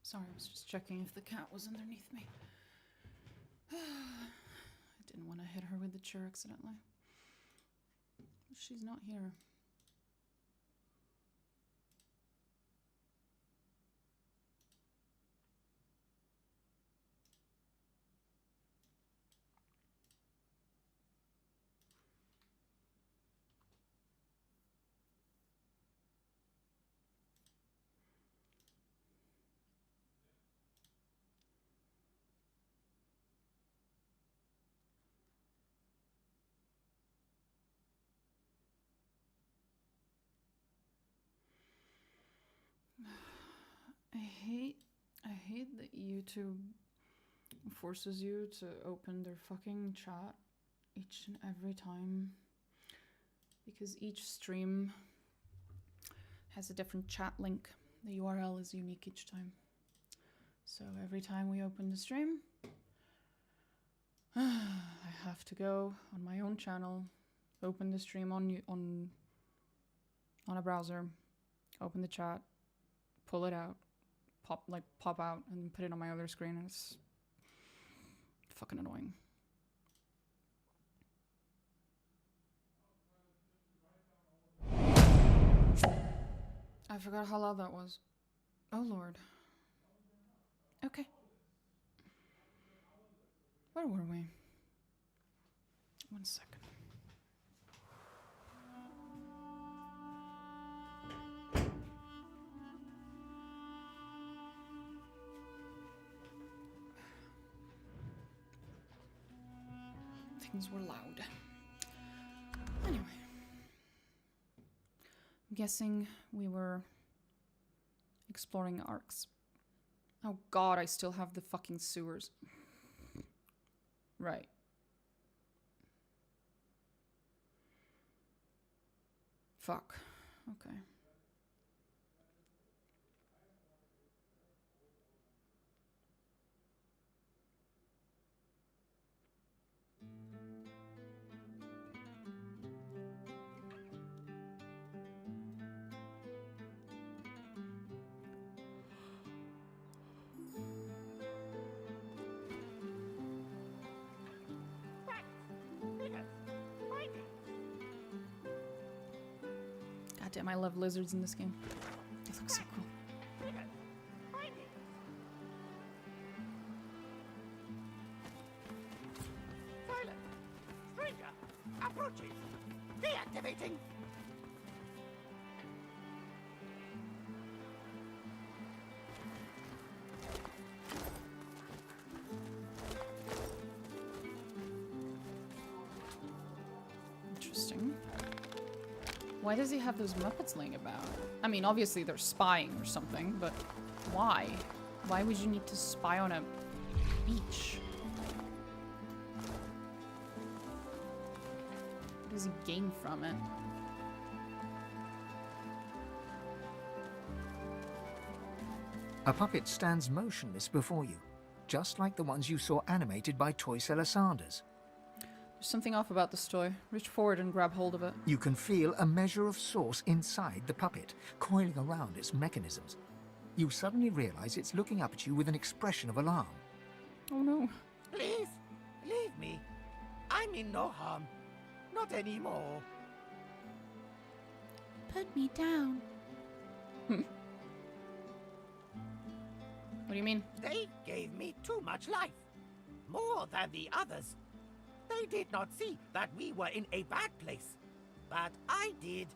Sorry, I was just checking if the cat was underneath me. I didn't want to hit her with the chair accidentally. She's not here. I hate that YouTube forces you to open their fucking chat each and every time, because each stream has a different chat link. The URL is unique each time. So every time we open the stream, I have to go on my own channel, open the stream on a browser, open the chat, pull it out, pop out, and put it on my other screen, and it's fucking annoying. I forgot how loud that was. Oh lord. Okay. Where were we? 1 second. Things were loud. Anyway. I'm guessing we were exploring arcs. Oh god, I still have the fucking sewers. Right. Fuck. Okay. God damn, I love lizards in this game. They look so cool. Silence! Stranger! Approaching! Deactivating! Interesting. Why does he have those Muppets laying about? I mean, obviously they're spying or something, but why? Why would you need to spy on a beach? What does he gain from it? A puppet stands motionless before you, just like the ones you saw animated by toy seller Sanders. There's something off about this toy. Reach forward and grab hold of it. You can feel a measure of source inside the puppet, coiling around its mechanisms. You suddenly realize it's looking up at you with an expression of alarm. Oh no. Please, leave me. I mean no harm. Not anymore. Put me down. What do you mean? They gave me too much life. More than the others. They did not see that we were in a bad place. But I did.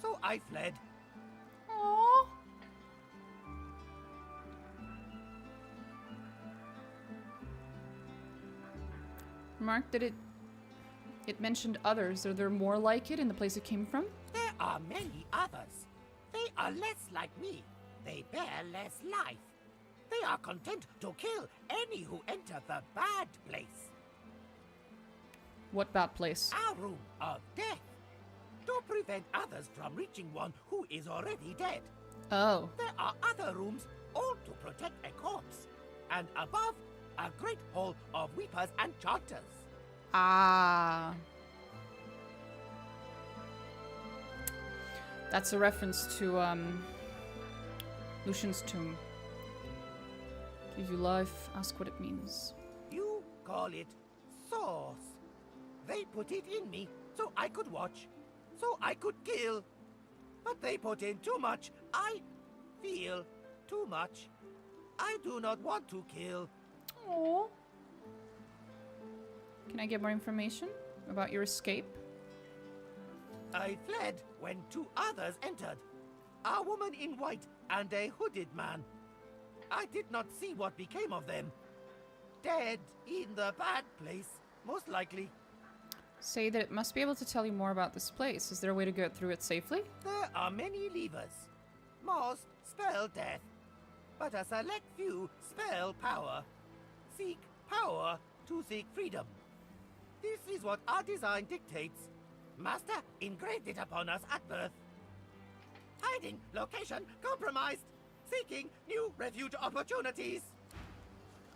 So I fled. Aww. Mark, did it mentioned others. Are there more like it in the place it came from? There are many others. They are less like me. They bear less life. They are content to kill any who enter the bad place. What bad place? Our room of death. To prevent others from reaching one who is already dead. Oh. There are other rooms, all to protect a corpse. And above, a great hall of weepers and chanters. Ah. That's a reference to Lucian's tomb. Give you life. Ask what it means. You call it sauce. They put it in me so I could watch, so I could kill. But they put in too much. I feel too much. I do not want to kill. Aww. Can I get more information about your escape? I fled when two others entered. A woman in white and a hooded man. I did not see what became of them. Dead in the bad place, most likely. Say that it must be able to tell you more about this place. Is there a way to get through it safely? There are many levers. Most spell death, but a select few spell power. Seek power to seek freedom. This is what our design dictates. Master engraved it upon us at birth. Hiding location compromised. Seeking new refuge opportunities.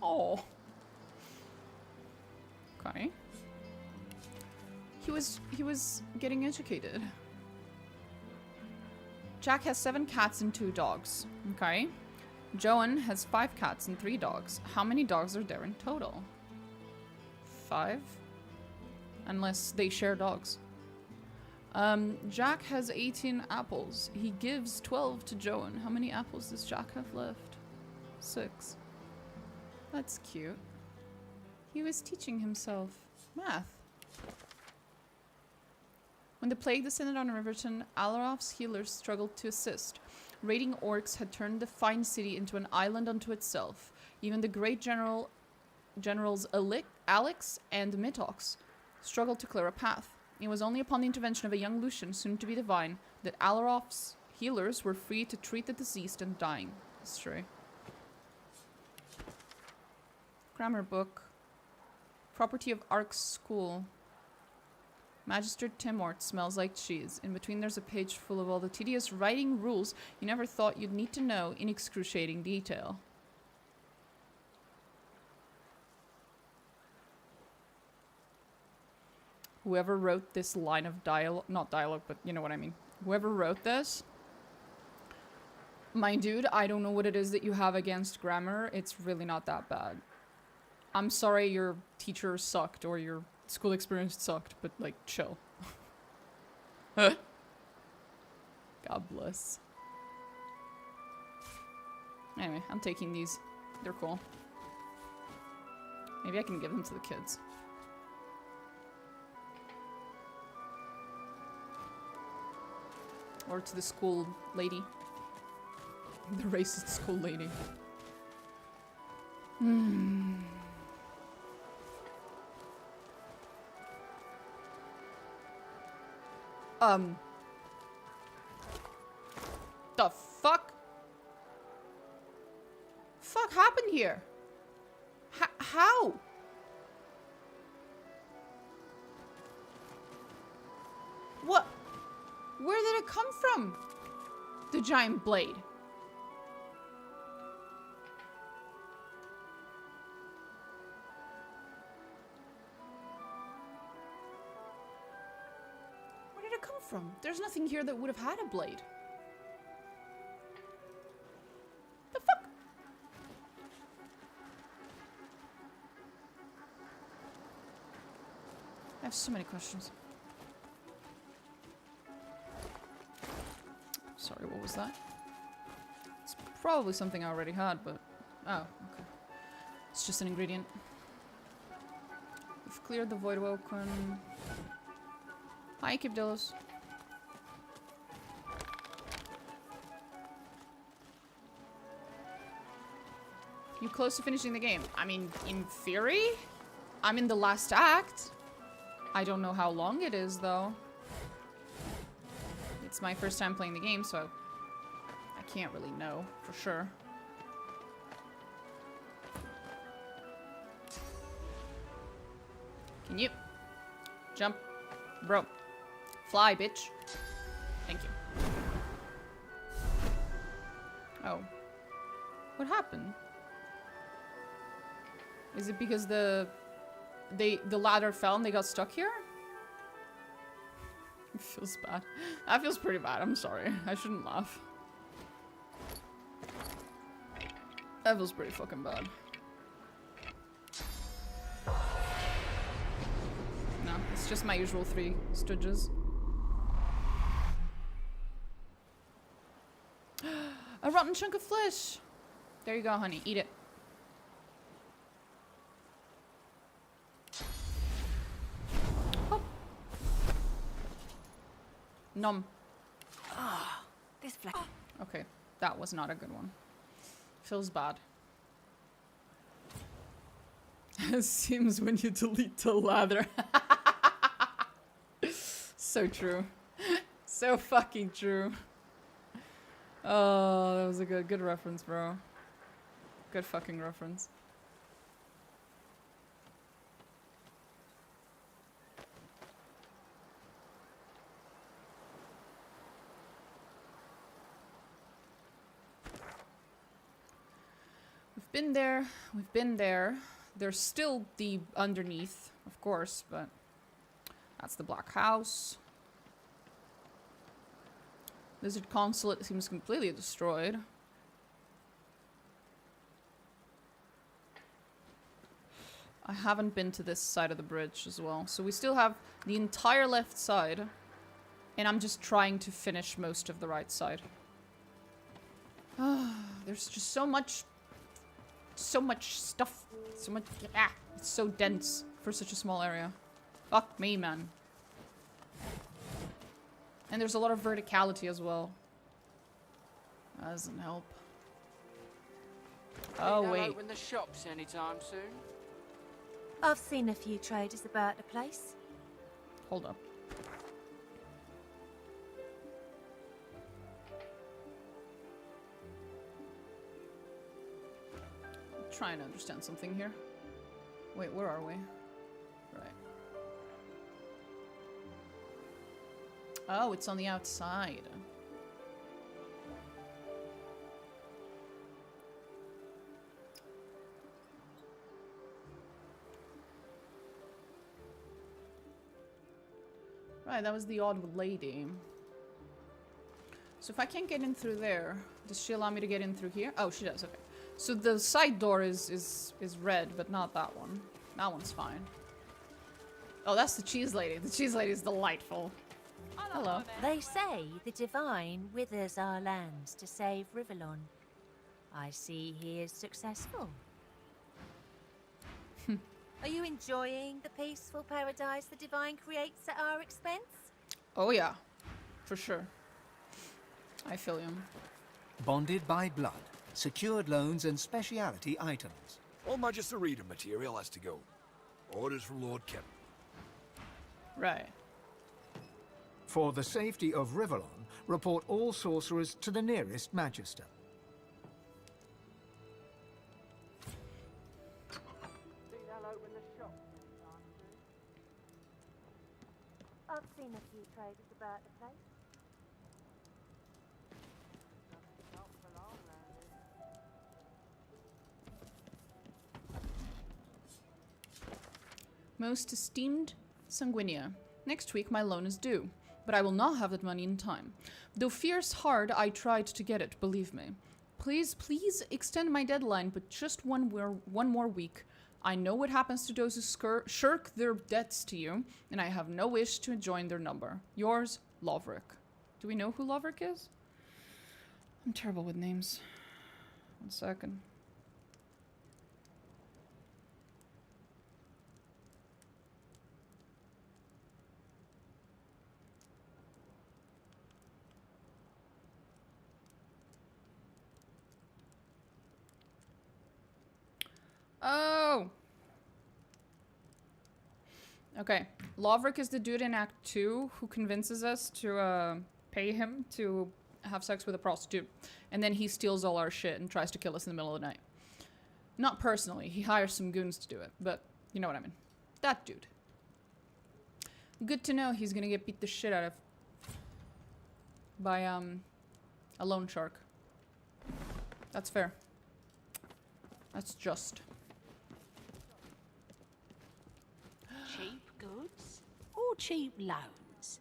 Oh. Okay. He was getting educated. Jack has 7 cats and 2 dogs. Okay. Joan has 5 cats and 3 dogs. How many dogs are there in total? 5? Unless they share dogs. Jack has 18 apples. He gives 12 to Joan. How many apples does Jack have left? 6. That's cute. He was teaching himself math. When the plague descended on Riverton, Alarof's healers struggled to assist. Raiding orcs had turned the fine city into an island unto itself. Even the great generals Alex and Mitox struggled to clear a path. It was only upon the intervention of a young Lucian, soon to be divine, that Alarof's healers were free to treat the diseased and dying. That's true. Grammar book. Property of Ark's school. Magister Timort smells like cheese. In between there's a page full of all the tedious writing rules you never thought you'd need to know in excruciating detail. Whoever wrote this line of dialogue, not dialogue, but you know what I mean. Whoever wrote this, my dude, I don't know what it is that you have against grammar. It's really not that bad. I'm sorry your teacher sucked or your school experience sucked, but like, chill. God bless. Anyway, I'm taking these. They're cool. Maybe I can give them to the kids. Or to the school lady. The racist school lady. The fuck? Fuck happened here? How? What? Where did it come from? The giant blade. Where did it come from? There's nothing here that would have had a blade. The fuck? I have so many questions. Sorry, what was that? It's probably something I already had, but... Oh, okay. It's just an ingredient. We've cleared the void woken. Hi, Kibdillos. You close to finishing the game? I mean, in theory? I'm in the last act. I don't know how long it is, though. It's my first time playing the game, so I can't really know for sure. Can you jump, bro? Fly, bitch. Thank you. Oh, what happened? Is it because the ladder fell and they got stuck here? It feels bad. That feels pretty bad. I'm sorry. I shouldn't laugh. That feels pretty fucking bad. No, it's just my usual 3 stridges. A rotten chunk of flesh! There you go, honey. Eat it. Oh. Nom. Ah, this flesh. Okay, that was not a good one. Feels bad. Seems when you delete the lather. So true. So fucking true. Oh, that was a good reference, bro. Good fucking reference. We've been there. There's still the underneath, of course, but that's the black house. Lizard consulate seems completely destroyed. I haven't been to this side of the bridge as well. So we still have the entire left side, and I'm just trying to finish most of the right side. There's just so much stuff. So much. It's so dense for such a small area. Fuck me, man. And there's a lot of verticality as well. That doesn't help. Oh, wait. Open the shops anytime soon. I've seen a few traders about the place. Hold up. I'm trying to understand something here. Wait, where are we? Right. Oh, it's on the outside. Right, that was the odd lady. So if I can't get in through there, does she allow me to get in through here? Oh, she does, okay. So the side door is red, but not that one. That one's fine. Oh, that's the cheese lady. The cheese lady is delightful. Hello. They say the divine withers our lands to save Rivellon. I see he is successful. Are you enjoying the peaceful paradise the divine creates at our expense? Oh yeah, for sure. I feel you. Bonded by blood, secured loans and speciality items. All Magister Reader material has to go. Orders from Lord Kemp. Right. For the safety of Rivellon, report all sorcerers to the nearest Magister. I've seen a few traders about the place. Most esteemed Sanguinia, next week my loan is due, but I will not have that money in time. Though fierce hard, I tried to get it, believe me. Please extend my deadline, but just one more week. I know what happens to those who shirk their debts to you, and I have no wish to join their number. Yours, Lovric. Do we know who Lovric is? I'm terrible with names. 1 second. Oh! Okay. Lovric is the dude in Act 2 who convinces us to pay him to have sex with a prostitute. And then he steals all our shit and tries to kill us in the middle of the night. Not personally. He hires some goons to do it. But you know what I mean. That dude. Good to know he's gonna get beat the shit out of by a loan shark. That's fair. That's just. Cheap goods or cheap loans?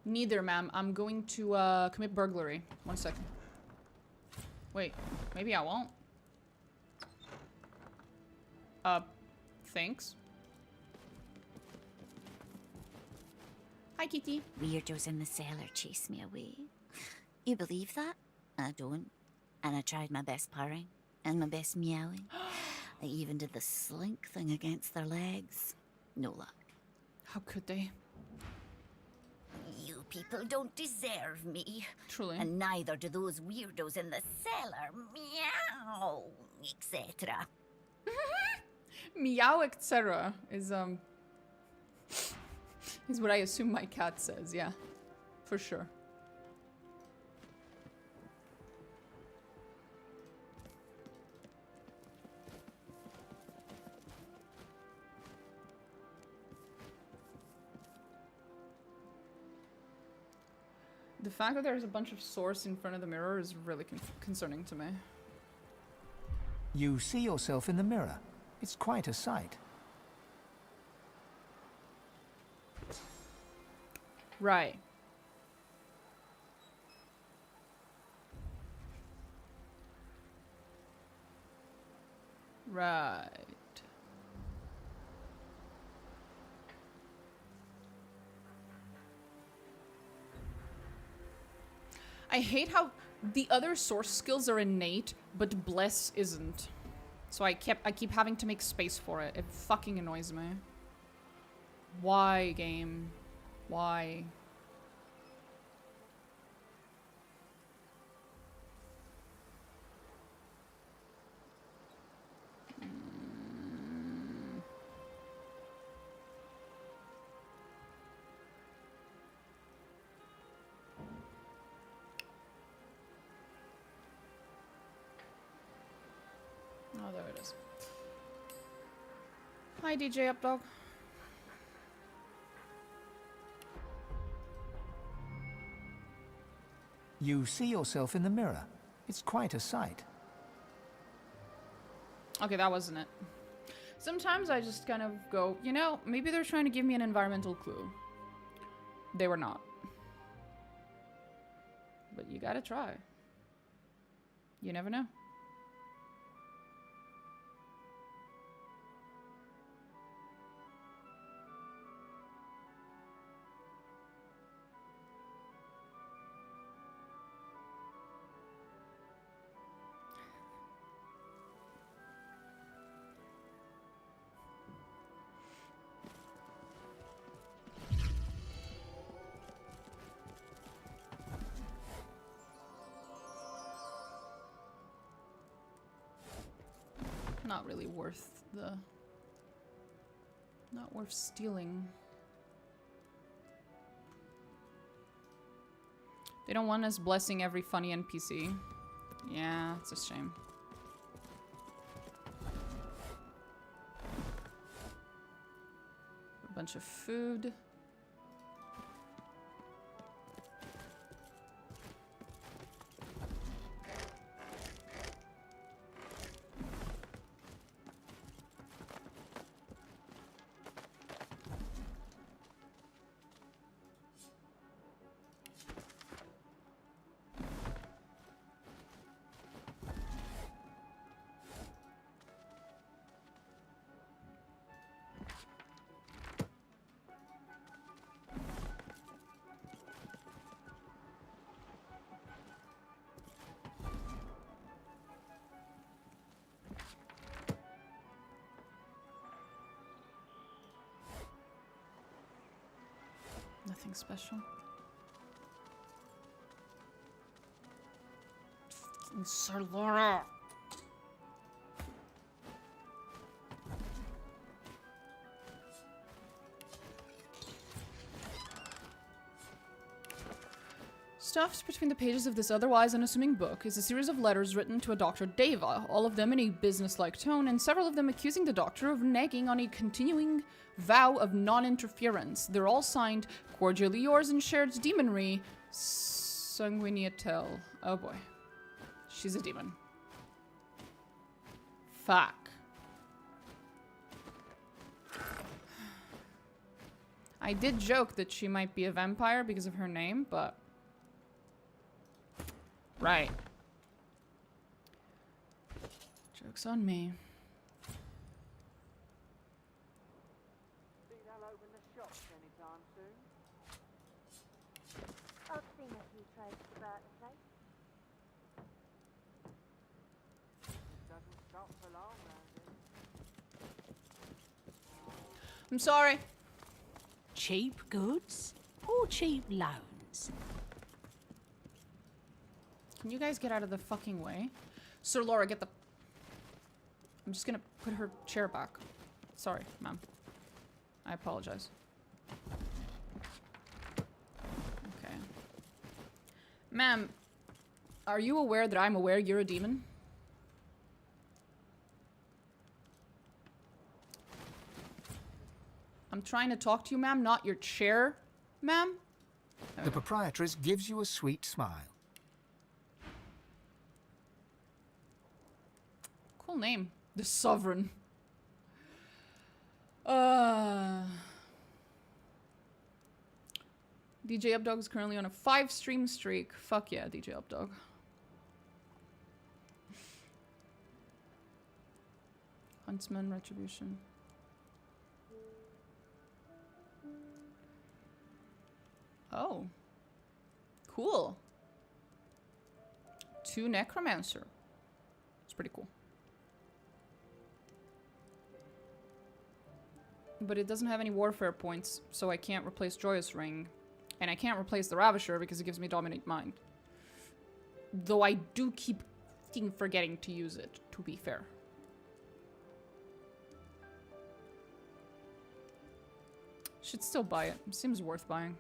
Neither, ma'am. I'm going to commit burglary. 1 second. Wait, maybe I won't. Thanks. Hi, Kitty. Weirdos in the cellar chase me away. You believe that? I don't. And I tried my best purring and my best meowing. I even did the slink thing against their legs. No luck. How could they? You people don't deserve me. Truly. And neither do those weirdos in the cellar. Meow, etc. Meow, etc. is what I assume my cat says. Yeah, for sure. The fact that there's a bunch of source in front of the mirror is really concerning to me. You see yourself in the mirror. It's quite a sight. Right. Right. I hate how the other source skills are innate, but bless isn't. So I keep having to make space for it. It fucking annoys me. Why, game? Why? Oh, there it is. Hi, DJ Updog. You see yourself in the mirror. It's quite a sight. Okay, that wasn't it. Sometimes I just kind of go, you know, maybe they're trying to give me an environmental clue. They were not. But you gotta try. You never know. Not really worth the... Not worth stealing. They don't want us blessing every funny NPC. Yeah, it's a shame. A bunch of food. Nothing special. Sir Laura. Stuffed between the pages of this otherwise unassuming book is a series of letters written to a Dr. Deva, all of them in a businesslike tone, and several of them accusing the doctor of negging on a continuing vow of non-interference. They're all signed, cordially yours and shared demonry, Sanguiniatel. Oh boy. She's a demon. Fuck. I did joke that she might be a vampire because of her name, but... Right. Joke's on me. I'm sorry. Cheap goods or cheap loans? Can you guys get out of the fucking way? Sir Laura, get the... I'm just gonna put her chair back. Sorry, ma'am. I apologize. Okay. Ma'am, are you aware that I'm aware you're a demon? I'm trying to talk to you, ma'am, not your chair, ma'am. The proprietress gives you a sweet smile. Cool name. The Sovereign. DJ Updog is currently on a 5-stream streak. Fuck yeah, DJ Updog. Huntsman, Retribution. Oh. Cool. 2 Necromancer. It's pretty cool. But it doesn't have any warfare points, so I can't replace Joyous Ring. And I can't replace the Ravisher because it gives me Dominate Mind. Though I do keep forgetting to use it, to be fair. Should still buy it. Seems worth buying.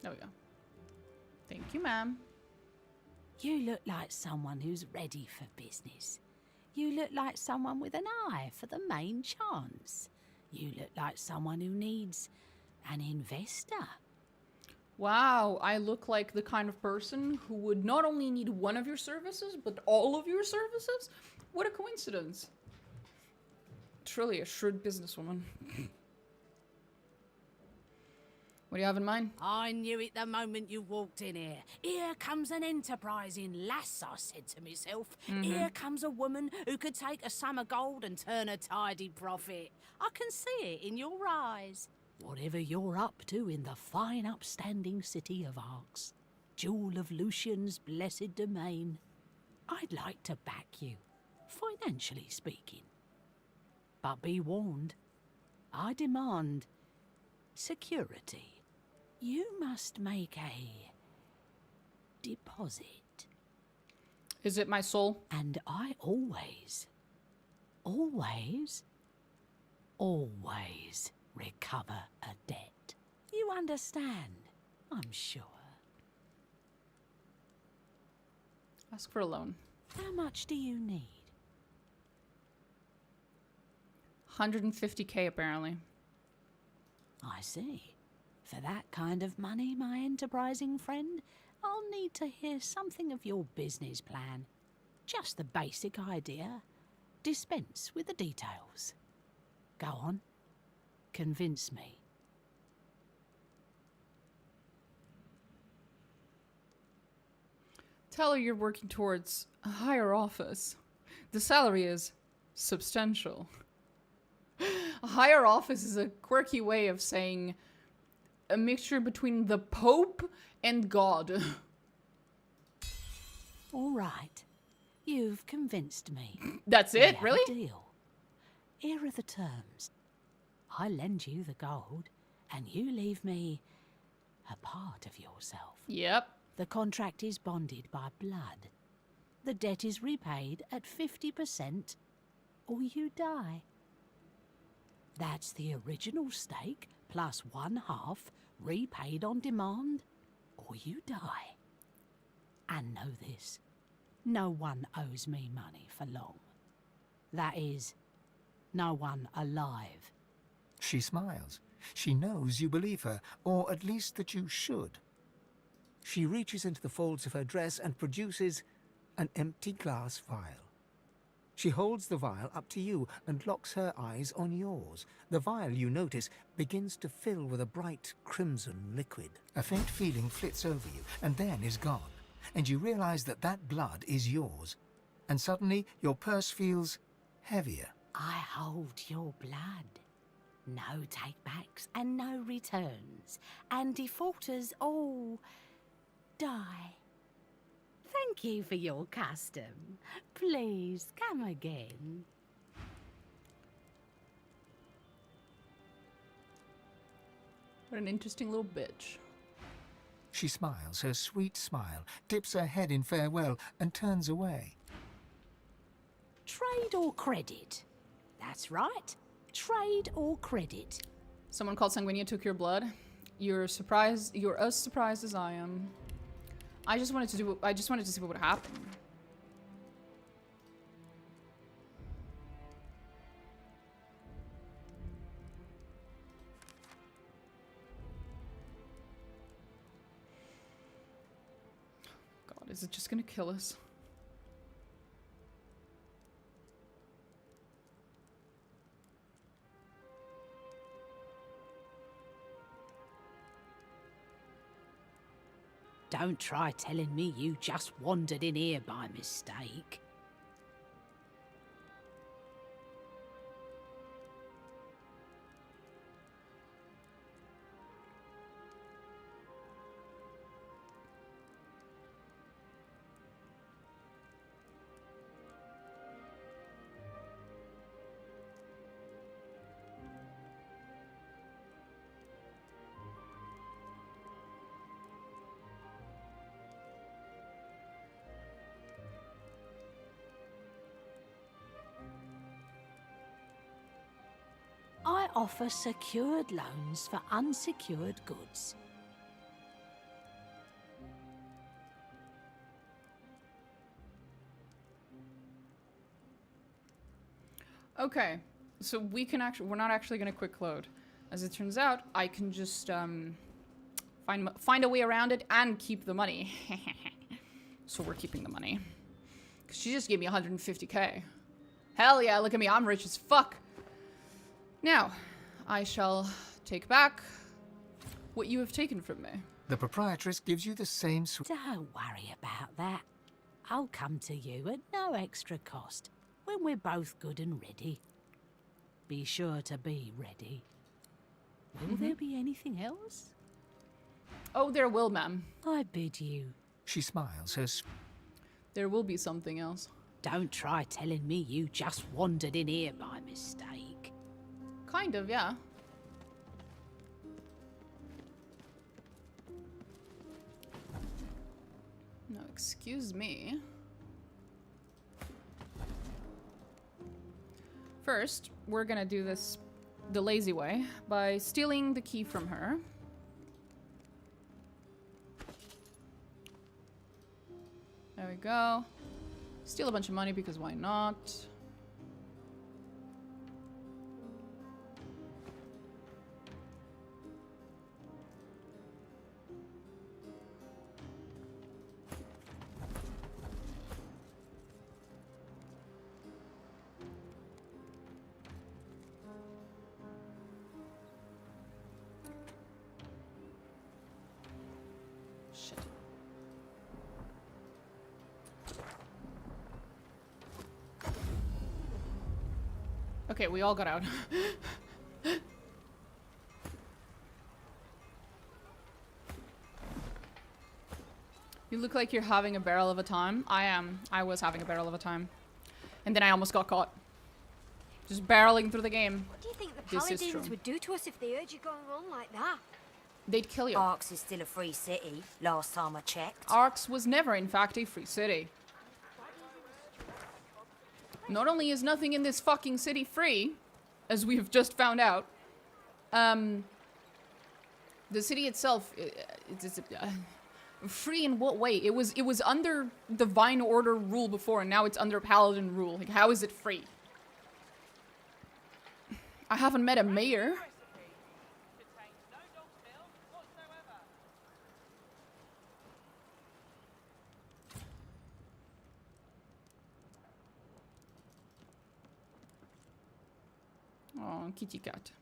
There we go. Thank you, ma'am. You look like someone who's ready for business. You look like someone with an eye for the main chance. You look like someone who needs an investor. Wow, I look like the kind of person who would not only need one of your services, but all of your services? What a coincidence. Truly a shrewd businesswoman. What do you have in mind? I knew it the moment you walked in here. Here comes an enterprising lass, I said to myself. Here comes a woman who could take a sum of gold and turn a tidy profit. I can see it in your eyes. Whatever you're up to in the fine upstanding city of Arx, jewel of Lucian's blessed domain, I'd like to back you, financially speaking. But be warned, I demand security. You must make a deposit. Is it my soul? And I always recover a debt. You understand, I'm sure. Ask for a loan. How much do you need? 150k apparently. I see. For that kind of money, my enterprising friend, I'll need to hear something of your business plan. Just the basic idea. Dispense with the details. Go on. Convince me. Tell her you're working towards a higher office. The salary is substantial. A higher office is a quirky way of saying a mixture between the Pope and God. All right. You've convinced me. That's We it, have really? a deal. Here are the terms. I lend you the gold, and you leave me a part of yourself. Yep. The contract is bonded by blood. The debt is repaid at 50%, or you die. That's the original stake plus 1/2 repaid on demand, or you die. And know this, no one owes me money for long. That is, no one alive. She smiles. She knows you believe her, or at least that you should. She reaches into the folds of her dress and produces an empty glass vial. She holds the vial up to you and locks her eyes on yours. The vial, you notice, begins to fill with a bright crimson liquid. A faint feeling flits over you and then is gone, and you realize that that blood is yours. And suddenly your purse feels heavier. I hold your blood. No take-backs and no returns. And defaulters all die. Thank you for your custom. Please come again. What an interesting little bitch. She smiles, her sweet smile, dips her head in farewell and turns away. Trade or credit? That's right. Trade or credit. Someone called Sanguinea took your blood. You're surprised. You're as surprised as I am. I just wanted to see what would happen. God, is it just gonna kill us? Don't try telling me you just wandered in here by mistake. I offer secured loans for unsecured goods. Okay, so we can we're not actually gonna quick load. As it turns out, I can just find a way around it and keep the money. So we're keeping the money. 'Cause she just gave me 150k. Hell yeah, look at me, I'm rich as fuck. Now, I shall take back what you have taken from me. The proprietress gives you the same Don't worry about that. I'll come to you at no extra cost when we're both good and ready. Be sure to be ready. Will there be anything else? Oh, there will, ma'am. I bid you. She smiles, There will be something else. Don't try telling me you just wandered in here by mistake. Kind of, yeah. No, excuse me. First, we're gonna do this the lazy way by stealing the key from her. There we go. Steal a bunch of money because why not? Shit. Okay, we all got out. You look like you're having a barrel of a time. I am. I was having a barrel of a time. And then I almost got caught. Just barreling through the game. What do you think the This is paladins true. would do to us if they heard you going on like that? They'd kill you. Arx is still a free city, last time I checked. Arx was never, in fact, a free city. Not only is nothing in this fucking city free, as we have just found out, the city itself, it's free in what way? It was under Divine Order rule before, and now it's under Paladin rule. Like, how is it free? I haven't met a mayor. Oh, kitty cat.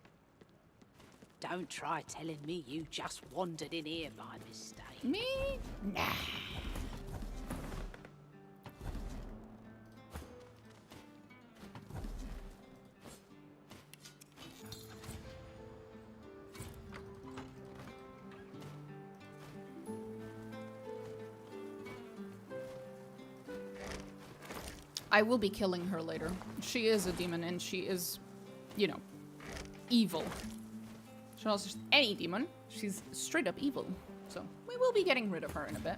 Don't try telling me you just wandered in here by mistake. Me? Nah. I will be killing her later. She is a demon and she is, you know, evil. She's not just any demon. She's straight up evil. So we will be getting rid of her in a bit.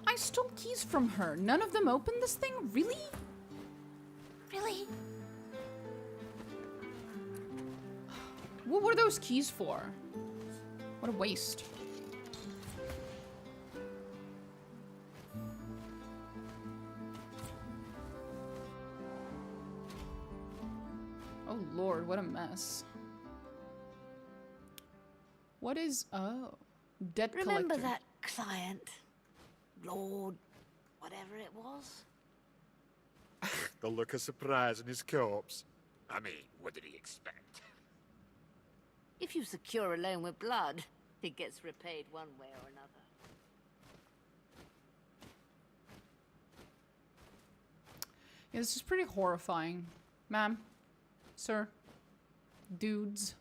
I stole keys from her. None of them opened this thing? Really? Really? What were those keys for? What a waste. Oh lord, what a mess. What is... oh. Debt collector. Remember that client? Lord, whatever it was? The look of surprise in his corpse. I mean, what did he expect? If you secure a loan with blood, it gets repaid one way or another. Yeah, this is pretty horrifying. Ma'am. Sir. Dudes.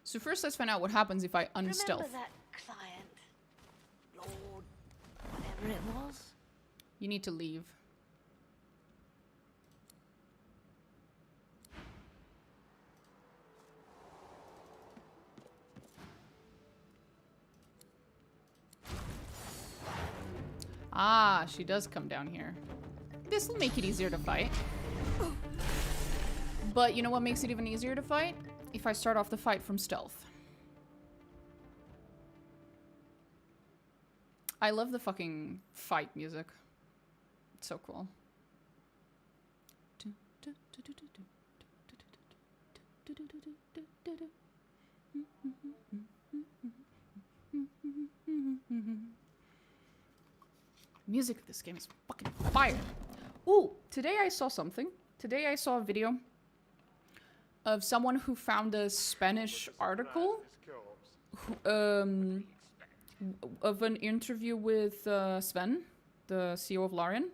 So first let's find out what happens if I unstealth. Remember that client? Lord, whatever it was? You need to leave. Ah, she does come down here. This will make it easier to fight. But you know what makes it even easier to fight? If I start off the fight from stealth. I love the fucking fight music. It's so cool. Music of this game is fucking fire. Ooh, today I saw something. Today I saw a video of someone who found a Spanish article of an interview with Sven, the CEO of Larian.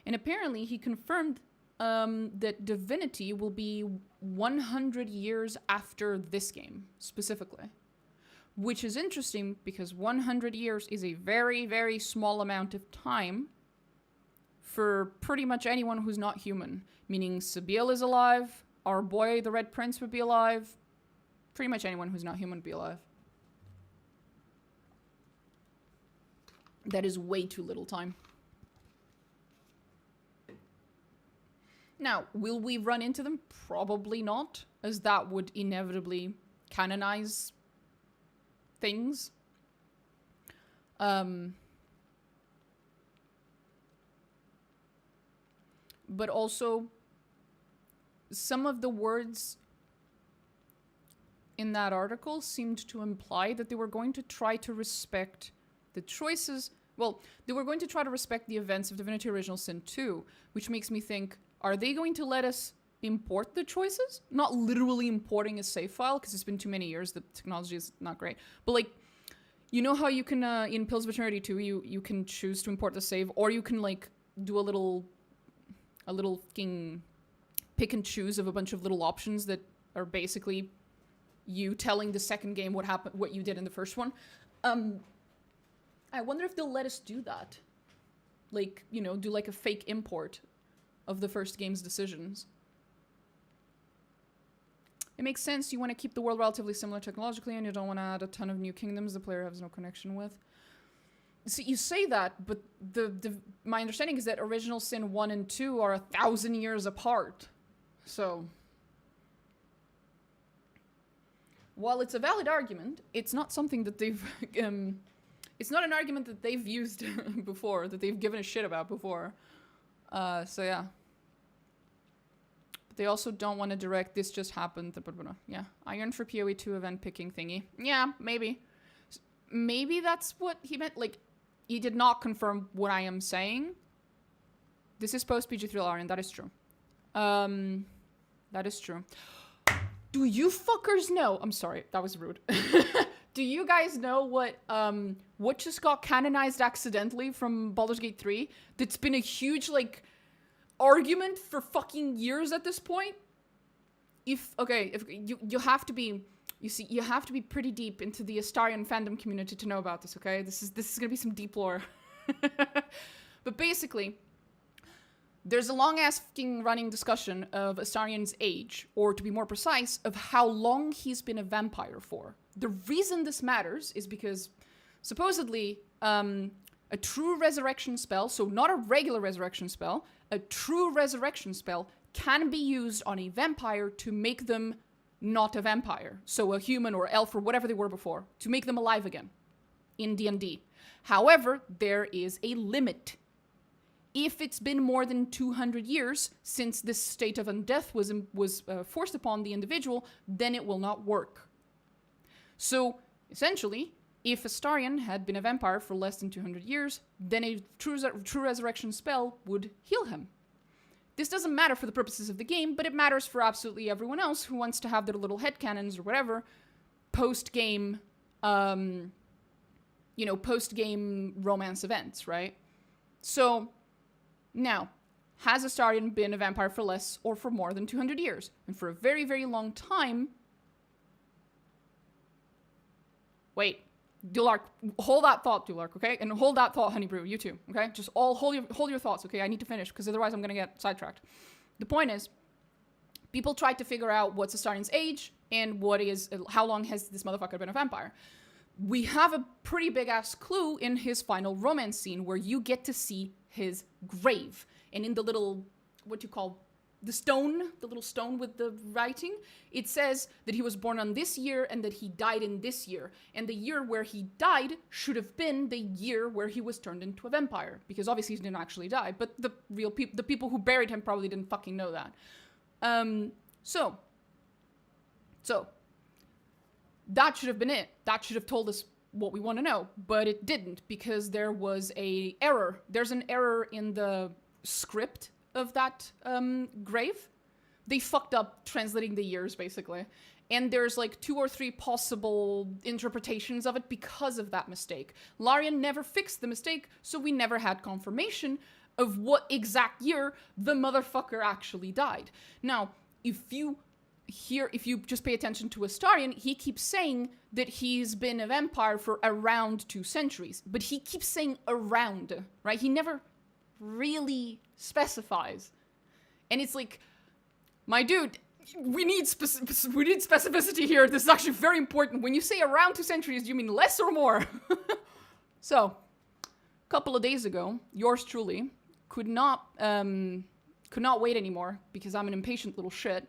And apparently he confirmed that Divinity will be 100 years after this game, specifically. Which is interesting because 100 years is a very, very small amount of time for pretty much anyone who's not human. Meaning Sabil is alive, our boy, the Red Prince, would be alive. Pretty much anyone who's not human would be alive. That is way too little time. Now, will we run into them? Probably not, as that would inevitably canonize things. But also, some of the words in that article seemed to imply that they were going to try to respect the choices. Well, they were going to try to respect the events of Divinity Original Sin 2, which makes me think, are they going to let us import the choices? Not literally importing a save file, because it's been too many years, the technology is not great. But like, you know how you can, in Pills of Eternity 2, you can choose to import the save, or you can like do a little fucking pick and choose of a bunch of little options that are basically you telling the second game what happened, what you did in the first one. I wonder if they'll let us do that. Like, you know, do like a fake import of the first game's decisions. It makes sense. You want to keep the world relatively similar technologically, and you don't want to add a ton of new kingdoms the player has no connection with. See, you say that, but my understanding is that Original Sin 1 and 2 are 1,000 years apart. So, while it's a valid argument, it's not something that they've... it's not an argument that they've used before, that they've given a shit about before. So yeah. But they also don't want to direct, this just happened. Yeah. Iron for PoE 2 event picking thingy. Yeah, maybe. Maybe that's what he meant. Like, he did not confirm what I am saying, This is post PG3 Larian. That is true. That is true. Do you fuckers know? I'm sorry, that was rude. Do you guys know what just got canonized accidentally from Baldur's Gate 3? That's been a huge, like, argument for fucking years at this point? If you have to be, you see, you have to be pretty deep into the Astarion fandom community to know about this, okay? This is gonna be some deep lore. But basically, there's a long-ass fucking running discussion of Astarion's age, or to be more precise, of how long he's been a vampire for. The reason this matters is because, supposedly, a true resurrection spell, so not a regular resurrection spell, a true resurrection spell can be used on a vampire to make them not a vampire. So a human or elf or whatever they were before, to make them alive again in D&D. However, there is a limit. If it's been more than 200 years since this state of undeath was forced upon the individual, then it will not work. So, essentially, if Astarion had been a vampire for less than 200 years, then a true resurrection spell would heal him. This doesn't matter for the purposes of the game, but it matters for absolutely everyone else who wants to have their little headcanons or whatever post-game, post-game romance events, right? So, now, has Astarion been a vampire for less or for more than 200 years? And for a very, very long time... Wait. Dulark, hold that thought, Dulark, okay? And hold that thought, Honeybrew, you too, okay? Just all hold your thoughts, okay? I need to finish, because otherwise I'm gonna get sidetracked. The point is, people tried to figure out what's Astarion's age, and how long has this motherfucker been a vampire? We have a pretty big-ass clue in his final romance scene, where you get to see his grave. And in the little, the little stone with the writing, it says that he was born on this year and that he died in this year. And the year where he died should have been the year where he was turned into a vampire. Because obviously he didn't actually die, but the people who buried him probably didn't fucking know that. So, that should have been it. That should have told us what we want to know, but it didn't, because there was a error. There's an error in the script of that grave. They fucked up translating the years, basically. And there's like 2 or 3 possible interpretations of it because of that mistake. Larian never fixed the mistake, so we never had confirmation of what exact year the motherfucker actually died. Now, if you just pay attention to Astarion, he keeps saying that he's been a vampire for around 2 centuries. But he keeps saying around, right? He never really specifies. And it's like, my dude, we need specificity here. This is actually very important. When you say around 2 centuries, do you mean less or more? So, a couple of days ago, yours truly could not wait anymore, because I'm an impatient little shit.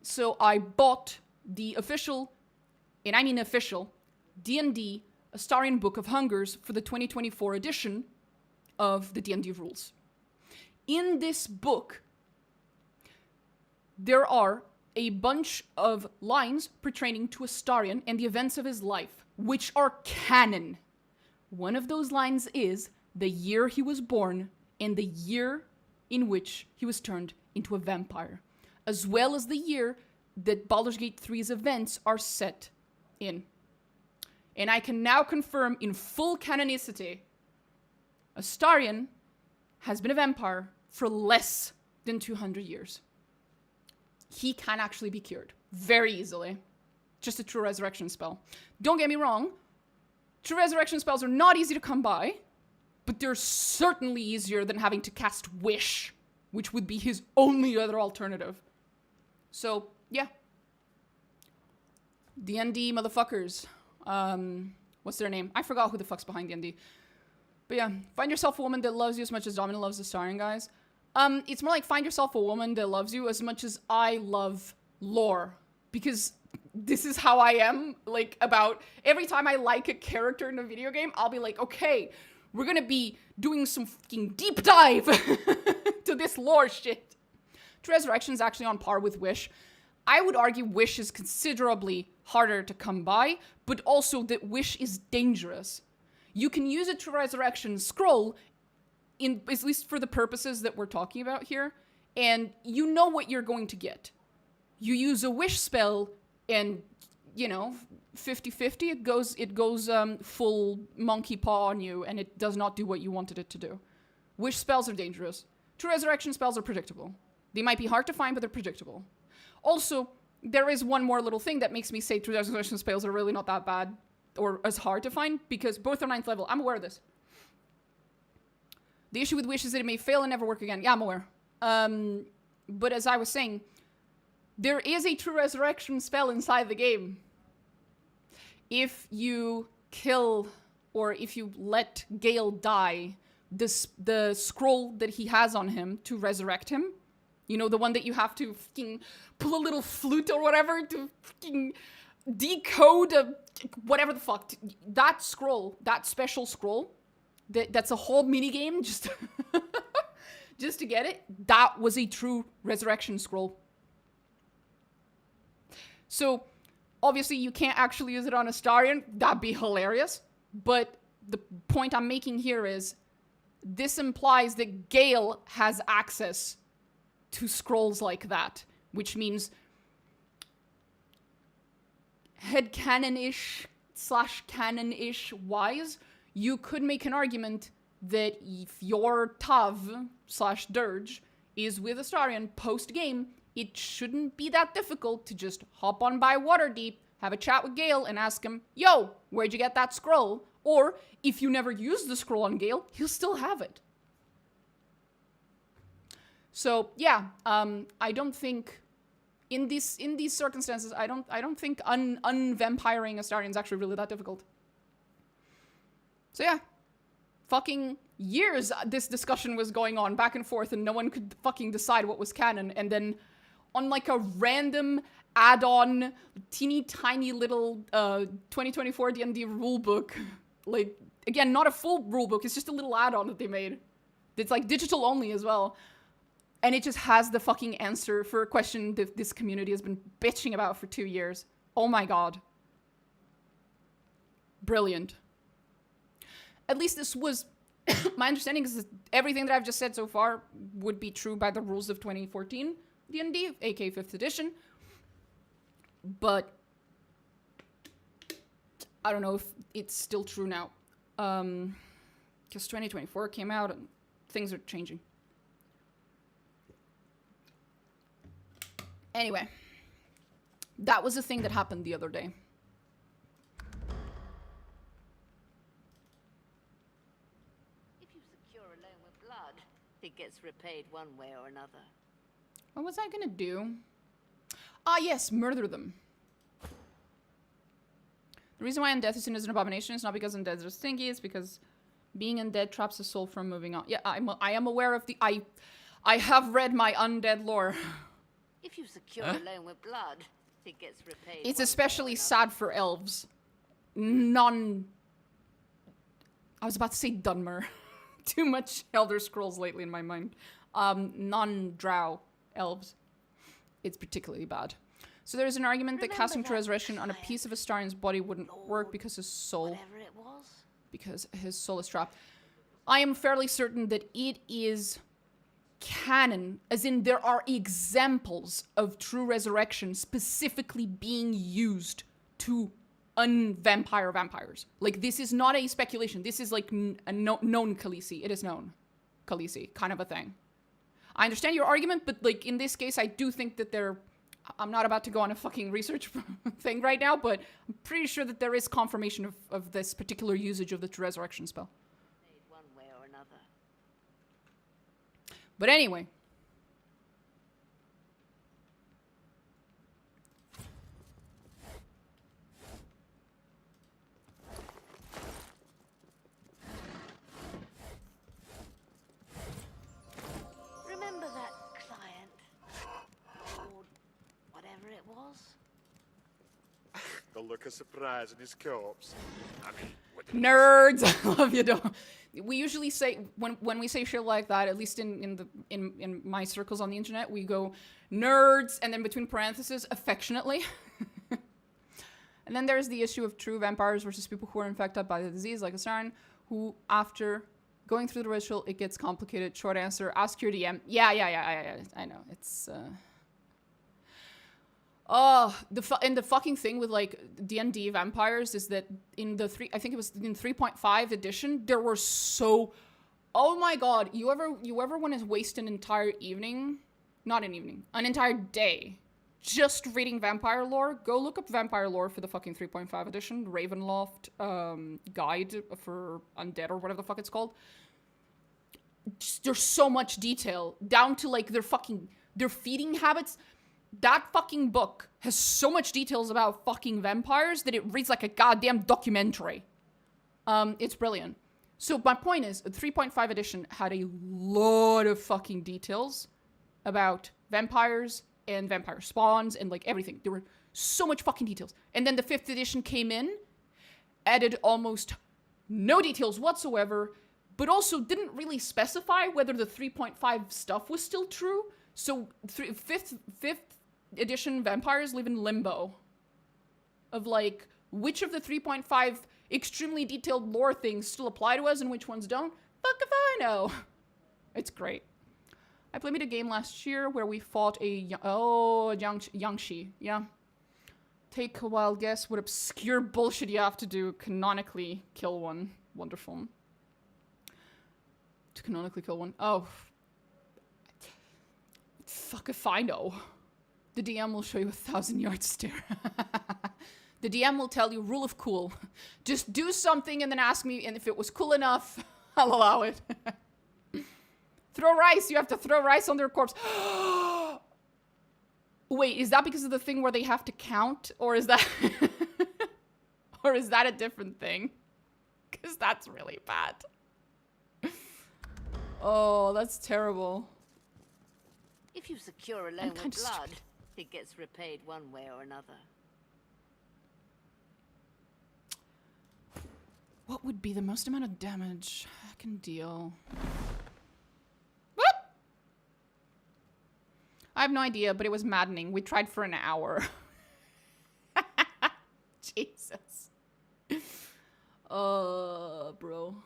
So I bought the official, and I mean official, D&D Astarion Book of Hungers for the 2024 edition of the D&D rules. In this book, there are a bunch of lines pertaining to Astarion and the events of his life, which are canon. One of those lines is the year he was born and the year in which he was turned into a vampire, as well as the year that Baldur's Gate 3's events are set in. And I can now confirm in full canonicity, Astarion has been a vampire for less than 200 years. He can actually be cured very easily. Just a true resurrection spell. Don't get me wrong, true resurrection spells are not easy to come by, but they're certainly easier than having to cast Wish, which would be his only other alternative. So, yeah. D&D motherfuckers. What's their name? I forgot who the fuck's behind D&D. But yeah, find yourself a woman that loves you as much as Domino loves Astarion, guys. It's more like find yourself a woman that loves you as much as I love lore. Because this is how I am, like, about every time I like a character in a video game, I'll be like, okay, we're gonna be doing some fucking deep dive to this lore shit. True Resurrection is actually on par with Wish. I would argue Wish is considerably harder to come by, but also that Wish is dangerous. You can use a True Resurrection scroll at least for the purposes that we're talking about here, and you know what you're going to get. You use a wish spell, and, you know, 50-50, it goes full monkey paw on you, and it does not do what you wanted it to do. Wish spells are dangerous. True resurrection spells are predictable. They might be hard to find, but they're predictable. Also, there is one more little thing that makes me say true resurrection spells are really not that bad, or as hard to find, because both are 9th level. I'm aware of this. The issue with wish is that it may fail and never work again. Yeah, I'm aware. But as I was saying, there is a true resurrection spell inside the game. If you kill, or if you let Gale die, the scroll that he has on him to resurrect him, you know, the one that you have to fucking pull a little flute or whatever to fucking decode whatever the fuck. That scroll, that special scroll, that's a whole minigame just, just to get it. That was a true resurrection scroll. So, obviously you can't actually use it on Astarion. That'd be hilarious. But the point I'm making here is, this implies that Gale has access to scrolls like that, which means headcanon-ish / canon-ish wise, you could make an argument that if your Tav / Dirge is with Astarion post-game, it shouldn't be that difficult to just hop on by Waterdeep, have a chat with Gale, and ask him, yo, where'd you get that scroll? Or, if you never use the scroll on Gale, he'll still have it. So, yeah, I don't think, in these circumstances, I don't think unvampiring Astarion is actually really that difficult. So yeah, fucking years this discussion was going on back and forth, and no one could fucking decide what was canon, and then on like a random add-on, teeny tiny little 2024 D&D rulebook, like, again, not a full rulebook, it's just a little add-on that they made. It's like digital only as well. And it just has the fucking answer for a question that this community has been bitching about for 2 years. Oh my god. Brilliant. At least this was... my understanding is that everything that I've just said so far would be true by the rules of 2014 D&D, aka 5th edition. But... I don't know if it's still true now. Because 2024 came out and things are changing. Anyway, that was a thing that happened the other day. If you secure a loan with blood, it gets repaid one way or another. What was I gonna do? Ah, yes, murder them. The reason why undeath is seen as an abomination is not because undead are stinky, it's because being undead traps a soul from moving on. Yeah, I am aware of the... I have read my undead lore. If you secure a loan with blood, it gets repaid. It's especially sad for elves. I was about to say Dunmer. Too much Elder Scrolls lately in my mind. Non-drow elves. It's particularly bad. So there's an argument that casting True Resurrection on a piece of Astarion's body wouldn't work because his soul... Whatever it was. Because his soul is trapped. I am fairly certain that it is... canon, as in there are examples of true resurrection specifically being used to unvampire vampires. Like, this is not a speculation. This is like a known Khaleesi. It is known Khaleesi, kind of a thing. I understand your argument, but like in this case, I do think that I'm not about to go on a fucking research thing right now, but I'm pretty sure that there is confirmation of this particular usage of the true resurrection spell. One way or another. But anyway. Remember that client? Or whatever it was? The look of surprise in his corpse. I mean, what did Nerds! I love you, don't. We usually say, when we say shit like that, at least in my circles on the internet, we go, nerds, and then between parentheses, affectionately. And then there's the issue of true vampires versus people who are infected by the disease, like Astarion, who, after Going through the ritual, it gets complicated. Short answer, ask your DM. Yeah, I know. It's, oh, and the fucking thing with, like, D&D vampires is that in the I think it was in 3.5 edition, there were so... Oh my god, you ever want to waste an entire evening? Not an evening. An entire day just reading vampire lore? Go look up vampire lore for the fucking 3.5 edition. Ravenloft guide for undead or whatever the fuck it's called. Just, there's so much detail. Down to, like, their feeding habits. That fucking book has so much details about fucking vampires that it reads like a goddamn documentary. It's brilliant. So my point is, 3.5 edition had a lot of fucking details about vampires and vampire spawns and, like, everything. There were so much fucking details. And then the 5th edition came in, added almost no details whatsoever, but also didn't really specify whether the 3.5 stuff was still true. So 5th edition vampires live in limbo of, like, which of the 3.5 extremely detailed lore things still apply to us and which ones don't. Fuck if I know. It's great. I played a game last year where we fought a Yangshi. Yeah. Take a wild guess what obscure bullshit you have to do. Canonically kill one. Wonderful. To canonically kill one. Oh. Fuck if I know. The DM will show you 1,000-yard stare. The DM will tell you, rule of cool. Just do something and then ask me, and if it was cool enough, I'll allow it. Throw rice. You have to throw rice on their corpse. Wait, is that because of the thing where they have to count? Or is that... or is that a different thing? Because that's really bad. Oh, that's terrible. If you secure a loan with blood, it gets repaid one way or another. What would be the most amount of damage I can deal? What? I have no idea, but it was maddening. We tried for an hour. Jesus. Bro.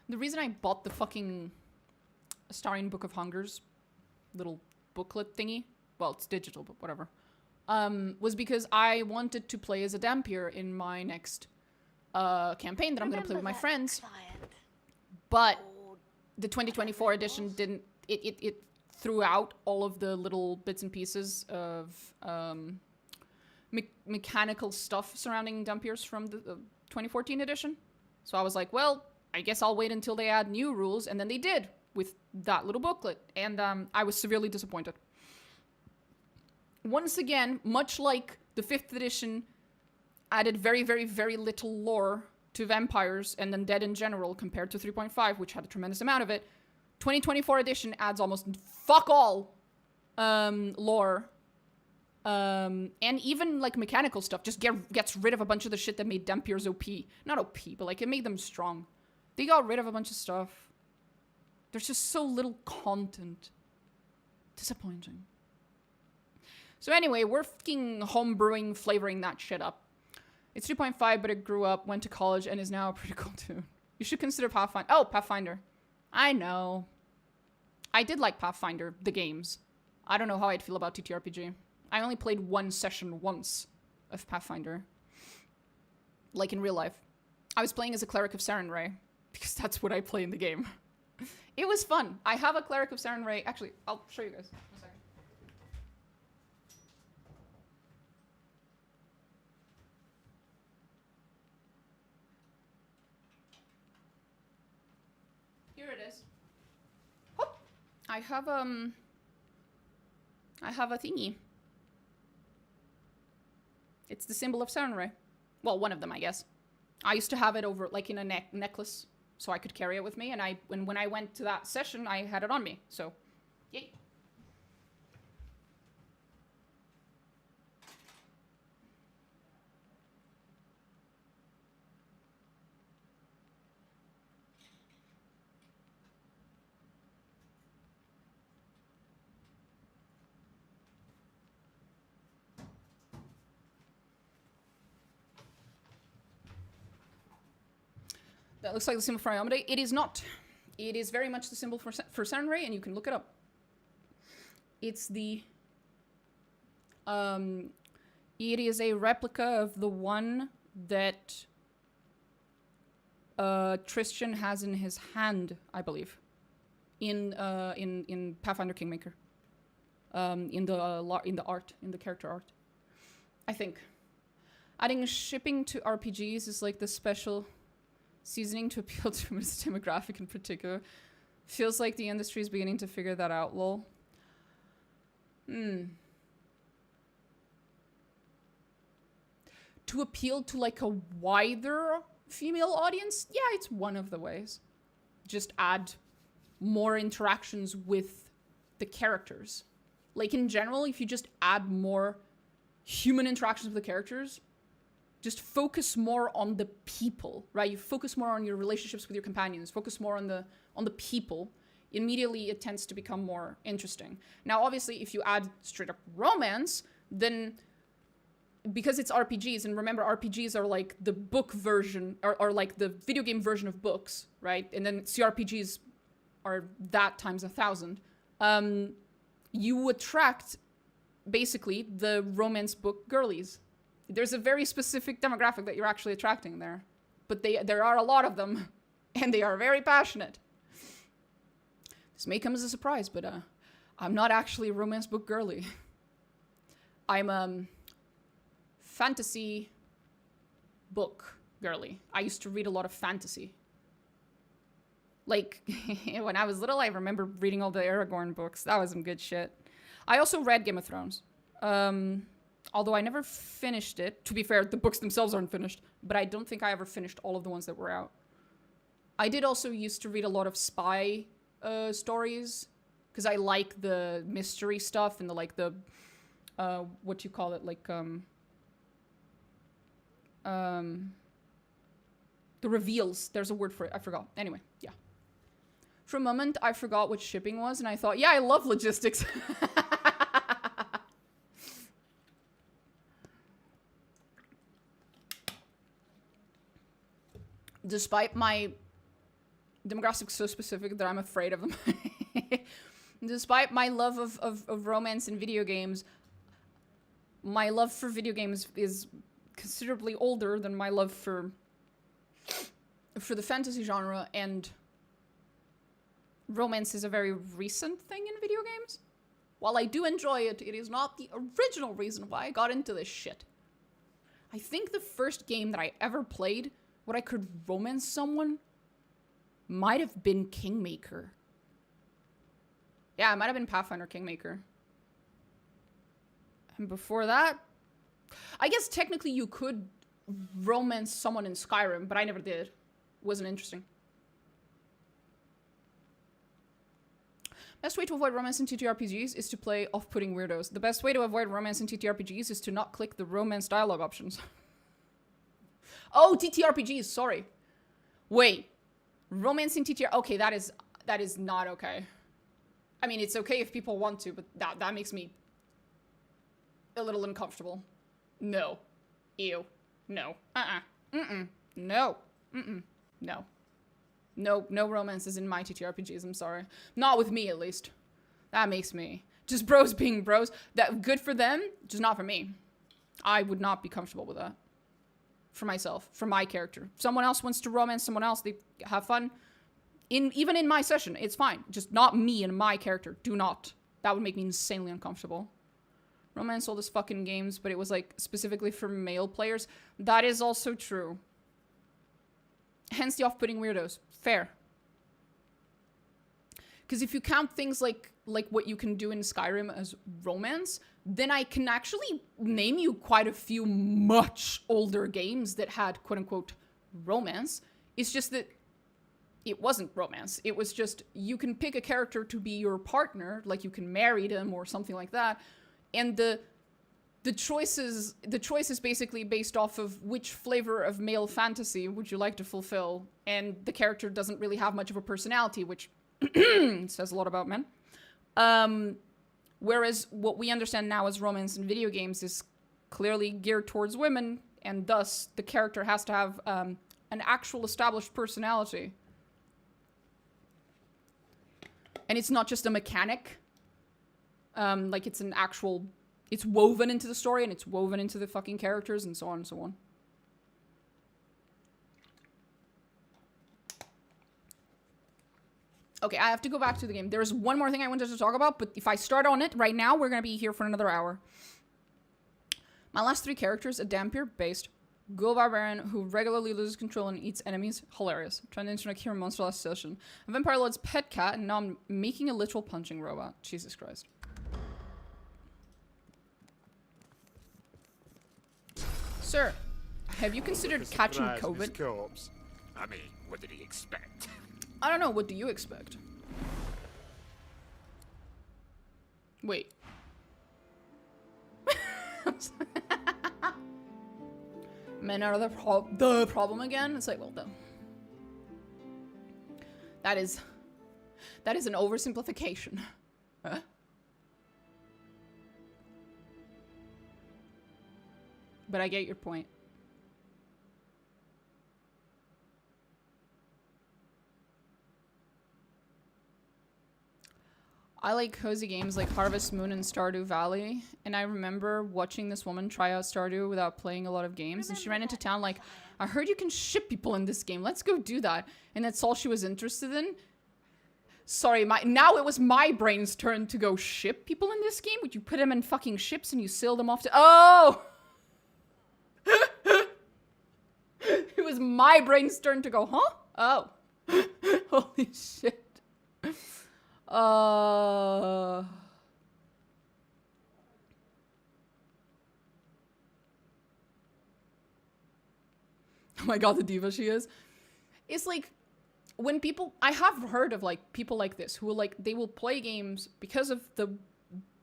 The reason I bought the fucking Astarian Book of Hungers little booklet thingy, well, it's digital, but whatever, was because I wanted to play as a Dampier in my next campaign that I'm going to play with my friends. But the 2024 edition didn't, it threw out all of the little bits and pieces of mechanical stuff surrounding Dampiers from the 2014 edition. So I was like, well, I guess I'll wait until they add new rules, and then they did with that little booklet, and I was severely disappointed. Once again, much like the 5th edition added very, very, very little lore to vampires and undead in general compared to 3.5, which had a tremendous amount of it, 2024 edition adds almost fuck all lore. And even, like, mechanical stuff just gets rid of a bunch of the shit that made Dampiers OP. Not OP, but, like, it made them strong. They got rid of a bunch of stuff. There's just so little content. Disappointing. So anyway, we're fucking homebrewing, flavoring that shit up. It's 3.5, but it grew up, went to college, and is now a pretty cool tune. You should consider Pathfinder. Oh, Pathfinder. I know. I did like Pathfinder, the games. I don't know how I'd feel about TTRPG. I only played one session once of Pathfinder. Like in real life. I was playing as a cleric of Sarenrae, because that's what I play in the game. It was fun. I have a cleric of Sarenrae. Actually, I'll show you guys. One second. Here it is. Oh, I have a thingy. It's the symbol of Sarenrae. Well, one of them, I guess. I used to have it over, like, in a necklace, so I could carry it with me, and when I went to that session, I had it on me, so, yay. That looks like the symbol for Iomade. It is not. It is very much the symbol for Sunray, and you can look it up. It's the... it is a replica of the one that Tristan has in his hand, I believe, in Pathfinder Kingmaker, in the art, in the character art, I think. Adding shipping to RPGs is like the special seasoning to appeal to this demographic in particular. Feels like the industry is beginning to figure that out, lol. To appeal to like a wider female audience? Yeah, it's one of the ways. Just add more interactions with the characters. Like in general, if you just add more human interactions with the characters, just focus more on the people, right? You focus more on your relationships with your companions, focus more on the people. Immediately it tends to become more interesting. Now, obviously, if you add straight up romance, then because it's RPGs, and remember RPGs are like the book version, or like the video game version of books, right? And then CRPGs are that times 1,000. You attract basically the romance book girlies. There's a very specific demographic that you're actually attracting there. But there are a lot of them, and they are very passionate. This may come as a surprise, but I'm not actually a romance book girly. I'm fantasy book girly. I used to read a lot of fantasy. Like, when I was little, I remember reading all the Aragorn books. That was some good shit. I also read Game of Thrones. Although I never finished it. To be fair, the books themselves aren't finished. But I don't think I ever finished all of the ones that were out. I did also used to read a lot of spy stories. Because I like the mystery stuff and the, like, the... what you call it? Like, the reveals. There's a word for it. I forgot. Anyway, yeah. For a moment, I forgot what shipping was, and I thought, yeah, I love logistics. Despite my demographics so specific that I'm afraid of them. Despite my love of romance in video games, my love for video games is considerably older than my love for the fantasy genre, and romance is a very recent thing in video games. While I do enjoy it, it is not the original reason why I got into this shit. I think the first game that I ever played where I could romance someone might have been Kingmaker. Yeah, it might have been Pathfinder Kingmaker. And before that, I guess technically you could romance someone in Skyrim, but I never did. Wasn't interesting. Best way to avoid romance in TTRPGs is to play off-putting weirdos. The best way to avoid romance in TTRPGs is to not click the romance dialogue options. Oh, TTRPGs, sorry. Wait. Romance in TTR... Okay, that is not okay. I mean, it's okay if people want to, but that makes me a little uncomfortable. No. Ew. No. No. No. No romances in my TTRPGs, I'm sorry. Not with me, at least. That makes me... Just bros being bros. That good for them, just not for me. I would not be comfortable with that. For myself. For my character. If someone else wants to romance someone else, they have fun. Even in my session, it's fine. Just not me and my character. Do not. That would make me insanely uncomfortable. Romance all these fucking games, but it was like specifically for male players. That is also true. Hence the off-putting weirdos. Fair. Because if you count things like what you can do in Skyrim as romance, then I can actually name you quite a few much older games that had quote-unquote romance. It's just that it wasn't romance. It was just, you can pick a character to be your partner, like you can marry them or something like that, and the choice is basically based off of which flavor of male fantasy would you like to fulfill, and the character doesn't really have much of a personality, which says a lot about men. Whereas what we understand now as romance in video games is clearly geared towards women, and thus the character has to have an actual established personality. And it's not just a mechanic. Like it's an actual, it's woven into the story and it's woven into the fucking characters and so on and so on. Okay, I have to go back to the game. There's one more thing I wanted to talk about, but if I start on it right now, we're gonna be here for another hour. My last 3 characters, a Dampier-based Ghoul Barbarian who regularly loses control and eats enemies. Hilarious. Turned into a Kira monster last session. A Vampire Lord's pet cat, and now I'm making a literal punching robot. Jesus Christ. Sir, have you considered catching COVID? Corpse. I mean, what did he expect? I don't know, what do you expect? Wait. Men are the problem again? It's like, well, that is an oversimplification. Huh? But I get your point. I like cozy games like Harvest Moon and Stardew Valley, and I remember watching this woman try out Stardew without playing a lot of games, and she ran into town like, I heard you can ship people in this game, let's go do that. And that's all she was interested in. Sorry, now it was my brain's turn to go ship people in this game? Would you put them in fucking ships and you sail them off to— Oh! It was my brain's turn to go, huh? Oh. Holy shit. Oh my god, the diva she is. It's like, when people— I have heard of like people like this who will like, they will play games because of the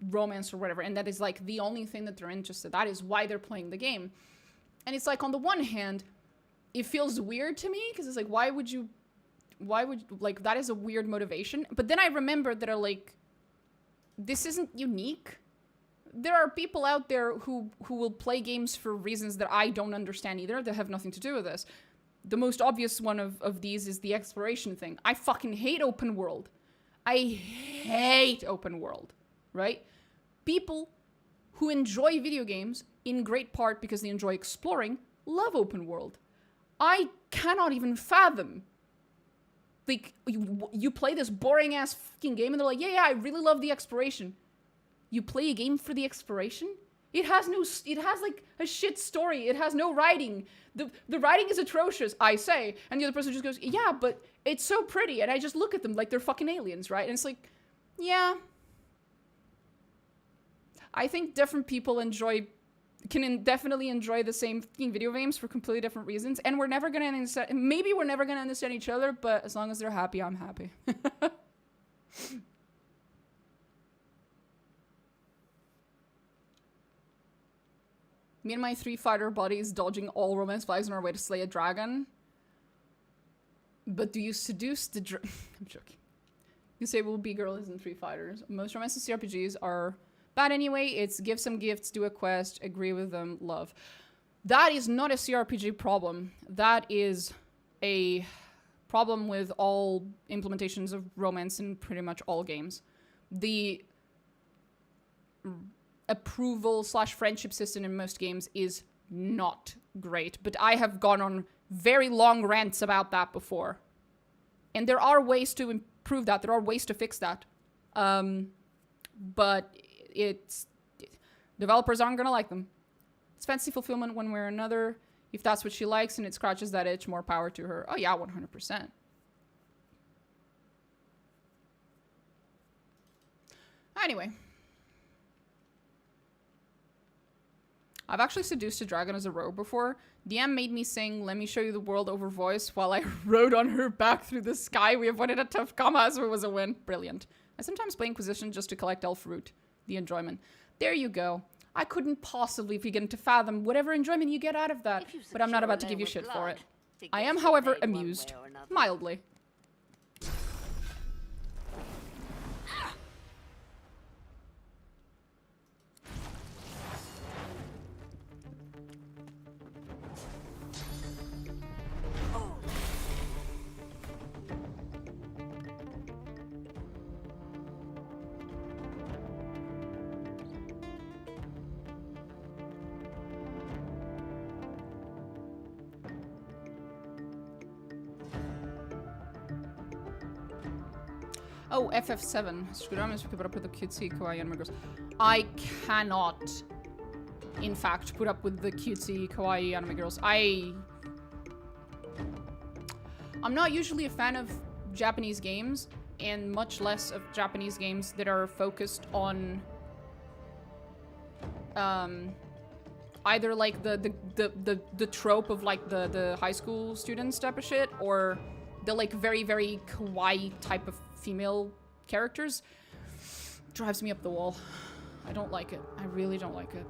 romance or whatever, and that is like the only thing that they're interested. That is why they're playing the game. And it's like, on the one hand, it feels weird to me because it's like, why would like, that is a weird motivation. But then I remember that are like, this isn't unique. There are people out there who will play games for reasons that I don't understand either, that have nothing to do with this. The most obvious one of these is the exploration thing. I fucking hate open world. I hate open world, right? People who enjoy video games, in great part because they enjoy exploring, love open world. I cannot even fathom. Like, you play this boring ass fucking game and they're like, yeah, I really love the exploration. You play a game for the exploration? It has like a shit story. It has no writing. The writing is atrocious, I say. And the other person just goes, yeah, but it's so pretty. And I just look at them like they're fucking aliens, right? And it's like, yeah. I think different people can definitely enjoy the same fucking video games for completely different reasons. And we're never gonna understand— maybe we're never gonna understand each other, but as long as they're happy, I'm happy. Me and my 3 fighter buddies dodging all romance vibes on our way to slay a dragon. But do you seduce the I'm joking. You say we'll be girls and 3 fighters. Most romance CRPGs are bad anyway. It's give some gifts, do a quest, agree with them, love. That is not a CRPG problem. That is a problem with all implementations of romance in pretty much all games. The approval/friendship system in most games is not great, but I have gone on very long rants about that before. And there are ways to improve that. There are ways to fix that. But developers aren't gonna like them. It's fantasy fulfillment one way or another. If that's what she likes and it scratches that itch, more power to her. Oh yeah, 100%. Anyway. I've actually seduced a dragon as a rogue before. DM made me sing "Let Me Show You the World" over voice while I rode on her back through the sky. We avoided a tough comma, so it was a win. Brilliant. I sometimes play Inquisition just to collect elf fruit. The enjoyment. There you go. I couldn't possibly begin to fathom whatever enjoyment you get out of that, but I'm not about to give you shit for it. I am, however, amused. Mildly. Oh, FF7. Screwdrivers, we can put up with the cutesy kawaii anime girls. I cannot, in fact, put up with the cutesy kawaii anime girls. I'm not usually a fan of Japanese games, and much less of Japanese games that are focused on either like the trope of like the high school students type of shit, or the like very, very kawaii type of female characters. Drives me up the wall. I don't like it. I really don't like it.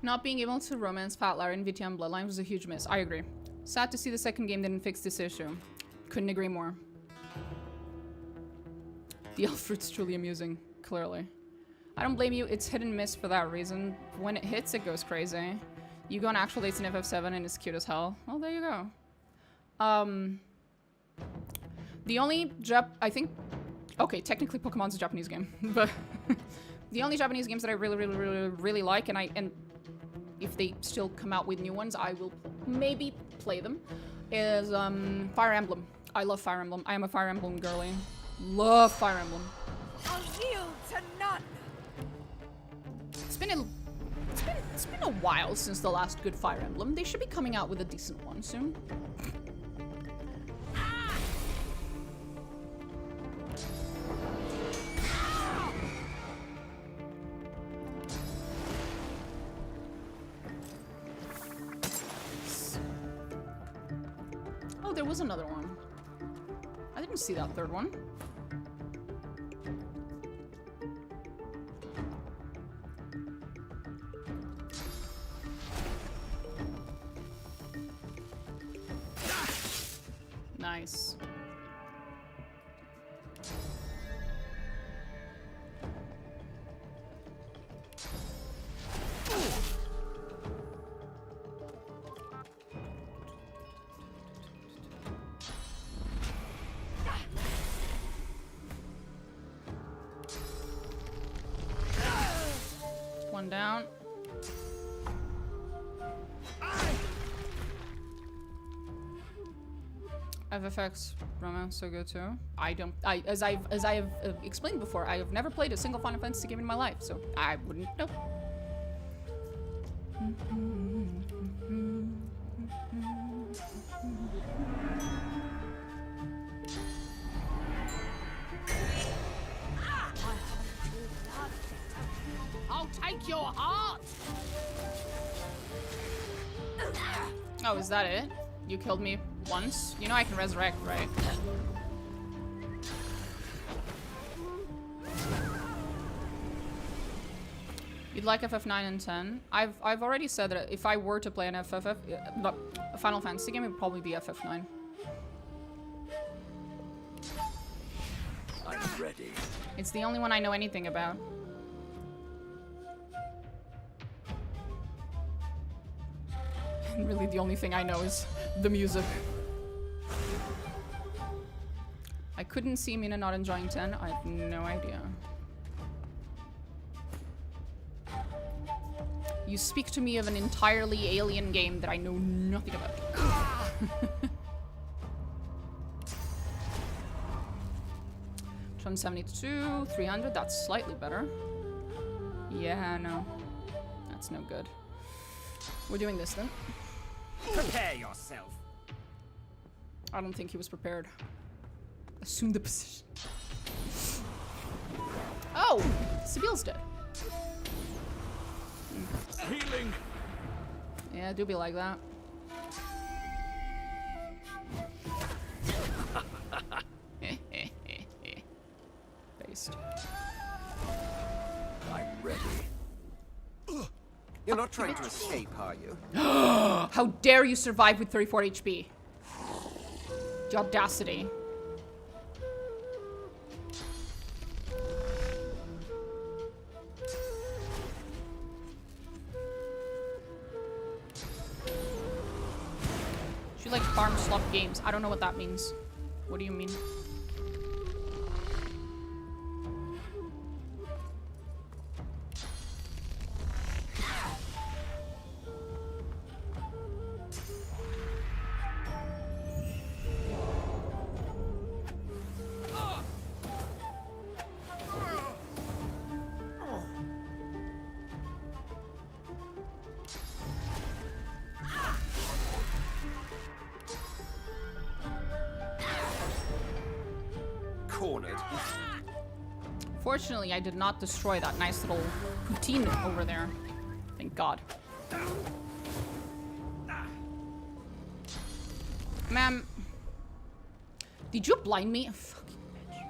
Not being able to romance Fat Larry in VTM Bloodline was a huge miss. I agree. Sad to see the second game didn't fix this issue. Couldn't agree more. The elf fruit's truly amusing, clearly. I don't blame you, it's hit and miss for that reason. When it hits, it goes crazy. You go on actual dates in FF7 and it's cute as hell. Well, there you go. The only I think... Okay, technically Pokemon's a Japanese game, but... the only Japanese games that I really like, and if they still come out with new ones, I will maybe play them, is Fire Emblem. I love Fire Emblem. I am a Fire Emblem girly. Love Fire Emblem. I'll yield to none. It's been a while since the last good Fire Emblem. They should be coming out with a decent one soon. Oh, there was another one. I didn't see that third one. Nice. One down. FFX romance so good too. As I have explained before, I have never played a single Final Fantasy game in my life, so I wouldn't know. I'll take your heart. Oh, is that it? You killed me once? You know I can resurrect, right? You'd like FF9 and 10? I've already said that if I were to play an a Final Fantasy game, it would probably be FF9. I'm ready. It's the only one I know anything about. And really the only thing I know is the music. I couldn't see Mina not enjoying 10. I have no idea. You speak to me of an entirely alien game that I know nothing about. 172, 300, that's slightly better. Yeah, no. That's no good. We're doing this then. Prepare yourself. I don't think he was prepared. Assume the position. Oh! Sabile's dead. Healing. Yeah, do be like that. Based. I'm ready. You're not trying to escape, are you? How dare you survive with 34 HP? The audacity. She like farm slot games. I don't know what that means. What do you mean? Cornered. Fortunately, I did not destroy that nice little poutine over there. Thank God. Ma'am, did you blind me? Fucking bitch.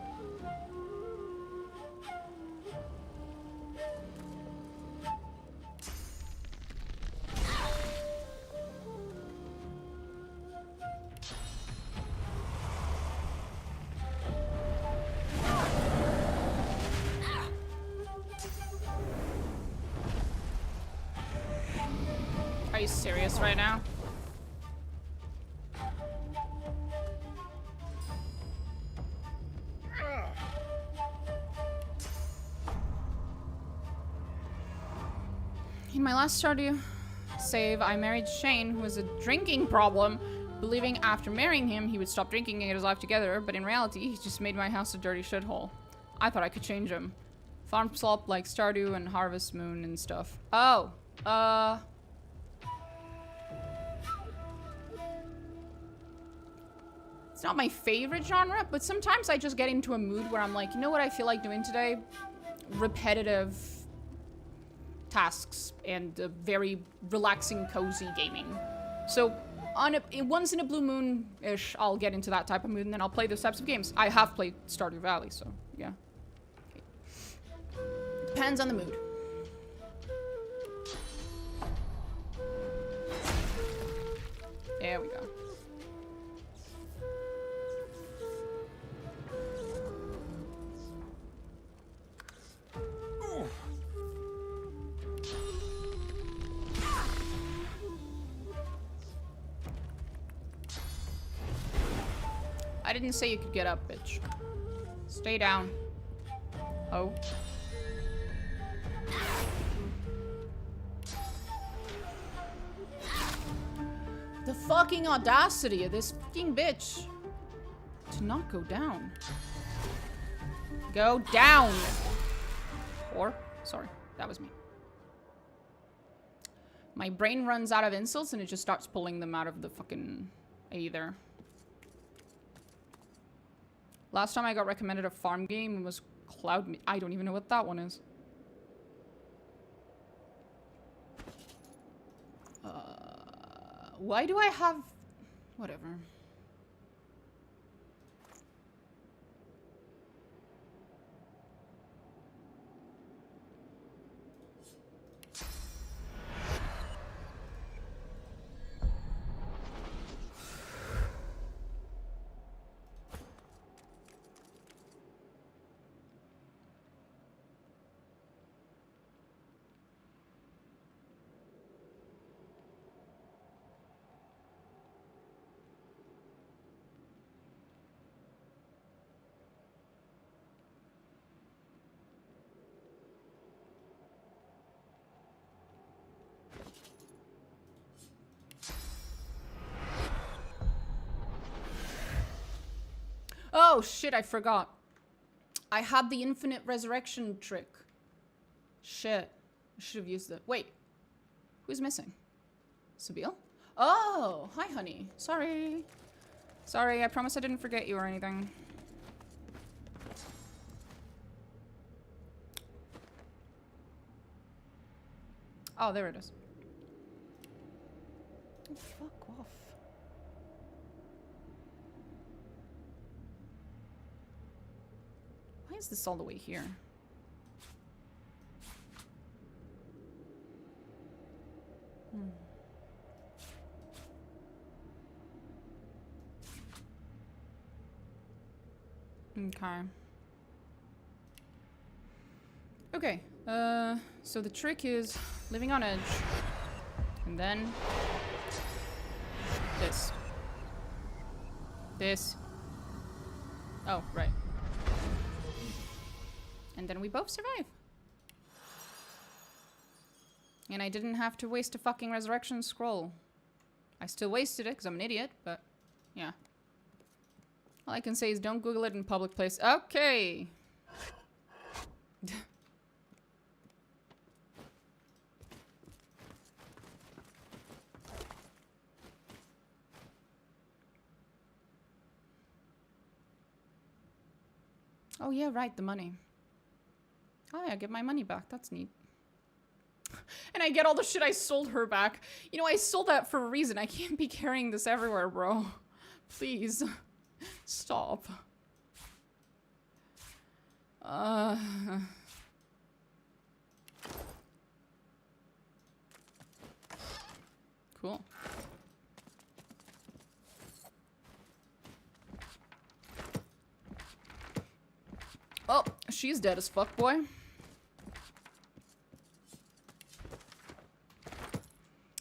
Are you serious right now? In my last Stardew save, I married Shane, who has a drinking problem, believing after marrying him he would stop drinking and get his life together, but in reality, he just made my house a dirty shithole. I thought I could change him. Farm slop like Stardew and Harvest Moon and stuff. Oh, it's not my favorite genre, but sometimes I just get into a mood where I'm like, you know what I feel like doing today? Repetitive tasks and very relaxing, cozy gaming. So on once in a blue moon-ish, I'll get into that type of mood and then I'll play those types of games. I have played Stardew Valley, so yeah. Okay. Depends on the mood. There we go. I didn't say you could get up, bitch. Stay down. Oh. The fucking audacity of this fucking bitch to not go down. Go down! Or, sorry, that was me. My brain runs out of insults and it just starts pulling them out of the fucking aether. Last time I got recommended a farm game was Cloud... I don't even know what that one is. Why do I have... Whatever. Oh shit, I forgot. I had the infinite resurrection trick. Shit. I should have used it. Wait. Who's missing? Sabine? Oh, hi honey. Sorry. Sorry, I promise I didn't forget you or anything. Oh, there it is. Oh, fuck off. Why is this all the way here? Okay. Okay, so the trick is living on edge. And then... this. This. Oh, right. And then we both survive. And I didn't have to waste a fucking resurrection scroll. I still wasted it because I'm an idiot, but yeah. All I can say is don't Google it in public place. Okay. Oh yeah, right, the money. Oh yeah, I get my money back. That's neat. And I get all the shit I sold her back. You know, I sold that for a reason. I can't be carrying this everywhere, bro. Please. Stop. Cool. Oh, she's dead as fuck, boy.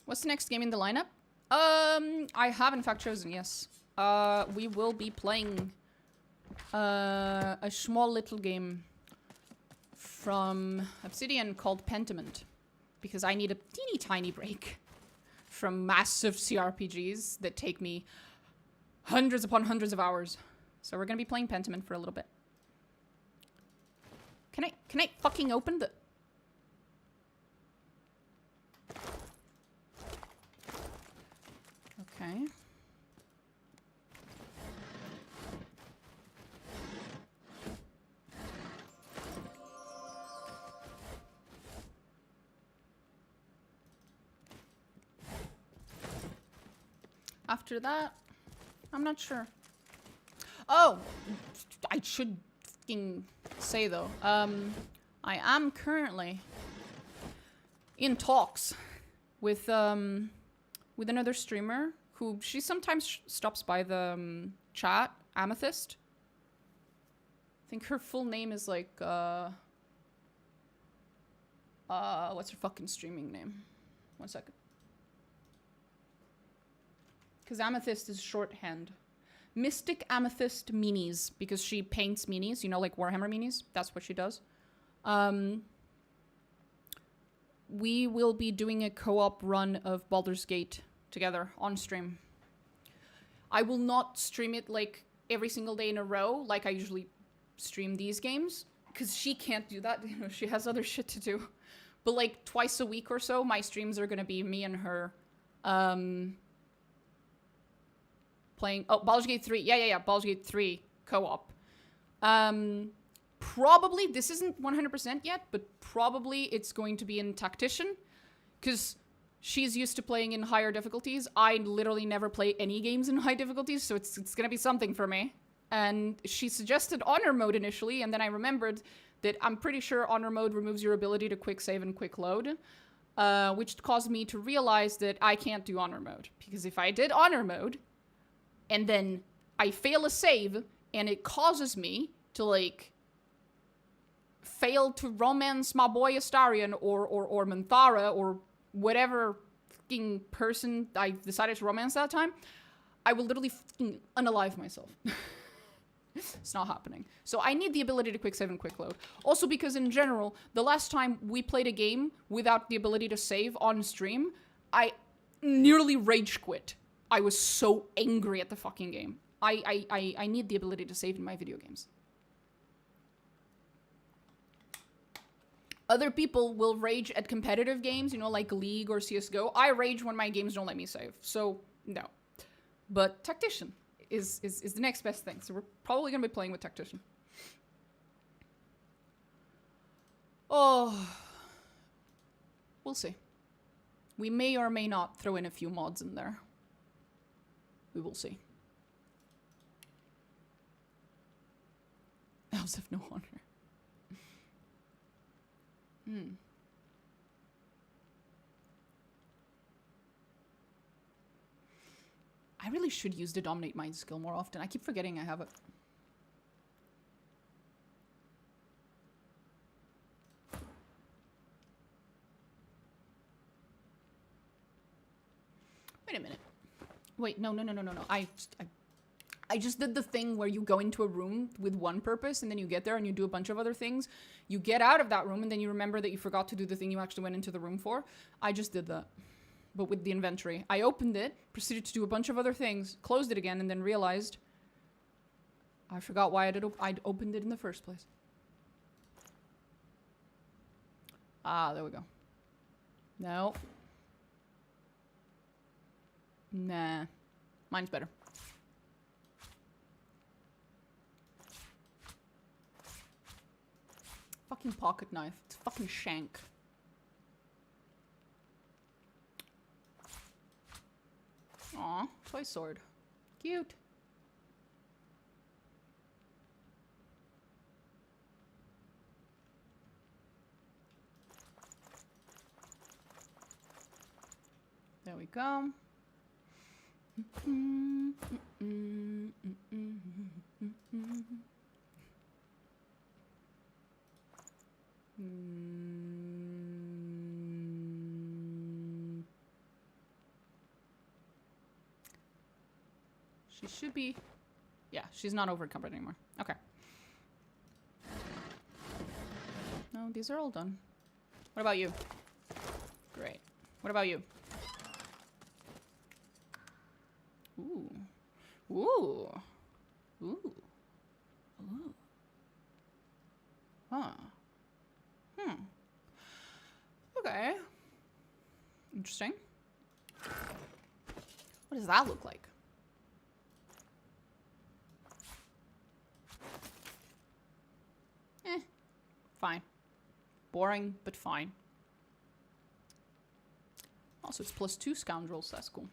What's the next game in the lineup? I have in fact chosen, yes. We will be playing a small little game from Obsidian called Pentiment. Because I need a teeny tiny break from massive CRPGs that take me hundreds upon hundreds of hours. So we're gonna be playing Pentiment for a little bit. Can I fucking open the... Okay. After that, I'm not sure. Oh, I should fucking say though, I am currently in talks with another streamer who she sometimes stops by the chat, Amethyst. I think her full name is like what's her fucking streaming name? 1 second. Because Amethyst is shorthand. Mystic Amethyst Minis, because she paints minis, you know, like Warhammer minis. That's what she does. We will be doing a co-op run of Baldur's Gate together on stream. I will not stream it like every single day in a row, like I usually stream these games, because she can't do that. You know, she has other shit to do. But like twice a week or so, my streams are gonna be me and her, playing, oh, Baldur's Gate 3, yeah, Baldur's Gate 3 co-op. Probably, this isn't 100% yet, but probably it's going to be in Tactician, because she's used to playing in higher difficulties. I literally never play any games in high difficulties, so it's gonna be something for me. And she suggested Honor Mode initially, and then I remembered that I'm pretty sure Honor Mode removes your ability to quick save and quick load, which caused me to realize that I can't do Honor Mode, because if I did Honor Mode, and then I fail a save, and it causes me to, like, fail to romance my boy Astarion, or Manthara, or whatever fucking person I decided to romance that time, I will literally fucking unalive myself. It's not happening. So I need the ability to quick save and quick load. Also because in general, the last time we played a game without the ability to save on stream, I nearly rage quit. I was so angry at the fucking game. I need the ability to save in my video games. Other people will rage at competitive games, you know, like League or CSGO. I rage when my games don't let me save, so no. But Tactician is the next best thing, so we're probably gonna be playing with Tactician. Oh, we'll see. We may or may not throw in a few mods in there. We will see. Elves have no honor. really should use the Dominate Mind skill more often. I keep forgetting I have it. Wait a minute. Wait, no. I just did the thing where you go into a room with one purpose and then you get there and you do a bunch of other things. You get out of that room and then you remember that you forgot to do the thing you actually went into the room for. I just did that, but with the inventory. I opened it, proceeded to do a bunch of other things, closed it again, and then realized I forgot why I'd opened it in the first place. Ah, there we go. No. Nah. Mine's better. Fucking pocket knife. It's a fucking shank. Aw, toy sword. Cute. There we go. She should be... Yeah, she's not over encumbered anymore. Okay. No, these are all done. What about you? Great. What about you? Ooh. Ooh. Ooh. Ooh. Huh. Okay. Interesting. What does that look like? Fine. Boring, but fine. Also, it's +2 scoundrels. That's cool.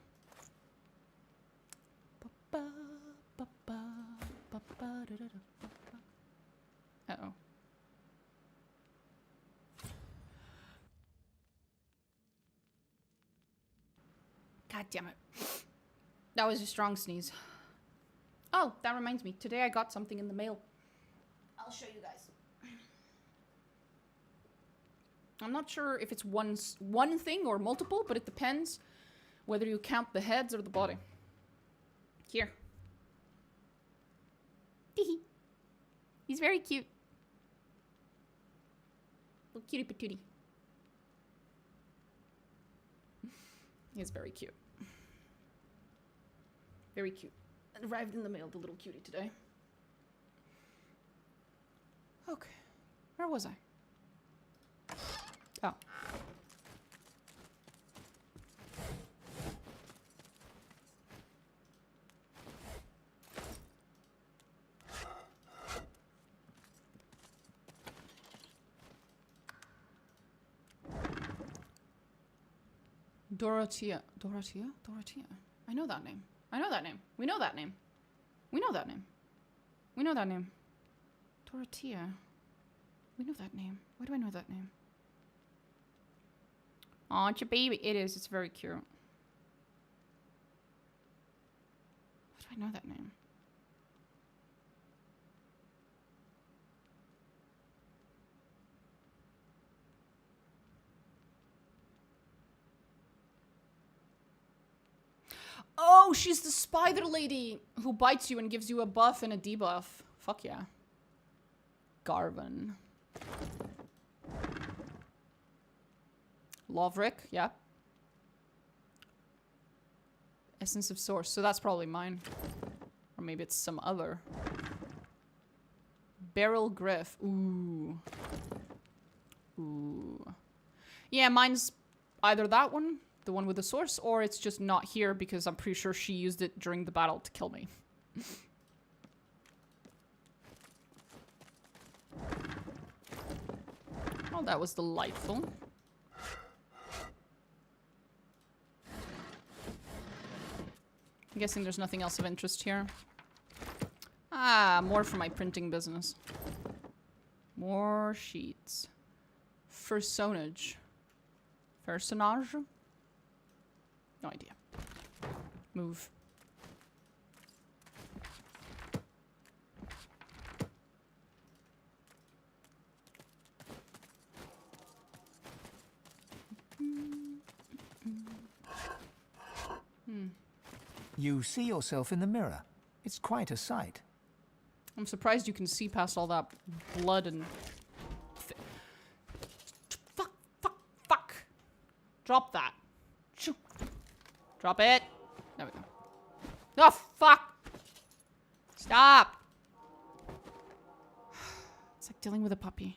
Uh-oh. God damn it. That was a strong sneeze. Oh, that reminds me. Today I got something in the mail. I'll show you guys. I'm not sure if it's one thing or multiple, but it depends whether you count the heads or the body. Here. He's very cute. Little cutie patootie. He's very cute. Very cute. It arrived in the mail, the little cutie today. Okay. Where was I? Oh. Dorothea. Dorothea? Dorothea. I know that name. I know that name. We know that name. We know that name. We know that name. Dorothea. We know that name. Why do I know that name? Aw, it's your baby. It is. It's very cute. Why do I know that name? Oh, she's the spider lady who bites you and gives you a buff and a debuff. Fuck yeah. Garvin. Lovric, yeah. Essence of Source, so that's probably mine. Or maybe it's some other. Beryl Griff, ooh. Ooh. Yeah, mine's either that one, the one with the source, or it's just not here because I'm pretty sure she used it during the battle to kill me. Oh, that was delightful. I'm guessing there's nothing else of interest here. Ah, more for my printing business. More sheets. Personage. Personage? No idea. Move. You see yourself in the mirror. It's quite a sight. I'm surprised you can see past all that blood and... Fuck. Drop that. Shoo. Drop it. There we go. Oh, fuck. Stop. It's like dealing with a puppy.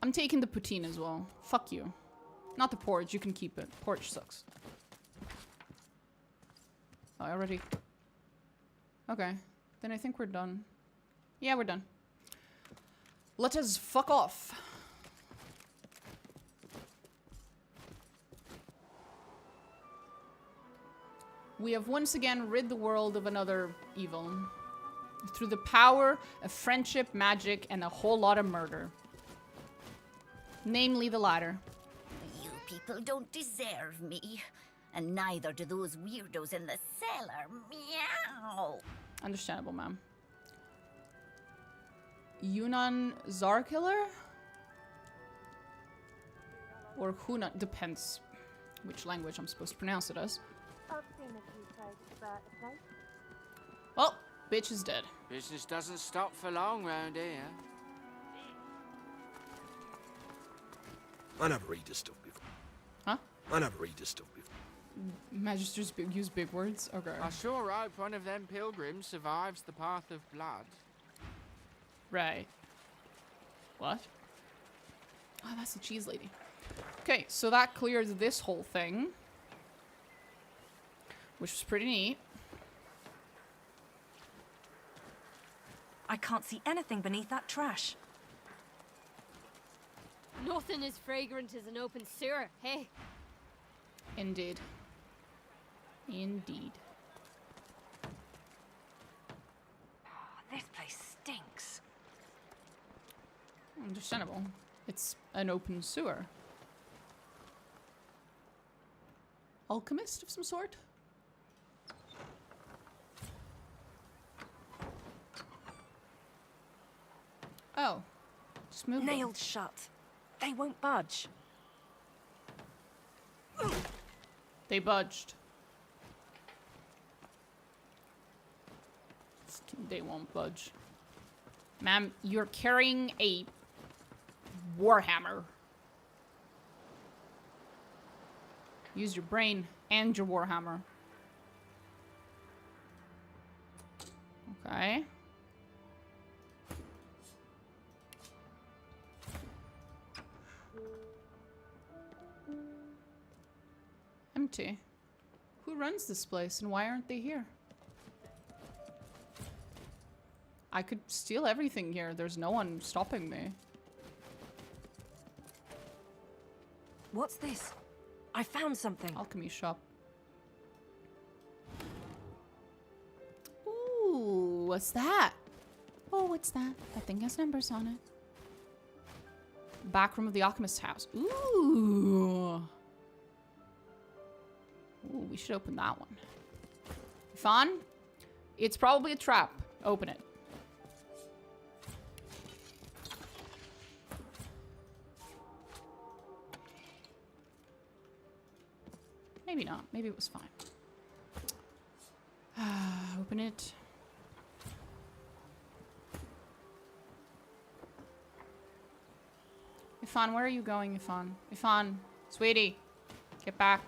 I'm taking the poutine as well. Fuck you. Not the porridge, you can keep it. Porridge sucks. Oh, I already... Okay. Then I think we're done. Yeah, we're done. Let us fuck off. We have once again rid the world of another evil. Through the power of friendship, magic, and a whole lot of murder. Namely the latter. You people don't deserve me. And neither do those weirdos in the cellar. Meow. Understandable, ma'am. Yunnan Zarkiller? Or Hunan? Depends which language I'm supposed to pronounce it as. Well, bitch is dead. Business doesn't stop for long round here. I never read this stuff before. Huh? I never read this stuff before. Magisters use big words? Okay. I sure hope one of them pilgrims survives the path of blood. Right. What? Oh, that's the cheese lady. Okay, so that clears this whole thing. Which was pretty neat. I can't see anything beneath that trash. Nothing as fragrant as an open sewer, hey? Indeed. Indeed. This place stinks. Understandable. It's an open sewer. Alchemist of some sort? Oh. Just move them. Nailed shut. They won't budge. They budged. They won't budge. Ma'am, you're carrying a warhammer. Use your brain and your warhammer. Okay. Empty. Who runs this place and why aren't they here? I could steal everything here. There's no one stopping me. What's this? I found something. Alchemy shop. Ooh, what's that? Oh, what's that? That thing has numbers on it. Back room of the alchemist's house. Ooh. Ooh, we should open that one. Fawn? It's probably a trap. Open it. Maybe not. Maybe it was fine. Open it. Ifan, where are you going, Ifan? Ifan, sweetie, get back.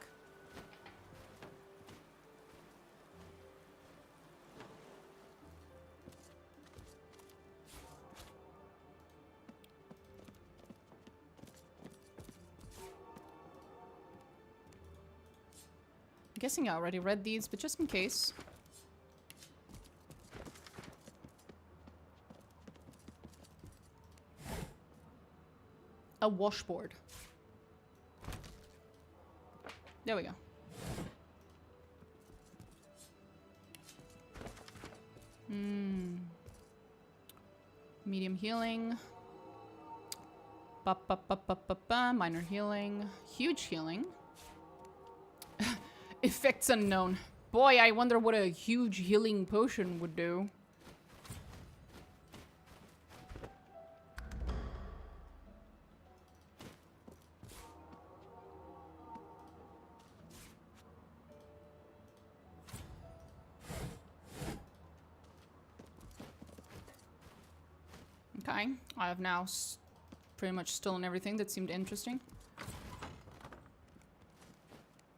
I'm guessing I already read these, but just in case. A washboard. There we go. Medium healing. Minor healing. Huge healing. Effects unknown. Boy, I wonder what a huge healing potion would do. Okay, I have now pretty much stolen everything that seemed interesting.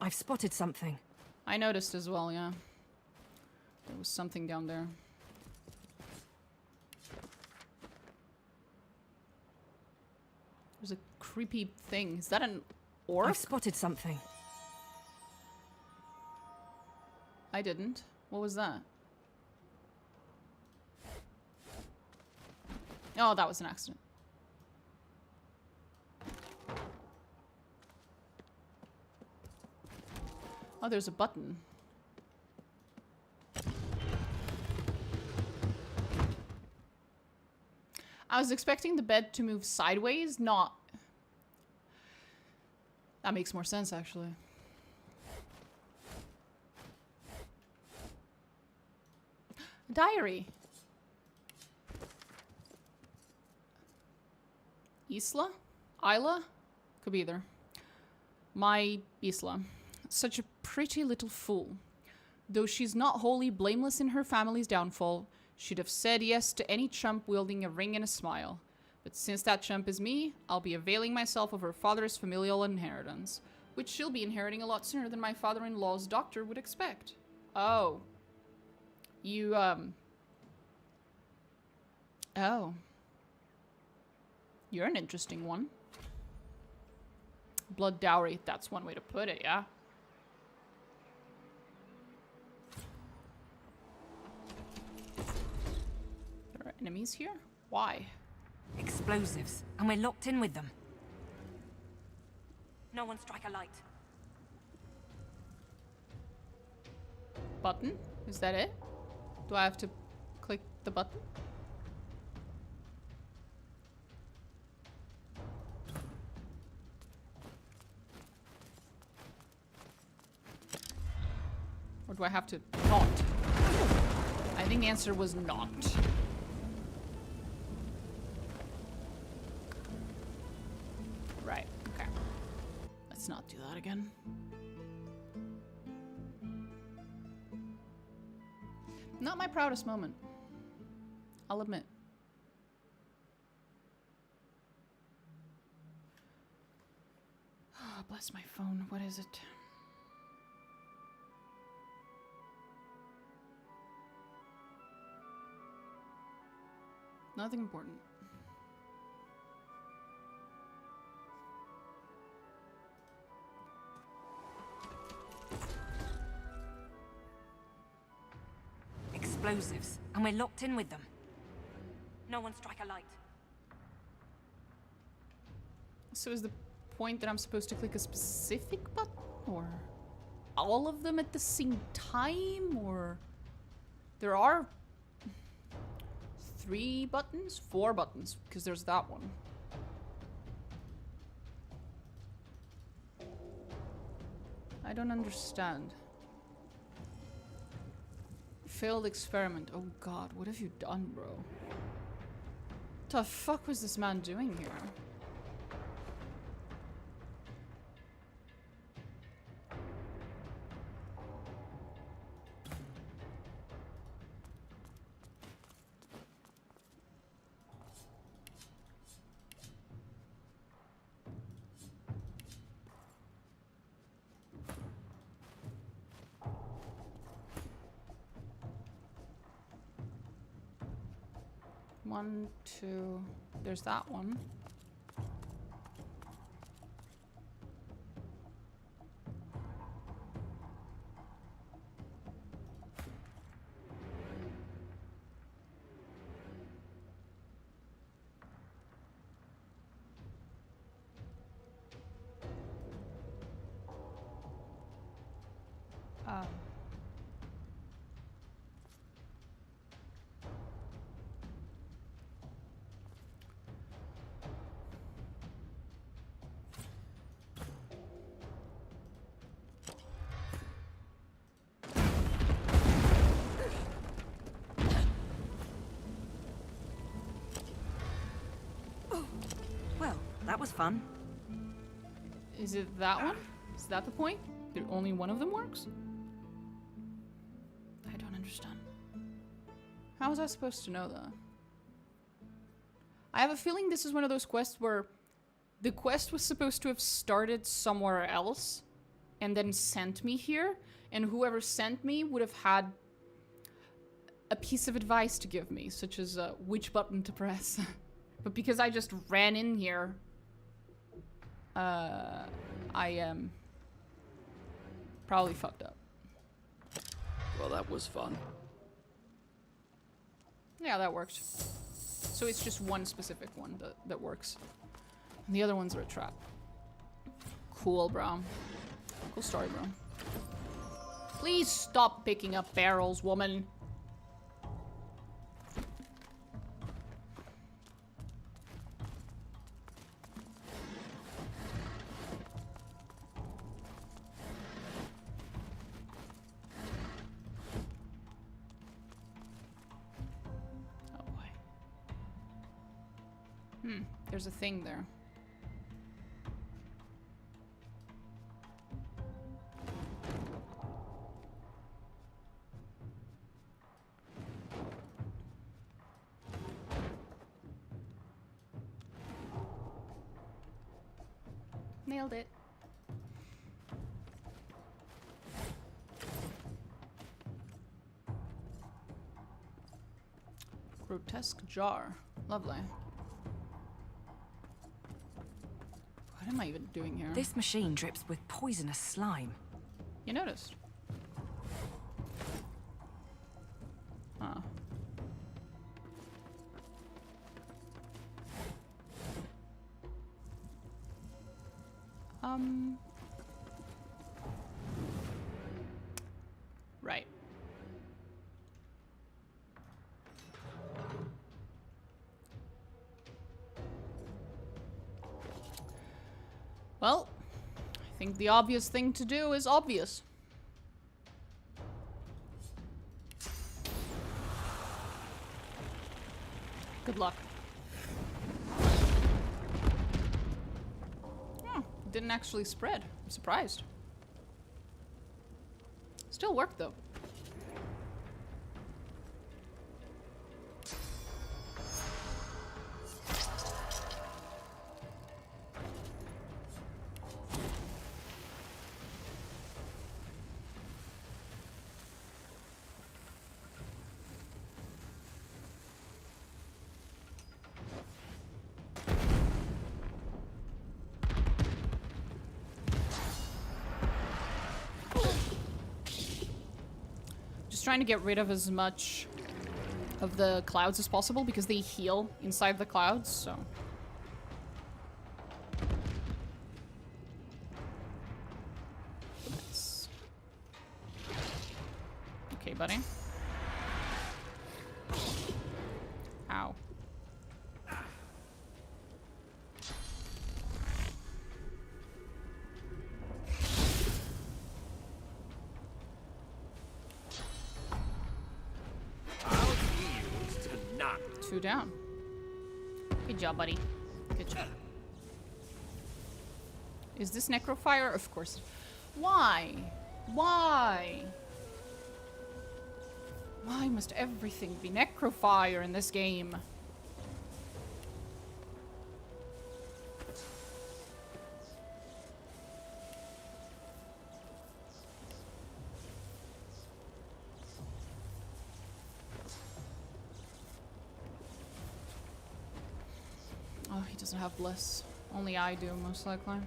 I've spotted something. I noticed as well, yeah. There was something down there. There's a creepy thing. Is that an orc? I've spotted something. I didn't. What was that? Oh, that was an accident. Oh, there's a button. I was expecting the bed to move sideways, not... That makes more sense, actually. Diary. Isla? Isla? Could be either. My Isla. Such a pretty little fool. Though she's not wholly blameless in her family's downfall, she'd have said yes to any chump wielding a ring and a smile. But since that chump is me, I'll be availing myself of her father's familial inheritance, which she'll be inheriting a lot sooner than my father-in-law's doctor would expect. Oh. You, Oh. You're an interesting one. Blood dowry, that's one way to put it, yeah? There are enemies here? Why? Explosives, and we're locked in with them. No one strike a light. Button? Is that it? Do I have to click the button? Or do I have to not? I think the answer was not. Right, okay. Let's not do that again. Not my proudest moment. I'll admit. Oh, bless my phone. What is it? Nothing important. Explosives, and we're locked in with them. No one strike a light. So is the point that I'm supposed to click a specific button? Or all of them at the same time? Or there are 3 buttons? 4 buttons, because there's that one. I don't understand. Failed experiment. Oh god, what have you done, bro? What the fuck was this man doing here? One, two, there's that one. That was fun. Is it that one? Is that the point? That only one of them works? I don't understand. How was I supposed to know that? I have a feeling this is one of those quests where the quest was supposed to have started somewhere else and then sent me here, and whoever sent me would have had a piece of advice to give me, such as which button to press. But because I just ran in here, I am probably fucked up. Well, that was fun. Yeah, that worked. So it's just one specific one that works. And the other ones are a trap. Cool, bro. Cool story, bro. Please stop picking up barrels, woman. There's a thing there. Nailed it. Grotesque jar. Lovely. What am I even doing here? This machine drips with poisonous slime. You noticed? Huh. Right. Well, I think the obvious thing to do is obvious. Good luck. Oh, it didn't actually spread. I'm surprised. Still worked though. Trying to get rid of as much of the clouds as possible because they heal inside the clouds, so. Nice. Okay, buddy. Ow. Two down. Good job, buddy. Good job. Is this necrofire? Of course. Why? Why? Why must everything be necrofire in this game? Oh, he doesn't have bliss. Only I do, most likely.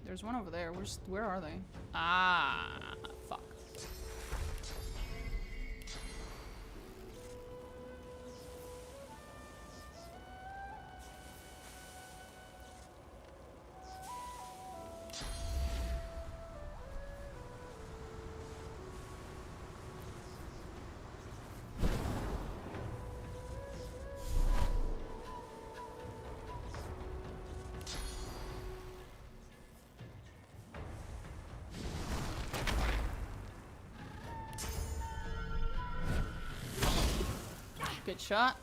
There's one over there. Where are they? Ah, fuck. Good shot.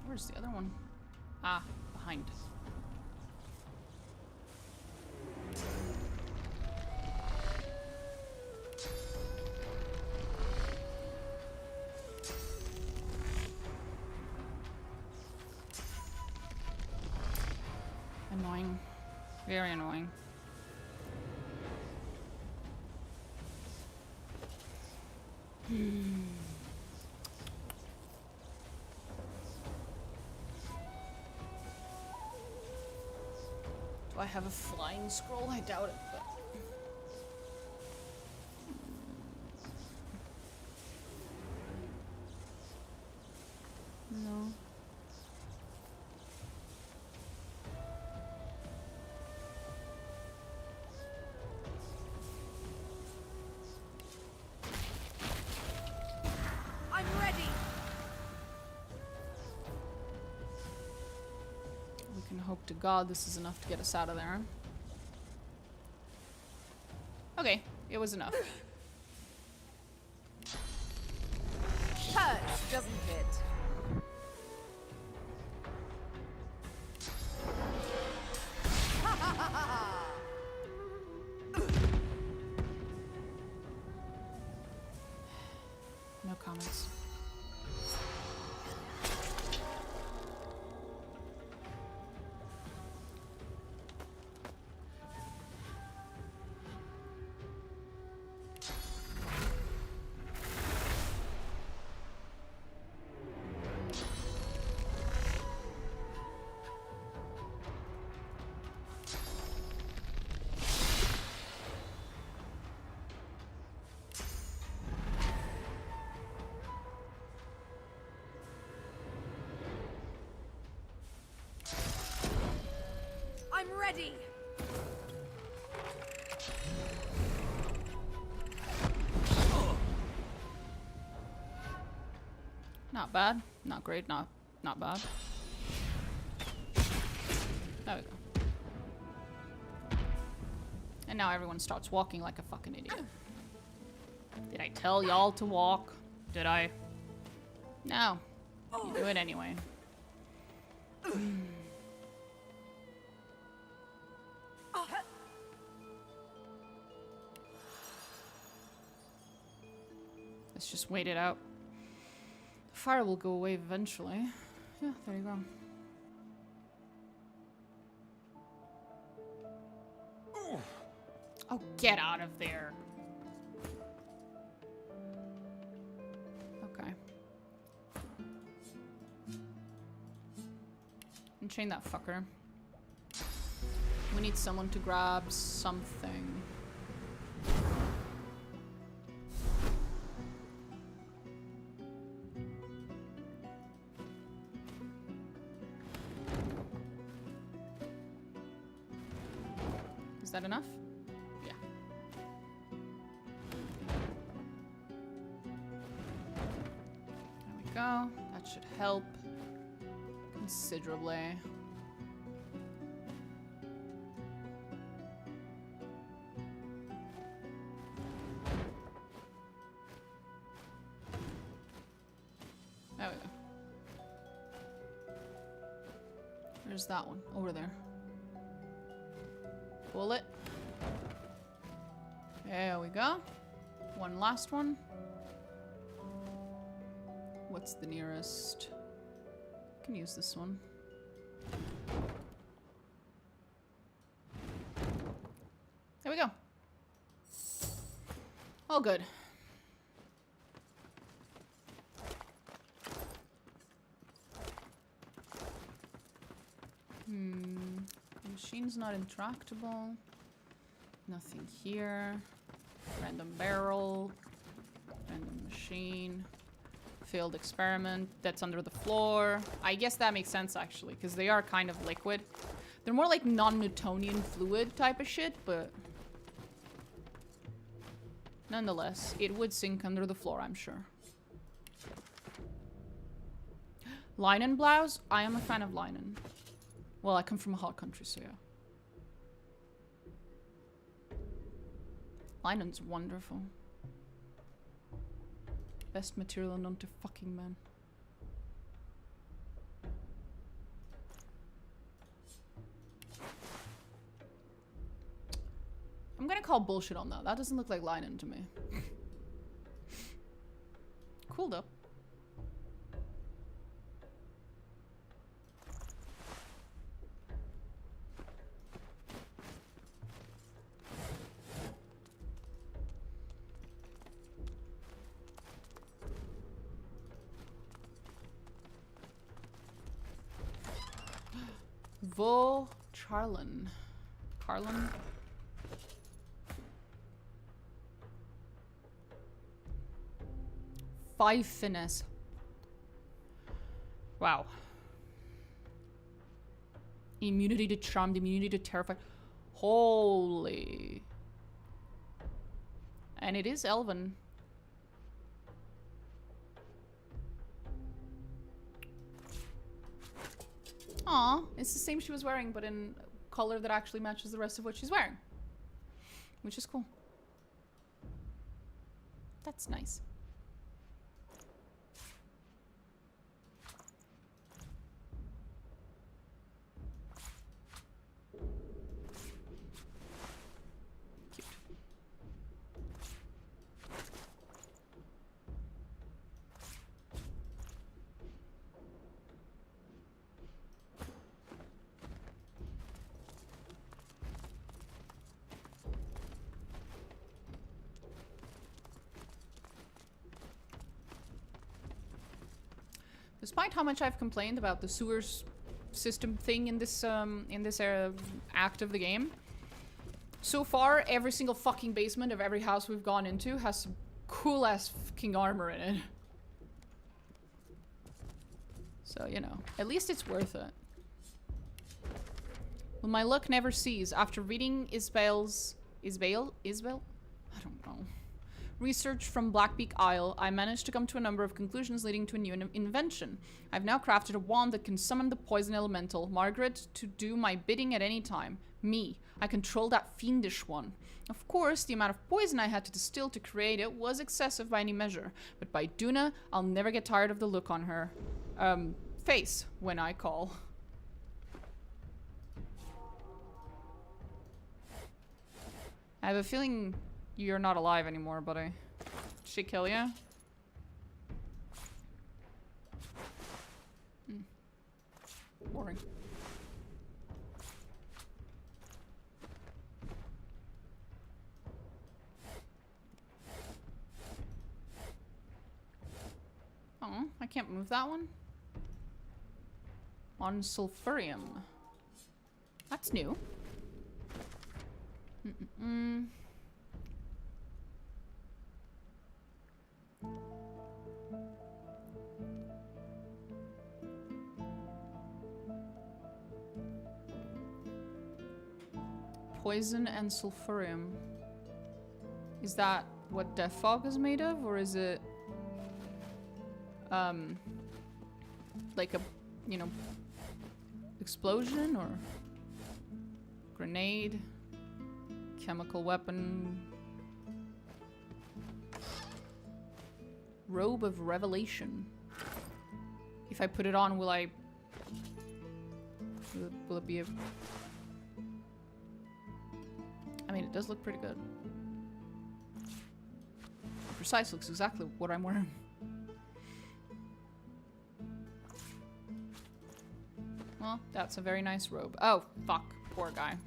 Where's the other one? Ah, behind. Annoying. Very annoying. Do I have a flying scroll? I doubt it, but... No. I'm ready. We can hope to God this is enough to get us out of there. Okay, it was enough. Touch doesn't hit. No comments. I'm ready. Not bad. Not great. Not bad. There we go. And now everyone starts walking like a fucking idiot. Did I tell y'all to walk? Did I? No. You do it anyway. Let's just wait it out. The fire will go away eventually. Yeah, there you go. Oh, get out of there. Okay. And chain that fucker. We need someone to grab something. Is that enough? Yeah. There we go. That should help considerably. There we go. Where's that one? Over there. Pull it. There we go. One last one. What's the nearest? I can use this one. There we go. All good. The machine's not intractable. Nothing here. Random barrel. Random machine. Failed experiment. That's under the floor. I guess that makes sense actually, because they are kind of liquid. They're more like non-Newtonian fluid type of shit, but nonetheless, it would sink under the floor, I'm sure. Linen blouse? I am a fan of linen. Well, I come from a hot country, so yeah. Linen's wonderful. Best material known to fucking man. I'm gonna call bullshit on that. That doesn't look like linen to me. Cool though. Charlin. Carlin? Five finesse. Wow. Immunity to charmed, immunity to terrified. Holy. And it is elven. Aw, it's the same she was wearing, but in color that actually matches the rest of what she's wearing. Which is cool. That's nice. Despite how much I've complained about the sewers system thing in this act of the game, so far every single fucking basement of every house we've gone into has some cool ass fucking armor in it. So, you know, at least it's worth it. Well, my luck never cease. After reading Isbel? I don't know. Research from Blackbeak Isle, I managed to come to a number of conclusions leading to a new invention. I've now crafted a wand that can summon the poison elemental, Margaret, to do my bidding at any time. Me. I control that fiendish one. Of course, the amount of poison I had to distill to create it was excessive by any measure, but by Duna, I'll never get tired of the look on her face when I call. I have a feeling you're not alive anymore, buddy. Did she kill you? Boring. Oh, I can't move that one. On sulfurium. That's new. Poison and sulfurium. Is that what Death Fog is made of, or is it like a, you know, explosion or grenade, chemical weapon? Robe of Revelation. If I put it on, will it be a... I mean, it does look pretty good. Precise looks exactly what I'm wearing. Well, that's a very nice robe. Oh, fuck. Poor guy.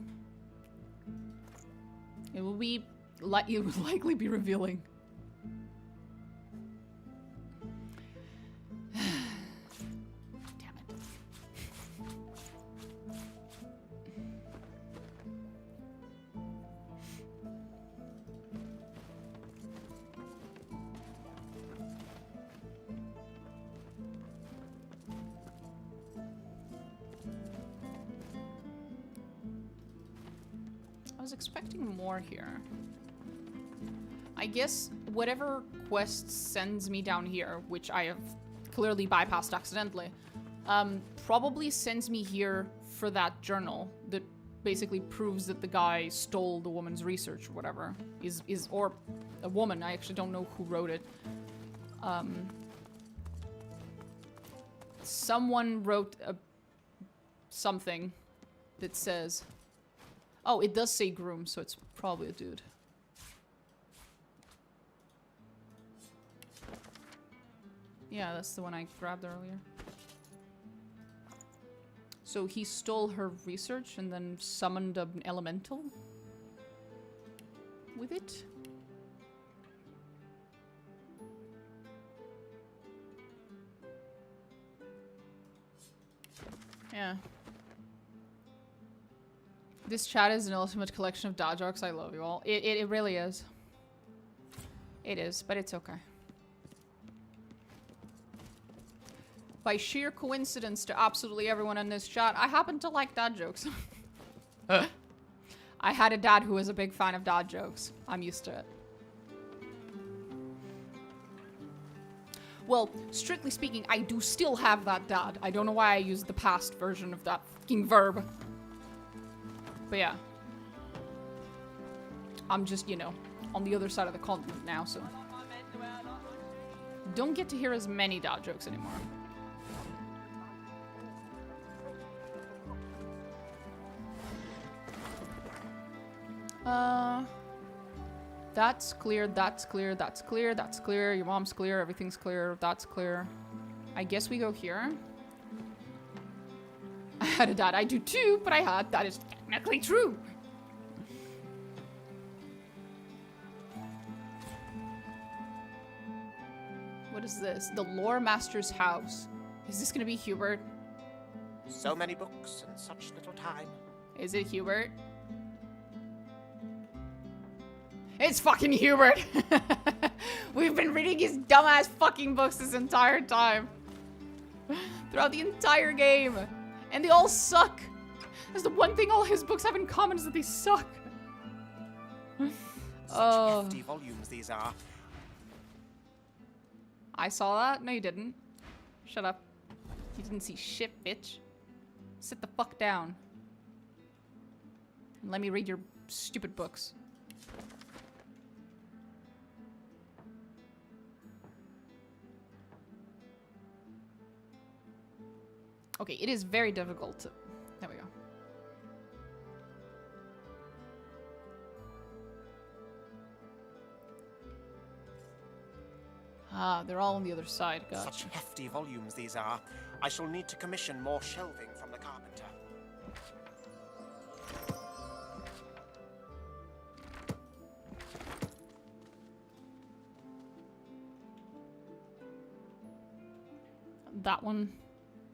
It will be... it will likely be revealing. Expecting more here. I guess whatever quest sends me down here, which I have clearly bypassed accidentally, probably sends me here for that journal that basically proves that the guy stole the woman's research or whatever. Or a woman, I actually don't know who wrote it. Someone wrote something that says... Oh, it does say groom, so it's Probably a dude. Yeah, that's the one I grabbed earlier. So he stole her research and then summoned an elemental with it? Yeah. This chat is an ultimate collection of dad jokes. I love you all. It really is. It is, but it's okay. By sheer coincidence to absolutely everyone in this chat, I happen to like dad jokes. I had a dad who was a big fan of dad jokes. I'm used to it. Well, strictly speaking, I do still have that dad. I don't know why I used the past version of that fucking verb. But yeah. I'm just, you know, on the other side of the continent now, so. Don't get to hear as many dad jokes anymore. That's clear, that's clear, that's clear, that's clear. Your mom's clear, everything's clear, that's clear. I guess we go here. I had a dad, I do too, but I had, that is technically true. What is this? The Lore Master's house. Is this gonna be Hubert? So many books and such little time. Is it Hubert? It's fucking Hubert! We've been reading his dumbass fucking books this entire time. Throughout the entire game. And they all suck. That's the one thing all his books have in common is that they suck. Such hefty volumes these are. I saw that? No, you didn't. Shut up. You didn't see shit, bitch. Sit the fuck down. And let me read your stupid books. Okay, it is very difficult to... There we go. Ah, they're all on the other side. Gotcha. Such hefty volumes these are. I shall need to commission more shelving from the carpenter.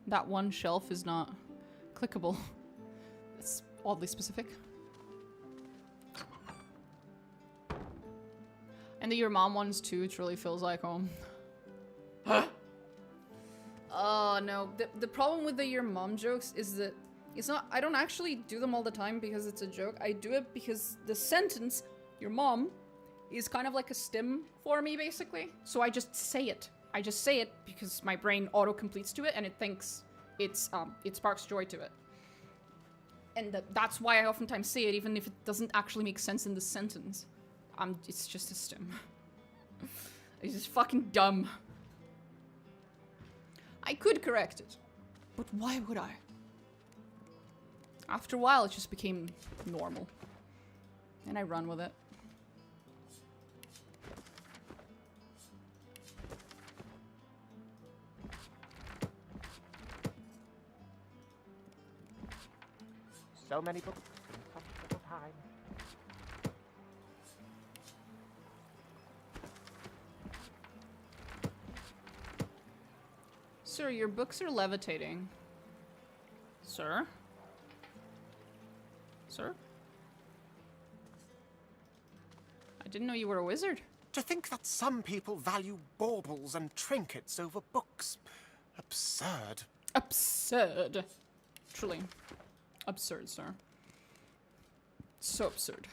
That one shelf is not clickable. It's oddly specific. And the Your Mom ones too, it really feels like home. Oh no, the problem with the Your Mom jokes is that it's not, I don't actually do them all the time because it's a joke. I do it because the sentence, your mom, is kind of like a stim for me basically. So I just say it. I just say it because my brain auto-completes to it and it thinks it sparks joy to it. And that's why I oftentimes say it even if it doesn't actually make sense in the sentence. It's just a stim. It's just fucking dumb. I could correct it, but why would I? After a while, it just became normal. And I run with it. So many books in such little time. Sir, your books are levitating. Sir? Sir? I didn't know you were a wizard. To think that some people value baubles and trinkets over books. Absurd. Absurd. Truly. Absurd, sir. So absurd.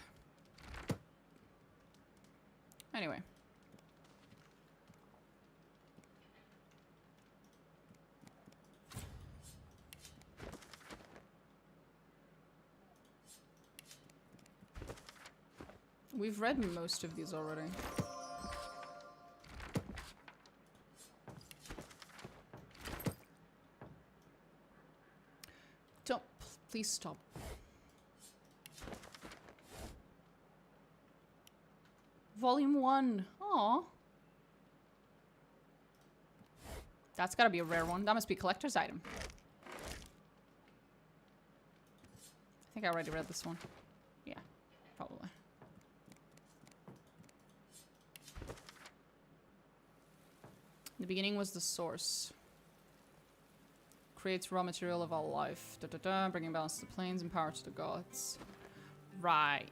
Anyway. We've read most of these already. Don't, please stop. Volume 1. Aw. That's gotta be a rare one. That must be a collector's item. I think I already read this one. Yeah, probably. The beginning was the source. Creates raw material of all life. Da, da, da, bringing balance to the planes and power to the gods. Right.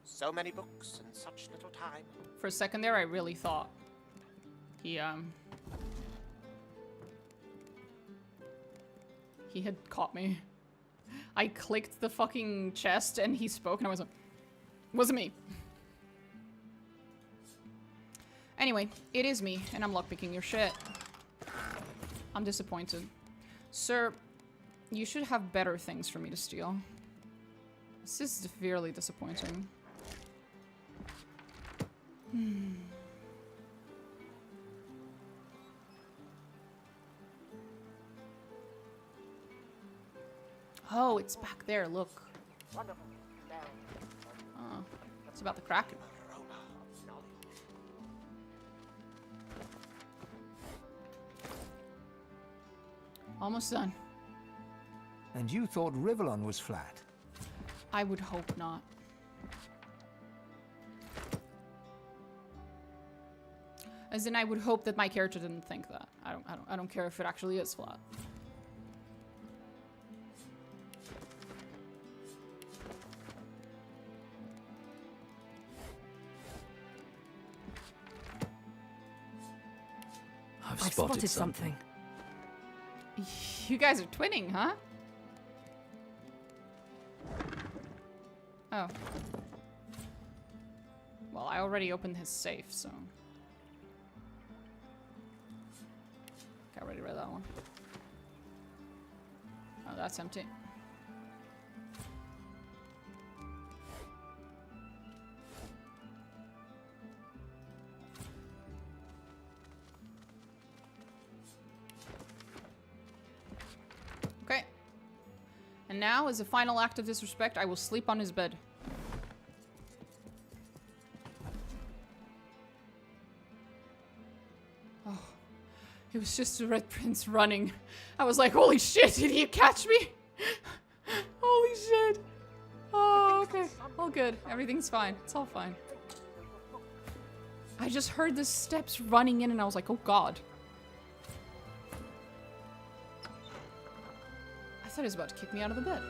So many books in such little time. For a second there, I really thought he had caught me. I clicked the fucking chest and he spoke and I was like, wasn't me. Anyway, it is me and I'm lockpicking your shit. I'm disappointed. Sir, you should have better things for me to steal. This is severely disappointing. Oh, it's back there, look. Oh, it's about the Kraken. Almost done. And you thought Rivellon was flat? I would hope not. As in, I would hope that my character didn't think that. I don't care if it actually is flat. I've spotted something. You guys are twinning, huh? Oh. Well, I already opened his safe, so... I already read that one. Oh, that's empty. Okay. And now, as a final act of disrespect, I will sleep on his bed. Oh. It was just a Red Prince running. I was like, holy shit, did he catch me? Holy shit. Oh, okay. All good. Everything's fine. It's all fine. I just heard the steps running in and I was like, oh god. I thought he was about to kick me out of the bed.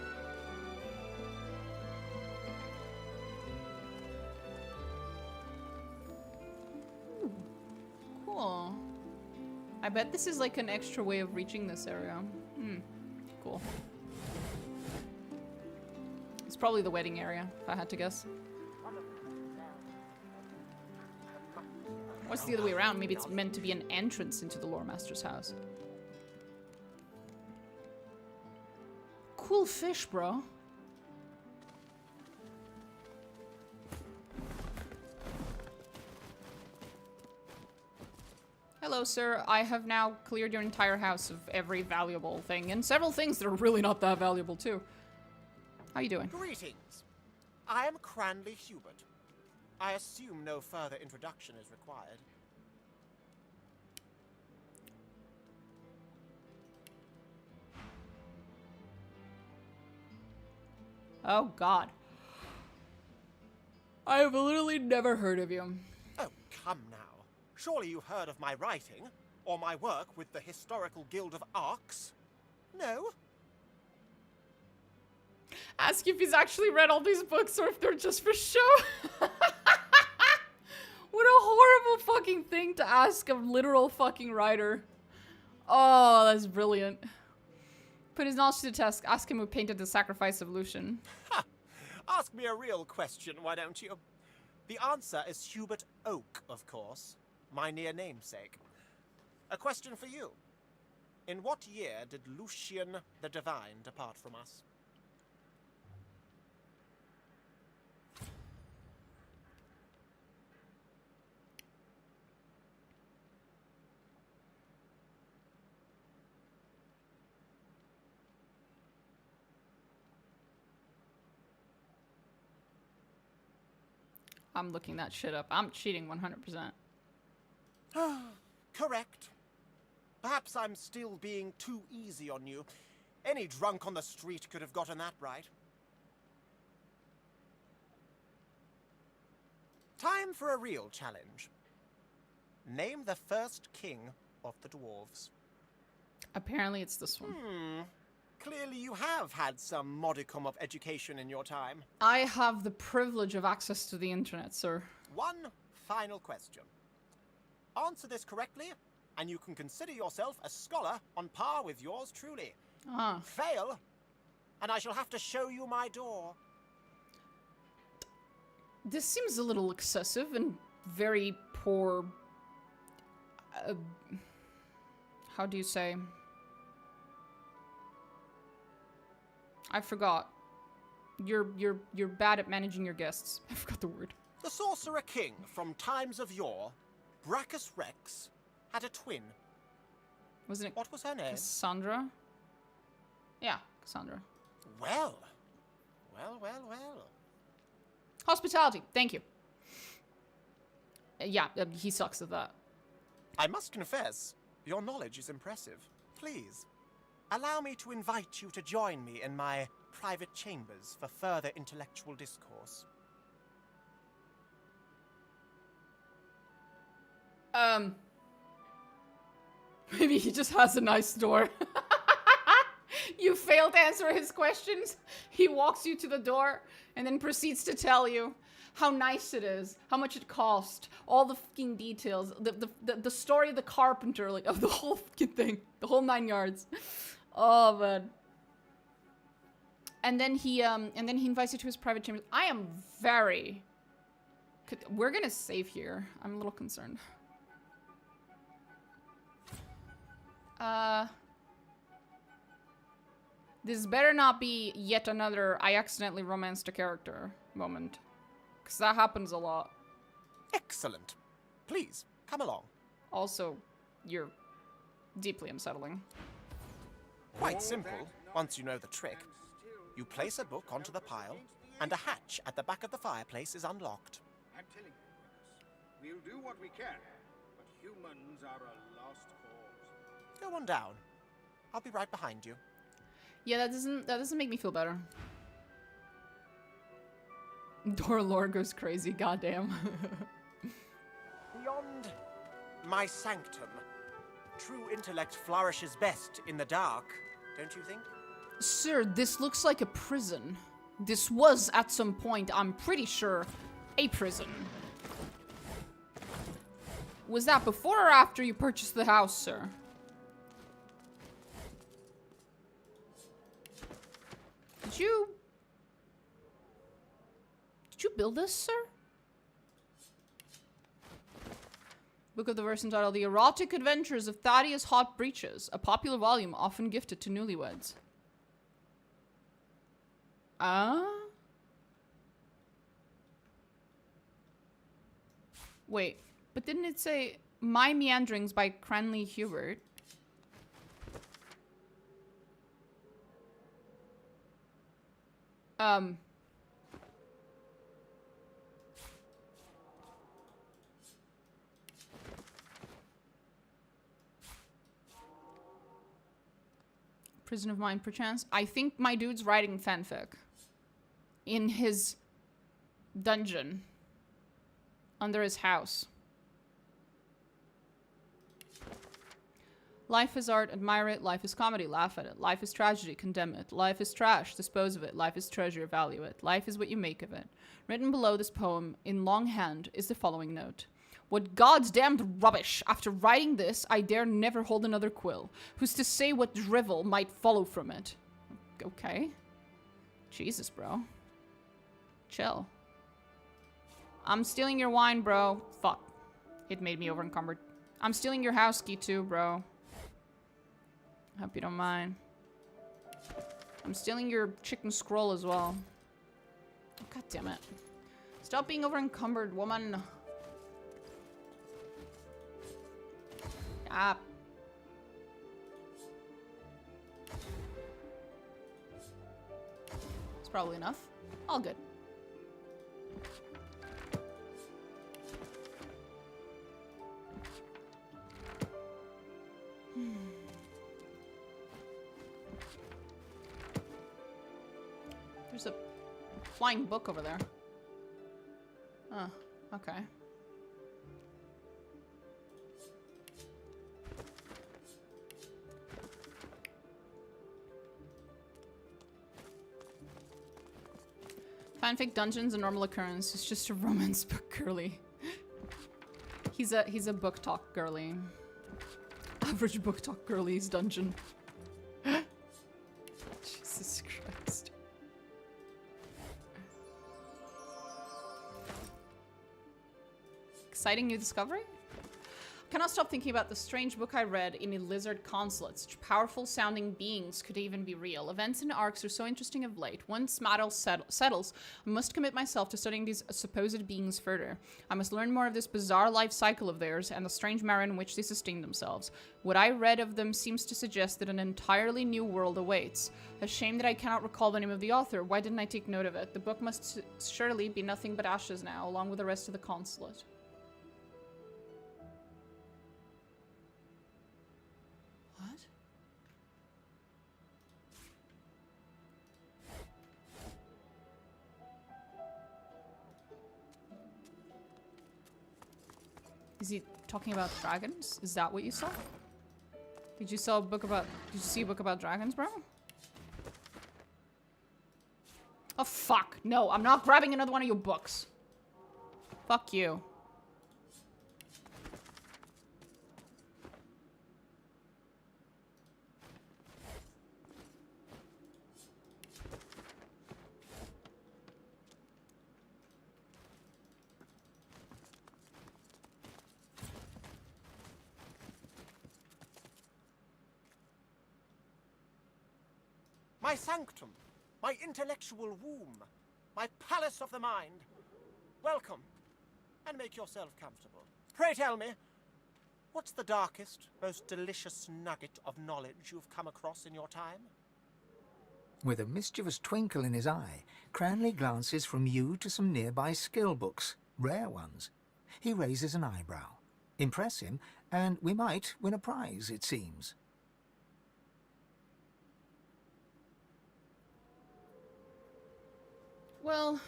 Ooh. Cool. I bet this is like an extra way of reaching this area. Cool. It's probably the wedding area, if I had to guess. What's the other way around? Maybe it's meant to be an entrance into the Lore Master's house. Cool fish, bro. Hello, sir. I have now cleared your entire house of every valuable thing, and several things that are really not that valuable, too. How you doing? Greetings. I am Cranley Hubert. I assume no further introduction is required. Oh, God. I have literally never heard of you. Oh, come now. Surely you've heard of my writing, or my work with the Historical Guild of Arcs? No? Ask if he's actually read all these books or if they're just for show. What a horrible fucking thing to ask a literal fucking writer. Oh, that's brilliant. Put his knowledge to the test. Ask him who painted the Sacrifice of Lucian. Ha! Ask me a real question, why don't you? The answer is Hubert Oak, of course. My near namesake. A question for you. In what year did Lucian the Divine depart from us? I'm looking that shit up. I'm cheating 100%. Correct. Perhaps I'm still being too easy on you. Any drunk on the street could have gotten that right. Time for a real challenge. Name the first king of the dwarves. Apparently it's this one. Clearly you have had some modicum of education in your time. I have the privilege of access to the internet, sir. One final question. Answer this correctly, and you can consider yourself a scholar on par with yours truly. Fail, and I shall have to show you my door. This seems a little excessive and very poor... how do you say? I forgot. You're bad at managing your guests. I forgot the word. The Sorcerer King from times of yore, Brachus Rex, had a twin. Wasn't it? What was her name? Cassandra? Yeah, Cassandra. Well. Hospitality. Thank you. Yeah, he sucks at that. I must confess, your knowledge is impressive. Please, allow me to invite you to join me in my private chambers for further intellectual discourse. Maybe he just has a nice door. You fail to answer his questions. He walks you to the door and then proceeds to tell you how nice it is, how much it cost, all the fucking details, the story of the carpenter, like of the whole fucking thing, the whole 9 yards. Oh man. And then he invites you to his private chambers. I am very. We're gonna save here. I'm a little concerned. This better not be yet another I accidentally romanced a character moment. Because that happens a lot. Excellent. Please, come along. Also, you're deeply unsettling. Quite simple, once you know the trick. You place a book onto the pile, and a hatch at the back of the fireplace is unlocked. I'm telling you, we'll do what we can, but humans are a lost cause. Go on down. I'll be right behind you. Yeah, that doesn't make me feel better. Dora lore goes crazy, goddamn. Beyond my sanctum, true intellect flourishes best in the dark, don't you think? Sir, this looks like a prison. This was, at some point, I'm pretty sure, a prison. Was that before or after you purchased the house, sir? Did you build this, sir? Book of the verse entitled The Erotic Adventures of Thaddeus Hot Breeches, a popular volume often gifted to newlyweds. Wait, but didn't it say My Meanderings by Cranley Hubert? Prison of Mind, perchance. I think my dude's writing fanfic. In his dungeon. Under his house. Life is art, admire it. Life is comedy, laugh at it. Life is tragedy, condemn it. Life is trash, dispose of it. Life is treasure, value it. Life is what you make of it. Written below this poem, in longhand, is the following note. What God's damned rubbish! After writing this, I dare never hold another quill. Who's to say what drivel might follow from it? Okay. Jesus, bro. Chill. I'm stealing your wine, bro. Fuck. It made me over-encumbered. I'm stealing your house key too, bro. Hope you don't mind. I'm stealing your chicken scroll as well. God damn it. Stop being over-encumbered, woman. Ah. It's probably enough. All good. flying book over there. Oh, okay. Fanfic dungeon's a normal occurrence. It's just a romance book girly. He's a book talk girly. Average book talk girly's dungeon. Jesus Christ. Exciting new discovery? Cannot stop thinking about the strange book I read in a lizard consulate. Such powerful sounding beings could even be real. Events and arcs are so interesting of late. Once matter settles, I must commit myself to studying these supposed beings further. I must learn more of this bizarre life cycle of theirs and the strange manner in which they sustain themselves. What I read of them seems to suggest that an entirely new world awaits. A shame that I cannot recall the name of the author. Why didn't I take note of it? The book must surely be nothing but ashes now, along with the rest of the consulate. Is he talking about dragons? Is that what you saw? Did you see a book about dragons, bro? Oh fuck. No, I'm not grabbing another one of your books. Fuck you. My sanctum, my intellectual womb, my palace of the mind. Welcome, and make yourself comfortable. Pray tell me, what's the darkest, most delicious nugget of knowledge you've come across in your time? With a mischievous twinkle in his eye, Cranley glances from you to some nearby skill books, rare ones. He raises an eyebrow. Impress him, and we might win a prize, it seems. Well,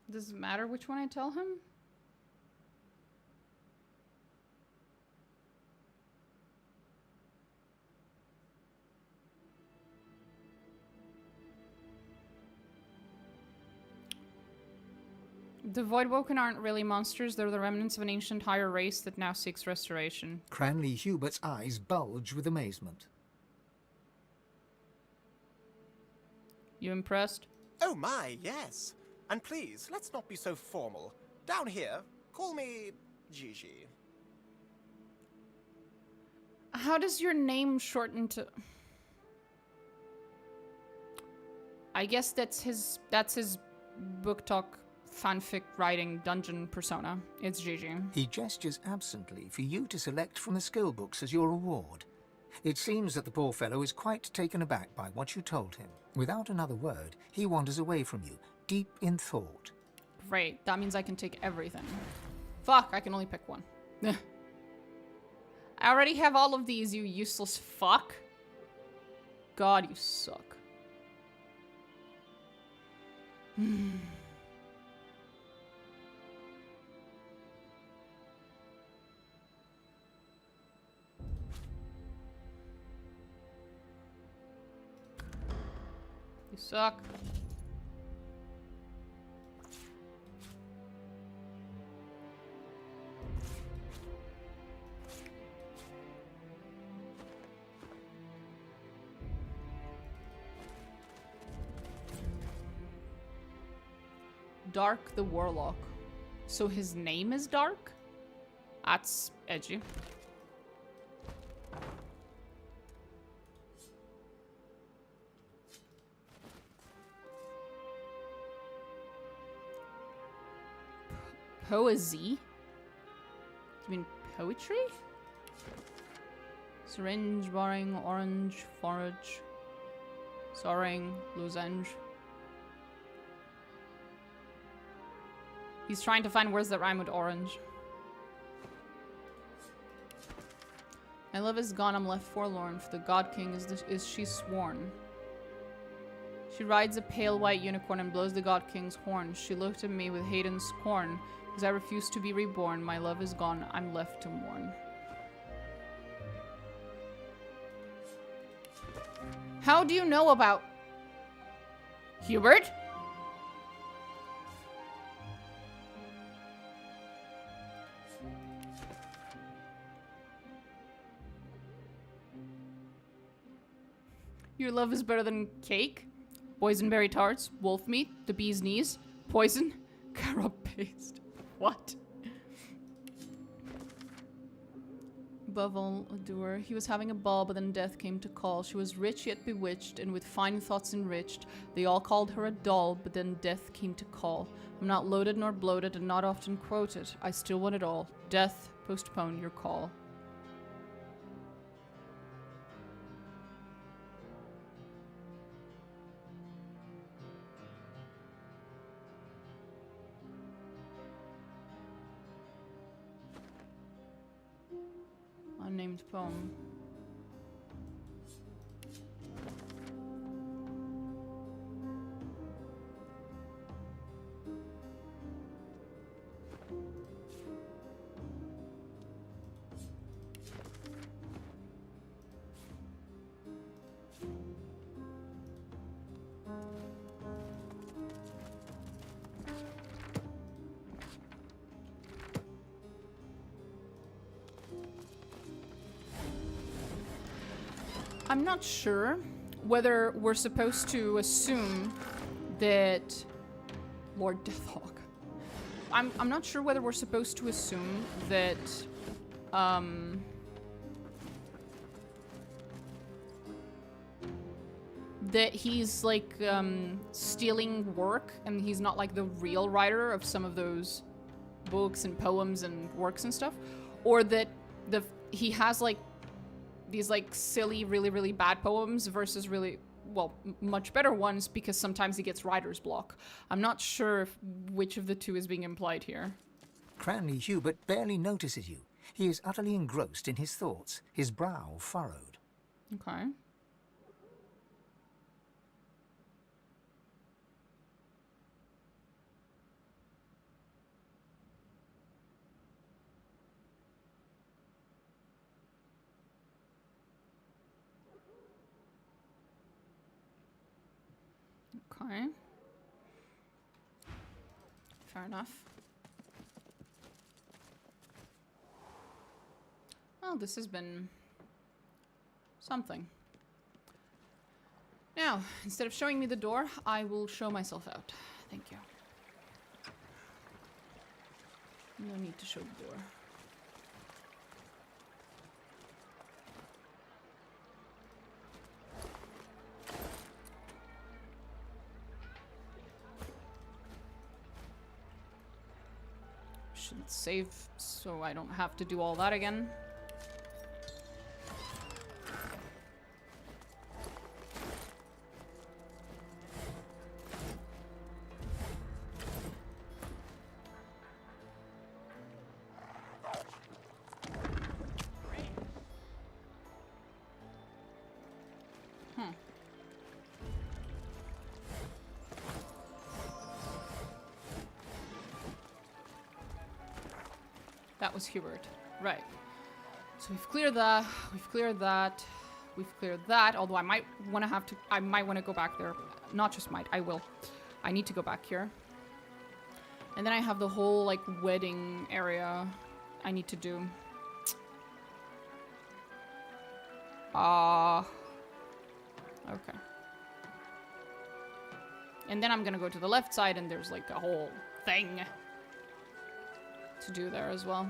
does it matter which one I tell him? The Voidwoken aren't really monsters, they're the remnants of an ancient higher race that now seeks restoration. Cranley Hubert's eyes bulge with amazement. You impressed? Oh my, yes. And please, let's not be so formal. Down here, call me Gigi. How does your name shorten to... I guess that's his book talk fanfic writing dungeon persona. It's Gigi. He gestures absently for you to select from the skill books as your reward. It seems that the poor fellow is quite taken aback by what you told him. Without another word, he wanders away from you, deep in thought. Great, that means I can take everything. Fuck, I can only pick one. I already have all of these, you useless fuck. God, you suck. You suck. Dark the Warlock. So his name is Dark? That's edgy. Poesy? You mean poetry? Syringe, barring, orange, forage, soaring, lozenge. He's trying to find words that rhyme with orange. My love is gone, I'm left forlorn, for the God King is she sworn. She rides a pale white unicorn and blows the God King's horn. She looked at me with hate and scorn, because I refuse to be reborn. My love is gone, I'm left to mourn. How do you know about Hubert? Your love is better than cake, boysenberry tarts, wolf meat, the bee's knees, poison, carob paste. What? Above all, adore. He was having a ball, but then death came to call. She was rich yet bewitched, and with fine thoughts enriched. They all called her a doll, but then death came to call. I'm not loaded nor bloated, and not often quoted. I still want it all. Death, postpone your call. Unnamed poem. I'm not sure whether we're supposed to assume that Lord Deathhawk. I'm not sure whether we're supposed to assume that that he's like stealing work and he's not like the real writer of some of those books and poems and works and stuff, or that he has like these like silly, really bad poems versus really, well, much better ones, because sometimes he gets writer's block. I'm not sure which of the two is being implied here. Cranley Hubert barely notices you. He is utterly engrossed in his thoughts, his brow furrowed. Okay. Okay. Fair enough. Well, this has been something. Now, instead of showing me the door, I will show myself out. Thank you. No need to show the door. Should save so I don't have to do all that again. That was Hubert. Right. So we've cleared that. We've cleared that. We've cleared that. Although I might want to go back there. Not just might. I will. I need to go back here. And then I have the whole, like, wedding area I need to do. Okay. And then I'm gonna go to the left side and there's, like, a whole thing to do there as well.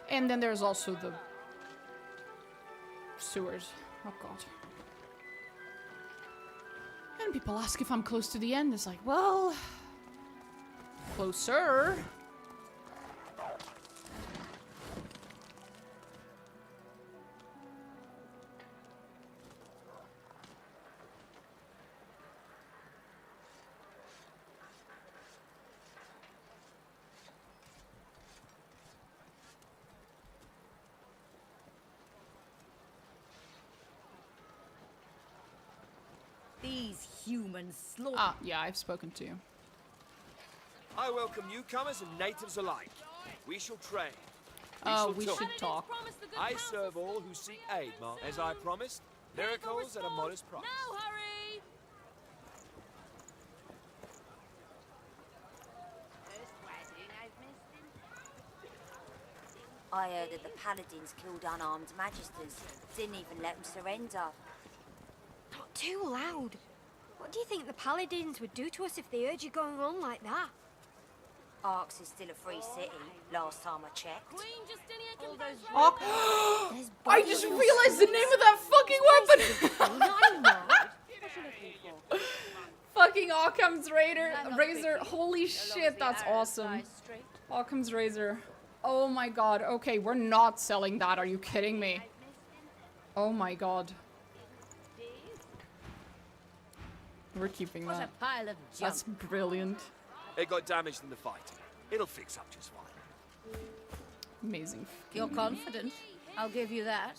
And then there's also the sewers. Oh god. And people ask if I'm close to the end. It's like, well, closer. these humans slaughter. Ah, yeah, I've spoken to you. I welcome newcomers and natives alike. We shall trade. We should talk. I serve all who seek aid, Mark. As I promised, miracles at a modest price. No hurry! I heard that the paladins killed unarmed magisters. Didn't even let them surrender. Not too loud. What do you think the paladins would do to us if they heard you going on like that? Arx is still a free city, last time I checked. Queen Justinia can those I just realized the name of that fucking weapon! Fucking Occam's Razor. Holy shit, that's awesome. Occam's Razor. Oh my god. Okay, we're not selling that. Are you kidding me? Oh my god. We're keeping that. That's brilliant. It got damaged in the fight. It'll fix up just fine. Amazing. You're confident. I'll give you that.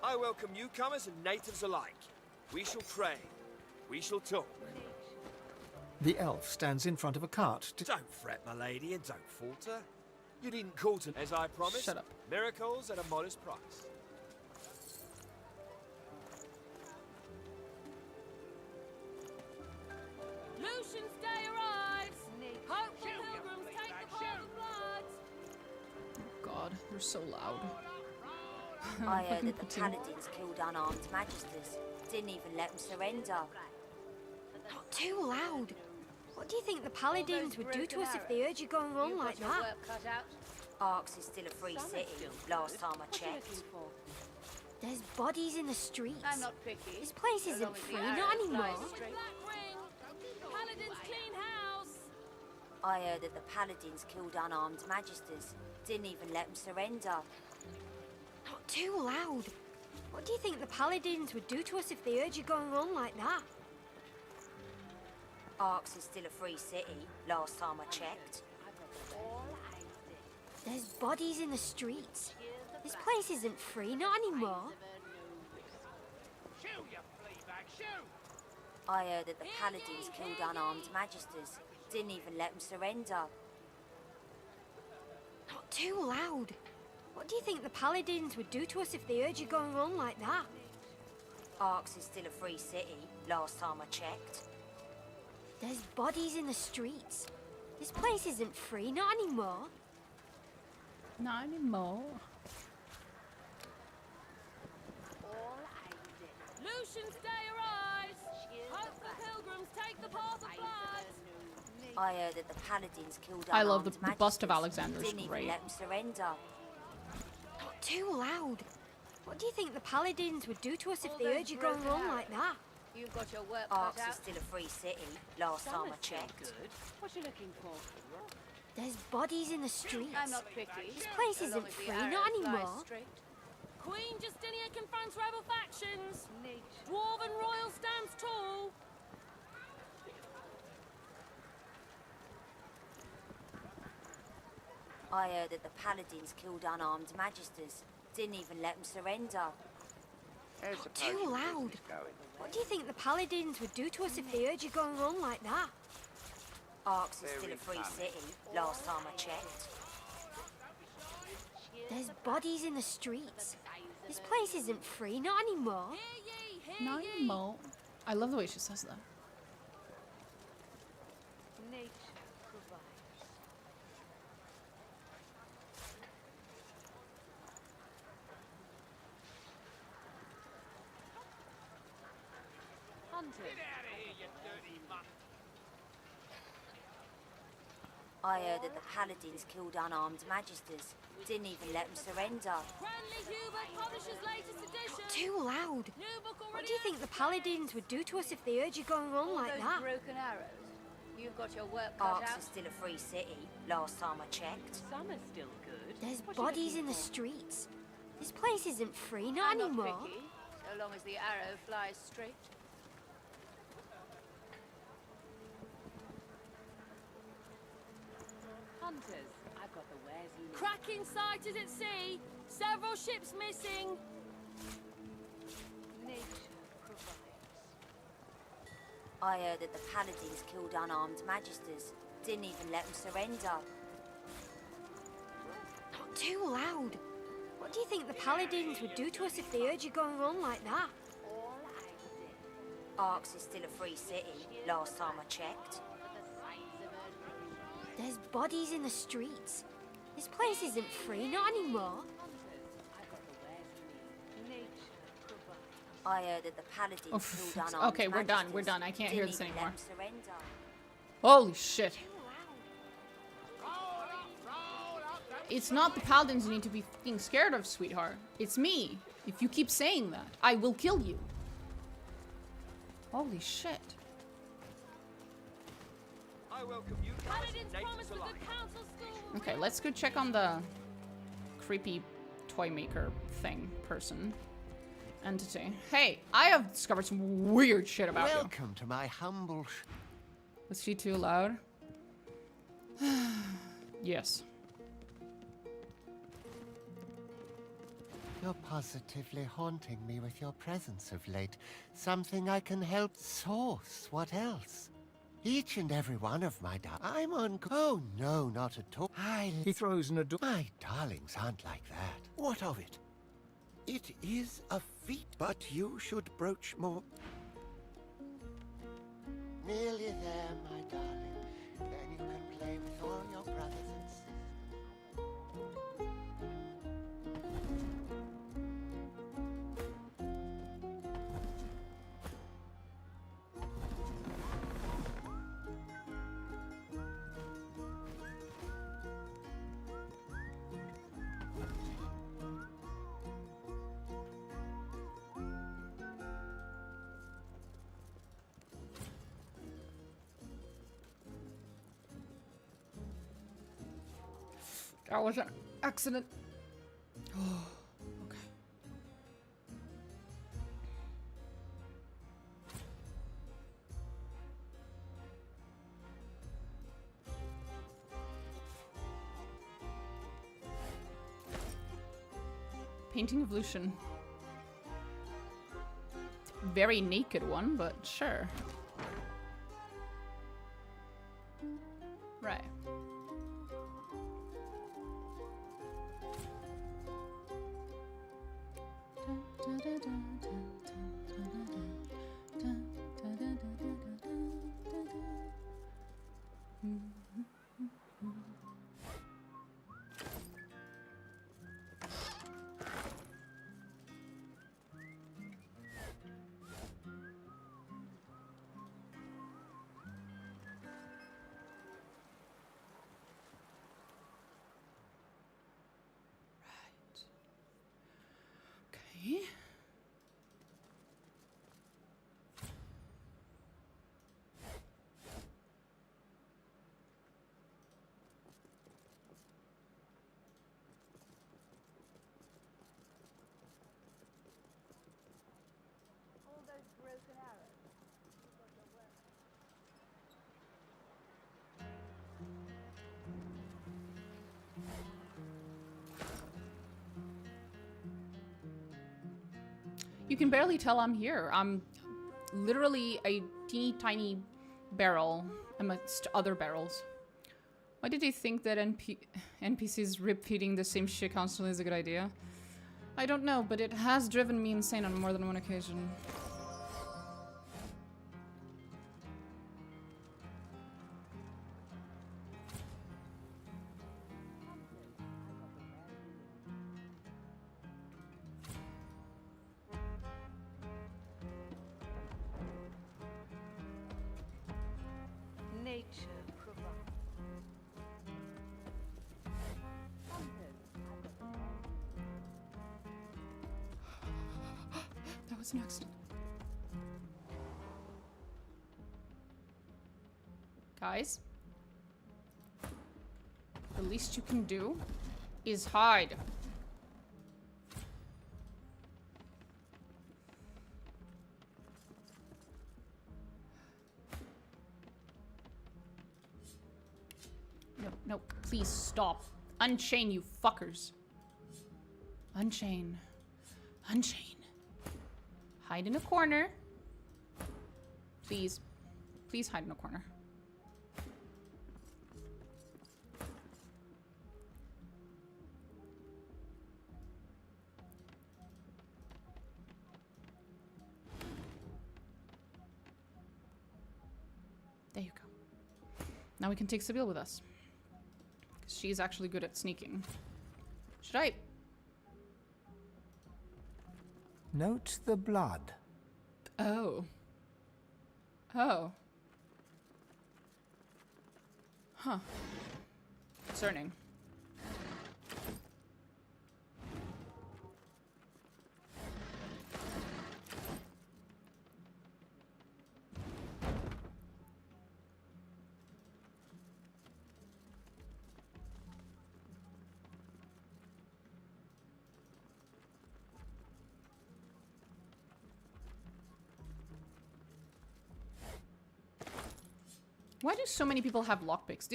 I welcome newcomers and natives alike. We shall trade. We shall talk. The elf stands in front of a cart. Don't fret, my lady, and don't falter. You didn't call to, as I promised. Shut up. Miracles at a modest price. Lucian's day arrives! Hopeful pilgrims take the path of blood! Oh god, they're so loud. I heard that the paladins killed unarmed magisters. Didn't even let them surrender. Not too loud. What do you think the paladins would do to us if they heard you going on like that? Arx is still a free city, last time I checked. There's bodies in the streets. I'm not picky. This place isn't free, not anymore. Paladin's clean house! I heard that the paladins killed unarmed magisters. Didn't even let them surrender. Not too loud. What do you think the paladins would do to us if they heard you going on like that? Arx is still a free city, last time I checked. There's bodies in the streets. This place isn't free, not anymore. I heard that the paladins killed unarmed magisters. Didn't even let them surrender. Not too loud. What do you think the paladins would do to us if they heard you going on like that? Arx is still a free city, last time I checked. There's bodies in the streets. This place isn't free, not anymore. Not anymore. Lucian's day arrives! Hopeful pilgrims take the path of blood! I heard that the paladins killed I love unarmed the bust of Alexander. Is Didn't even great. let them surrender. Not too loud. What do you think the paladins would do to us if they heard you going on like that? You've got your work Arx cut is out. still a free city, last time I checked. What you looking for? There's bodies in the streets. I'm not picky. This place So long isn't as the free, arrow not flies anymore. straight. Queen Justinia confronts rebel factions! Dwarven royal stands tall! I heard that the paladins killed unarmed magisters. Didn't even let them surrender. Not too loud. What do you think the paladins would do to us if they heard you going on like that? Arx is still a free city, last time I checked. There's bodies in the streets. This place isn't free, not anymore. Not anymore. I love the way she says that. I heard that the paladins killed unarmed magisters. Didn't even let them surrender. Cranley Hubert publishes latest edition! Not too loud. New book What already do you think the paladins would do to us if they heard you going on like Those that? broken arrows. You've got your work cut Arx out. is still a free city, last time I checked. Some are still good. There's What you bodies looking in the for? streets. This place isn't free, not I'm anymore. Not picky, so long as the arrow flies straight. Hunters, I've got the wares you need. Cracking sighted at sea! Several ships missing! I heard that the paladins killed unarmed magisters. Didn't even let them surrender. Not too loud. What do you think the paladins would do to us if they heard you going on like that? Arx is still a free city, last time I checked. There's bodies in the streets. This place isn't free, not anymore. I heard that the paladins Oh, killed unarmed okay, we're done. We're magisters. done. I can't hear Didn't this even let anymore. them surrender. Holy shit. It's not the paladins you need to be fucking scared of, sweetheart. It's me. If you keep saying that, I will kill you. Holy shit. I welcome you, Paladins promised a good council school. Okay, let's go check on the creepy toymaker thing person. Entity. Hey, I have discovered some weird shit about Welcome to my humble Was she too loud? Yes. You're positively haunting me with your presence of late. Something I can help source. What else? Each and every one of my I'm on. Oh no, not at all. He throws an adore. My darlings aren't like that. What of it? It is a feat, but you should broach more. Nearly there, my darling. Then you can play with all your brothers and sisters. That was an accident. Oh, okay. Painting evolution. Very naked one, but sure. Right. Okay. You can barely tell I'm here. I'm literally a teeny tiny barrel amongst other barrels. Why did they think that NPCs repeating the same shit constantly is a good idea? I don't know, but it has driven me insane on more than one occasion. Nature provides. That was an accident. Guys, the least you can do is hide. No, no, please stop. Unchain, you fuckers. Unchain. Unchain. Hide in a corner. Please. Please hide in a corner. There you go. Now we can take Sibyl with us. Because she's actually good at sneaking. Should I? Note the blood. Oh. Oh. Huh. Concerning. Why do so many people have lockpicks?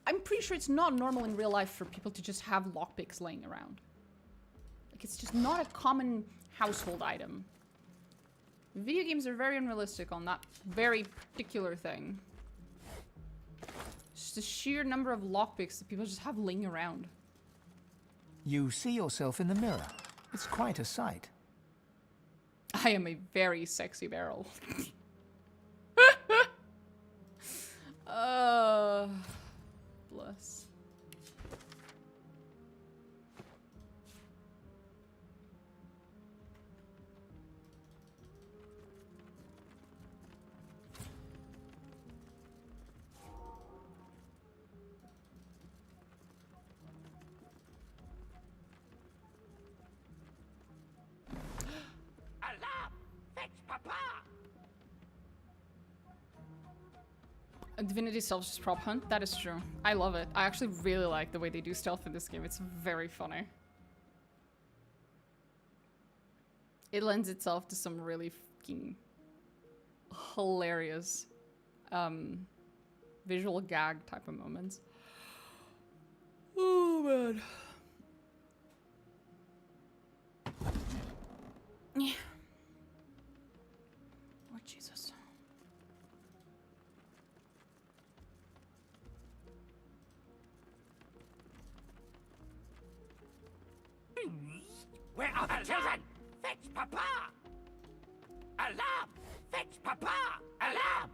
I'm pretty sure it's not normal in real life for people to just have lockpicks laying around. Like, it's just not a common household item. Video games are very unrealistic on that very particular thing. Just the sheer number of lockpicks that people just have laying around. You see yourself in the mirror. It's quite a sight. I am a very sexy barrel. Bless. Alarm! Fetch Papa! Divinity stealth is prop hunt. That is true. I love it. I actually really like the way they do stealth in this game. It's very funny. It lends itself to some really fucking hilarious visual gag type of moments. Oh man. Yeah. Oh Jesus. Where are the children? Fetch Papa! Alarm! Fetch Papa! Alarm!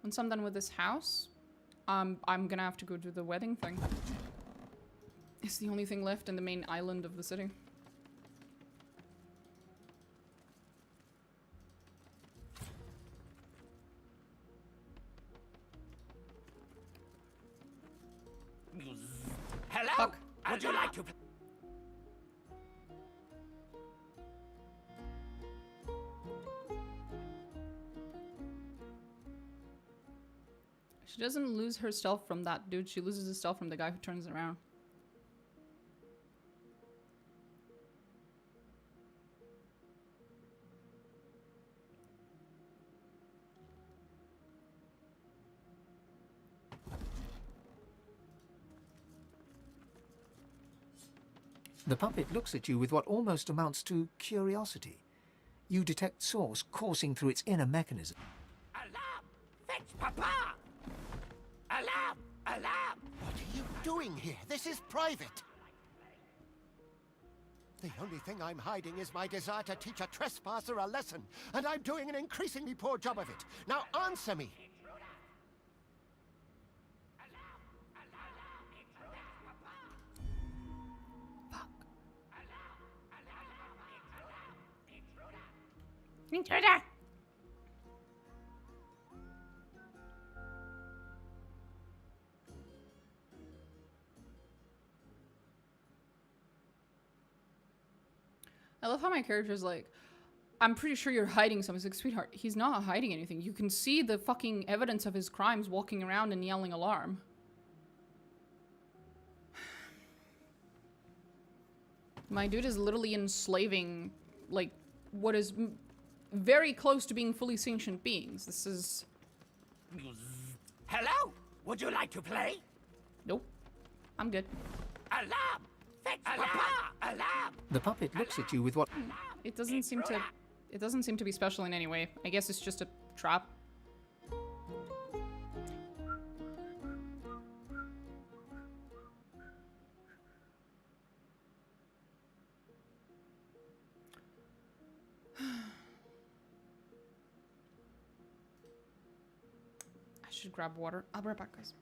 Once I'm done with this house, I'm gonna have to go do the wedding thing. It's the only thing left in the main island of the city. Hello? Fuck. Would you like to... She doesn't lose her stealth from that dude. She loses her stealth from the guy who turns around. The puppet looks at you with what almost amounts to curiosity. You detect source coursing through its inner mechanism. Alarm! Fetch Papa! Alarm! Alarm! What are you doing here? This is private. The only thing I'm hiding is my desire to teach a trespasser a lesson, and I'm doing an increasingly poor job of it. Now answer me. Intruder! I love how my character's like, I'm pretty sure you're hiding something. It's like, sweetheart, he's not hiding anything. You can see the fucking evidence of his crimes walking around and yelling alarm. My dude is literally enslaving, like, what is very close to being fully sentient beings. This is... Hello? Would you like to play? Nope. I'm good. Alarm! Fetch alarm! Alarm! The puppet looks at you with what... It doesn't seem to... It doesn't seem to be special in any way. I guess it's just a trap. I should grab water. I'll be right back, guys.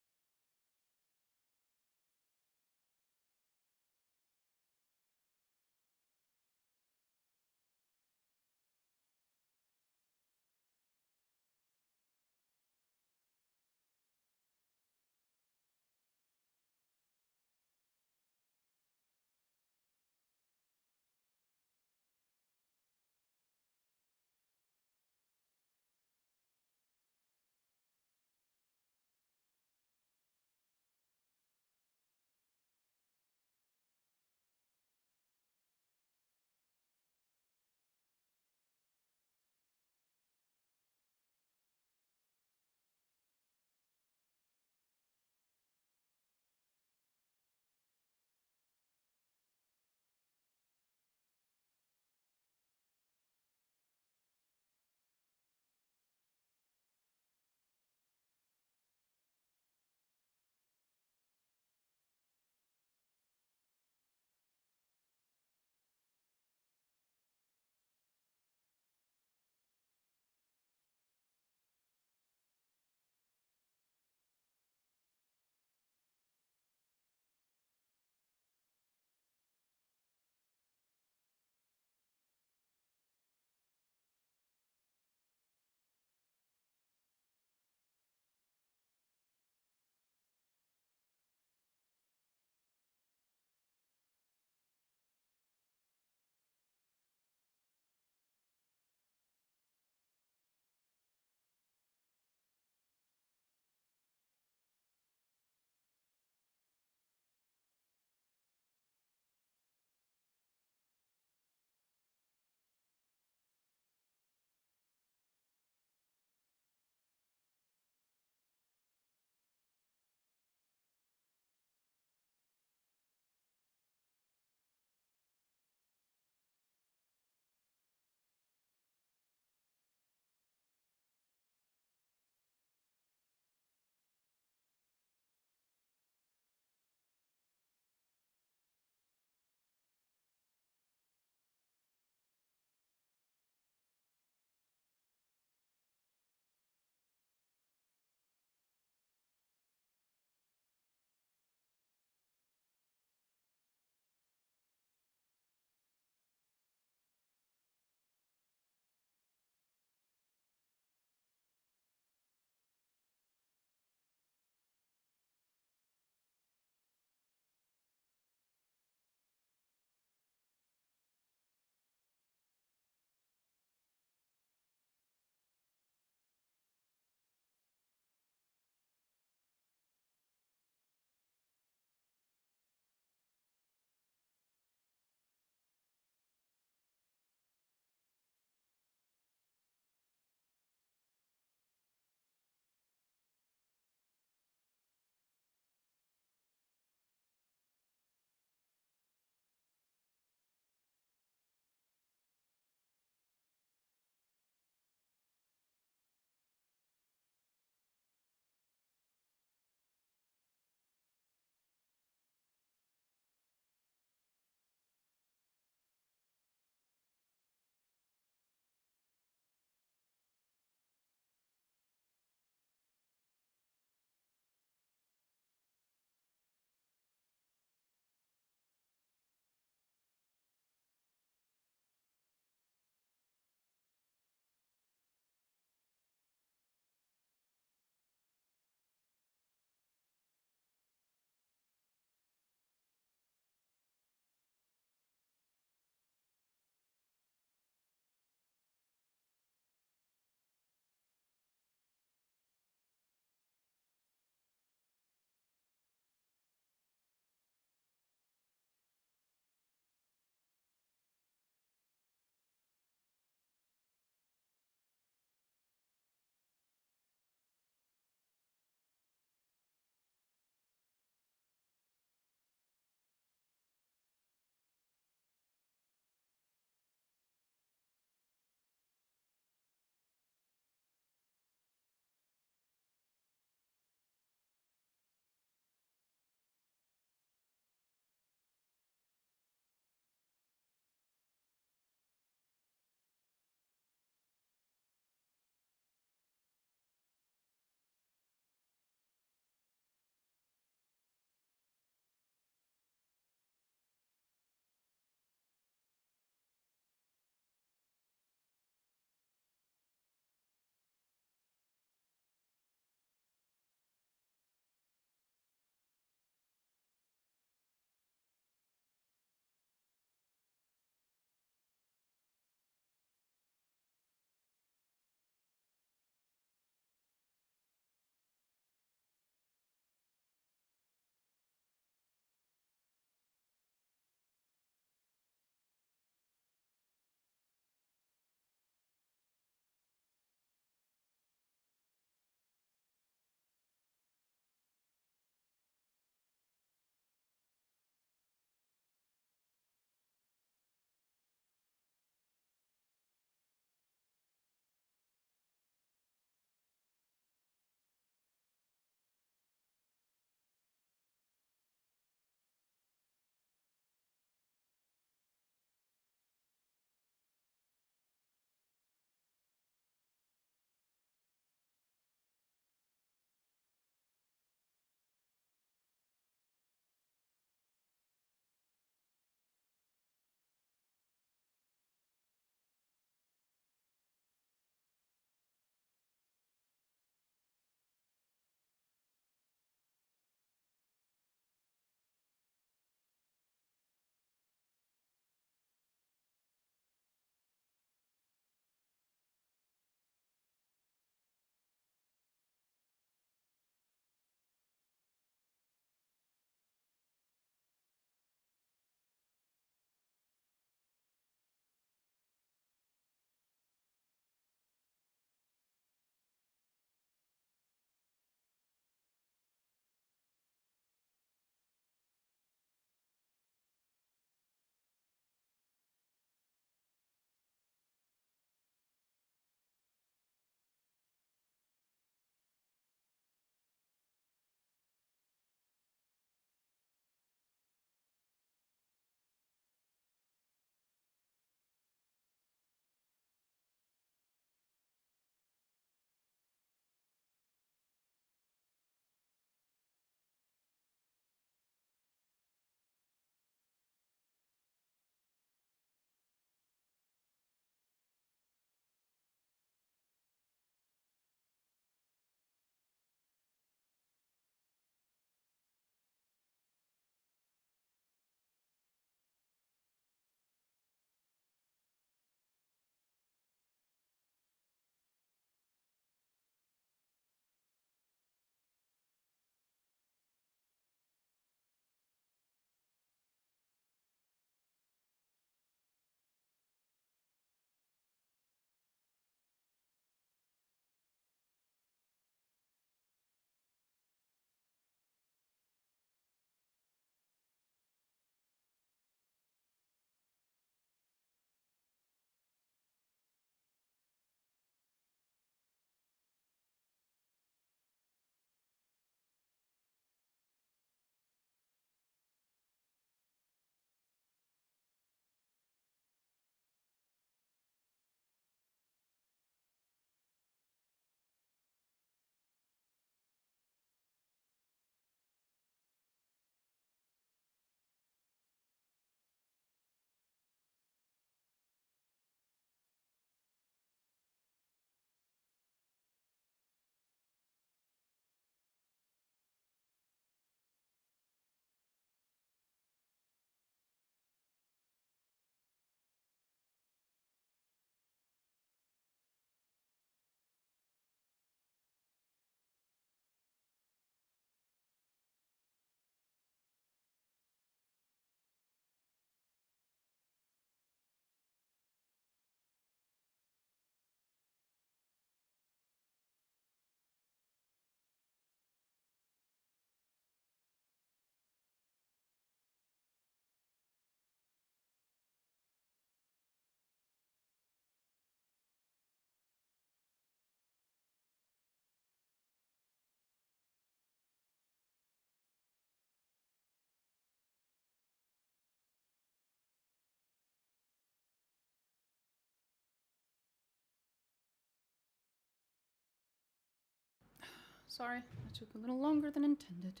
Sorry, that took a little longer than intended.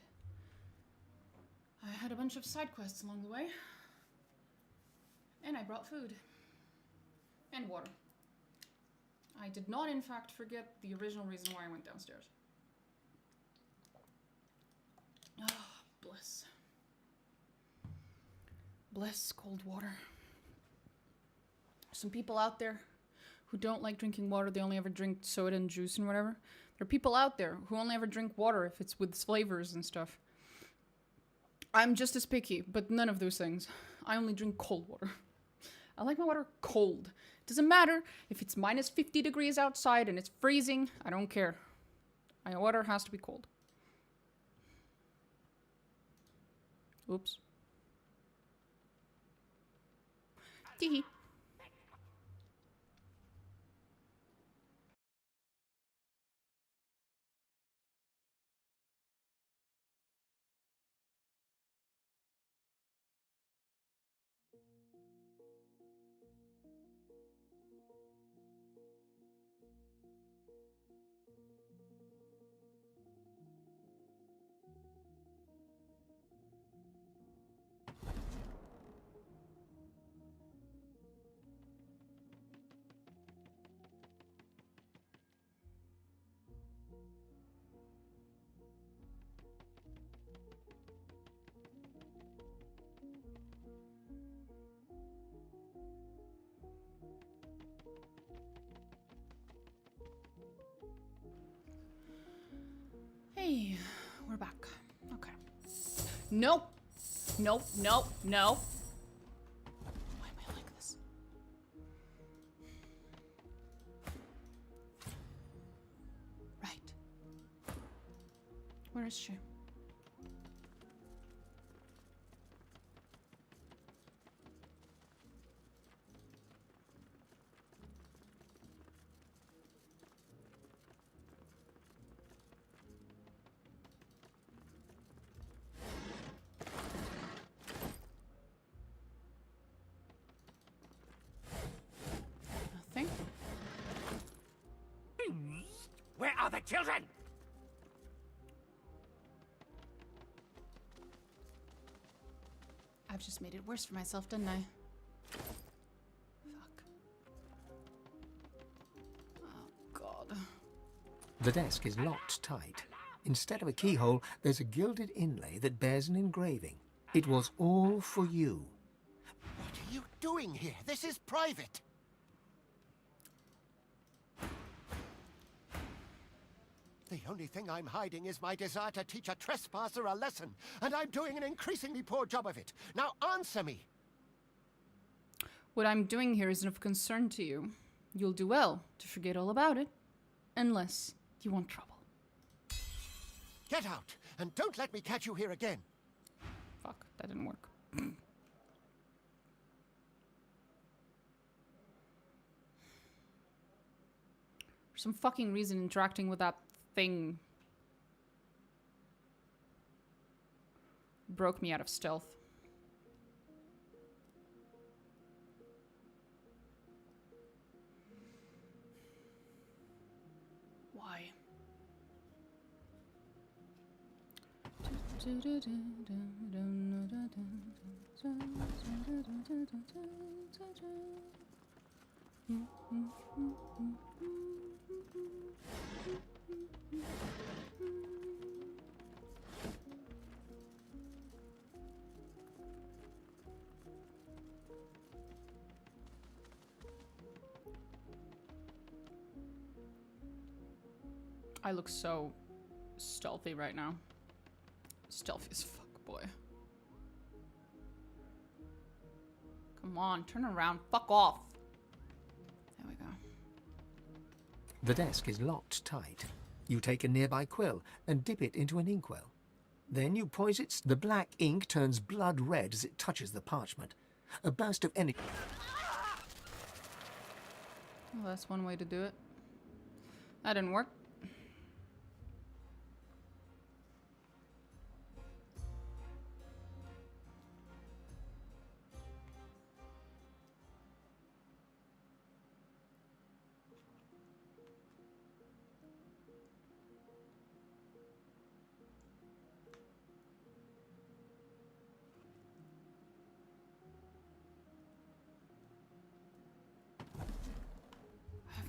I had a bunch of side quests along the way. And I brought food. And water. I did not, in fact, forget the original reason why I went downstairs. Ah, bliss. Bliss, cold water. Some people out there who don't like drinking water, they only ever drink soda and juice and whatever. There are people out there who only ever drink water if it's with flavors and stuff. I'm just as picky, but none of those things. I only drink cold water. I like my water cold. It doesn't matter if it's minus 50 degrees outside and it's freezing. I don't care. My water has to be cold. Oops. Tee. Hey, we're back. Okay. Nope. Nope, nope, no. Why am I like this? Right. Where is she? Nothing. Where are the children? I've just made it worse for myself, didn't I? Fuck. Oh, God. The desk is locked tight. Instead of a keyhole, there's a gilded inlay that bears an engraving. It was all for you. What are you doing here? This is private. The only thing I'm hiding is my desire to teach a trespasser a lesson, and I'm doing an increasingly poor job of it. Now answer me. What I'm doing here isn't of concern to you. You'll do well to forget all about it, unless you want trouble. Get out, and don't let me catch you here again. Fuck, that didn't work. For some fucking reason, interacting with that thing broke me out of stealth. Why? I look so stealthy right now. Stealthy as fuck, boy. Come on, turn around. Fuck off. There we go. The desk is locked tight. You take a nearby quill and dip it into an inkwell. Then you poise it. The black ink turns blood red as it touches the parchment. A burst of energy. Well, that's one way to do it. That didn't work.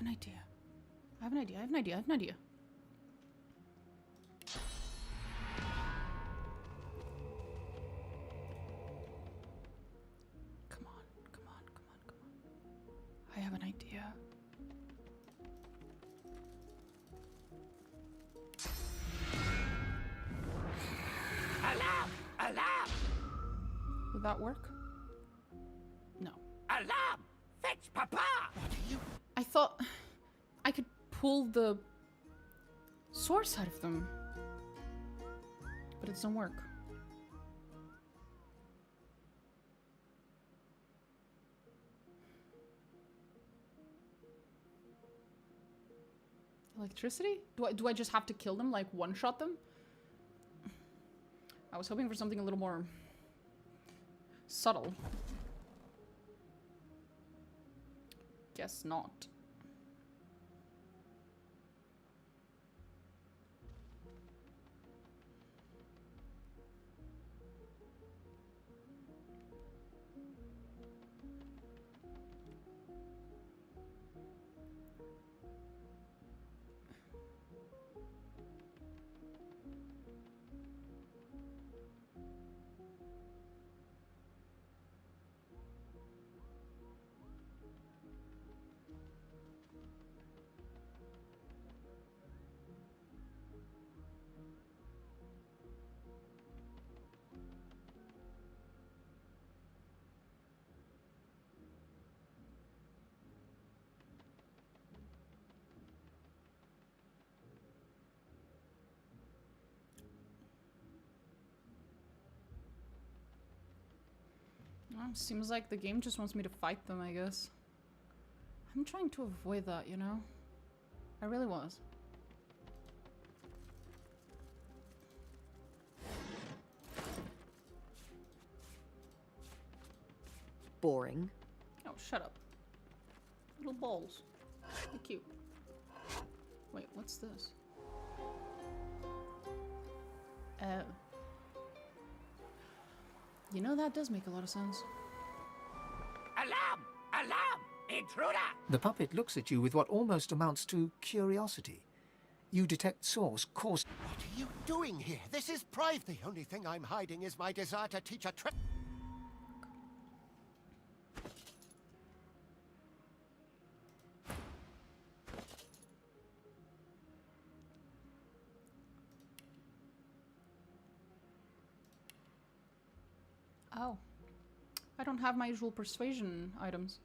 an idea. I have an idea. I have an idea. I have an idea. Come on. Come on. Come on. Come on. I have an idea. Alarm! Alarm! Would that work? No. Alarm! Fetch Papa! What are you? I thought I could pull the source out of them. But it doesn't work. Electricity? Do I just have to kill them, like one-shot them? I was hoping for something a little more subtle. Guess not. Well, seems like the game just wants me to fight them, I guess. I'm trying to avoid that, you know? I really was. Boring. Oh, shut up. Little balls. They're cute. Wait, what's this? Oh. You know, that does make a lot of sense. Alarm! Alarm! Intruder! The puppet looks at you with what almost amounts to curiosity. You detect source cause. What are you doing here? This is private. The only thing I'm hiding is my desire to teach a trick. Oh. I don't have my usual persuasion items.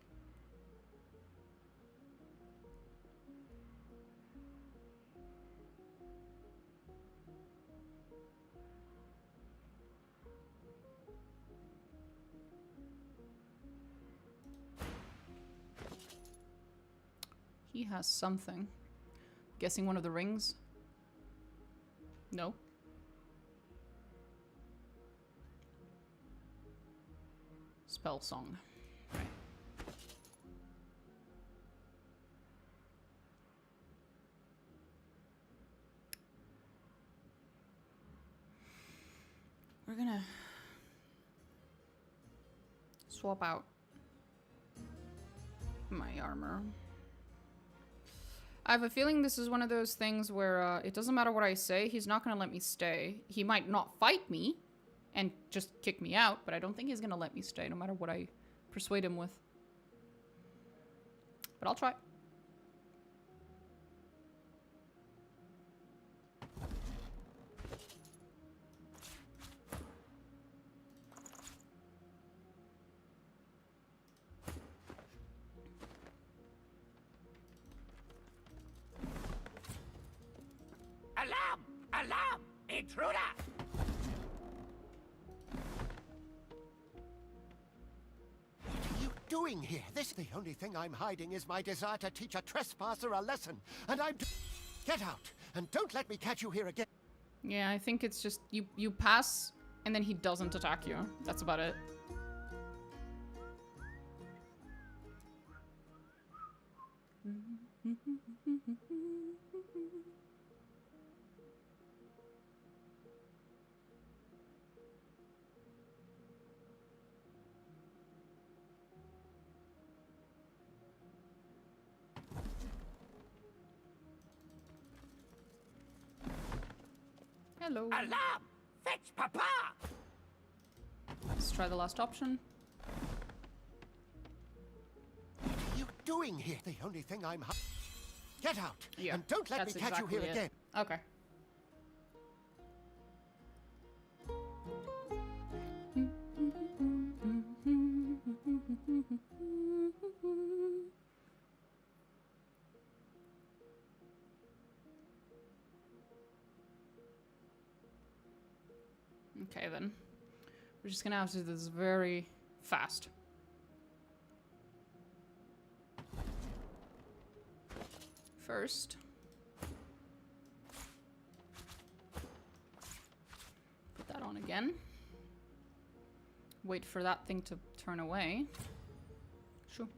He has something. Guessing one of the rings? No. Spell song. Right. We're gonna swap out my armor. I have a feeling this is one of those things where it doesn't matter what I say, he's not gonna let me stay. He might not fight me and just kick me out, but I don't think he's gonna let me stay no matter what I persuade him with. But I'll try. Alarm! Alarm! Intruder! Doing here? This the only thing I'm hiding is my desire to teach a trespasser a lesson, and I'm get out and don't let me catch you here again. Yeah, I think it's just you pass and then he doesn't attack you. That's about it. Hello. Alarm! Fetch Papa! Let's try the last option. What are you doing here? The only thing I'm... Get out! Yeah, and don't let me that's catch you here exactly it. again. Okay. Okay, then. We're just gonna have to do this very fast. First, put that on again. Wait for that thing to turn away. Sure.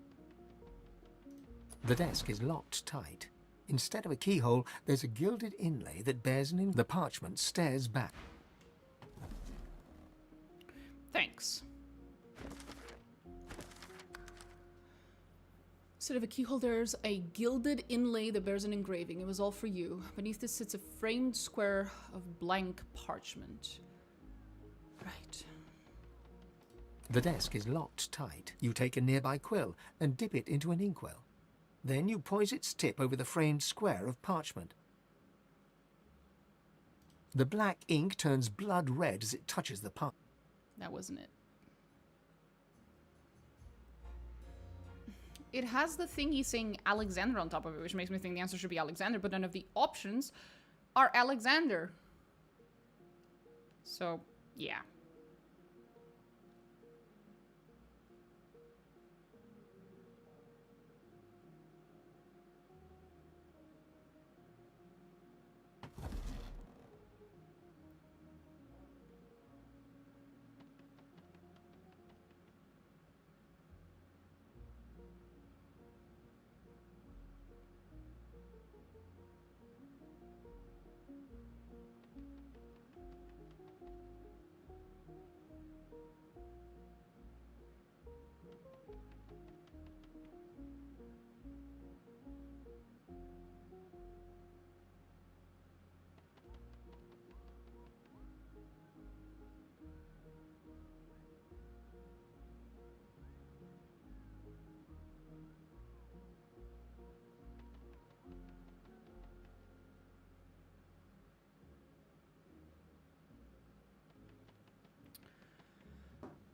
The desk is locked tight. Instead of a keyhole, there's a gilded inlay that bears an The parchment stares back. Thanks. Instead of a keyhole, there's a gilded inlay that bears an engraving. It was all for you. Beneath this sits a framed square of blank parchment. Right. The desk is locked tight. You take a nearby quill and dip it into an inkwell. Then you poise its tip over the framed square of parchment. The black ink turns blood red as it touches the parchment. That wasn't it. It has the thingy saying Alexander on top of it, which makes me think the answer should be Alexander, but none of the options are Alexander. So, yeah.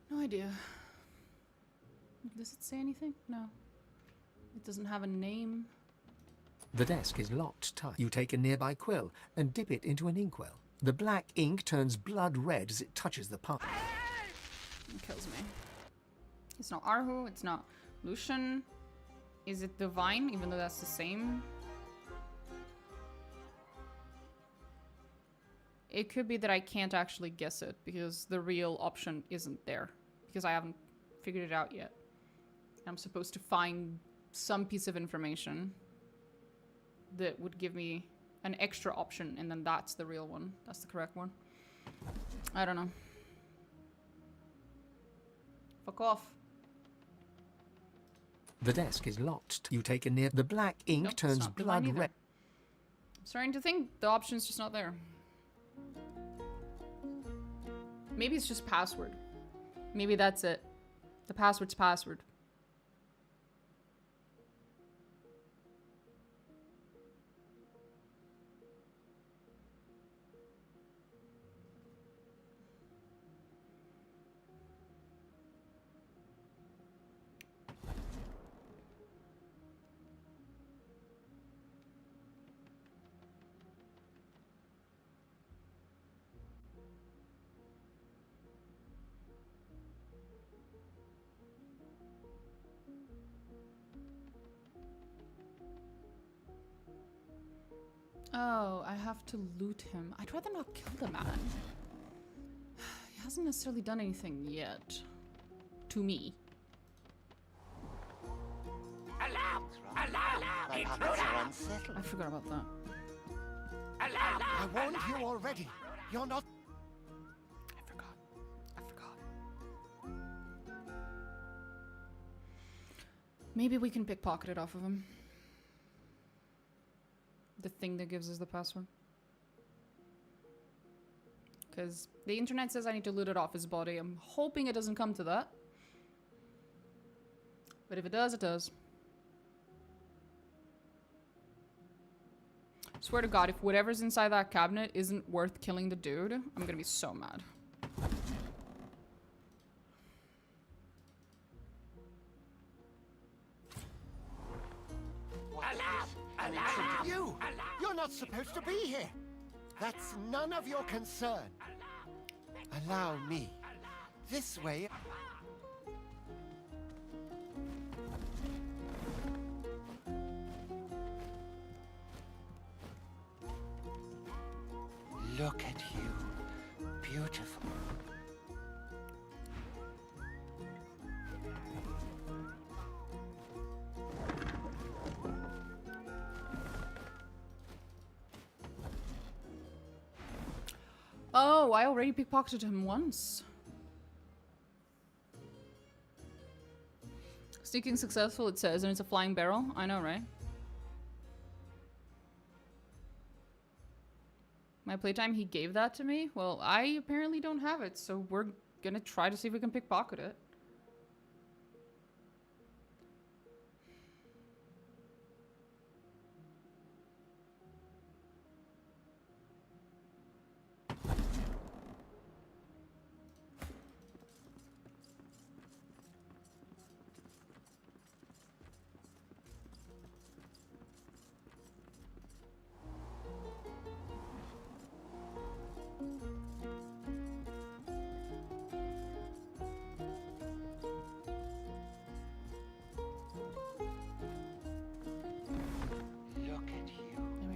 No idea. Does it say anything? No. It doesn't have a name. The desk is locked tight. You take a nearby quill and dip it into an inkwell. The black ink turns blood red as it touches the parchment. It kills me. It's not Arhu, it's not Lucian. Is it Divine, even though that's the same? It could be that I can't actually guess it because the real option isn't there. Because I haven't figured it out yet. I'm supposed to find some piece of information that would give me an extra option, and then that's the real one. That's the correct one. I don't know. Fuck off. The desk is locked. You take a near. The black ink turns blood red. I'm starting to think the option's just not there. Maybe it's just password. Maybe that's it. The password's password. Oh, I have to loot him. I'd rather not kill the man. He hasn't necessarily done anything yet. To me. Alarm! Alarm! Intruder! I forgot about that. Alarm! I warned you already. You're not... I forgot. Maybe we can pickpocket it off of him. The thing that gives us the password. Because the internet says I need to loot it off his body. I'm hoping it doesn't come to that. But if it does, it does. Swear to God, if whatever's inside that cabinet isn't worth killing the dude, I'm gonna be so mad. You! You're not supposed to be here! That's none of your concern. Allow me. This way. Look at you. Beautiful. Oh, I already pickpocketed him once. Sneaking successful, it says, and it's a flying barrel. I know, right? My playtime, he gave that to me? Well, I apparently don't have it, so we're gonna try to see if we can pickpocket it.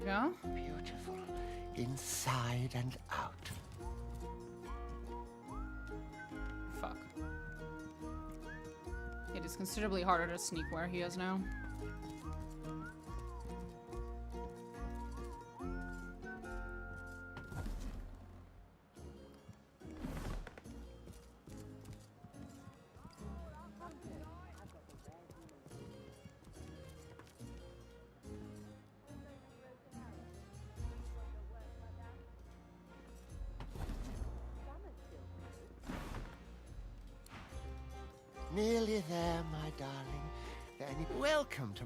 Go. Beautiful. Inside and out. Fuck. It is considerably harder to sneak where he is now. Nearly there, my darling. Welcome to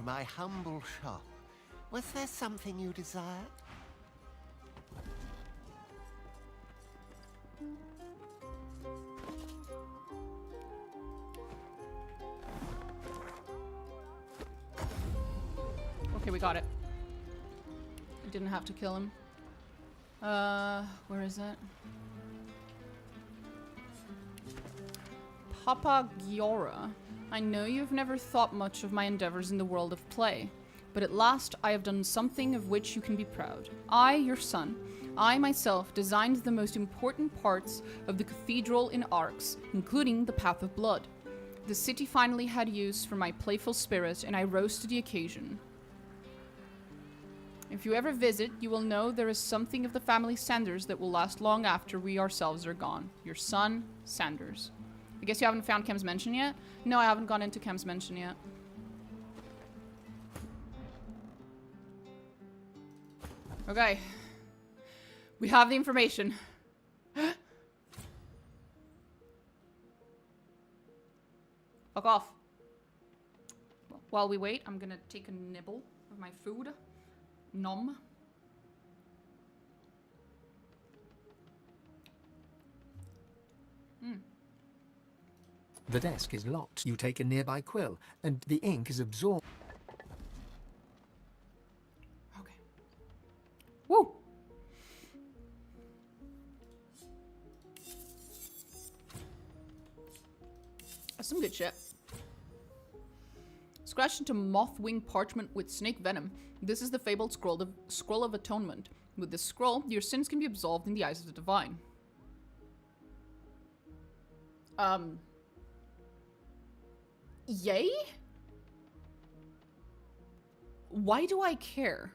my humble shop. Was there something you desired? Okay, we got it. We didn't have to kill him. Where is it? Papa Giora, I know you've never thought much of my endeavors in the world of play, but at last I have done something of which you can be proud. I, your son, I myself designed the most important parts of the cathedral in Arx, including the Path of Blood. The city finally had use for my playful spirit, and I rose to the occasion. If you ever visit, you will know there is something of the family Sanders that will last long after we ourselves are gone. Your son, Sanders. I guess you haven't found Kem's Mansion yet? No, I haven't gone into Kem's Mansion yet. Okay. We have the information. Fuck off. While we wait, I'm gonna take a nibble of my food. Nom. The desk is locked. You take a nearby quill, and the ink is absorbed. Okay. Woo! That's some good shit. Scratched into moth-wing parchment with snake venom. This is the fabled scroll of atonement. With this scroll, your sins can be absolved in the eyes of the divine. Yay? Why do I care?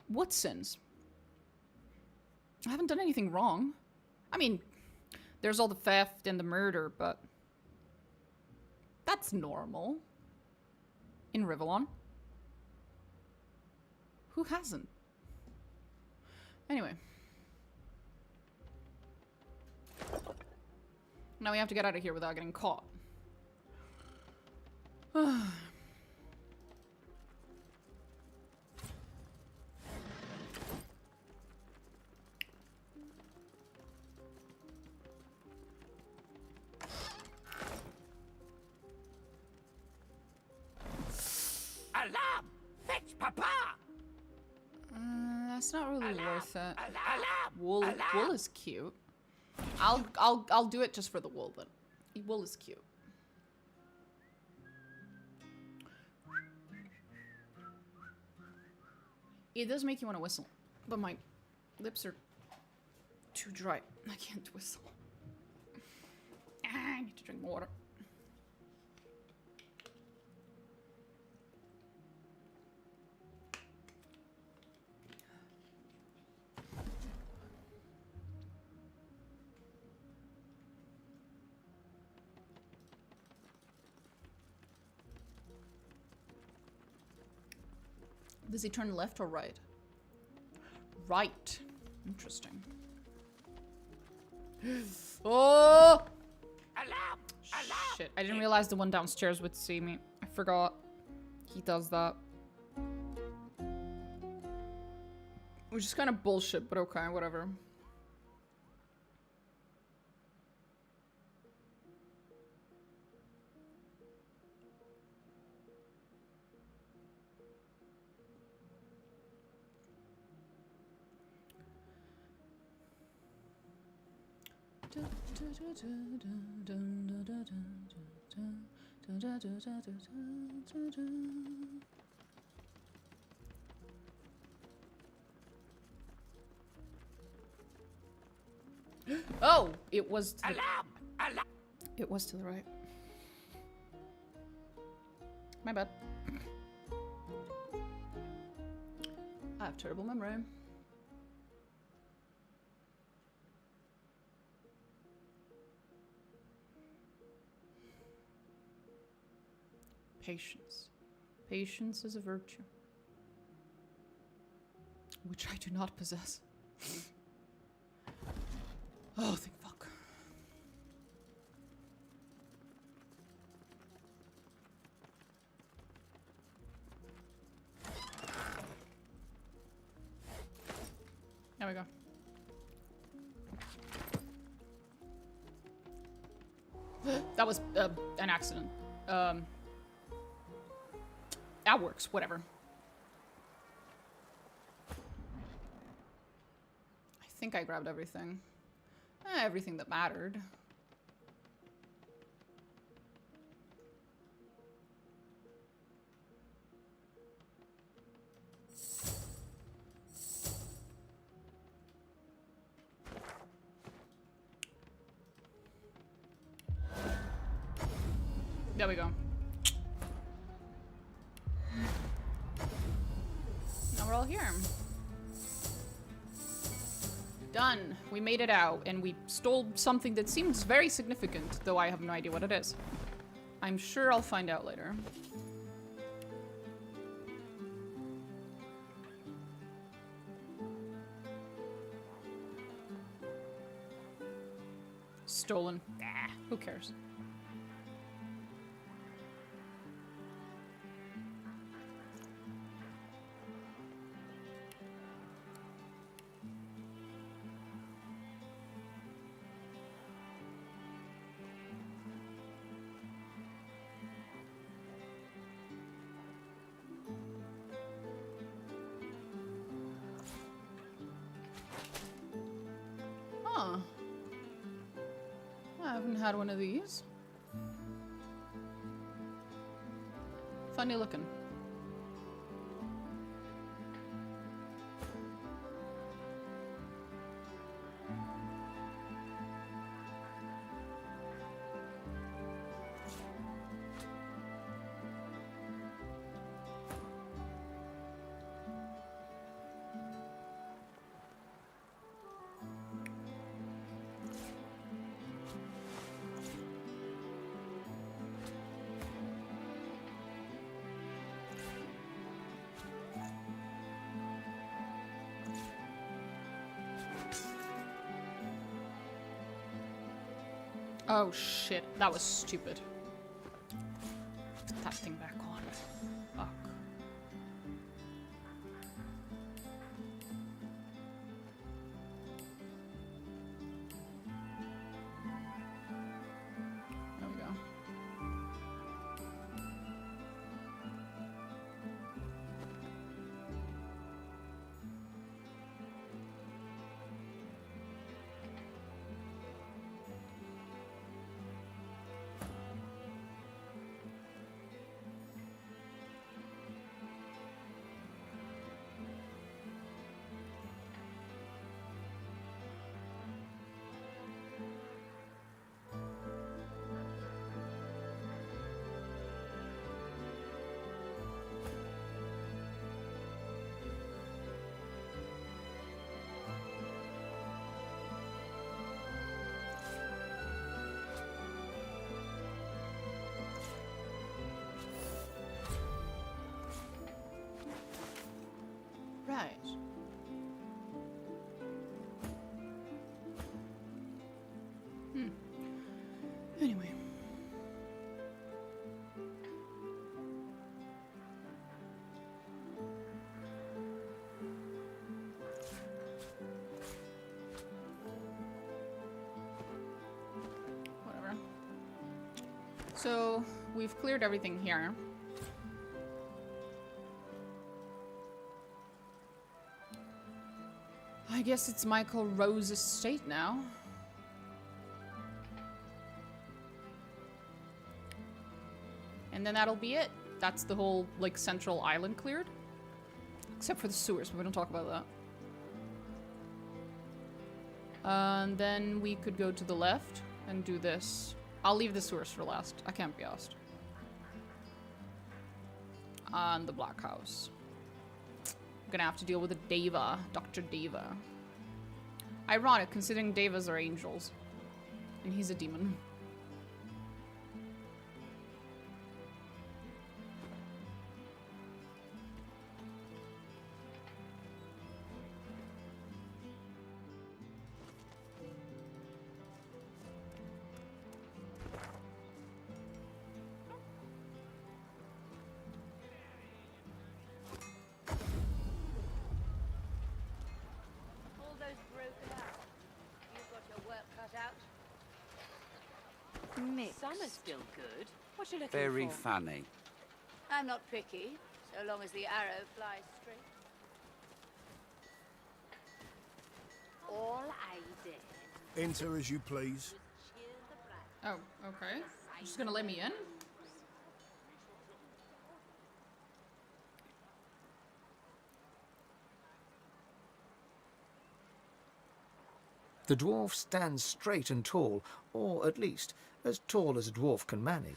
What sins? I haven't done anything wrong. I mean, there's all the theft and the murder, but that's normal in Rivellon. Who hasn't? Anyway. Now we have to get out of here without getting caught. Alarm! Fetch Papa! That's not really worth it. Wool is cute. I'll do it just for the wool then. Wool is cute. It does make you want to whistle, but my lips are too dry. I can't whistle. I need to drink water. Does he turn left or right? Right. Interesting. Oh! Alarm! Shit, I didn't realize the one downstairs would see me. I forgot. He does that. Which is kind of bullshit, but okay, whatever. Oh, it was to the, it was to the right. My bad. I have terrible memory. Patience. Patience is a virtue. Which I do not possess. Oh, thank fuck. There we go. That was an accident. That works, whatever. I think I grabbed everything. Everything that mattered. There we go. Now we're all here. Done. We made it out, and we stole something that seems very significant, though I have no idea what it is. I'm sure I'll find out later. Stolen. Ah, who cares? Huh. I haven't had one of these. Funny looking. Oh shit, that was stupid. Put that thing back on. Fuck. There we go. Right. Anyway. Whatever. So, we've cleared everything here. I guess it's Michael Rose's estate now. And then that'll be it. That's the whole, like, central island cleared. Except for the sewers, but we don't talk about that. And then we could go to the left and do this. I'll leave the sewers for last. I can't be asked. And the Black House. I'm gonna have to deal with a Deva, Dr. Deva. Ironic, considering Devas are angels. And he's a demon. All those broken out. You've got your work cut out. Summer's still good. What you looking Very for? funny. I'm not picky, so long as the arrow flies straight. All I did. Enter as you please. Oh, okay. You're just gonna let me in? The dwarf stands straight and tall, or at least as tall as a dwarf can manage.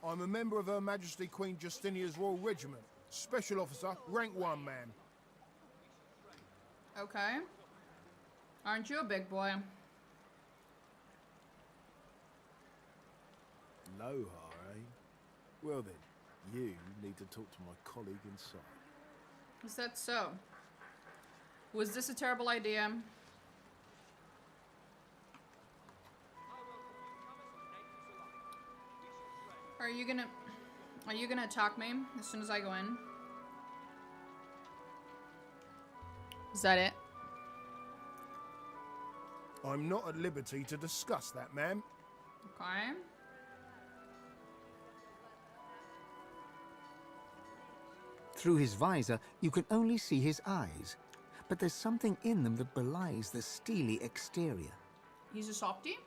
I'm a member of Her Majesty Queen Justinia's Royal Regiment. Special officer, rank 1, ma'am. Okay. Aren't you a big boy? No, eh? Well then, you need to talk to my colleague inside. Is that so? Was this a terrible idea? Are you gonna attack me as soon as I go in? Is that it? I'm not at liberty to discuss that, ma'am. Okay. Through his visor, you can only see his eyes, but there's something in them that belies the steely exterior. He's a softie?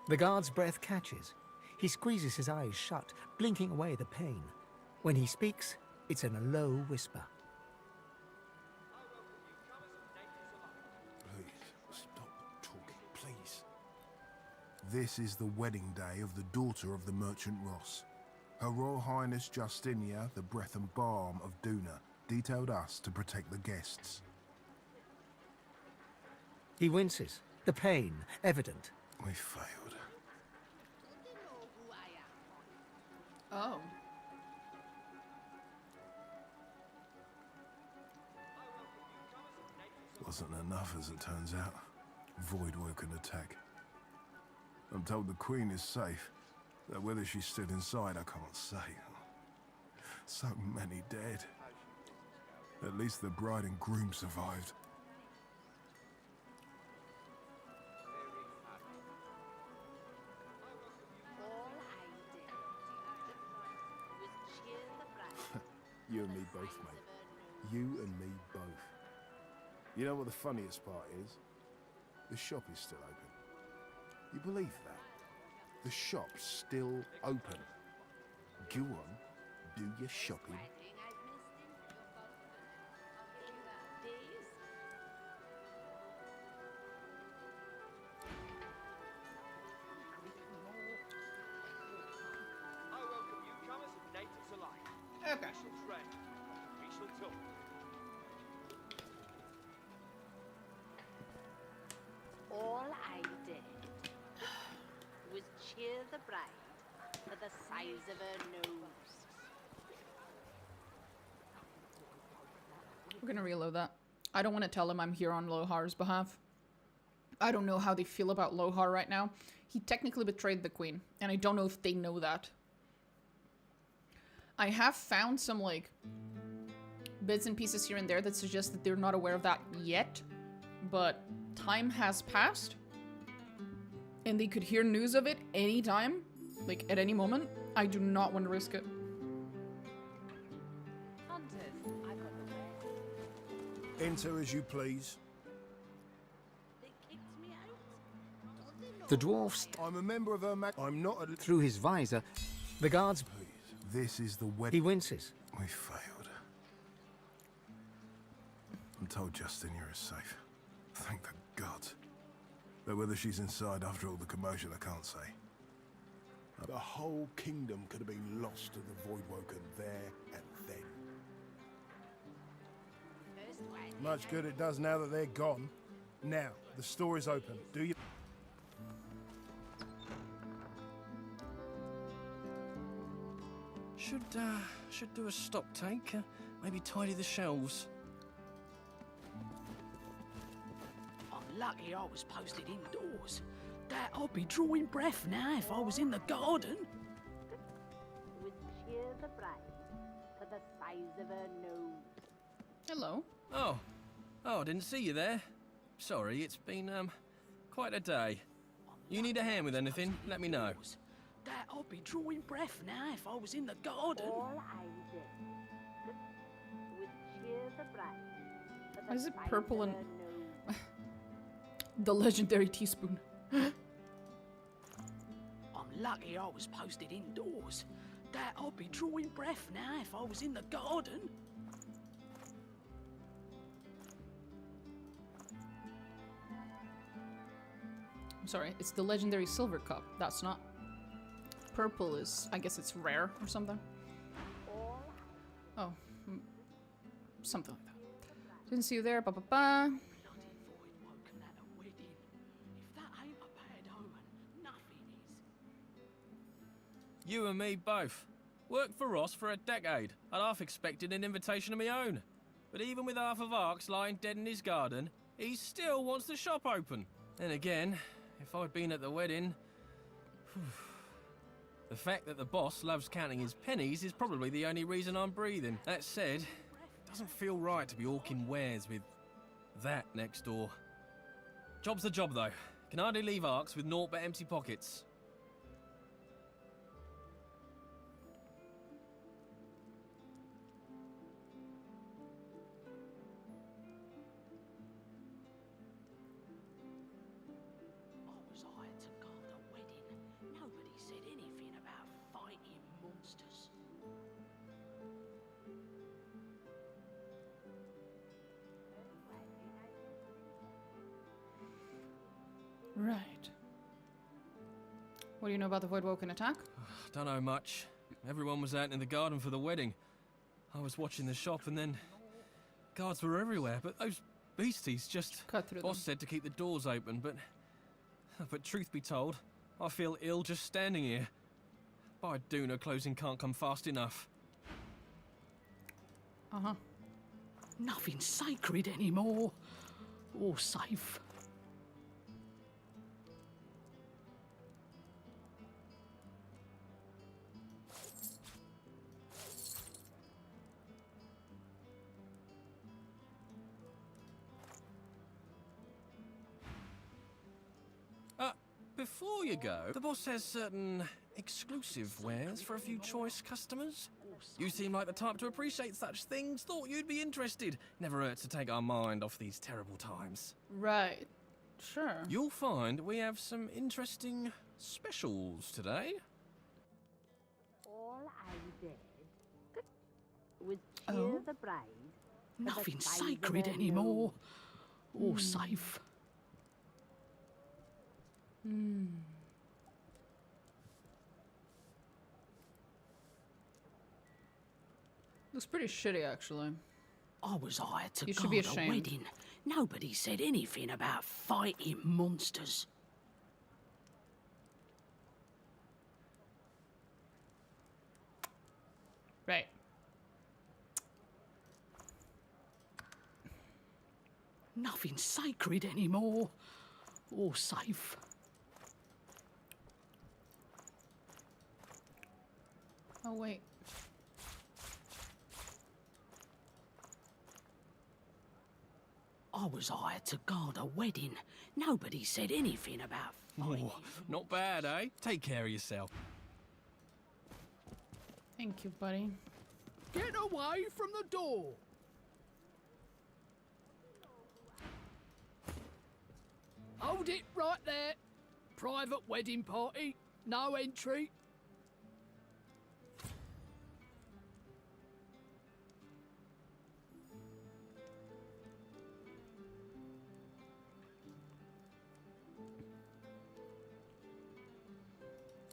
The guard's breath catches. He squeezes his eyes shut, blinking away the pain. When he speaks, it's in a low whisper. Please, stop talking, please. This is the wedding day of the daughter of the merchant Ross. Her Royal Highness Justinia, the breath and balm of Duna, detailed us to protect the guests. He winces, the pain evident. We failed. Oh. Wasn't enough, as it turns out. Void-woken attack. I'm told the Queen is safe. Though whether she's still inside, I can't say. So many dead. At least the bride and groom survived. You and me both, mate. You and me both. You know what the funniest part is? The shop is still open. You believe that? The shop's still open. Go on, do your shopping. I welcome newcomers and natives alike. Okay. We shall trade. We shall talk. All I did was cheer the bride for the size of her nose. We're gonna reload that. I don't want to tell him I'm here on Lohar's behalf. I don't know how they feel about Lohar right now. He technically betrayed the queen, and I don't know if they know that. I have found some, like, bits and pieces here and there that suggest that they're not aware of that yet, but time has passed, and they could hear news of it anytime, like, at any moment. I do not want to risk it. Enter as you please. The dwarf I'm a member of her I'm not a... through his visor. The guards... Please, this is the wedding. He winces. We failed. I'm told Justinia is safe. Thank the gods. Though whether she's inside after all the commotion, I can't say. The whole kingdom could have been lost to the Voidwoken there and then. Much good it does now that they're gone. Now, the store is open. Do you... Should do a stock take. Maybe tidy the shelves. I'm lucky I was posted indoors. That I'd be drawing breath now if I was in the garden. Was cheer the bride for the size of her nose. Hello. Oh, I didn't see you there. Sorry, it's been quite a day. You need a hand with anything? Let me know. That I'd be drawing breath now if I was in the garden. All I did was cheer the bride for the Why is it size purple of and... her nose. the legendary teaspoon. I'm lucky I was posted indoors. That I'd be drawing breath now if I was in the garden. I'm sorry, it's the legendary silver cup. That's not... Purple is... I guess it's rare or something. Oh. Something like that. Didn't see you there. Ba-ba-ba. You and me both. Worked for Ross for a decade. I'd half expected an invitation of my own. But even with half of Arx lying dead in his garden, he still wants the shop open. Then again, if I'd been at the wedding... The fact that the boss loves counting his pennies is probably the only reason I'm breathing. That said, it doesn't feel right to be hawking wares with that next door. Job's the job, though. Can hardly leave Arx with naught but empty pockets. Right. What do you know about the Voidwoken attack? Don't know much. Everyone was out in the garden for the wedding. I was watching the shop and then... Guards were everywhere, but those beasties just... Cut through Boss them. said to keep the doors open, but... But truth be told, I feel ill just standing here. By Duna, closing can't come fast enough. Uh-huh. Nothing sacred anymore. Or safe. Before you go, the boss has certain exclusive wares for a few choice customers. You seem like the type to appreciate such things. Thought you'd be interested. Never hurts to take our mind off these terrible times. Right. Sure. You'll find we have some interesting specials today. All I did was cheer the bride. for the Nothing size of sacred her anymore. nose. Or safe. Looks pretty shitty, actually. I was hired to You should be guard a ashamed. wedding. Nobody said anything about fighting monsters. Right. Nothing sacred anymore. Or safe. Oh, wait. I was hired to guard a wedding. Nobody said anything about fighting. Oh, not bad, eh? Take care of yourself. Thank you, buddy. Get away from the door. Hold it right there. Private wedding party. No entry.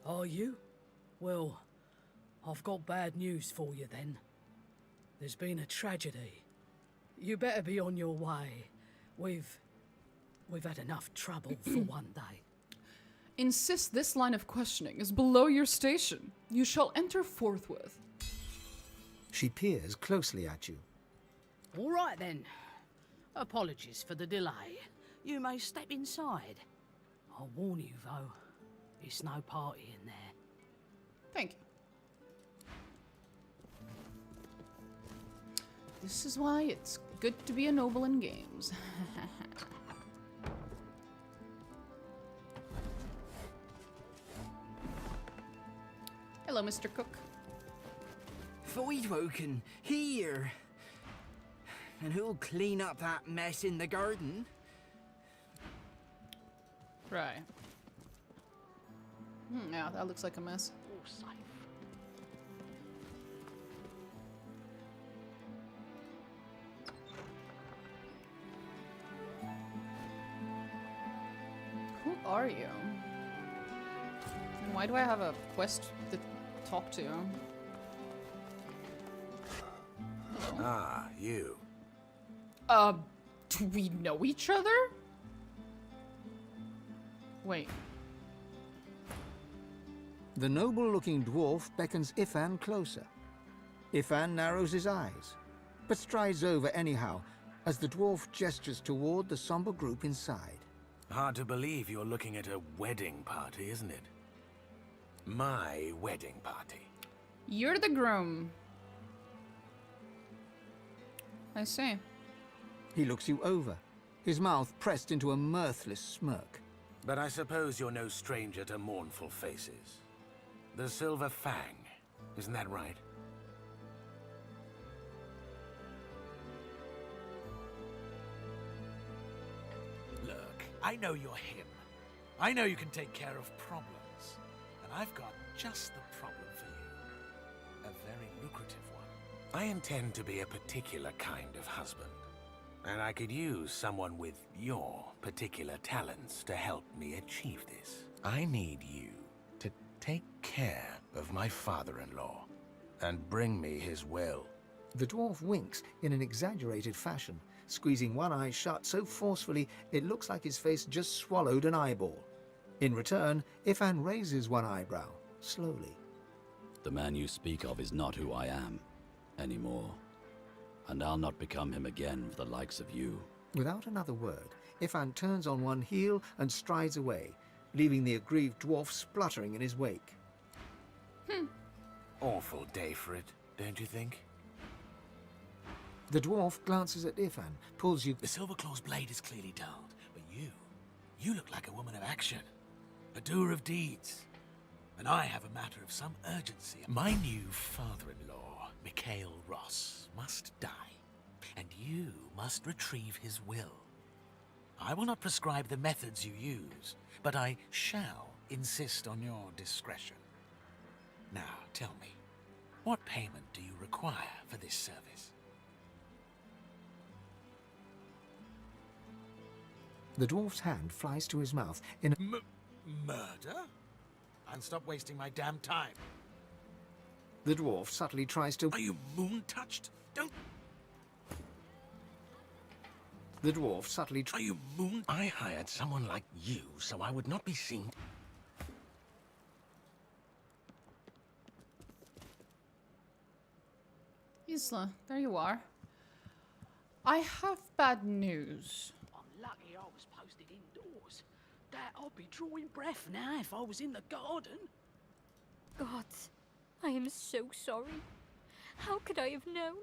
Are you? Well, I've got bad news for you then. There's been a tragedy. You better be on your way. We've had enough trouble for one day. Insist this line of questioning is below your station. You shall enter forthwith. She peers closely at you. All right then. Apologies for the delay. You may step inside. I'll warn you though, it's no party in there. Thank you. This is why it's good to be a noble in games. Hello, Mr. Cook. Voidwoken, here. And who'll clean up that mess in the garden? Right. Yeah, that looks like a mess. Who are you? And why do I have a quest to talk to? Hello? Ah, you. Do we know each other? Wait. The noble-looking dwarf beckons Ifan closer. Ifan narrows his eyes, but strides over anyhow as the dwarf gestures toward the somber group inside. Hard to believe you're looking at a wedding party, isn't it? My wedding party. You're the groom. I see. He looks you over, his mouth pressed into a mirthless smirk. But I suppose you're no stranger to mournful faces. The Silver Fang, isn't that right? Look, I know you're him. I know you can take care of problems. And I've got just the problem for you. A very lucrative one. I intend to be a particular kind of husband. And I could use someone with your particular talents to help me achieve this. I need you to take care of my father-in-law and bring me his will. The dwarf winks in an exaggerated fashion, squeezing one eye shut so forcefully it looks like his face just swallowed an eyeball. In return, Ifan raises one eyebrow, slowly. The man you speak of is not who I am anymore, and I'll not become him again for the likes of you. Without another word, Ifan turns on one heel and strides away, leaving the aggrieved dwarf spluttering in his wake. Awful day for it, don't you think? The dwarf glances at Ifan, pulls you... The Silverclaw's blade is clearly dulled, but you look like a woman of action, a doer of deeds. And I have a matter of some urgency. My new father-in-law, Mikhail Ross, must die, and you must retrieve his will. I will not prescribe the methods you use, but I shall insist on your discretion. Now, tell me, what payment do you require for this service? The dwarf's hand flies to his mouth in Murder? And stop wasting my damn time. The dwarf subtly tries to... Are you moon-touched? Don't... The dwarf subtly... Are you moon... I hired someone like you so I would not be seen... Isla, there you are. I have bad news. I'm lucky I was posted indoors. That I'd be drawing breath now if I was in the garden. Gods, I am so sorry. How could I have known?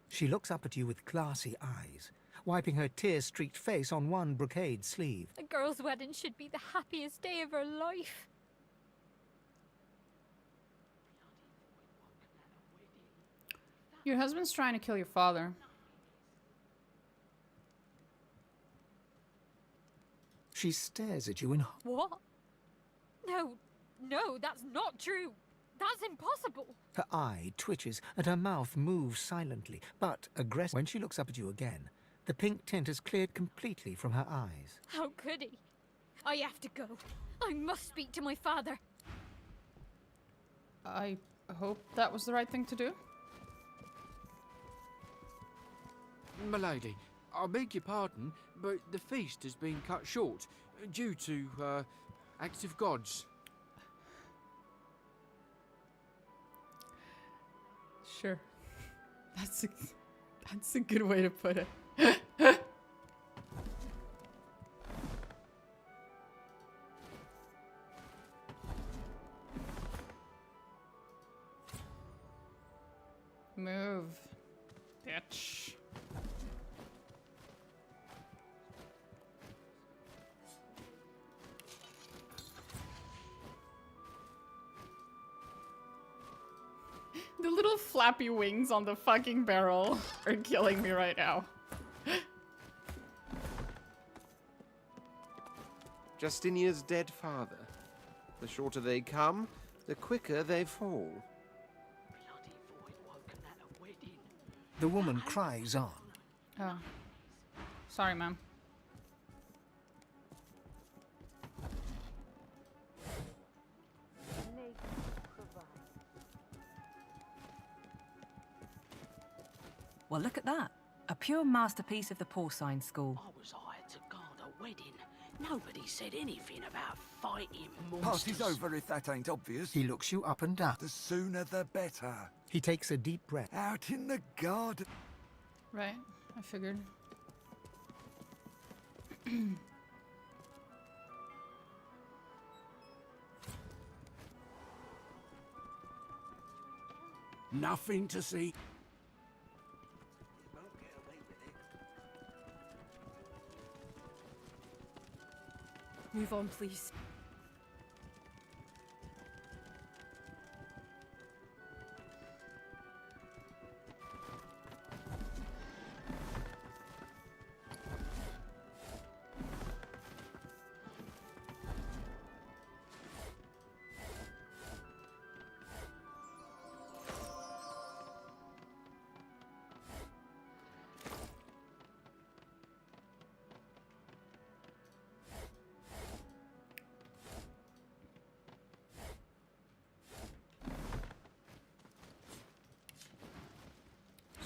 She looks up at you with glassy eyes, wiping her tear-streaked face on one brocade sleeve. A girl's wedding should be the happiest day of her life. Your husband's trying to kill your father. She stares at you in... What? No, that's not true. That's impossible. Her eye twitches and her mouth moves silently, but aggressive. When she looks up at you again, the pink tint has cleared completely from her eyes. How could he? I have to go. I must speak to my father. I hope that was the right thing to do. Milady, I beg your pardon, but the feast has been cut short due to acts of gods. Sure. That's a good way to put it. Move, bitch. The little flappy wings on the fucking barrel are killing me right now. Justinia's dead father. The shorter they come, the quicker they fall. The woman cries on. Oh. Sorry, ma'am. Well, look at that. A pure masterpiece of the porcine school. I was hired to guard a wedding. Nobody said anything about fighting monsters. Party's over if that ain't obvious. He looks you up and down. The sooner the better. He takes a deep breath. Out in the garden. Right, I figured. Nothing to see. Move on, please.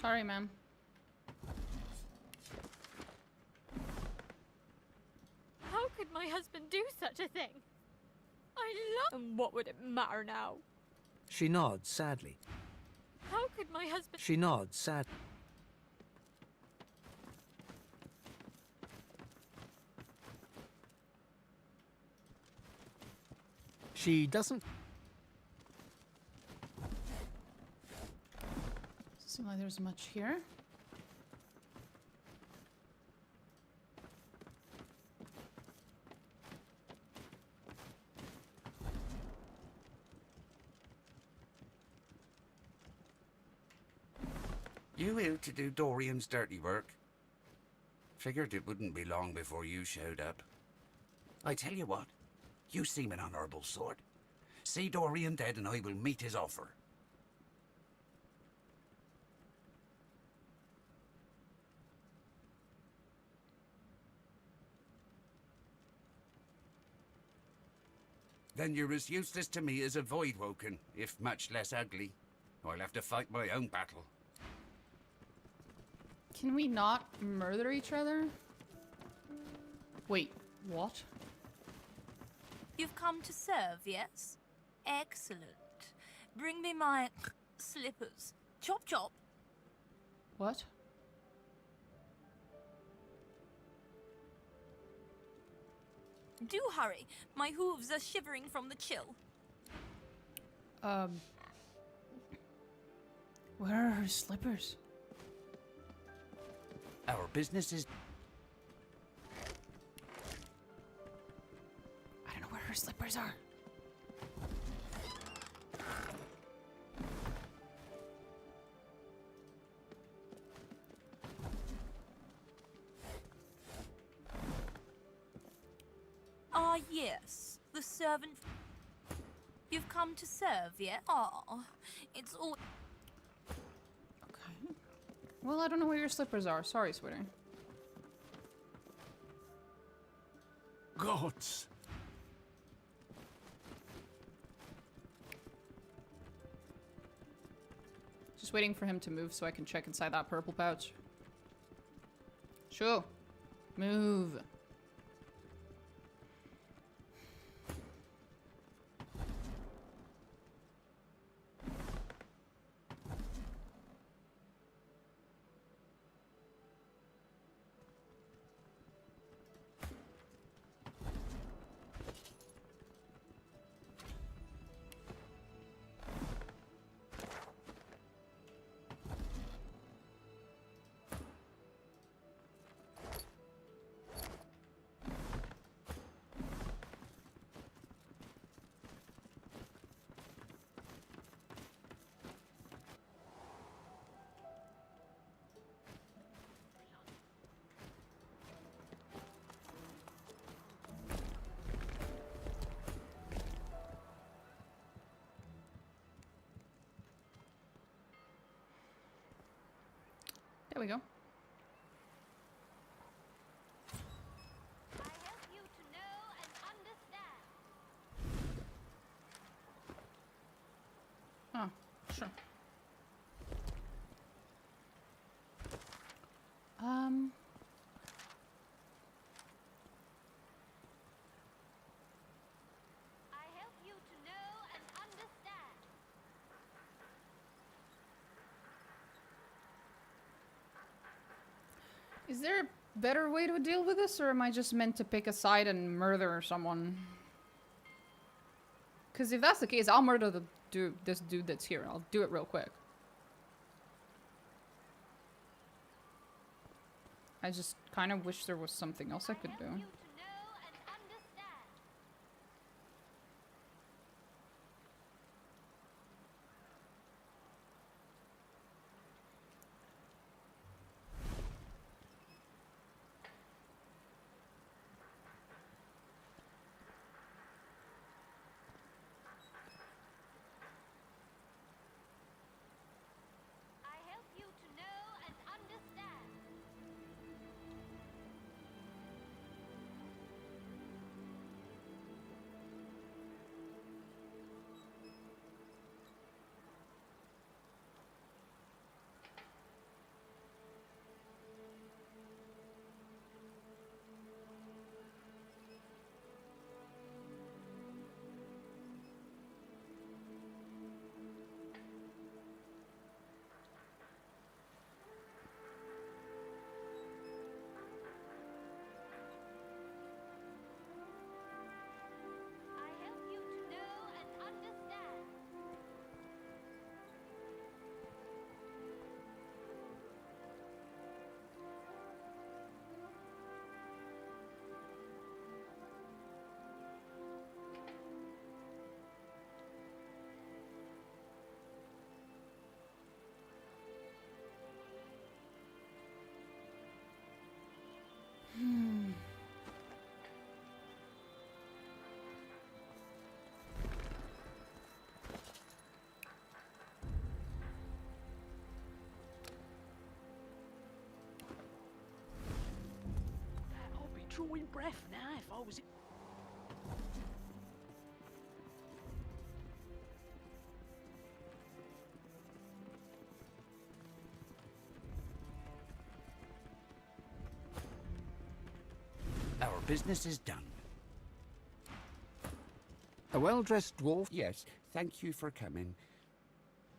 Sorry, ma'am. How could my husband do such a thing? I love... And what would it matter now? She nods sadly. How could my husband... She nods sad. She doesn't... Doesn't seem like there's much here. You ill to do Dorian's dirty work? Figured it wouldn't be long before you showed up. I tell you what, you seem an honourable sort. See Dorian dead and I will meet his offer. Then you're as useless to me as a void woken, if much less ugly. I'll have to fight my own battle. Can we not murder each other? Wait, what? You've come to serve, yes? Excellent. Bring me my slippers. Chop chop. What? Do hurry. My hooves are shivering from the chill. Where are her slippers? Our business is... I don't know where her slippers are. Ah, yes. The servant... You've come to serve, yeah? Ah, it's all... Okay. Well, I don't know where your slippers are. Sorry, sweetie. Gods! Just waiting for him to move so I can check inside that purple pouch. Sure. Move. There we go. Oh, sure. Is there a better way to deal with this, or am I just meant to pick a side and murder someone? Because if that's the case, I'll murder this dude that's here. I'll do it real quick. I just kind of wish there was something else I could do. drawing breath now if I was... Our business is done. A well-dressed dwarf... Yes, thank you for coming.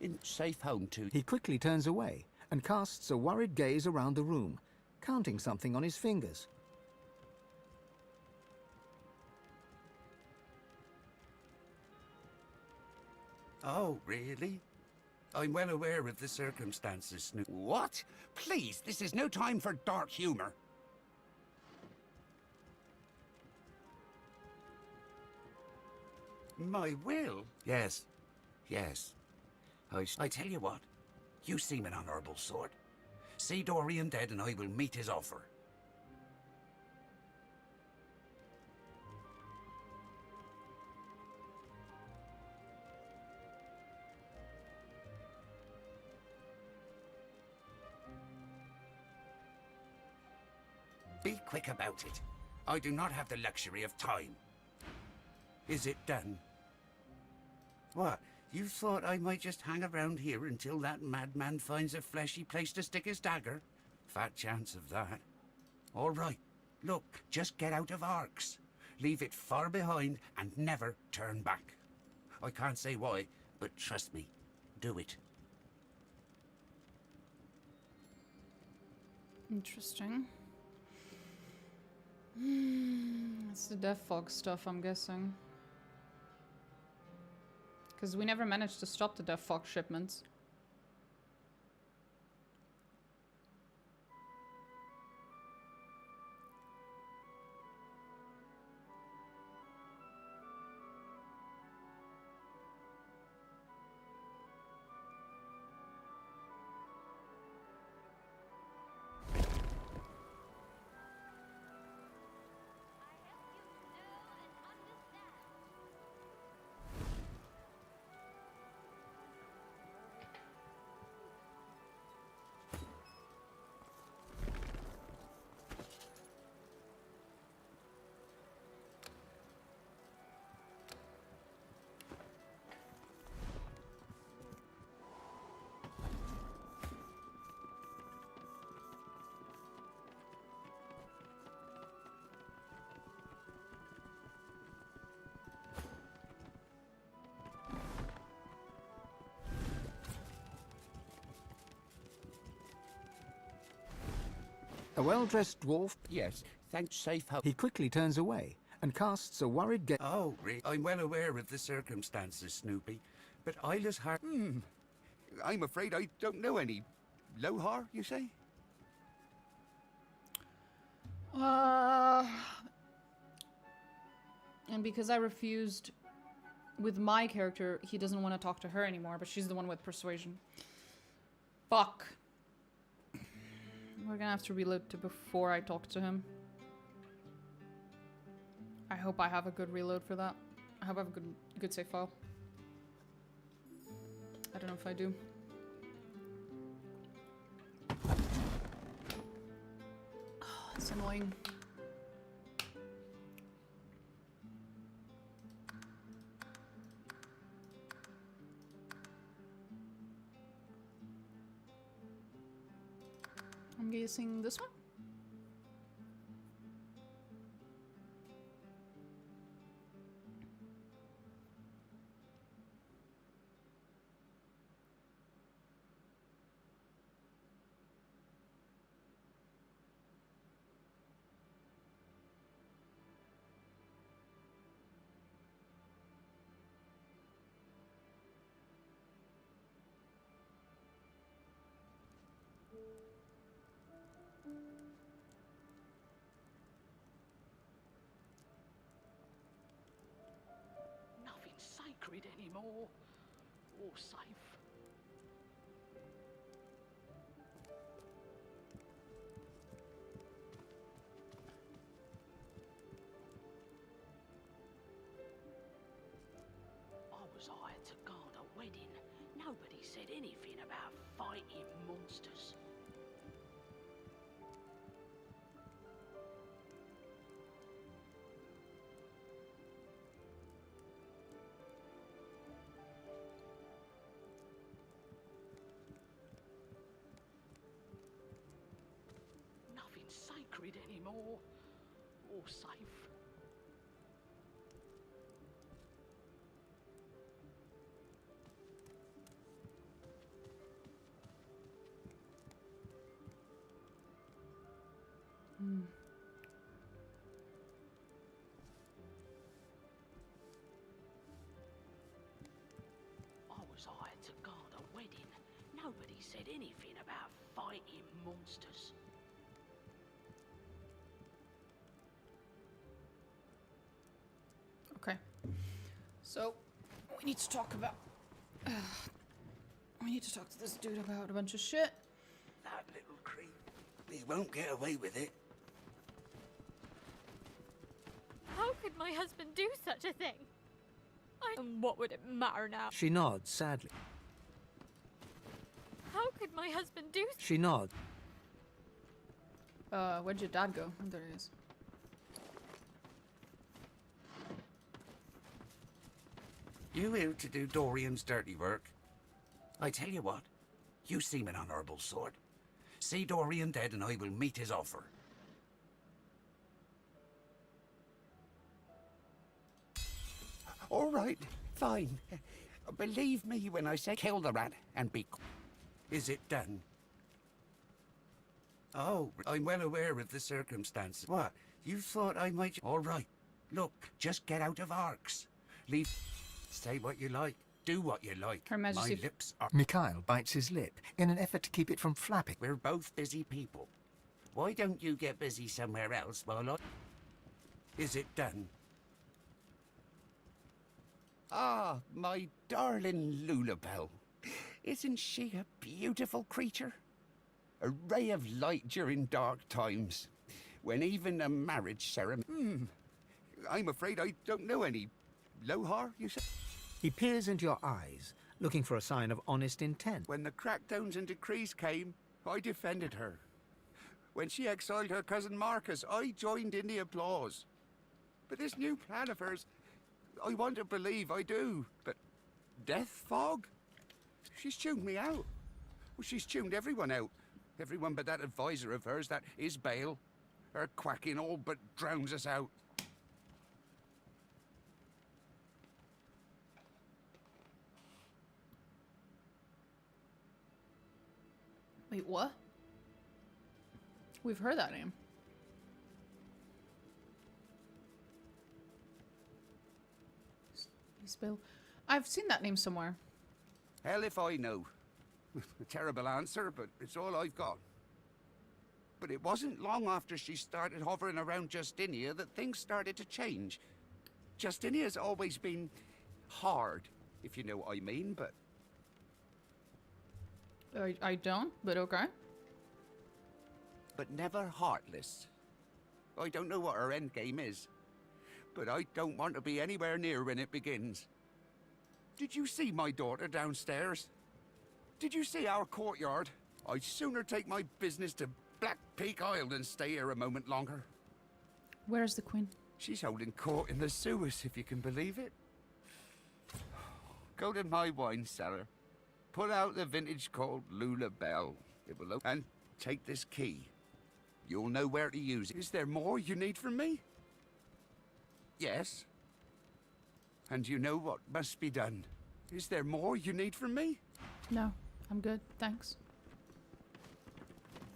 In safe home to... He quickly turns away and casts a worried gaze around the room, counting something on his fingers. Oh, really? I'm well aware of the circumstances, Snoop. What? Please, this is no time for dark humor. My will? Yes. Yes. I tell you what. You seem an honourable sort. See Dorian dead and I will meet his offer. Be quick about it. I do not have the luxury of time. Is it done? What? You thought I might just hang around here until that madman finds a fleshy place to stick his dagger? Fat chance of that. All right. Look, just get out of Arx. Leave it far behind and never turn back. I can't say why, but trust me, do it. Interesting. It's the Death Fog stuff, I'm guessing. Because we never managed to stop the Death Fog shipments. A well-dressed dwarf... Yes, thanks, safe home. He quickly turns away and casts a worried gaze... Oh, really? I'm well aware of the circumstances, Snoopy. But Isla's heart... I'm afraid I don't know any. Lohar, you say? And because I refused with my character, he doesn't want to talk to her anymore, but she's the one with persuasion. Fuck. We're gonna have to reload to before I talk to him. I hope I have a good reload for that. I hope I have a good save file. I don't know if I do. Oh, it's annoying. I'm guessing this one? Sacred anymore, or safe. I was hired to guard a wedding. Nobody said anything about fighting monsters. worried anymore. Or safe. I was hired to guard a wedding. Nobody said anything about fighting monsters. Okay. So, we need to talk about... we need to talk to this dude about a bunch of shit. That little creep. He won't get away with it. How could my husband do such a thing? And what would it matter now? She nods sadly. How could my husband do? She nods. Where'd your dad go? Oh, there he is. You here to do Dorian's dirty work? I tell you what, you seem an honourable sort. See Dorian dead and I will meet his offer. All right, fine. Believe me when I say kill the rat and be... Is it done? Oh, I'm well aware of the circumstances. What? You thought I might... All right. Look, just get out of arcs. Leave... Say what you like. Do what you like. Her Majesty... My lips are... Mikhail bites his lip in an effort to keep it from flapping. We're both busy people. Why don't you get busy somewhere else while I... Is it done? Ah, my darling Lulabelle. Isn't she a beautiful creature? A ray of light during dark times, when even a marriage ceremony... I'm afraid I don't know any. Lohar, you said? He peers into your eyes, looking for a sign of honest intent. When the crackdowns and decrees came, I defended her. When she exiled her cousin Marcus, I joined in the applause. But this new plan of hers, I want to believe I do, but death fog? She's tuned me out. Well, she's tuned everyone out. Everyone but that advisor of hers, that Isbale. Her quacking all but drowns us out. Wait, what? We've heard that name. Isbale. I've seen that name somewhere. Hell if I know. A terrible answer, but it's all I've got. But it wasn't long after she started hovering around Justinia that things started to change. Justinia's always been hard, if you know what I mean, but... I don't, but okay. But never heartless. I don't know what her endgame is, but I don't want to be anywhere near when it begins. Did you see my daughter downstairs? Did you see our courtyard? I'd sooner take my business to Black Peak Isle than stay here a moment longer. Where's the Queen? She's holding court in the sewers, if you can believe it. Go to my wine cellar. Pull out the vintage called Lula Bell. It will open. And take this key. You'll know where to use it. Is there more you need from me? Yes. And you know what must be done. Is there more you need from me? No, I'm good, thanks.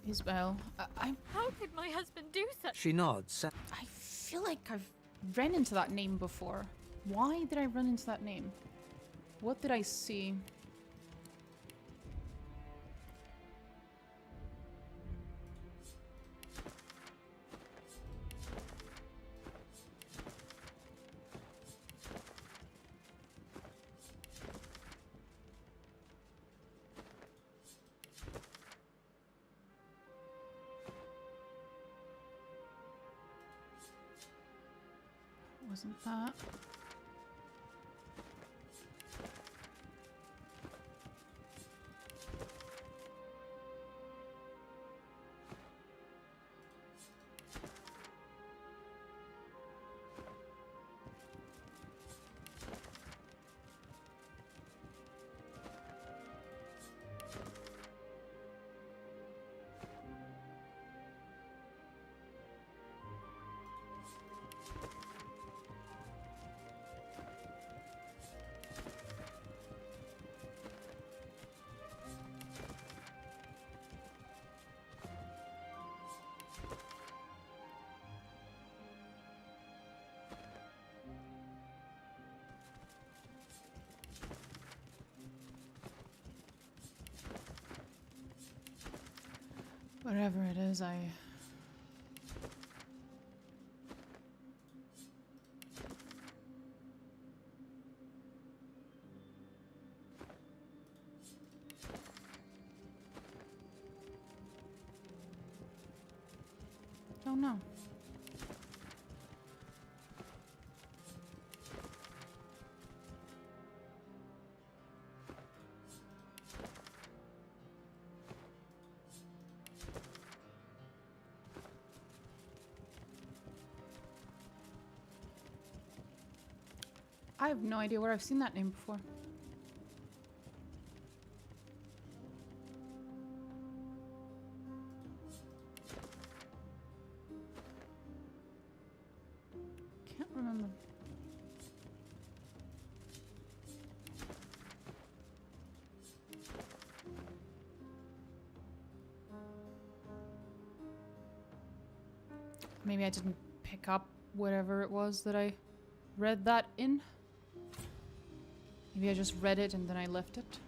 Isbale, How could my husband do such? She nods. I feel like I've ran into that name before. Why did I run into that name? What did I see? Wasn't that? Whatever it is, I... Oh no. I have no idea where I've seen that name before. Can't remember. Maybe I didn't pick up whatever it was that I read that in. Maybe I just read it and then I left it.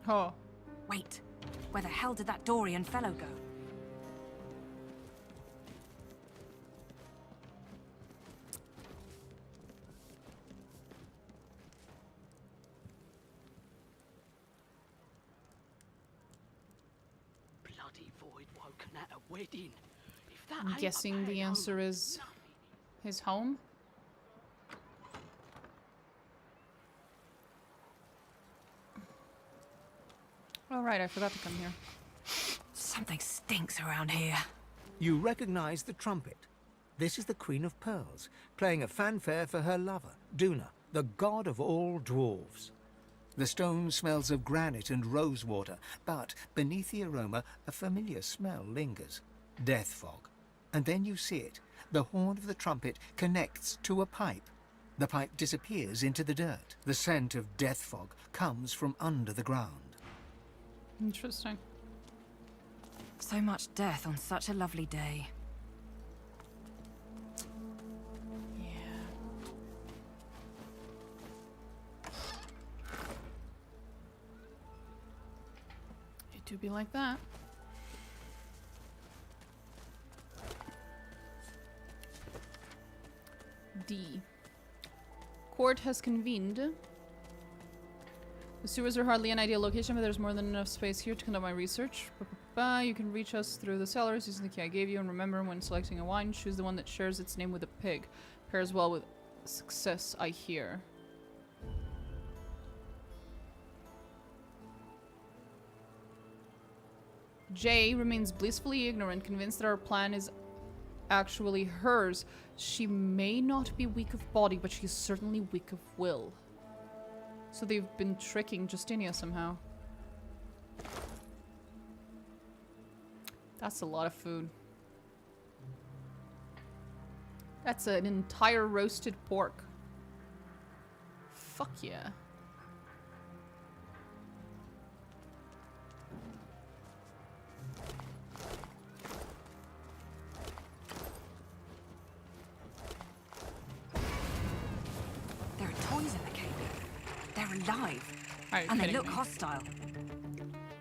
Oh. Wait. Where the hell did that Dorian fellow go? Bloody void woken at a wedding. If that I'm ain't guessing the answer is his home. Oh right, I forgot to come here. Something stinks around here. You recognize the trumpet. This is the Queen of Pearls, playing a fanfare for her lover, Duna, the god of all dwarves. The stone smells of granite and rosewater, but beneath the aroma, a familiar smell lingers. Death fog. And then you see it. The horn of the trumpet connects to a pipe. The pipe disappears into the dirt. The scent of death fog comes from under the ground. Interesting. So much death on such a lovely day. It do be like that. D. Court has convened. The sewers are hardly an ideal location, but there's more than enough space here to conduct my research. You can reach us through the cellars using the key I gave you, and remember, when selecting a wine, choose the one that shares its name with a pig. Pairs well with success, I hear. Jay remains blissfully ignorant, convinced that our plan is actually hers. She may not be weak of body, but she's certainly weak of will. So they've been tricking Justinia somehow. That's a lot of food. That's an entire roasted pork. Fuck yeah. There are toys in the cave. They're alive. And they look hostile.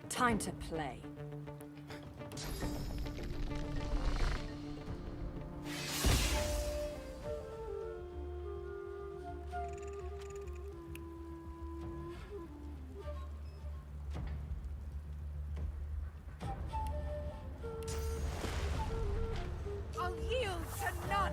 Time to play. I'll yield to none.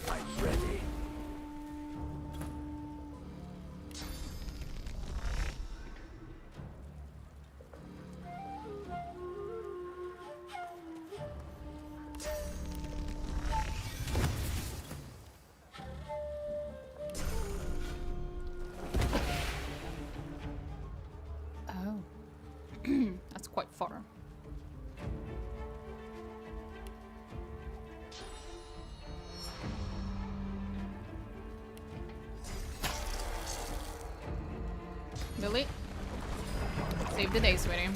I'm ready. quite far. Lily, save the day, sweetie.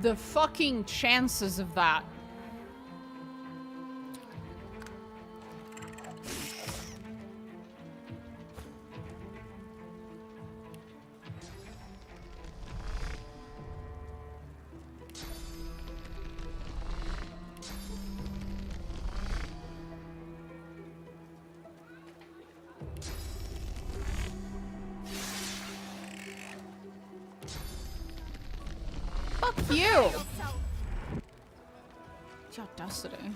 The fucking chances of that. Fuck you! The audacity.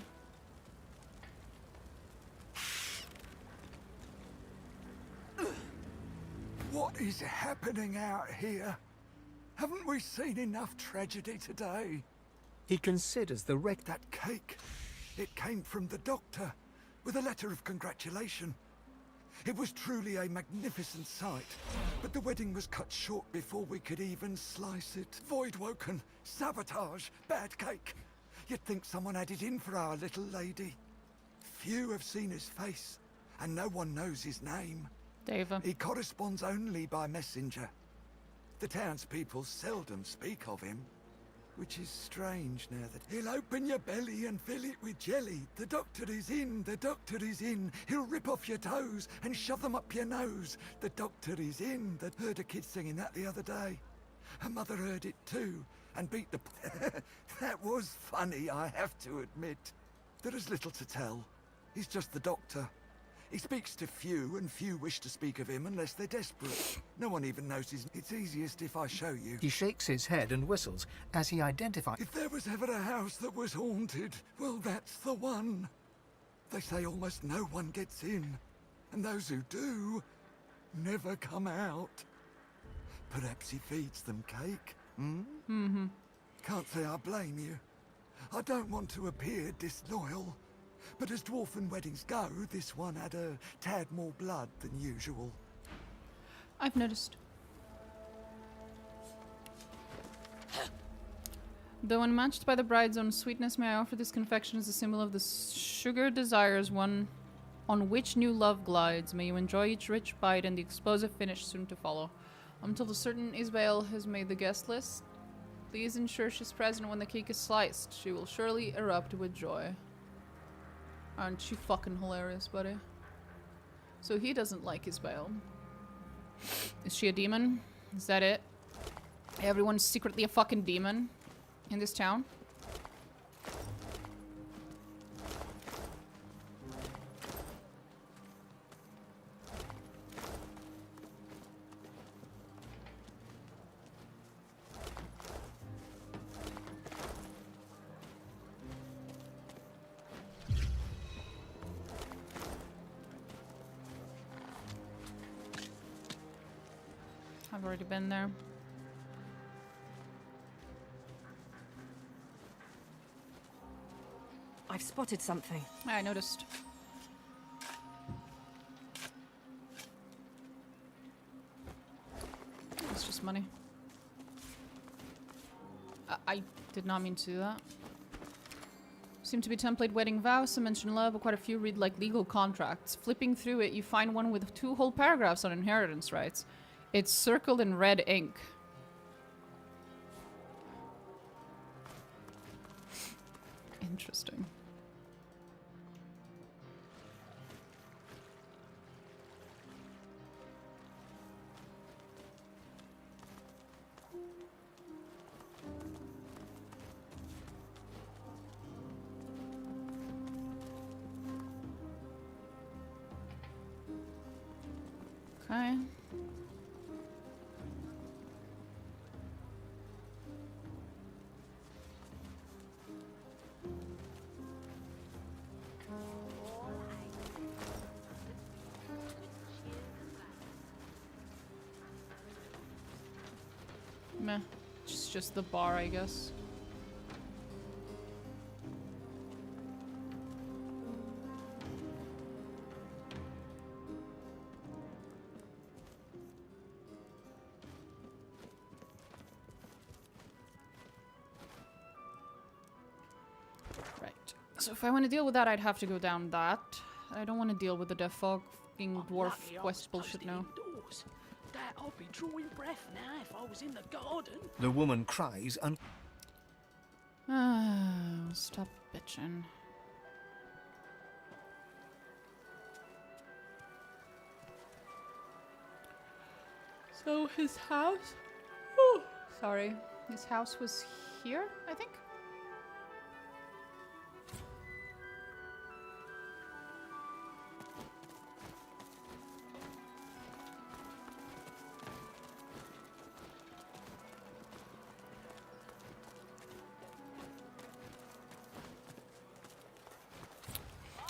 What is happening out here? Haven't we seen enough tragedy today? He considers the wreck. That cake, it came from the doctor, with a letter of congratulation. It was truly a magnificent sight, but the wedding was cut short before we could even slice it. Void woken, sabotage, bad cake. You'd think someone had it in for our little lady. Few have seen his face, and no one knows his name. David. He corresponds only by messenger. The townspeople seldom speak of him, which is strange now that he'll open your belly and fill it with jelly. The doctor is in, the doctor is in. He'll rip off your toes and shove them up your nose. The doctor is in. That heard a kid singing that the other day. Her mother heard it too and beat the... That was funny, I have to admit. There is little to tell. He's just the doctor. He speaks to few, and few wish to speak of him unless they're desperate. No one even knows his... It's easiest if I show you. He shakes his head and whistles as he identifies... If there was ever a house that was haunted, well, that's the one. They say almost no one gets in, and those who do never come out. Perhaps he feeds them cake, hmm? Mm-hmm. Can't say I blame you. I don't want to appear disloyal, but as dwarven weddings go, this one had a tad more blood than usual. I've noticed. Though unmatched by the bride's own sweetness, may I offer this confection as a symbol of the sugar desires one on which new love glides. May you enjoy each rich bite and the explosive finish soon to follow. Until the certain Isabel has made the guest list, please ensure she's present when the cake is sliced. She will surely erupt with joy. Aren't you fucking hilarious, buddy? So he doesn't like Isabel. Is she a demon? Is that it? Everyone's secretly a fucking demon in this town? I've already been there. I've spotted something. Yeah, I noticed. It's just money. I did not mean to do that. Seem to be template wedding vows, some mention love, but quite a few read like legal contracts. Flipping through it, you find one with 2 whole paragraphs on inheritance rights. It's circled in red ink. Interesting. Okay. Meh. It's just the bar, I guess. So if I want to deal with that, I'd have to go down that. I don't want to deal with the death fog fucking dwarf Lucky I quest was bullshit posted now. indoors. That I'd be drawing breath now if I was in the garden. The woman cries and Stop bitching. So his house? Oh, sorry. His house was here, I think?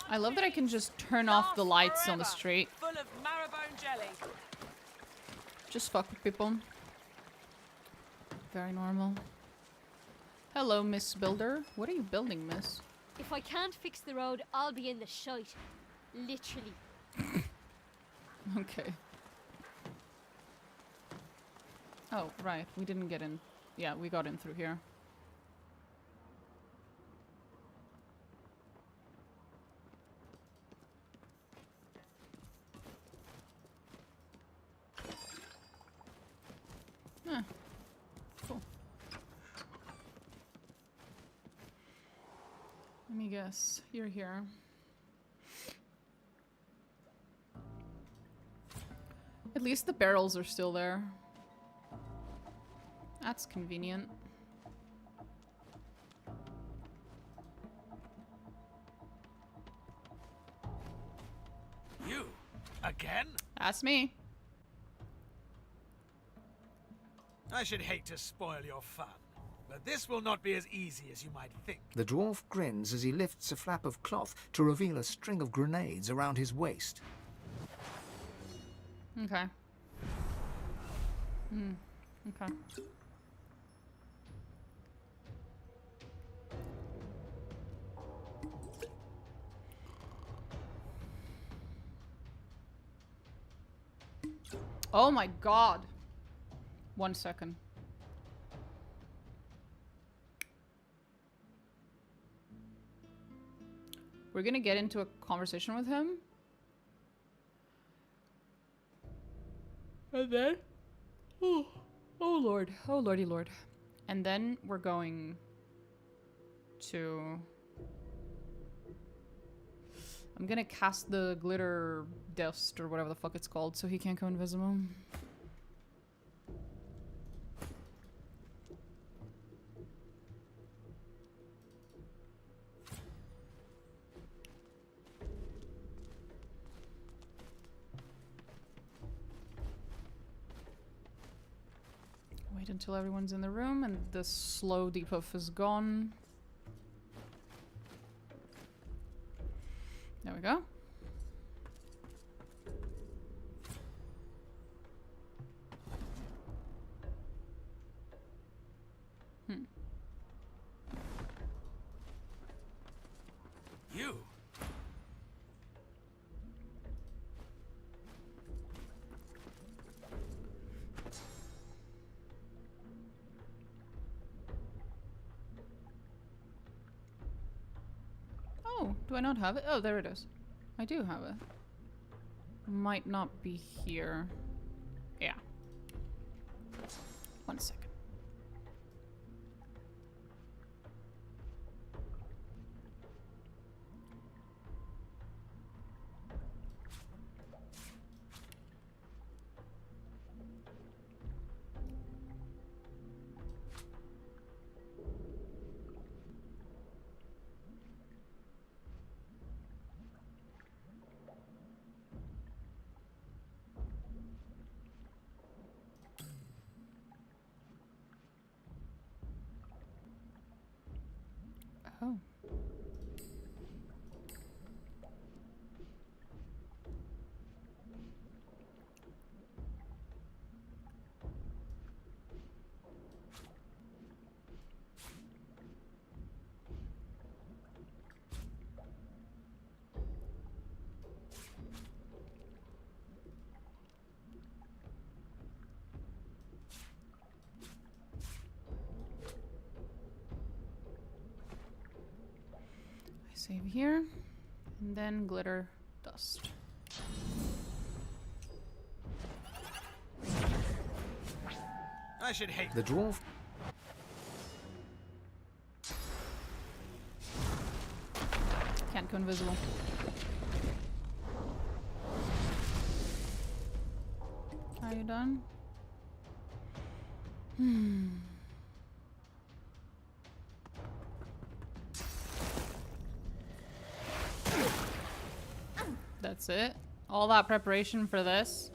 I love that I can just turn off the lights on the street. Full of marrowbone jelly. Just fuck with people. Very normal. Hello, Miss Builder. What are you building, miss? If I can't fix the road, I'll be in the shite. Literally. Okay. Oh, right. We didn't get in. Yeah, we got in through here. Huh. Cool. Let me guess. You're here. At least the barrels are still there. That's convenient. You? Again? That's me. I should hate to spoil your fun, but this will not be as easy as you might think. the dwarf grins as he lifts a flap of cloth to reveal a string of grenades around his waist. Okay. Okay. Oh my god. 1 second. We're gonna get into a conversation with him. And then? Oh lord. Oh lordy lord. And then we're going to... I'm gonna cast the glitter dust or whatever the fuck it's called so he can't go invisible. Wait until everyone's in the room and the slow debuff is gone. There we go. You? Oh, do I not have it? Oh, there it is. I do have it. Might not be here. Yeah. 1 second. Oh. Save here. And then glitter dust. I should hate the dwarf. Can't go invisible. Are you done? That's it? All that preparation for this?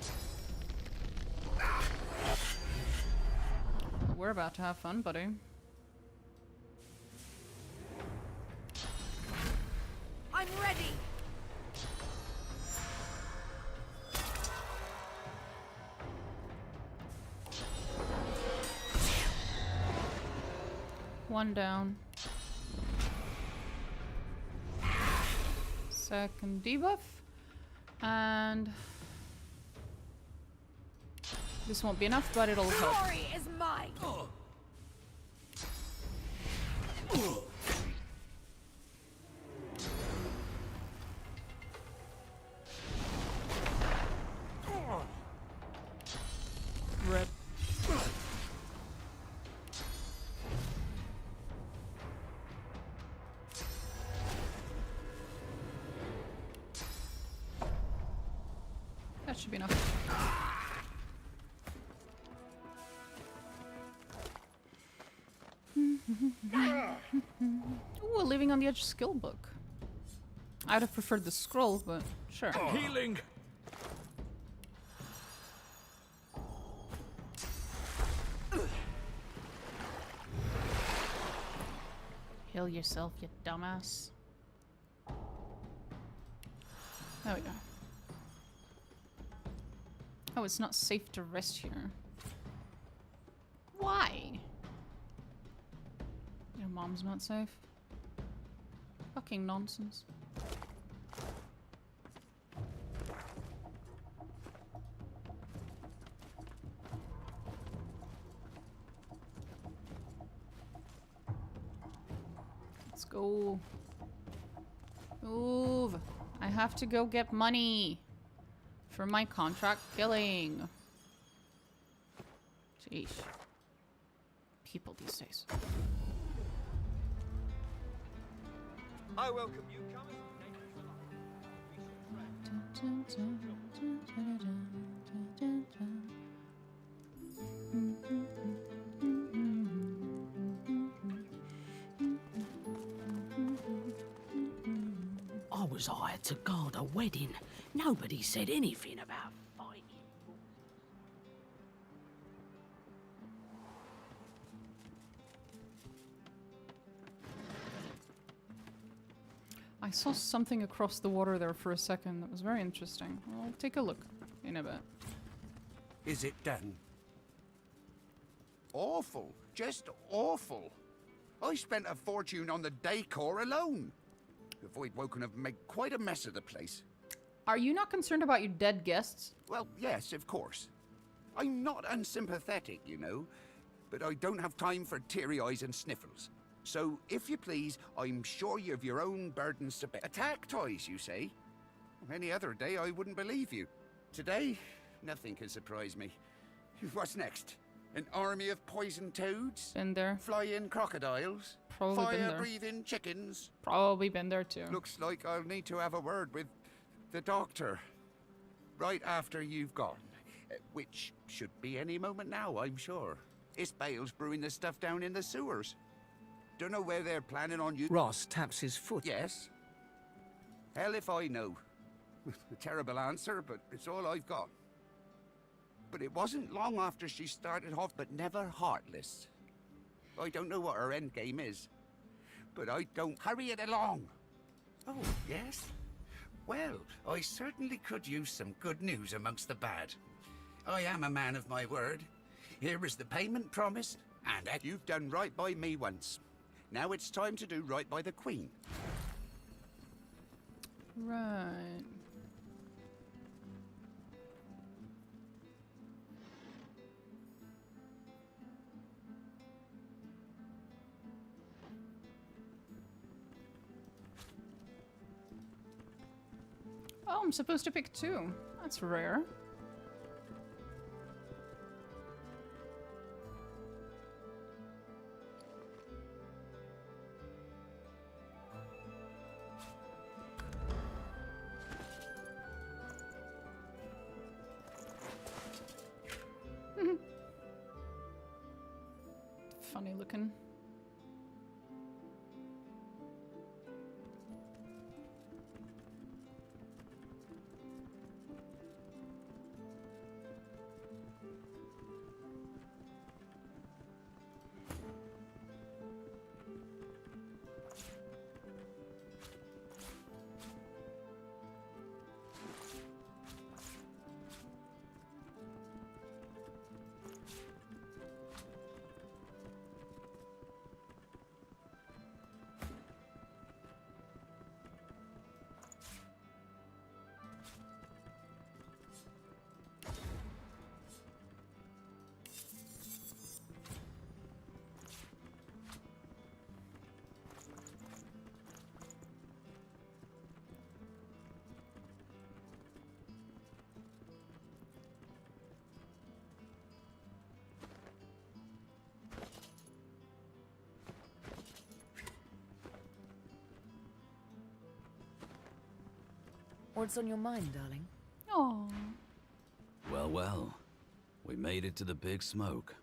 We're about to have fun, buddy. I'm ready. One down. Second debuff. And this won't be enough, but it'll help. Glory is mine. Rip. That should be enough. Ooh, a Living on the Edge skill book. I'd have preferred the scroll, but sure. Healing. Heal yourself, you dumbass. There we go. Oh, it's not safe to rest here. Why? Your mom's not safe? Fucking nonsense. Let's go. Move. I have to go get money for my contract killing. Jeez. People these days. I welcome you comers. I was hired to guard a wedding. Nobody said anything about fighting. I saw something across the water there for a second that was very interesting. I'll take a look in a bit. Is it done? Awful. Just awful. I spent a fortune on the decor alone. The Void Woken have made quite a mess of the place. Are you not concerned about your dead guests? Well, yes, of course. I'm not unsympathetic, you know, but I don't have time for teary eyes and sniffles. So, if you please, I'm sure you've your own burdens to bear. Attack toys, you say? Any other day, I wouldn't believe you. Today, nothing can surprise me. What's next? An army of poison toads? Been there. Flying crocodiles? Probably been there. Fire-breathing chickens? Probably been there too. Looks like I'll need to have a word with the doctor. Right after you've gone. Which should be any moment now, I'm sure. Isbale's brewing the stuff down in the sewers. Don't know where they're planning on you. Ross taps his foot. Yes. Hell if I know. A terrible answer, but it's all I've got. But it wasn't long after she started off, but never heartless. I don't know what her end game is, but I don't hurry it along. Oh, yes? Well, I certainly could use some good news amongst the bad. I am a man of my word. Here is the payment promised, and you've done right by me once. Now it's time to do right by the Queen. Right. Oh, I'm supposed to pick 2. That's rare. Funny looking. What's on your mind, darling? Oh. Well, well. We made it to the big smoke.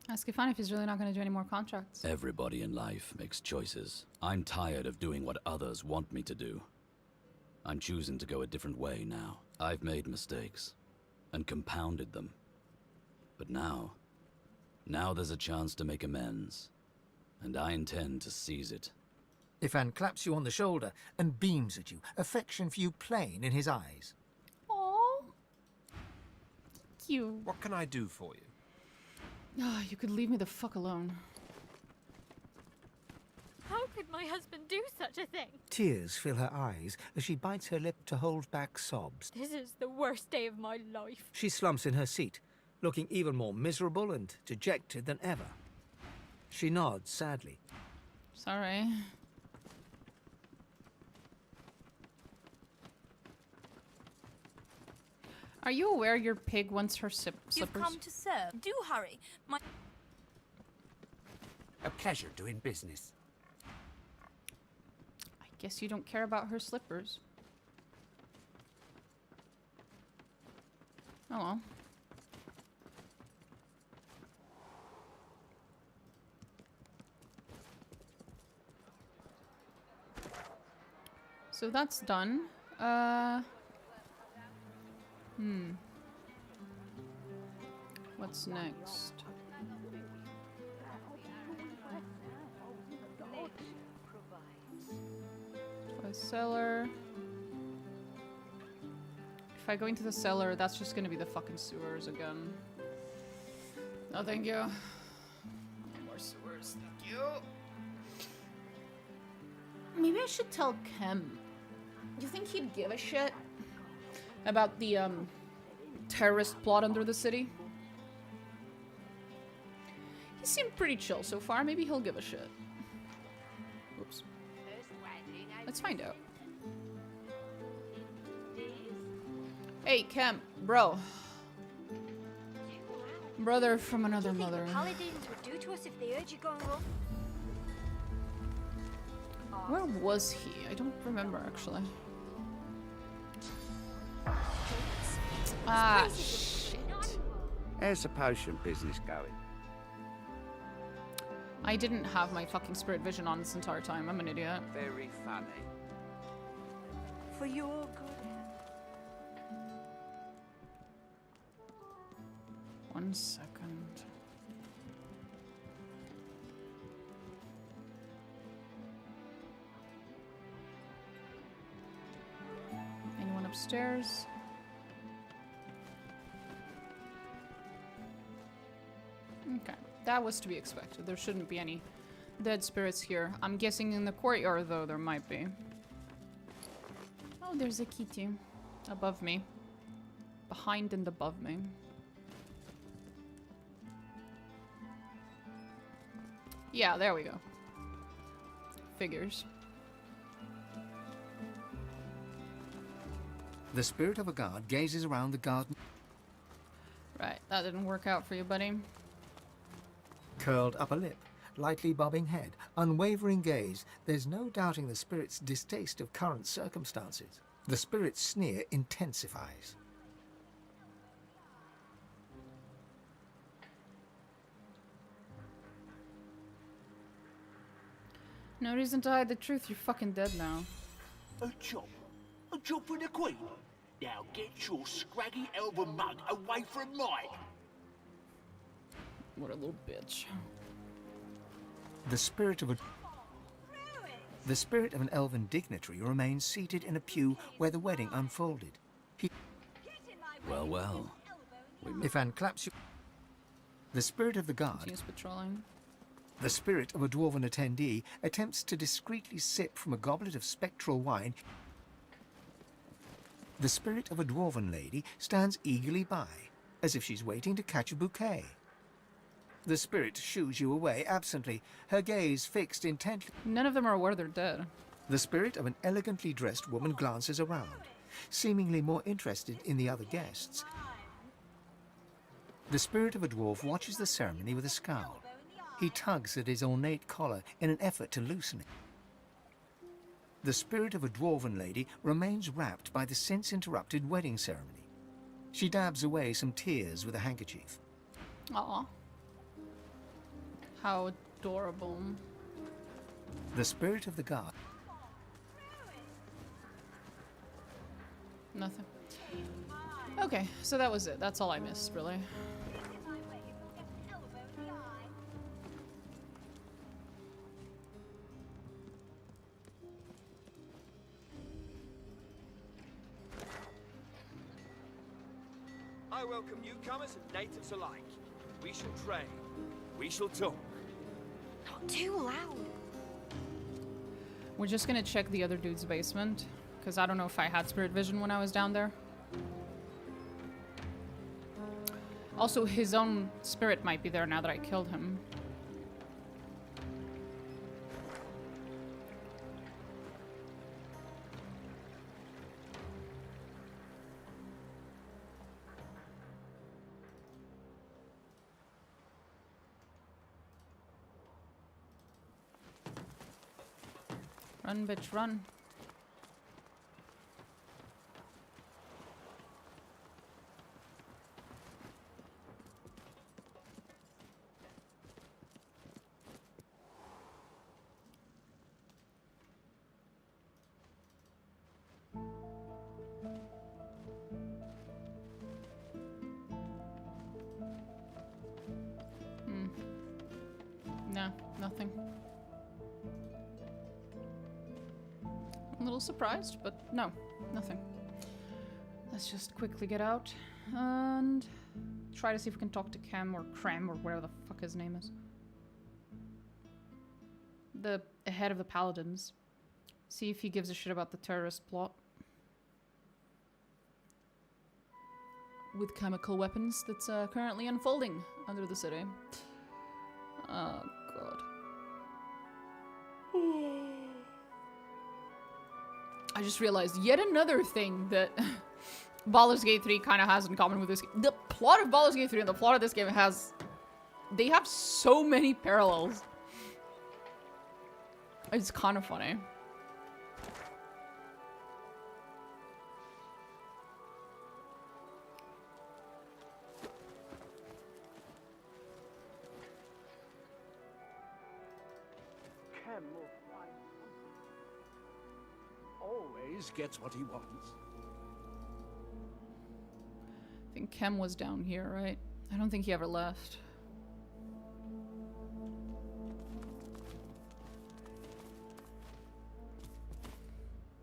Ask Ifan if he's really not going to do any more contracts. Everybody in life makes choices. I'm tired of doing what others want me to do. I'm choosing to go a different way now. I've made mistakes and compounded them. But now there's a chance to make amends. And I intend to seize it. Ifan claps you on the shoulder and beams at you, affection for you plain in his eyes. Aww. Cute. What can I do for you? Oh, you could leave me the fuck alone. How could my husband do such a thing? Tears fill her eyes as she bites her lip to hold back sobs. This is the worst day of my life. She slumps in her seat, looking even more miserable and dejected than ever. She nods sadly. Sorry. Are you aware your pig wants her slippers? You've come to serve. Do hurry. My... A pleasure doing business. I guess you don't care about her slippers. Oh well. So that's done. What's next? Toy cellar. If I go into the cellar, that's just gonna be the fucking sewers again. No, thank you. No more sewers, thank you. Maybe I should tell Kem. Do you think he'd give a shit about the terrorist plot under the city? He seemed pretty chill so far. Maybe he'll give a shit. Whoops. Let's find out. Hey, Kem, bro. Brother from another mother. The paladins would do to us if they heard you going wrong. Where was he? I don't remember actually. Ah, shit. How's the potion business going? I didn't have my fucking spirit vision on this entire time. I'm an idiot. Very funny. For your good. 1 second. Anyone upstairs? Okay, that was to be expected. There shouldn't be any dead spirits here. I'm guessing in the courtyard, though, there might be. Oh, there's a kitty above me. Behind and above me. Yeah, there we go. Figures. The spirit of a guard gazes around the garden. Right, that didn't work out for you, buddy. Curled upper lip, lightly bobbing head, unwavering gaze. There's no doubting the spirit's distaste of current circumstances. The spirit's sneer intensifies. No reason to hide the truth, you're fucking dead now. A job for the Queen. Now get your scraggy elven mug away from mine. What a little bitch. The spirit of an elven dignitary remains seated in a pew where the wedding unfolded. Well, well. Ifan claps you. The spirit of the guard. Continues patrolling. The spirit of a dwarven attendee attempts to discreetly sip from a goblet of spectral wine. The spirit of a dwarven lady stands eagerly by, as if she's waiting to catch a bouquet. The spirit shoos you away absently, her gaze fixed intently. None of them are aware they're dead. The spirit of an elegantly dressed woman glances around, seemingly more interested in the other guests. The spirit of a dwarf watches the ceremony with a scowl. He tugs at his ornate collar in an effort to loosen it. The spirit of a dwarven lady remains rapt by the since-interrupted wedding ceremony. She dabs away some tears with a handkerchief. Aw. How adorable. The spirit of the guard. Nothing. Okay, so that was it. That's all I missed, really. I welcome newcomers and natives alike. We shall trade. We shall talk. Not too loud. We're just gonna check the other dude's basement, because I don't know if I had spirit vision when I was down there. Also, his own spirit might be there now that I killed him. Run, bitch, run. No, nothing. A little surprised, but no, nothing. Let's just quickly get out and try to see if we can talk to Cam or Krem or whatever the fuck his name is. The head of the Paladins. See if he gives a shit about the terrorist plot. With chemical weapons that's currently unfolding under the city. Oh, God. I just realized yet another thing that Baldur's Gate 3 kind of has in common with this game. The plot of Baldur's Gate 3 and the plot of this game has... They have so many parallels. It's kind of funny. Cam will find always gets what he wants. I think Kem was down here, right? I don't think he ever left.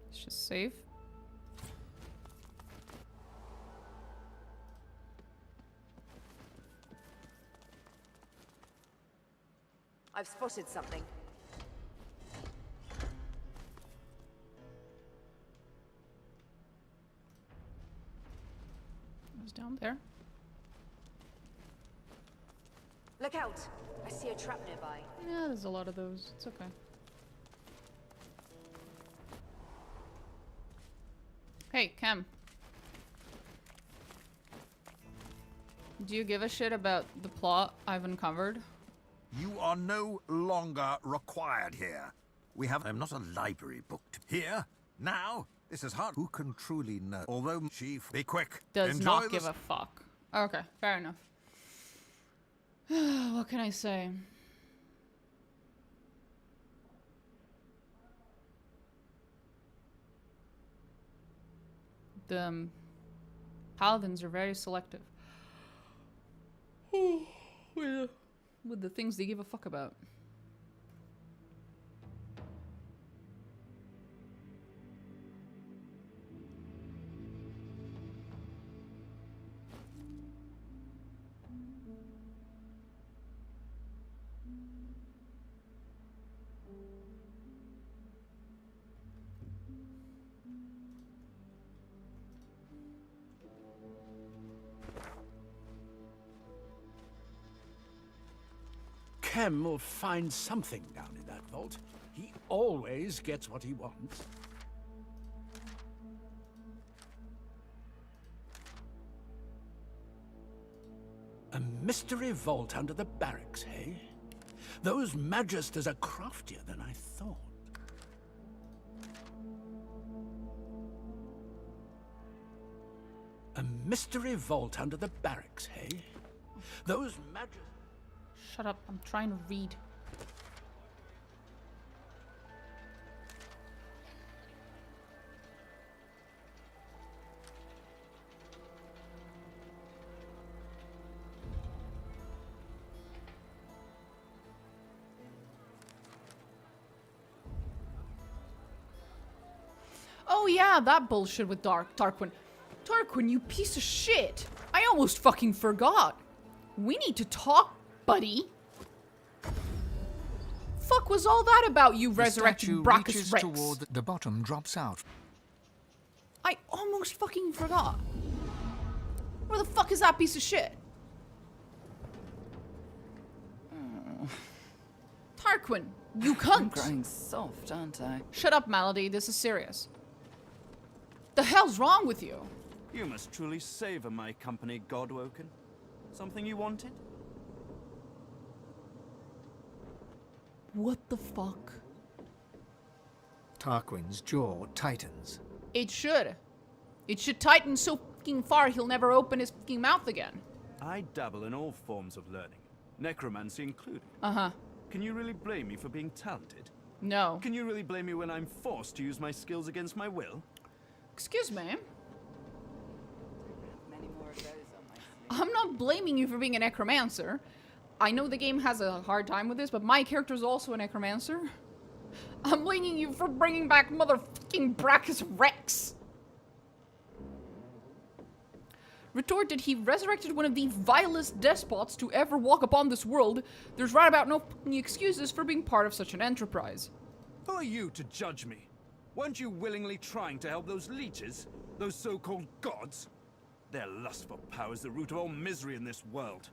It's just safe. I've spotted something. It was down there. Look out! I see a trap nearby. Yeah, there's a lot of those. It's okay. Hey, Cam. Do you give a shit about the plot I've uncovered? You are no longer required here. We have... I'm not a library book to... Here? Now? This is hard. Who can truly know? Although, Chief, be quick. Does Enjoy not give a fuck. Okay, fair enough. What can I say? The paladins are very selective. With the things they give a fuck about. Kem will find something down in that vault. He always gets what he wants. A mystery vault under the barracks, hey? Those magisters are craftier than I thought. A mystery vault under the barracks, hey? Those magisters... Shut up, I'm trying to read. Oh yeah, that bullshit with Tarquin. Tarquin, you piece of shit! I almost fucking forgot. We need to talk, buddy. Fuck was all that about, you resurrected Brachus Rex? Toward the bottom drops out. I almost fucking forgot. Where the fuck is that piece of shit? Tarquin, you cunt! I'm growing soft, aren't I? Shut up, Malady. This is serious. The hell's wrong with you? You must truly savor my company, Godwoken. Something you wanted? What the fuck? Tarquin's jaw tightens. It should. It should tighten so fucking far he'll never open his fucking mouth again. I dabble in all forms of learning, necromancy included. Uh-huh. Can you really blame me for being talented? No. Can you really blame me when I'm forced to use my skills against my will? Excuse me? I'm not blaming you for being a necromancer. I know the game has a hard time with this, but my character's also a necromancer. I'm blaming you for bringing back motherfucking Brachus Rex. Retorted he resurrected one of the vilest despots to ever walk upon this world. There's right about no fucking excuses for being part of such an enterprise. Who are you to judge me? Weren't you willingly trying to help those leeches? Those so-called gods? Their lust for power is the root of all misery in this world.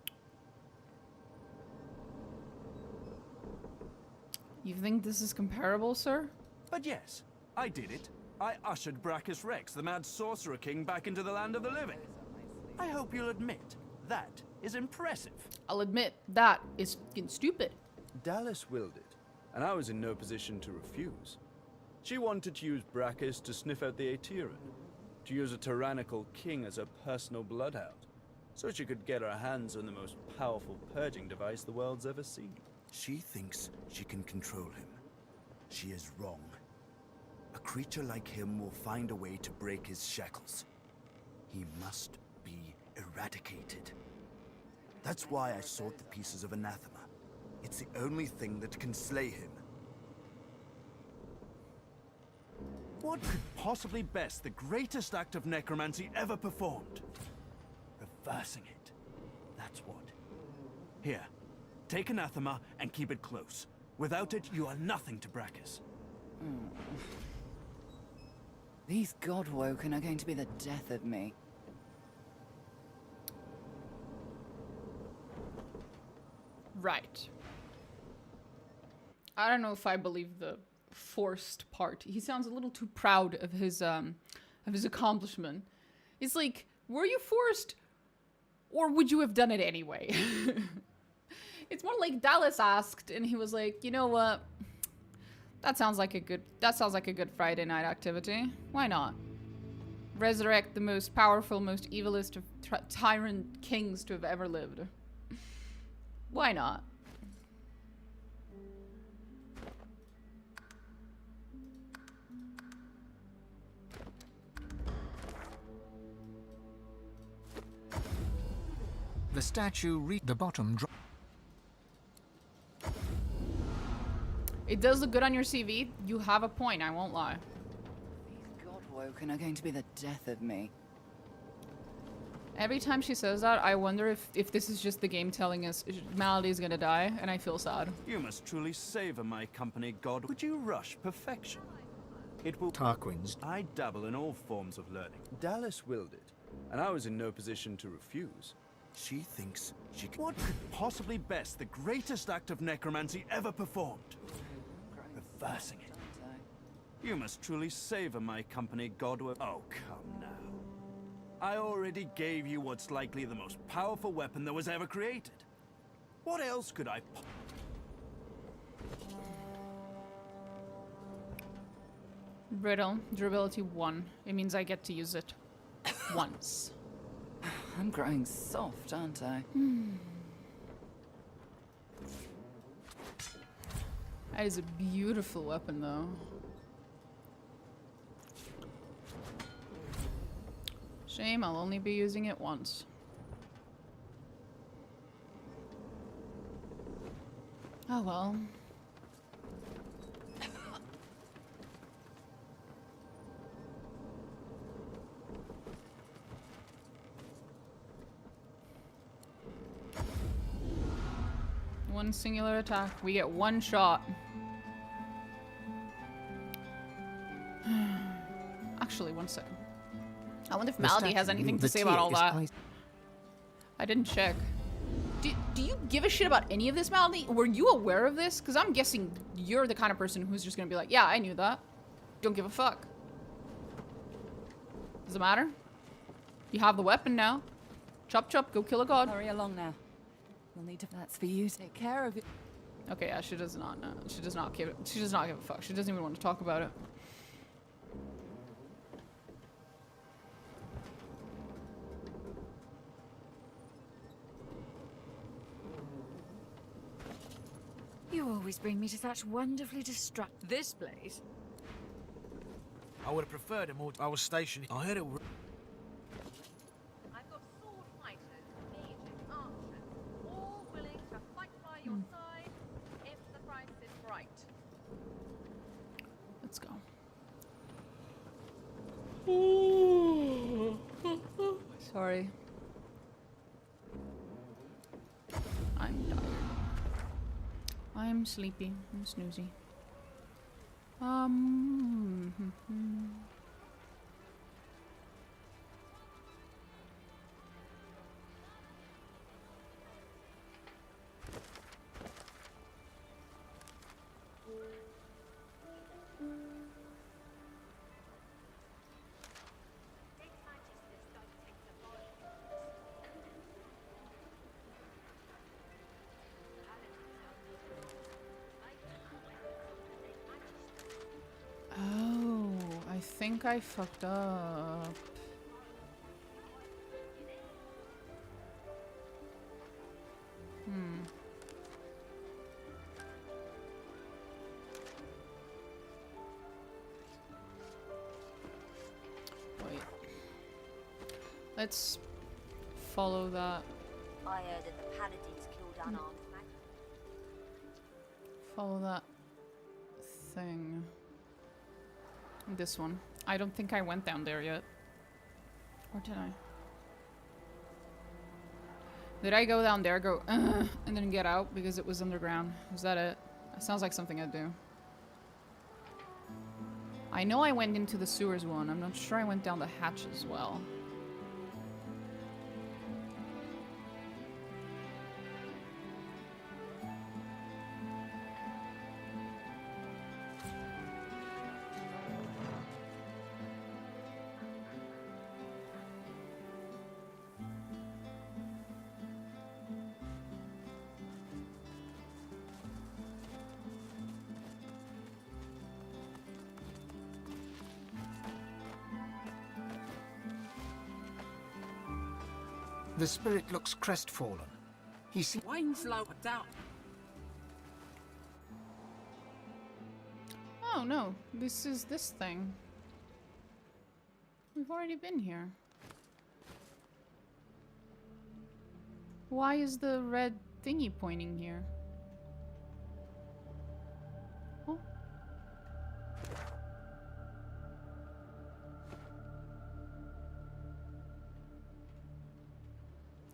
You think this is comparable, sir? But yes, I did it. I ushered Brachus Rex, the mad sorcerer king, back into the land of the living. I hope you'll admit, that is impressive. I'll admit, that is fucking stupid. Dallas willed it, and I was in no position to refuse. She wanted to use Brachus to sniff out the Aeteran, to use a tyrannical king as a personal bloodhound, so she could get her hands on the most powerful purging device the world's ever seen. She thinks she can control him. She is wrong. A creature like him will find a way to break his shackles. He must be eradicated. That's why I sought the pieces of anathema. It's the only thing that can slay him. What could possibly best the greatest act of necromancy ever performed? Reversing it. That's what. Here, take anathema and keep it close. Without it, you are nothing to Brachus. These Godwoken are going to be the death of me. Right. I don't know if I believe the forced part. He sounds a little too proud of his accomplishment. It's like, were you forced? Or would you have done it anyway? It's more like Dallas asked, and he was like, you know what? That sounds like a good Friday night activity. Why not? Resurrect the most powerful, most evilest of tyrant kings to have ever lived. Why not? The statue reached the bottom. It does look good on your CV. You have a point, I won't lie. These Godwoken are going to be the death of me. Every time she says that, I wonder if this is just the game telling us Malady's gonna die, and I feel sad. You must truly savor my company, God. Would you rush perfection? It will... TARQUIN's. I dabble in all forms of learning. Dallas willed it, and I was in no position to refuse. She thinks she can... What could possibly best the greatest act of necromancy ever performed? Reversing it. You must truly savor my company, Godwin. Oh, come now. I already gave you what's likely the most powerful weapon that was ever created. What else could I... Brittle. Durability 1. It means I get to use it once. I'm growing soft, aren't I? That is a beautiful weapon, though. Shame, I'll only be using it once. Oh well. One singular attack. We get one shot. Actually, one second. I wonder if Malady has anything to say about all that. I didn't check. Do you give a shit about any of this, Malady? Were you aware of this? Because I'm guessing you're the kind of person who's just going to be like, yeah, I knew that. Don't give a fuck. Does it matter? You have the weapon now. Chop chop, go kill a god. Hurry along now. We'll need to... That's for you. Take care of it. Okay, yeah, she does not know. She does not give a fuck. She doesn't even want to talk about it. You always bring me to such wonderfully destructive... This place? I would have preferred a more... I was stationed... I heard it... I've got sword fighters, mages, archers, all willing to fight by your side if the price is right. Let's go. Sorry. I'm tired. I'm sleepy. I'm snoozy. Oh, I think I fucked up. Wait. Let's follow that. I heard that the paladins killed unarmed men. Follow that thing. This one. I don't think I went down there yet. Or did I? Did I go down there, go, and then get out because it was underground? Is that it? That sounds like something I'd do. I know I went into the sewers one. I'm not sure I went down the hatch as well. The spirit looks crestfallen. He seems... Winslow down. Oh no, this is this thing. We've already been here. Why is the red thingy pointing here? Oh.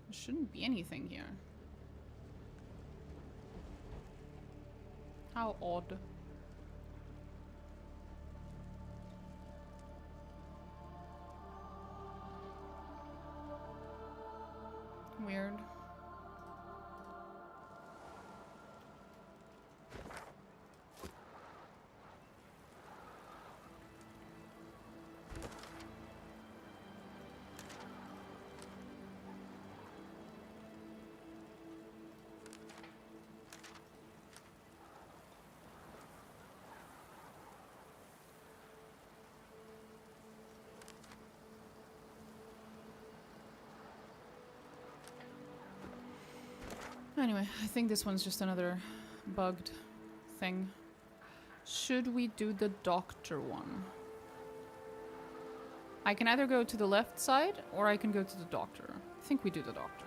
There shouldn't be anything here. How odd. Weird. Anyway, I think this one's just another bugged thing. Should we do the doctor one? I can either go to the left side or I can go to the doctor. I think we do the doctor.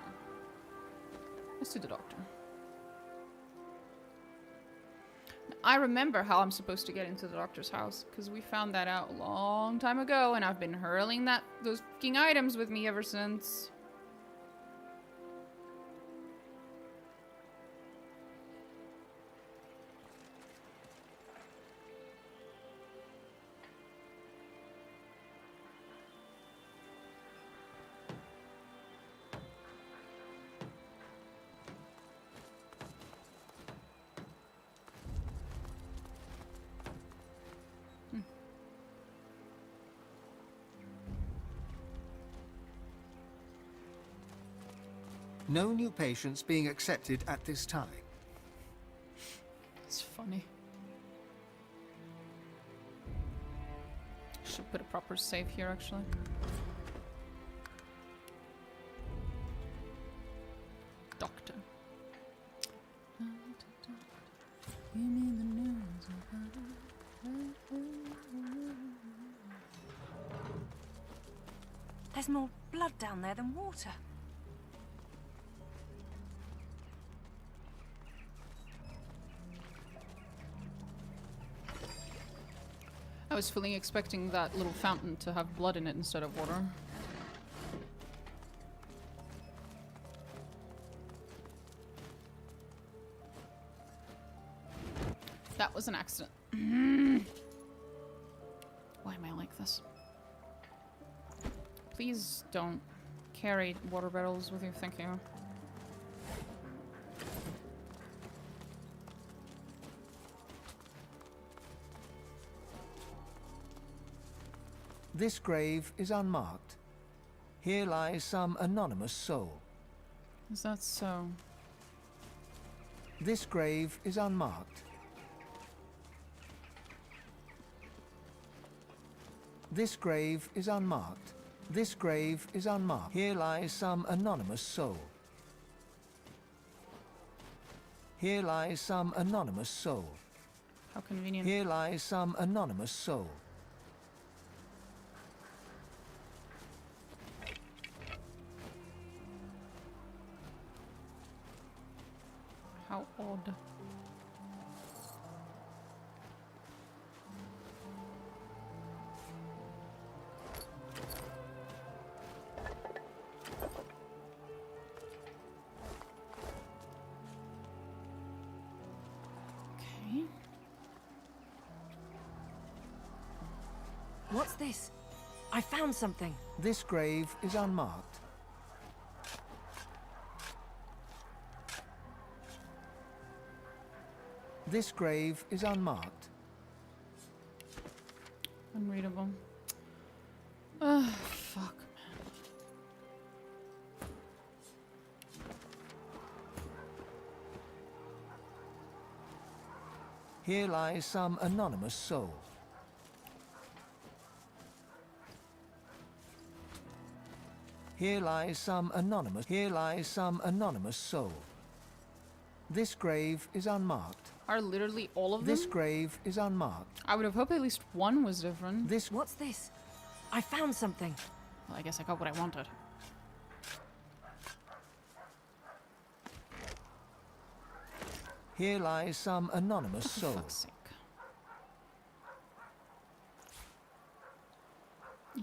Let's do the doctor. I remember how I'm supposed to get into the doctor's house because we found that out a long time ago and I've been hurling those fucking items with me ever since. No new patients being accepted at this time. It's funny. Should put a proper save here, actually. Doctor. Give me the news of There's more blood down there than water. I was fully expecting that little fountain to have blood in it instead of water. That was an accident. Why am I like this? Please don't carry water barrels with you, thank you. This grave is unmarked. Here lies some anonymous soul. Is that so? This grave is unmarked. This grave is unmarked. This grave is unmarked. Here lies some anonymous soul. Here lies some anonymous soul. How convenient. Here lies some anonymous soul. How odd. Okay. What's this? I found something. This grave is unmarked. This grave is unmarked. Unreadable. Ugh, fuck, man. Here lies some anonymous soul. Here lies some anonymous. Here lies some anonymous soul. This grave is unmarked. Are literally all of them? This grave is unmarked. I would have hoped at least one was different. This. What's this? I found something. Well, I guess I got what I wanted. Here lies some anonymous soul. For fuck's sake.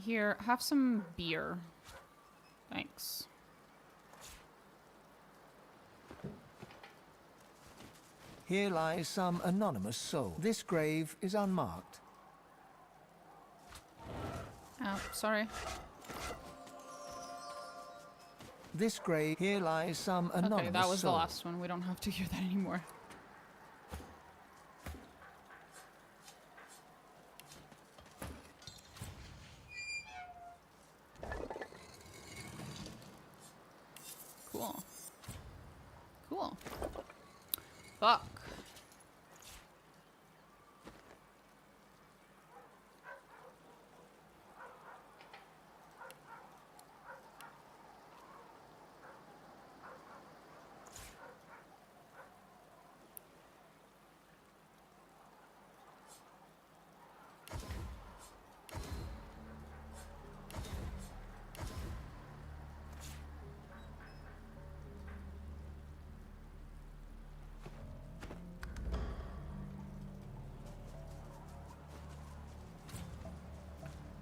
Here, have some beer. Thanks. Here lies some anonymous soul. This grave is unmarked. Oh, sorry. This grave. Here lies some anonymous soul. Okay, that was the last one. We don't have to hear that anymore. Cool. Cool. Fuck.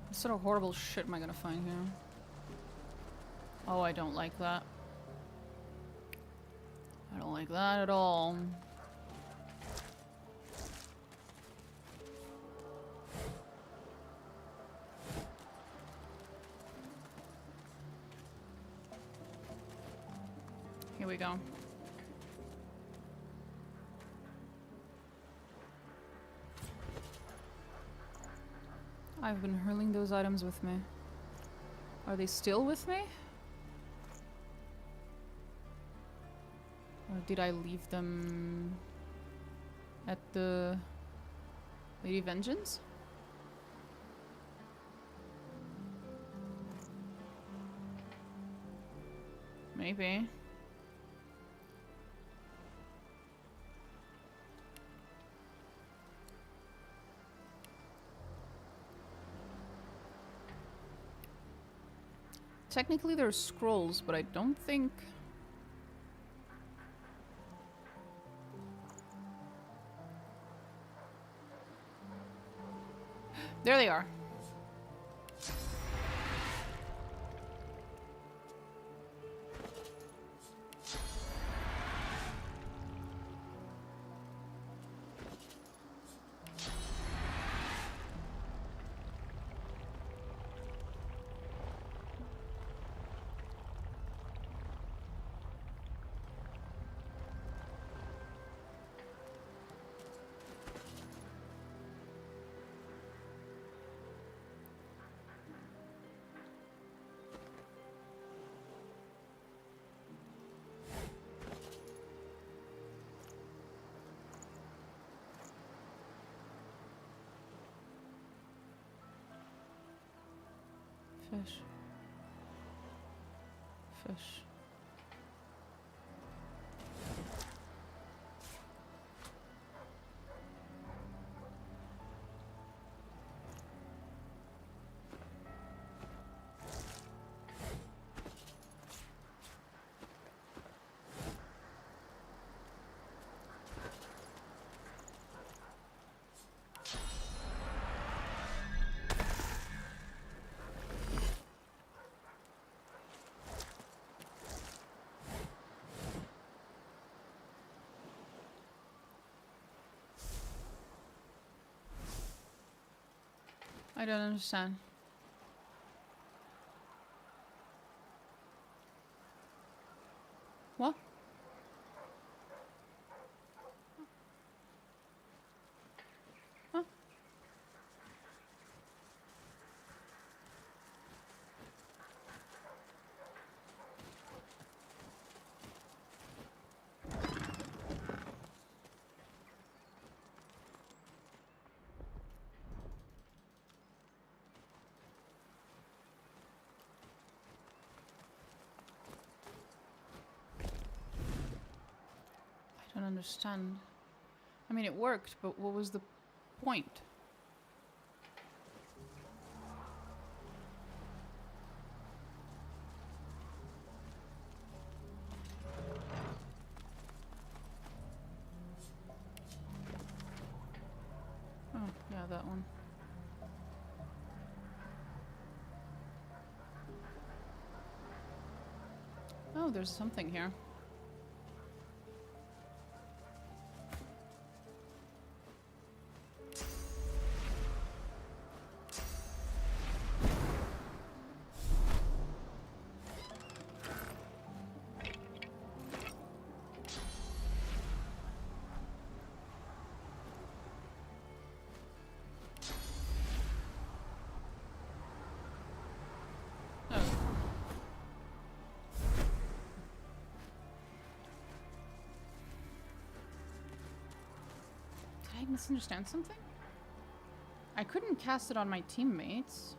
What sort of horrible shit am I gonna find here? Oh, I don't like that. I don't like that at all. Here we go. I've been hurling those items with me. Are they still with me? Or did I leave them at the Lady Vengeance? Maybe. Technically there are scrolls, but I don't think... There they are. Fish. Fish. I don't understand. What? Huh? understand. I mean, it worked, but what was the point? Oh, yeah, that one. Oh, there's something here. Did I misunderstand something? I couldn't cast it on my teammates.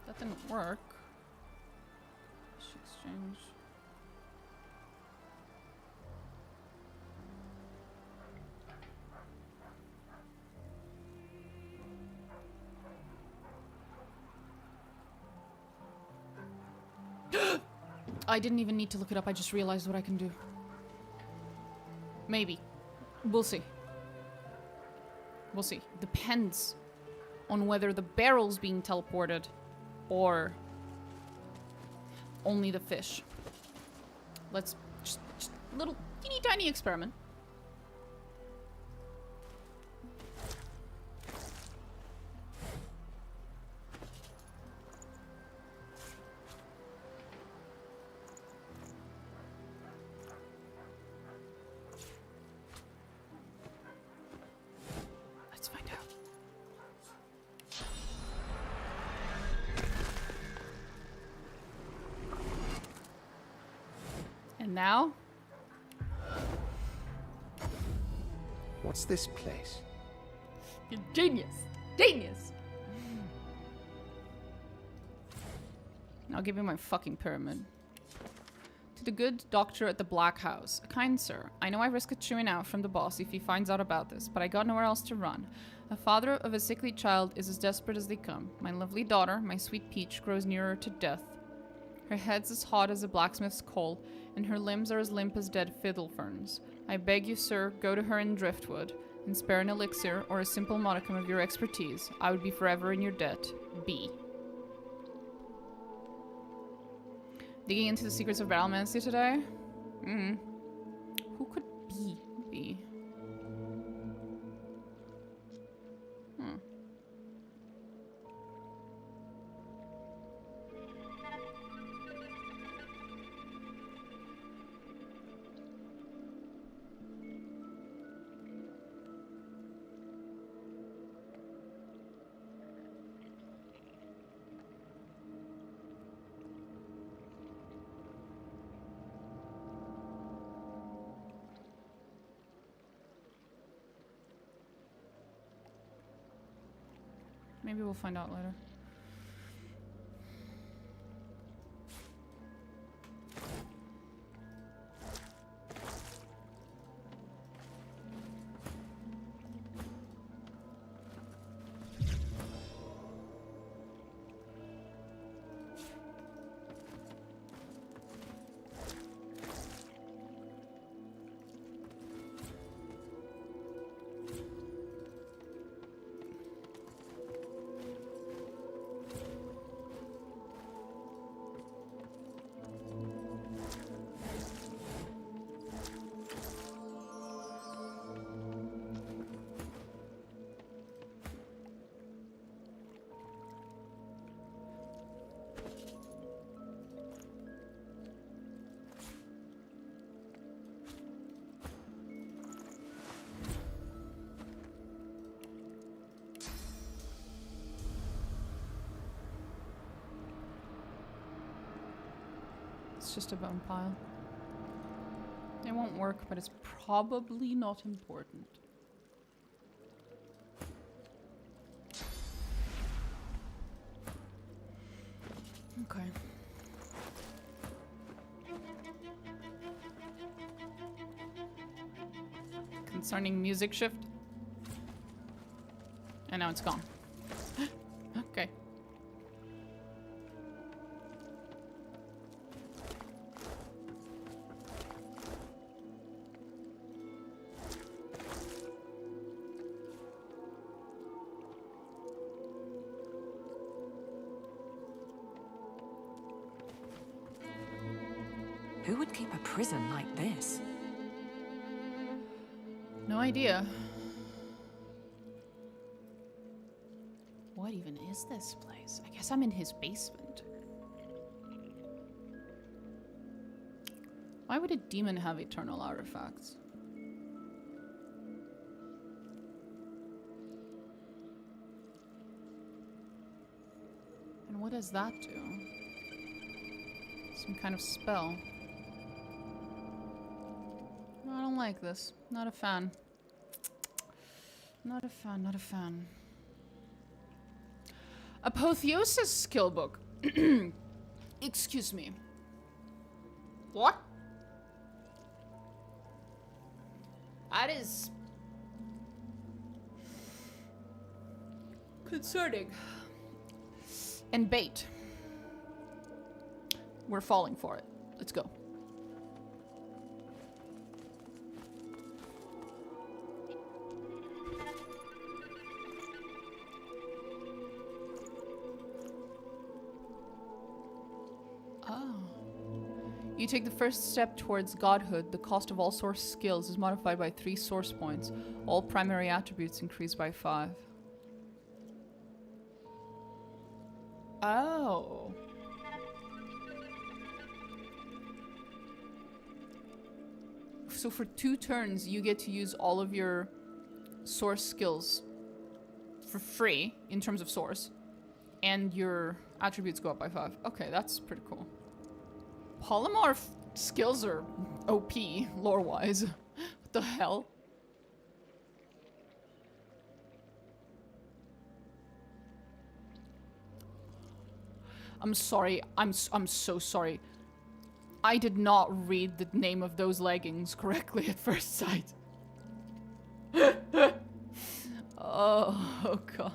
That didn't work. Exchange. I didn't even need to look it up, I just realized what I can do. Maybe. We'll see. We'll see. Depends on whether the barrel's being teleported or only the fish. Let's just little teeny tiny experiment. Now? What's this place? Genius! Genius! I'll give you my fucking pyramid. To the good doctor at the Black House. Kind sir, I know I risk a chewing out from the boss if he finds out about this, but I got nowhere else to run. A father of a sickly child is as desperate as they come. My lovely daughter, my sweet Peach, grows nearer to death. Her head's as hot as a blacksmith's coal, and her limbs are as limp as dead fiddle ferns. I beg you, sir, go to her in Driftwood, and spare an elixir or a simple modicum of your expertise. I would be forever in your debt. B. Digging into the secrets of battlemancy today? Who could B be? Maybe we'll find out later. It's just a bone pile. It won't work, but it's probably not important. Okay. concerning music shift. And now it's gone. Okay. Who would keep a prison like this? No idea. What even is this place? I guess I'm in his basement. Why would a demon have eternal artifacts? And what does that do? Some kind of spell. No, I don't like this. Not a fan. Not a fan, not a fan. Apotheosis skill book. Excuse me. What? That is concerning. And bait. We're falling for it. Let's go. You take the first step towards godhood. The cost of all source skills is modified by 3 source points. All primary attributes increase by 5. Oh. So for 2 turns, you get to use all of your source skills for free in terms of source. And your attributes go up by 5. Okay, that's pretty cool. Polymorph skills are OP, lore-wise. What the hell? I'm sorry. I'm so sorry. I did not read the name of those leggings correctly at first sight. Oh god.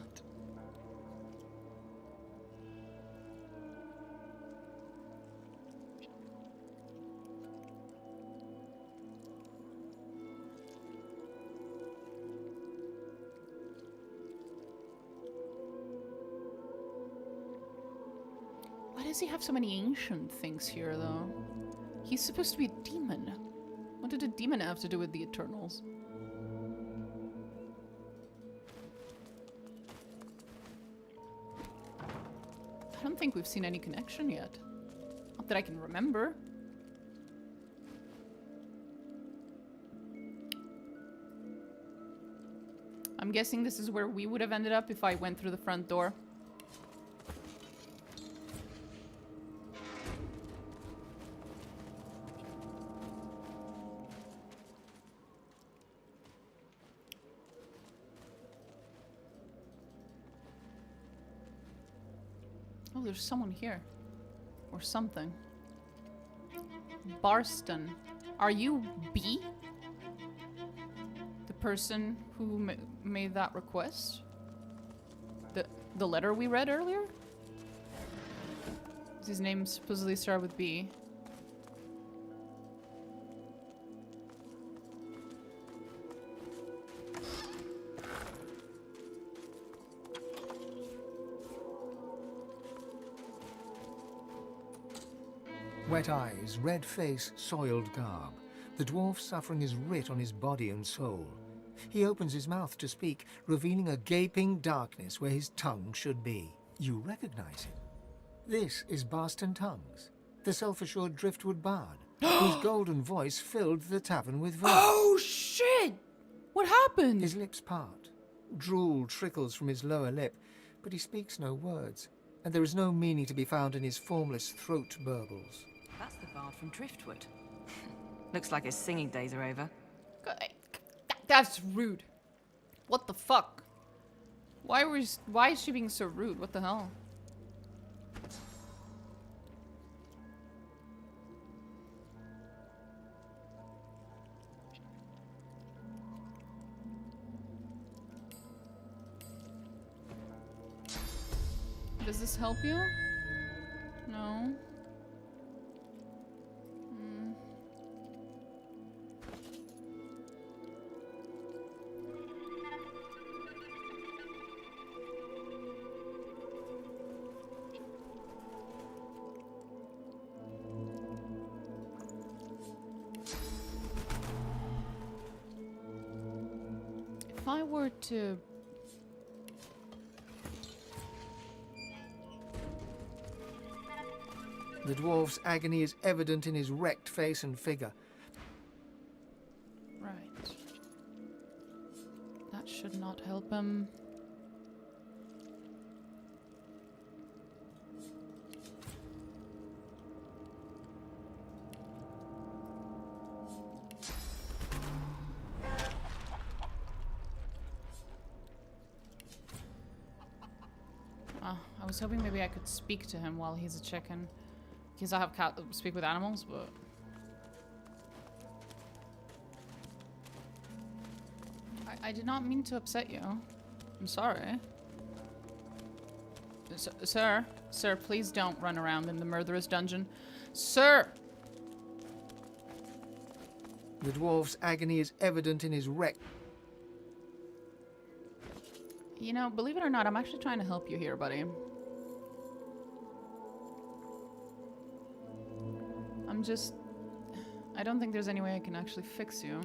Why does he have so many ancient things here, though? He's supposed to be a demon. What did a demon have to do with the Eternals? I don't think we've seen any connection yet. Not that I can remember. I'm guessing this is where we would have ended up if I went through the front door. Oh, there's someone here. Or something. Barston. Are you B? The person who made that request? The letter we read earlier? Does his name supposedly start with B? Wet eyes, red face, soiled garb. The dwarf suffering is writ on his body and soul. He opens his mouth to speak, revealing a gaping darkness where his tongue should be. You recognize him. This is Barston Tongues, the self-assured driftwood bard, whose golden voice filled the tavern with verse. Oh shit! What happened? His lips part. Drool trickles from his lower lip, but he speaks no words, and there is no meaning to be found in his formless throat burbles. That's the bard from Driftwood. Looks like his singing days are over. That's rude. What the fuck? Why is she being so rude? What the hell? Does this help you? No. If I were to... The dwarf's agony is evident in his wrecked face and figure. Right. That should not help him. I was hoping maybe I could speak to him while he's a chicken. Because I have cat speak with animals, but... I did not mean to upset you. I'm sorry. Sir, please don't run around in the murderous dungeon. Sir! The dwarf's agony is evident in his wreck. You know, believe it or not, I'm actually trying to help you here, buddy. I don't think there's any way I can actually fix you.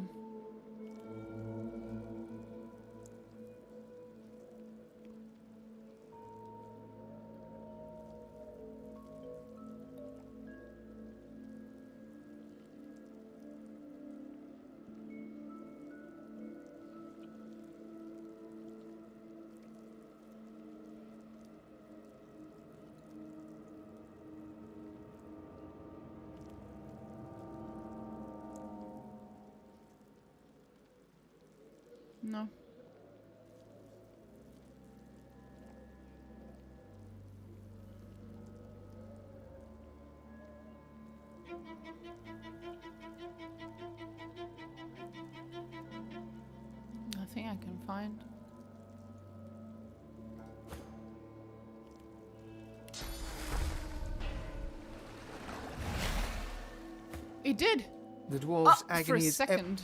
No. Nothing I can find. It did. The dwarf's agony for a is second.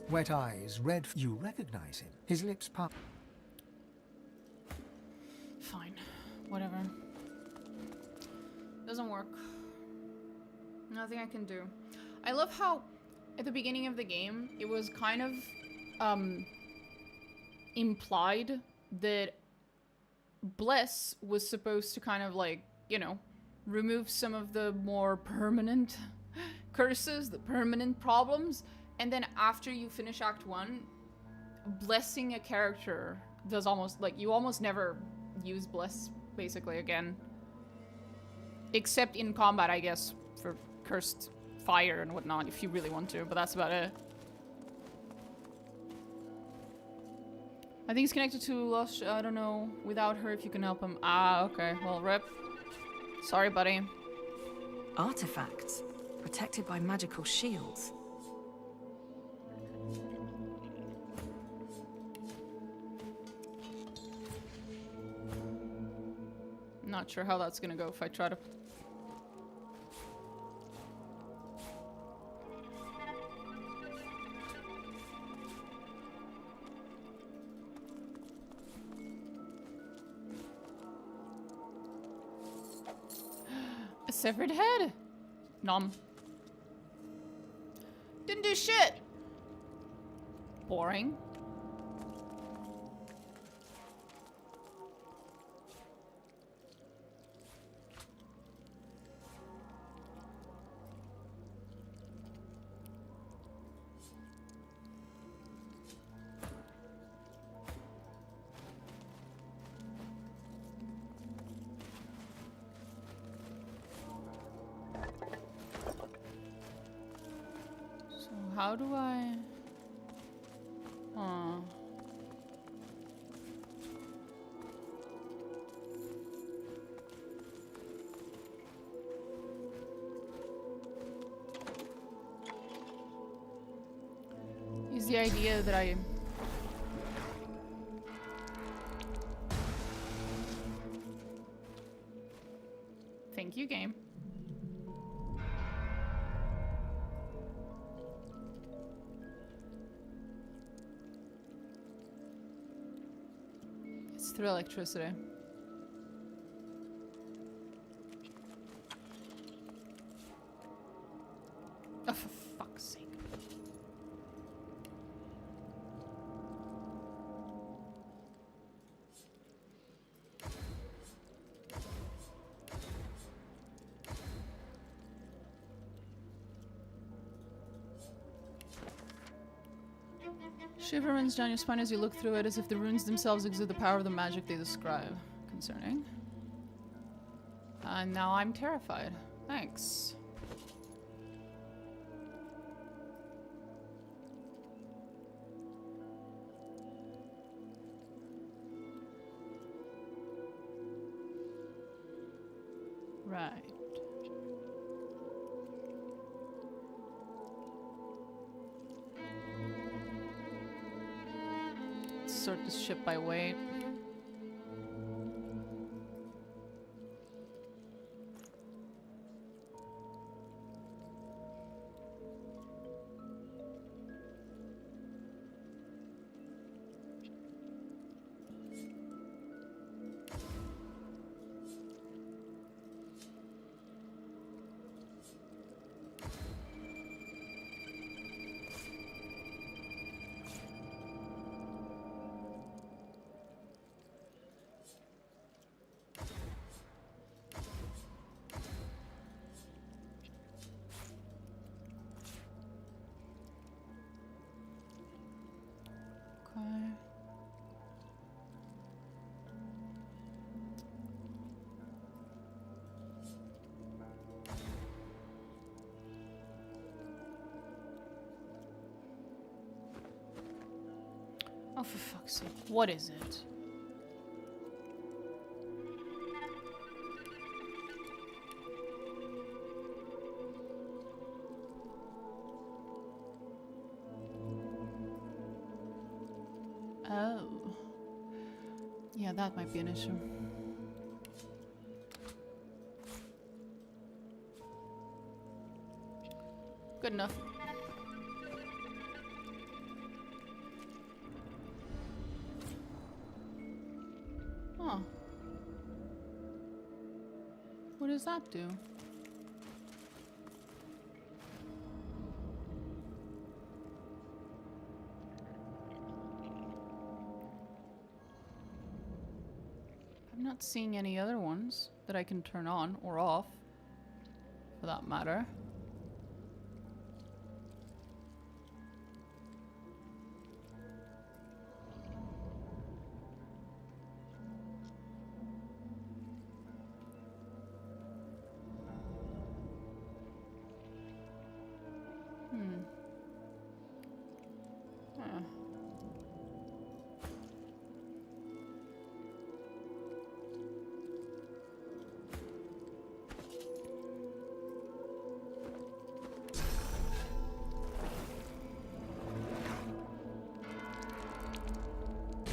Wet eyes, red. You recognize him. His lips part. Fine. Whatever. Doesn't work. Nothing I can do. I love how at the beginning of the game it was kind of implied that Bless was supposed to kind of like, you know, remove some of the more permanent curses, the permanent problems. And then after you finish Act 1, blessing a character does almost, like, you almost never use Bless, basically, again. Except in combat, I guess, for cursed fire and whatnot, if you really want to, but that's about it. I think he's connected to Lush, I don't know, without her, if you can help him. Ah, okay, well, rip. Sorry, buddy. Artifacts, protected by magical shields. Not sure how that's gonna go if I try to... A severed head! Nom. Didn't do shit! Boring. how do I... Is the idea that I... Thank you, game. It's through electricity. Oh, for fuck's sake. Shiver runs down your spine as you look through it, as if the runes themselves exude the power of the magic they describe. Concerning. And now I'm terrified. Thanks. Right. Sort this ship by weight. Oh, for fuck's sake. What is it? Oh. Yeah, that might be an issue. Good enough. Huh. What does that do? I'm not seeing any other ones that I can turn on or off, for that matter.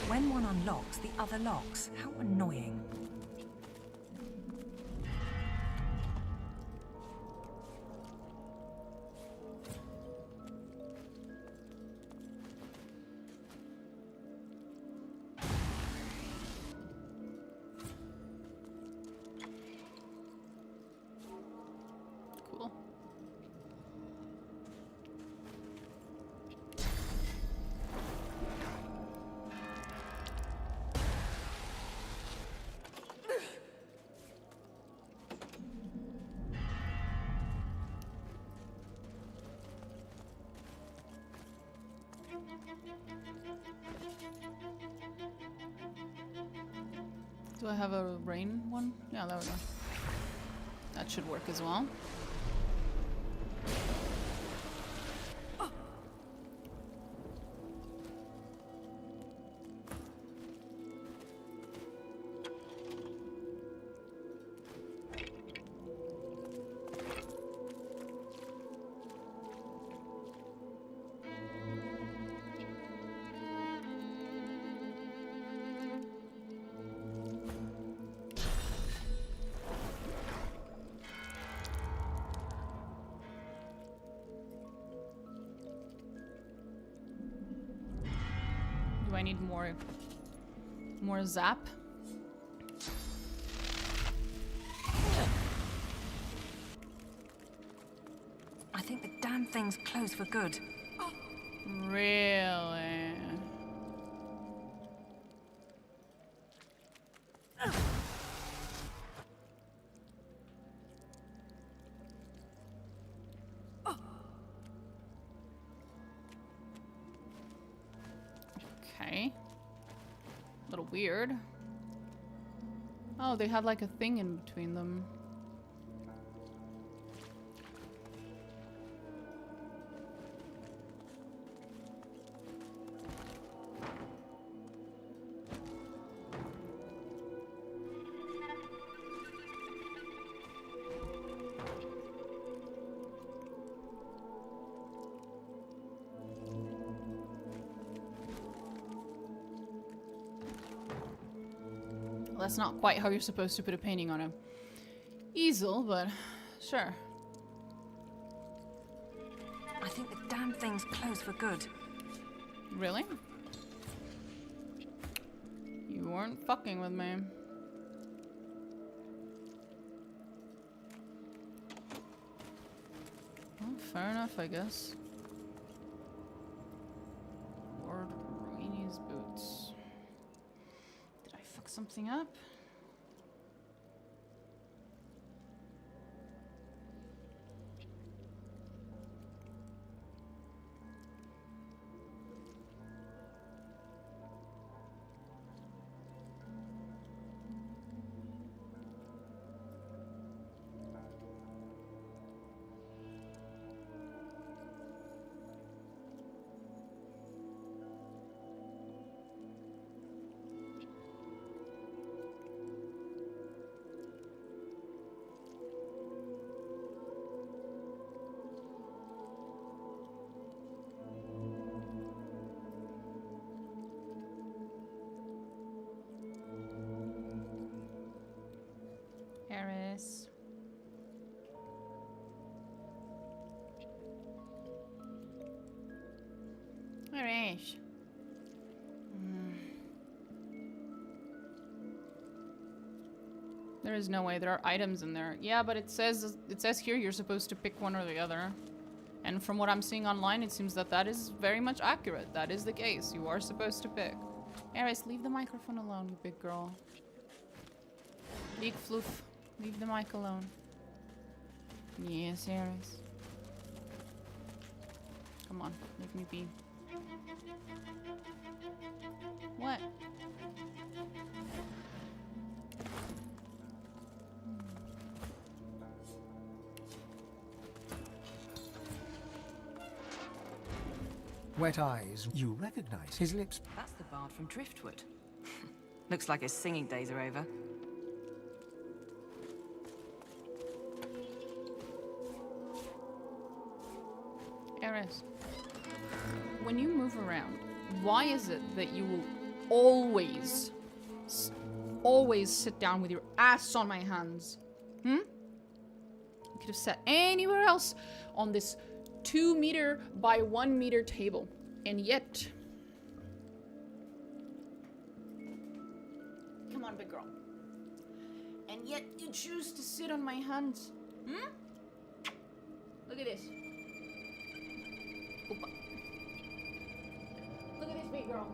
When one unlocks, the other locks. How annoying. Cool. Do I have a rain one? Yeah, there we go. That should work as well. I need more zap? I think the damn thing's closed for good. Really? Okay. A little weird. Oh, they had like a thing in between them. Well, that's not quite how you're supposed to put a painting on a easel, but sure. I think the damn thing's closed for good. Really? You weren't fucking with me. Well, fair enough, I guess. Lord Ruini's boots. Did I fuck something up? Eris. Eris. There is no way. There are items in there. Yeah, but it says here you're supposed to pick one or the other. And from what I'm seeing online, it seems that that is very much accurate. That is the case. You are supposed to pick. Eris, leave the microphone alone, you big girl. Big floof. Leave the mic alone. Yes, Eris. Come on, leave me be. What? Wet eyes, you recognize his lips. That's the bard from Driftwood. Looks like his singing days are over. Eris, when you move around, why is it that you will always sit down with your ass on my hands? You could have sat anywhere else on this 2 meter by 1 meter table, and yet... Come on, big girl. And yet you choose to sit on my hands. Look at this. Oopa. Look at this, big girl.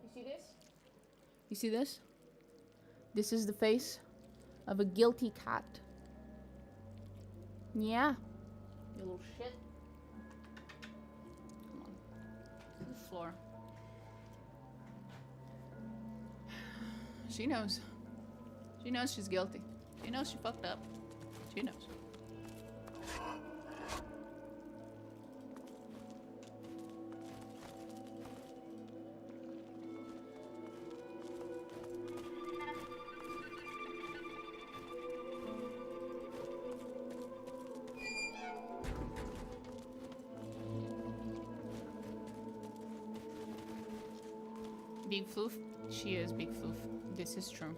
You see this? You see this? This is the face of a guilty cat. Yeah. You little shit. Come on. To the floor. She knows. She knows she's guilty. She knows she fucked up. She knows. Big floof? She is big floof. This is true.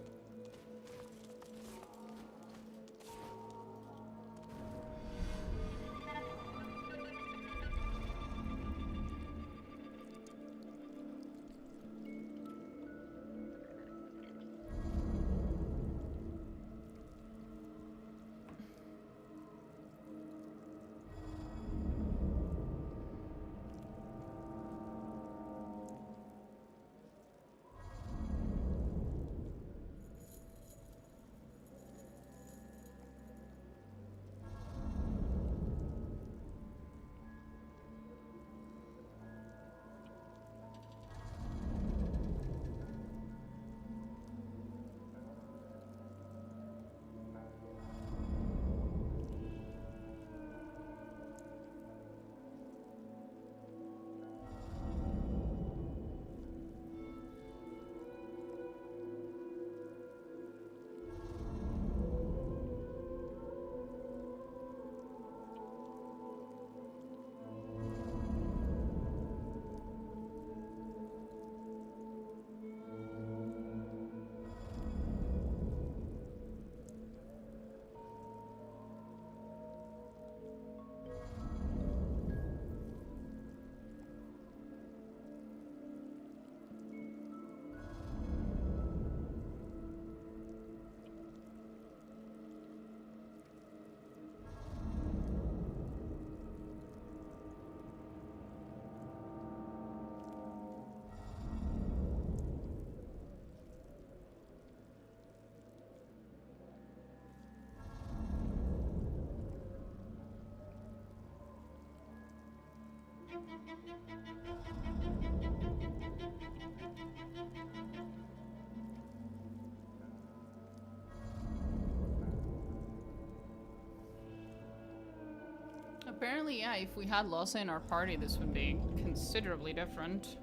Apparently, yeah, if we had Lossa in our party, this would be considerably different.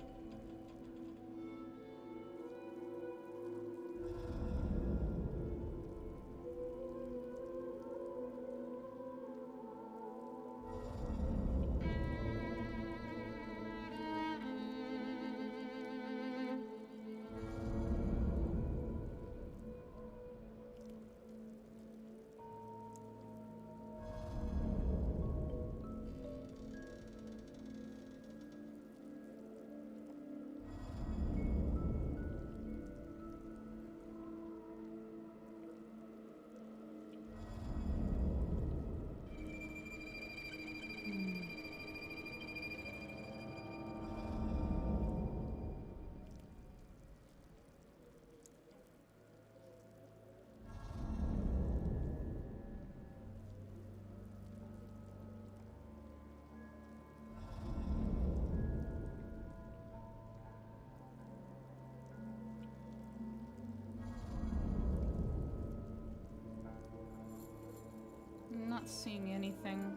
I'm not seeing anything.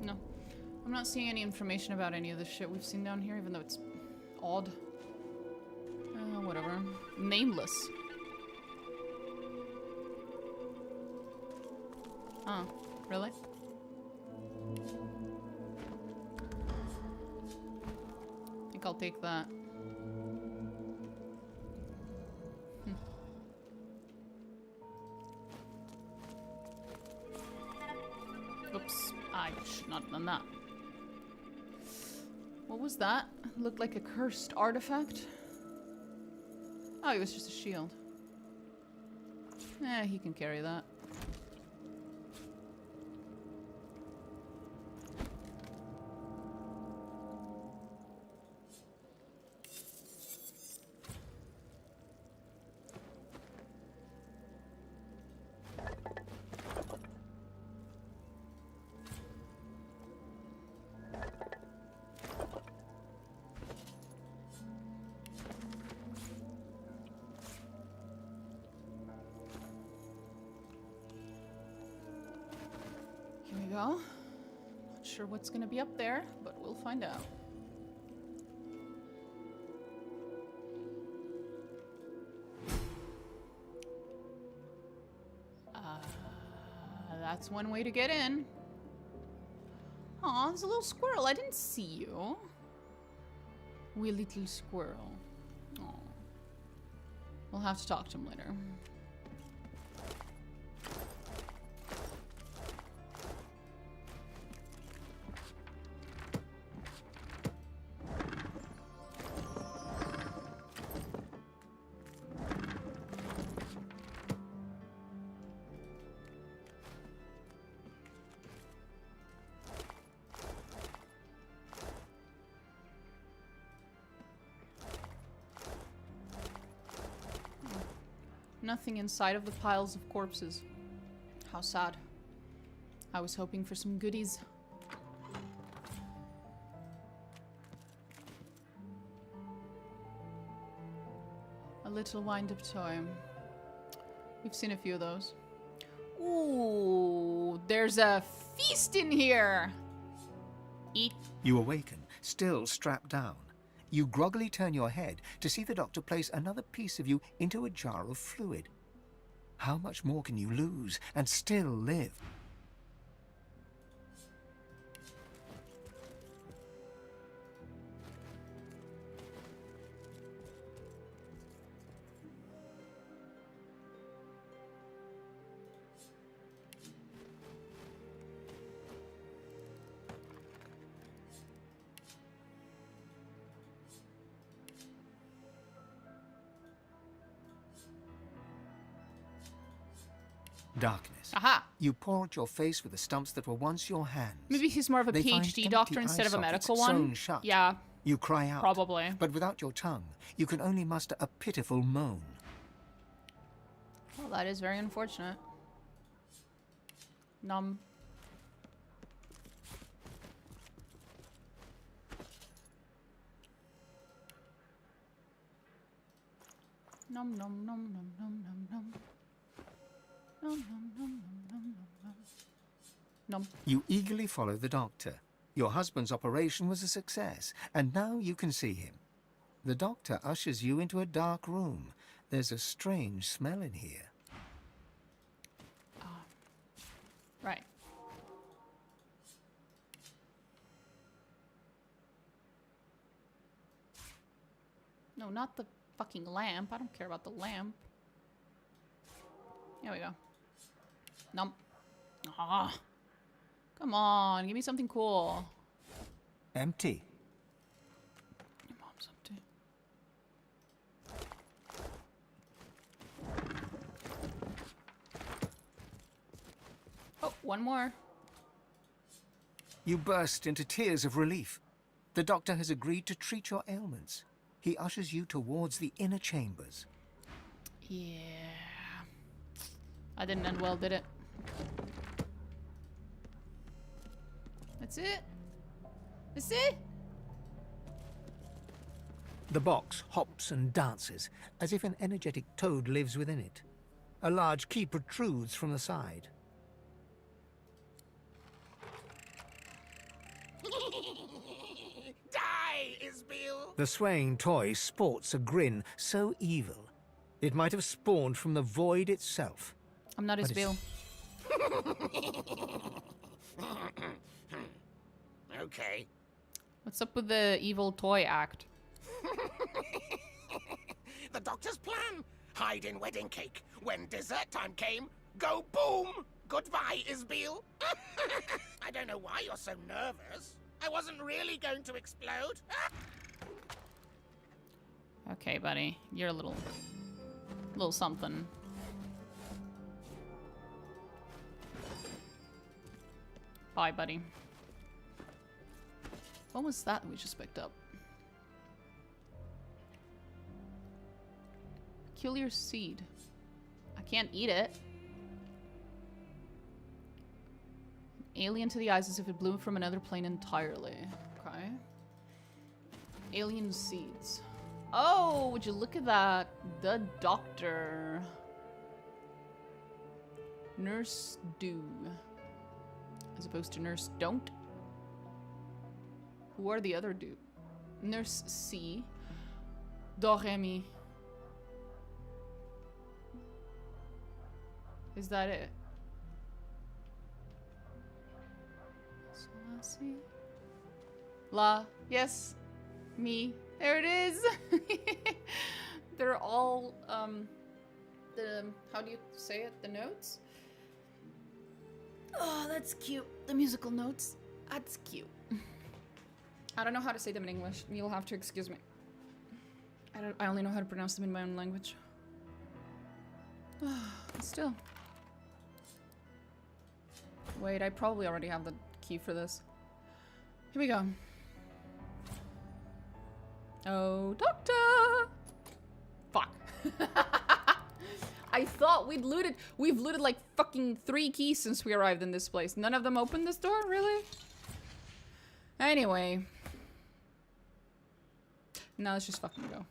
No. I'm not seeing any information about any of the shit we've seen down here, even though it's odd. Whatever. Nameless. Oh, really? I think I'll take that. Oops, I should not have done that. What was that? Looked like a cursed artifact? Oh, it was just a shield. He can carry that. Not sure what's gonna be up there, but we'll find out. That's one way to get in. Aw, there's a little squirrel. I didn't see you. Wee little squirrel. Aw. We'll have to talk to him later. Nothing inside of the piles of corpses. How sad. I was hoping for some goodies. A little wind-up toy. We've seen a few of those. Ooh, there's a feast in here! Eat. You awaken, still strapped down. You groggily turn your head to see the doctor place another piece of you into a jar of fluid. How much more can you lose and still live? Darkness. Aha! You pour out your face with the stumps that were once your hands. Maybe he's more of a They find PhD empty doctor eye instead of a sockets medical one. sewn shut. Yeah. You cry out. Probably. But without your tongue, you can only muster a pitiful moan. Well, that is very unfortunate. Numb. Nom nom nom nom nom nom nom. Nom nom nom nom nom nom. Nom. You eagerly follow the doctor. Your husband's operation was a success, and now you can see him. The doctor ushers you into a dark room. There's a strange smell in here. Right. No, not the fucking lamp. I don't care about the lamp. There we go. Nom. Ah. Come on, give me something cool. Empty. Your mom's empty. Oh, one more. You burst into tears of relief. The doctor has agreed to treat your ailments. He ushers you towards the inner chambers. Yeah. I didn't end well, did it? That's it? That's it? The box hops and dances, as if an energetic toad lives within it. A large key protrudes from the side. Die, Isbiel! The swaying toy sports a grin so evil, it might have spawned from the void itself. I'm not his Bill. Okay. What's up with the evil toy act? The doctor's plan. Hide in wedding cake. When dessert time came, go boom! Goodbye, Isbiel. I don't know why you're so nervous. I wasn't really going to explode. Okay, buddy. You're a little something. Bye, buddy. What was that we just picked up? Peculiar seed. I can't eat it. Alien to the eyes as if it blew from another plane entirely. Okay. Alien seeds. Oh, would you look at that? The doctor. Nurse do. As opposed to nurse don't. Who are the other dude? Nurse C. Doremi. Is that it? Selassie. La. Yes. Me. There it is. They're all, the, how do you say it? The notes? Oh, that's cute. The musical notes. That's cute. I don't know how to say them in English. You'll have to excuse me. I only know how to pronounce them in my own language. Still. Wait, I probably already have the key for this. Here we go. Oh, doctor! Fuck. I thought we've looted like fucking 3 keys since we arrived in this place. None of them opened this door, really? Anyway. Now let's just fucking go.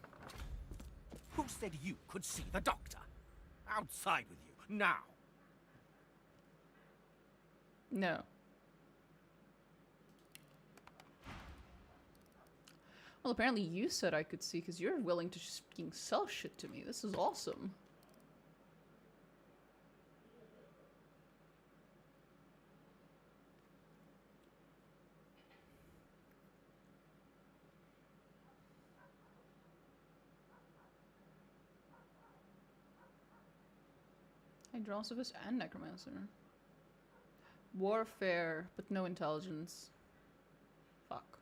Who said you could see the doctor? Outside with you, now. No. Well, apparently you said I could see because you're willing to just fucking sell shit to me. This is awesome. Hydrosophists and Necromancer. Warfare, but no intelligence. Fuck.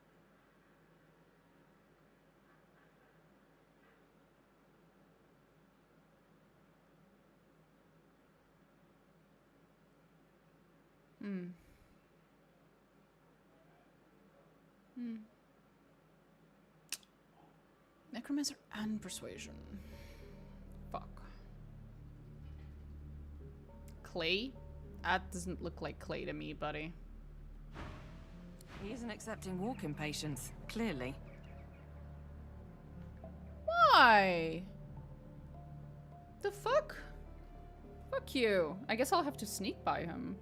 Necromancer and Persuasion. Fuck. Clay? That doesn't look like clay to me, buddy. He isn't accepting walk-in patients, clearly. Why? The fuck? Fuck you. I guess I'll have to sneak by him.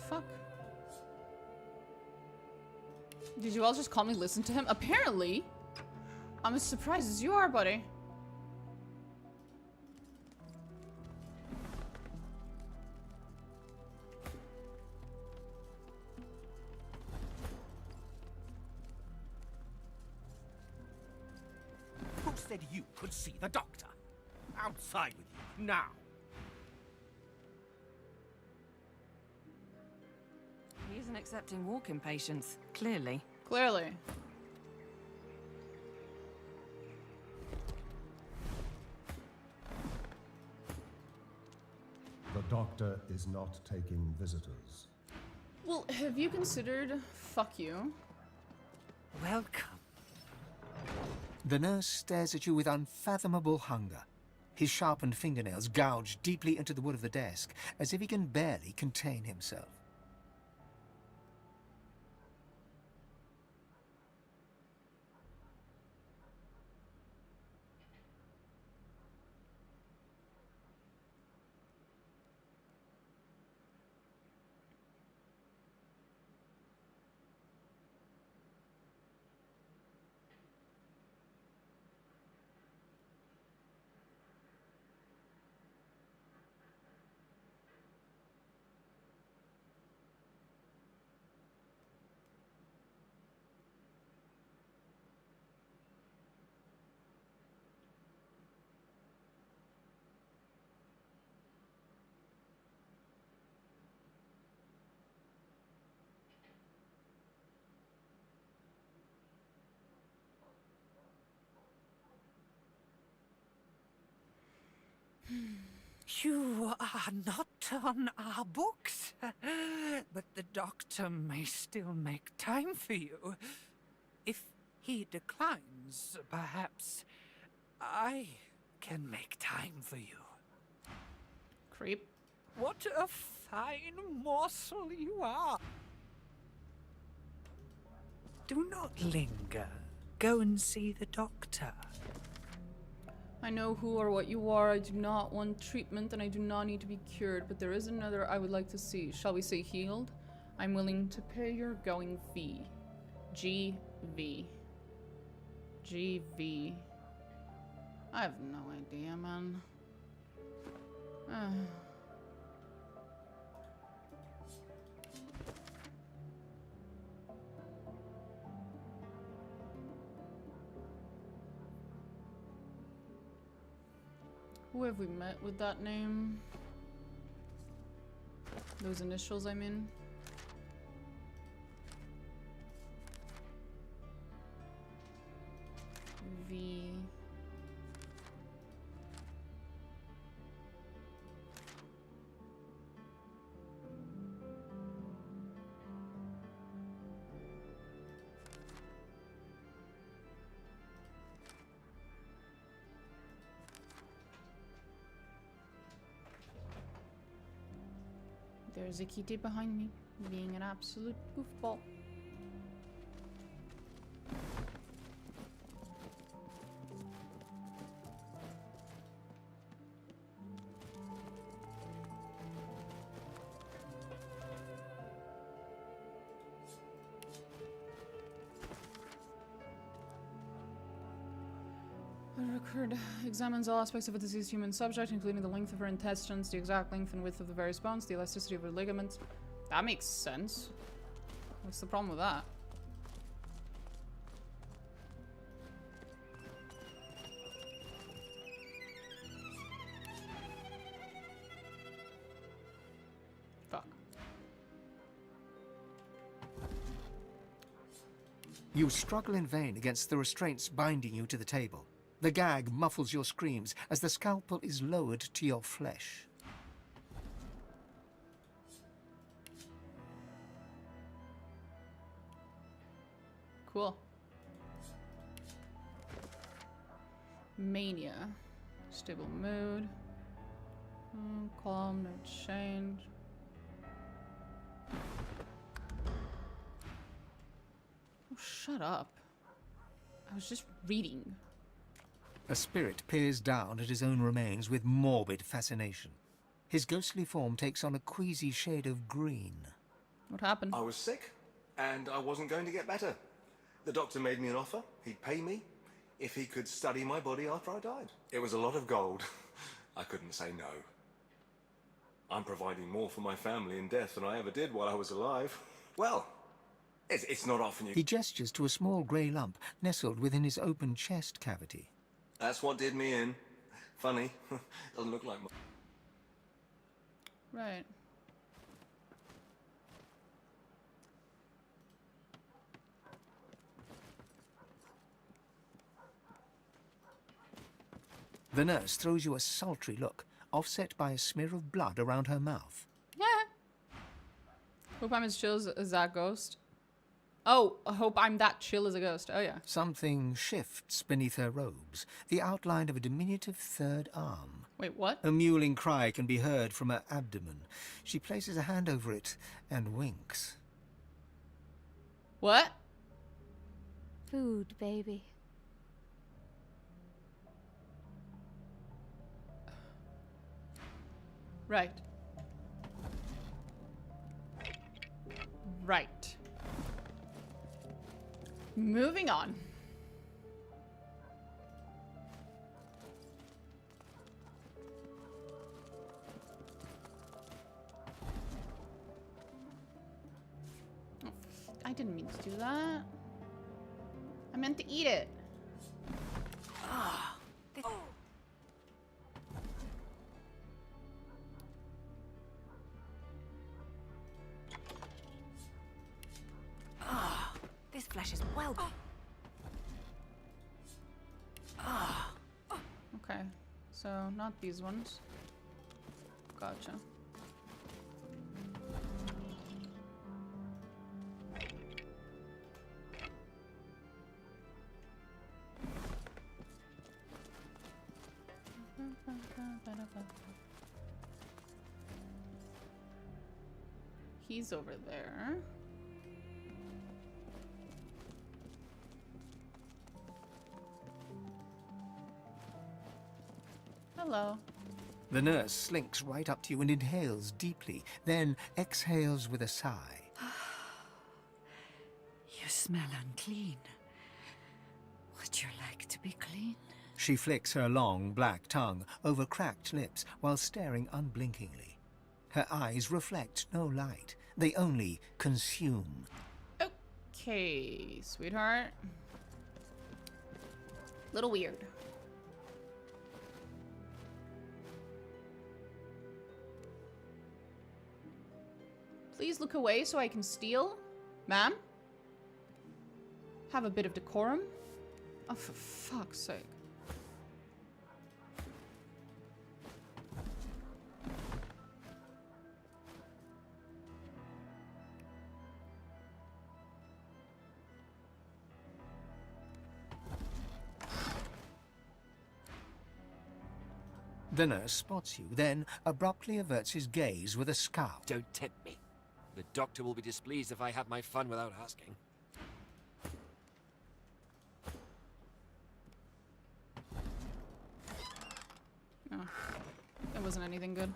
Fuck. Did you all just calmly listen to him? Apparently. I'm as surprised as you are, buddy. Who said you could see the doctor? Outside with you, now. He isn't accepting walk-in patients, clearly. Clearly. The doctor is not taking visitors. Well, have you considered... Fuck you. Welcome. The nurse stares at you with unfathomable hunger. His sharpened fingernails gouge deeply into the wood of the desk, as if he can barely contain himself. You are not on our books, but the doctor may still make time for you. If he declines, perhaps I can make time for you. Creep. What a fine morsel you are. Do not linger. Go and see the doctor. I know who or what you are. I do not want treatment and I do not need to be cured, but there is another I would like to see. Shall we say healed? I'm willing to pay your going fee. GV. GV. I have no idea, man. Who have we met with that name? Those initials, I mean. V. There's a kitty behind me, being an absolute goofball. The record examines all aspects of a diseased human subject, including the length of her intestines, the exact length and width of the various bones, the elasticity of her ligaments. That makes sense. What's the problem with that? Fuck. You struggle in vain against the restraints binding you to the table. The gag muffles your screams as the scalpel is lowered to your flesh. Cool. Mania. Stable mood. Calm, no change. Oh, shut up. I was just reading. A spirit peers down at his own remains with morbid fascination. His ghostly form takes on a queasy shade of green. What happened? I was sick, and I wasn't going to get better. The doctor made me an offer. He'd pay me if he could study my body after I died. It was a lot of gold. I couldn't say no. I'm providing more for my family in death than I ever did while I was alive. Well, it's not often you... He gestures to a small grey lump nestled within his open chest cavity. That's what did me in. Funny. Doesn't look like... Right. The nurse throws you a sultry look, offset by a smear of blood around her mouth. Yeah. Hope I'm as chill as that ghost. Oh, I hope I'm that chill as a ghost. Oh, yeah. Something shifts beneath her robes, the outline of a diminutive third arm. Wait, what? A mewling cry can be heard from her abdomen. She places a hand over it and winks. What? Food, baby. Right. Right. Moving on. Oh, I didn't mean to do that. I meant to eat it. Ah, this flesh is well. Okay, so not these ones. Gotcha. He's over there. Hello. The nurse slinks right up to you and inhales deeply, then exhales with a sigh. You smell unclean. Would you like to be clean? She flicks her long black tongue over cracked lips while staring unblinkingly. Her eyes reflect no light. They only consume. Okay, sweetheart. Little weird. Please look away so I can steal. Ma'am? Have a bit of decorum. Oh, for fuck's sake. The nurse spots you, then abruptly averts his gaze with a scowl. Don't tempt me. The doctor will be displeased if I have my fun without asking. Oh, that wasn't anything good.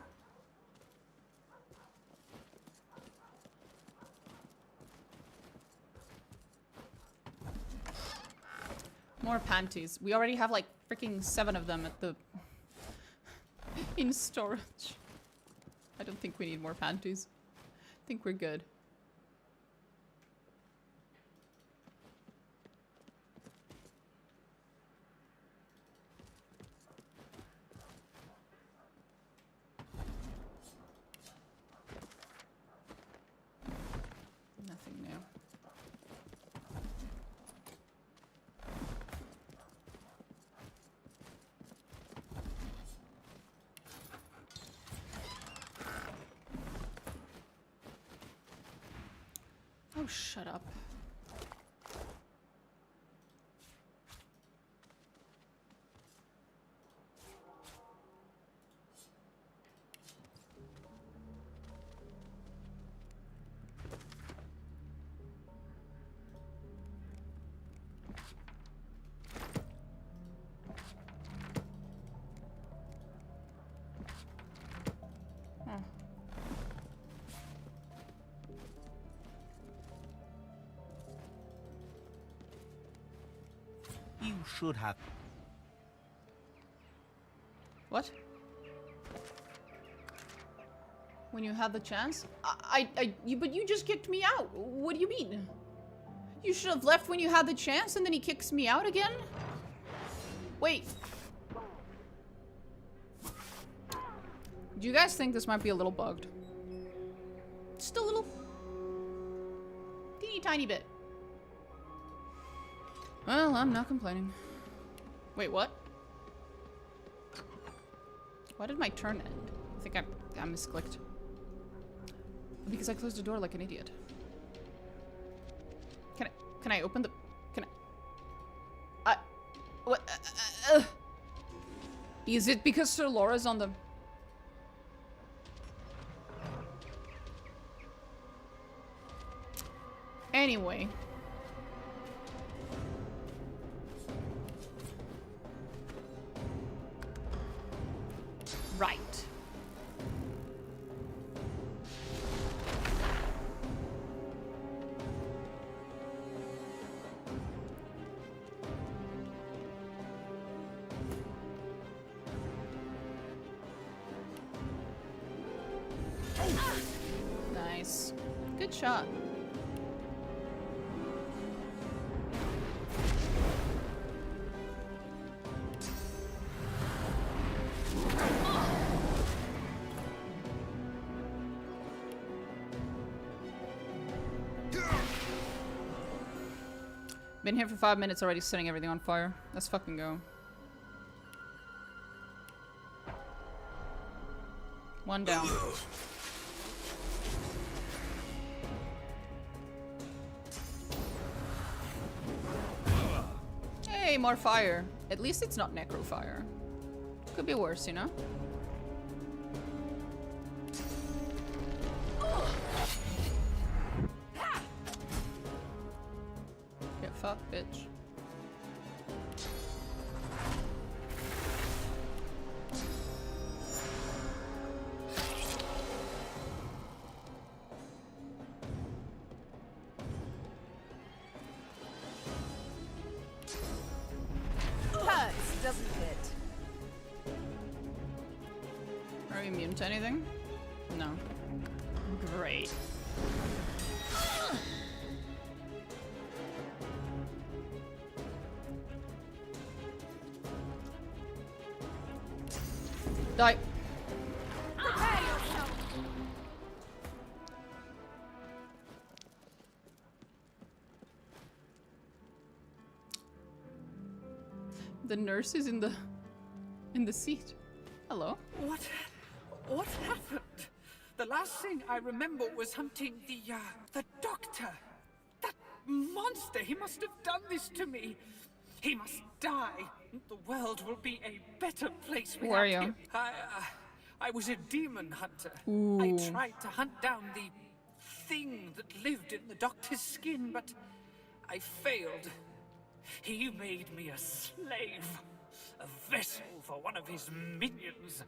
More panties. We already have like freaking 7 of them at the in storage. I don't think we need more panties. I think we're good. Nothing new. Oh, shut up. Oh. You should have. What? When you had the chance? But you just kicked me out. What do you mean? You should have left when you had the chance and then he kicks me out again? Wait. Do you guys think this might be a little bugged? Just a little. Teeny tiny bit. Well, I'm not complaining. Wait, what? Why did my turn end? I think I misclicked. Because I closed the door like an idiot. Can I open the... Can I... What? Is it because Sir Laura's on the... Anyway. Right. Nice. Good shot. Been here for 5 minutes already, setting everything on fire. Let's fucking go. One down. Hey, more fire. At least it's not necro fire. Could be worse, you know? Get fucked, bitch. Hurts, doesn't it? Are you immune to anything? No. Great. Die. Prepare yourself. The nurse is in the seat. Hello. What happened? The last thing I remember was hunting the doctor. That monster, he must have done this to me. He must die. The world will be a better place Who without are you? him. I was a demon hunter. Ooh. I tried to hunt down the thing that lived in the doctor's skin, but I failed. He made me a slave, a vessel for one of his minions.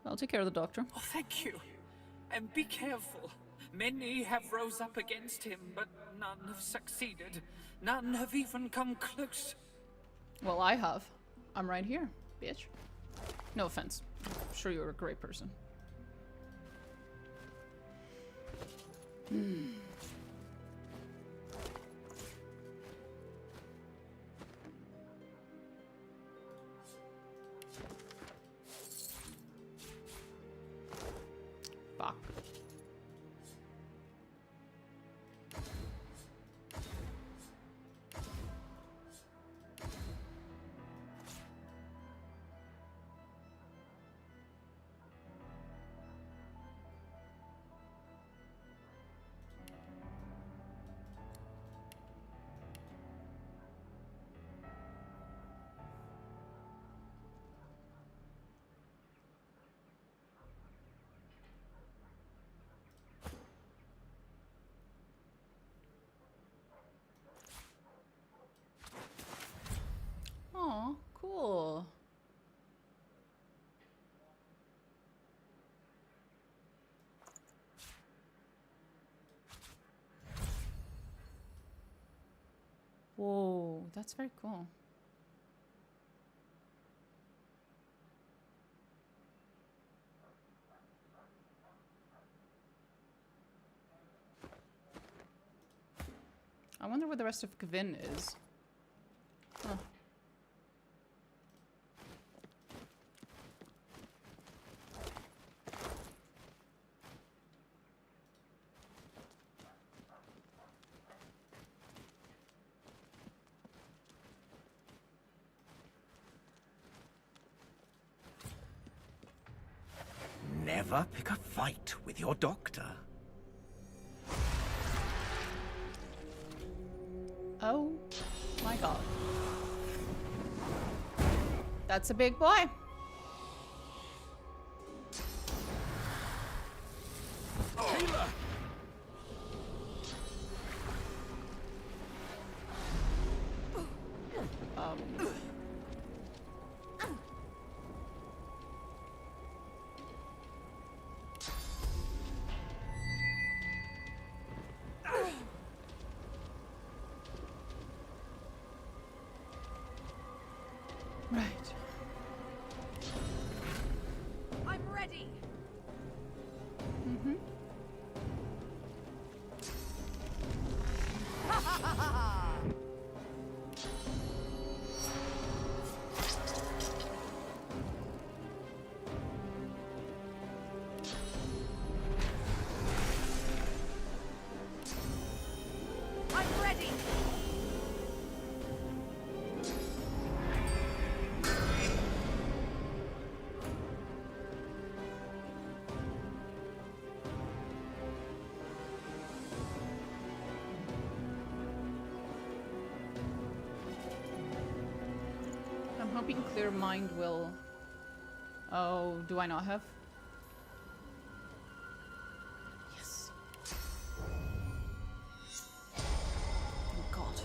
I'll take care of the doctor. Oh, thank you. And be careful. Many have rose up against him, but none have succeeded. None have even come close. Well, I have. I'm right here, bitch. No offense. I'm sure you're a great person. Fuck. Aw, cool. Whoa, that's very cool. I wonder where the rest of Kvin is. Huh. Never pick a fight with your doctor. Oh my god. That's a big boy. Healer! Right. I'm ready. Mm-hmm. I'm ready. I'm hoping Clear Mind will... Oh, do I not have? Yes. Thank God.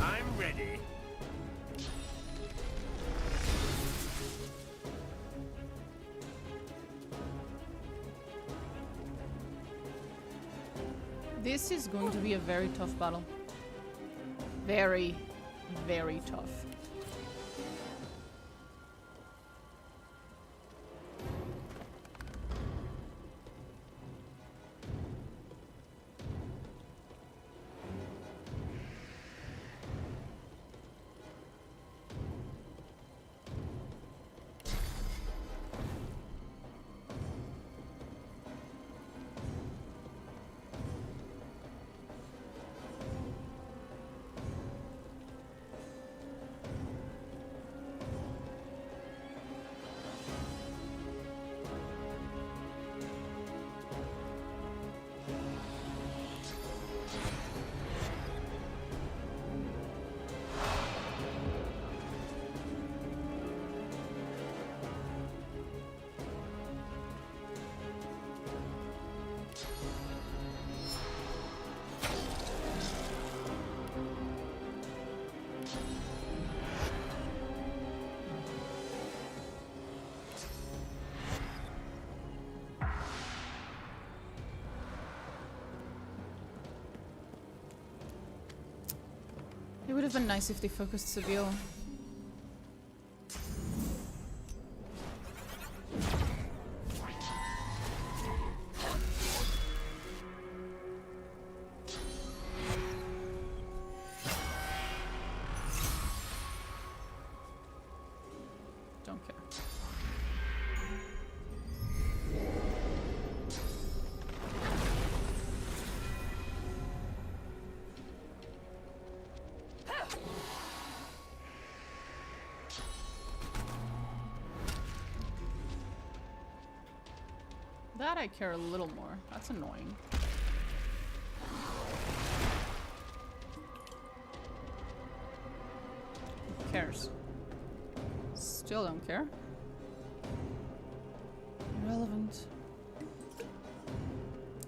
I'm ready. This is going to be a very tough battle. Very, very tough. It would have been nice if they focused Seville. Don't care. That I care a little more. That's annoying. Who cares? Still don't care. Irrelevant.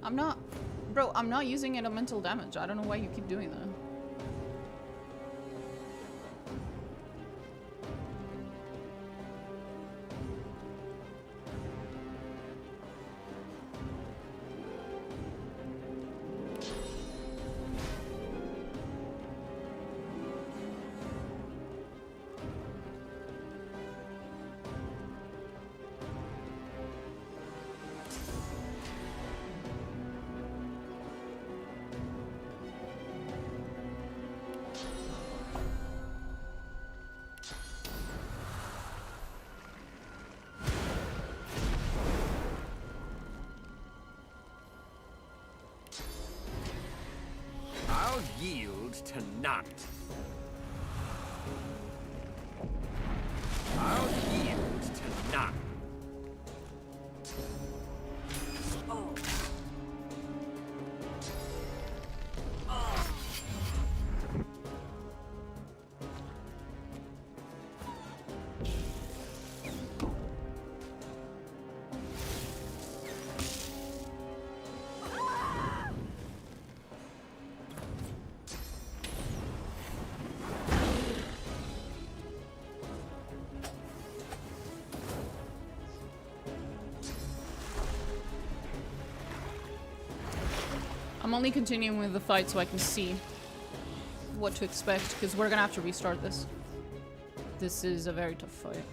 I'm not... Bro, I'm not using elemental damage. I don't know why you keep doing that. Yield to none. I'll yield to none. Oh. Oh. I'm only continuing with the fight so I can see what to expect, because we're gonna have to restart this. This is a very tough fight.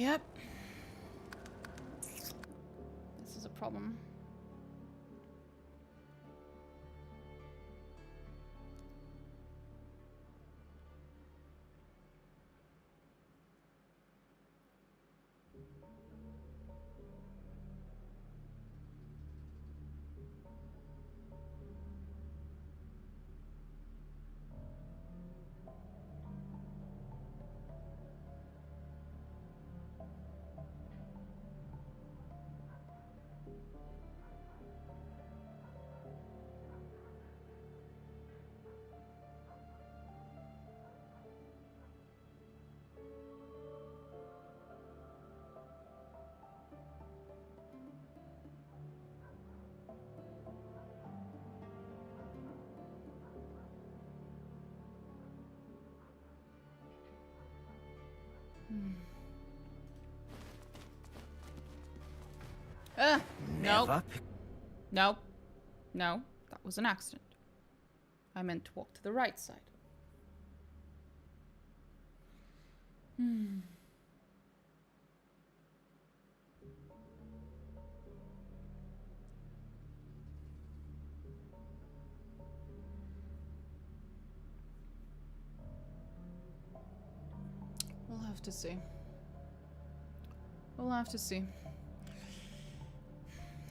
Yep. This is a problem. No. No. No. That was an accident. I meant to walk to the right side. We'll have to see. We'll have to see.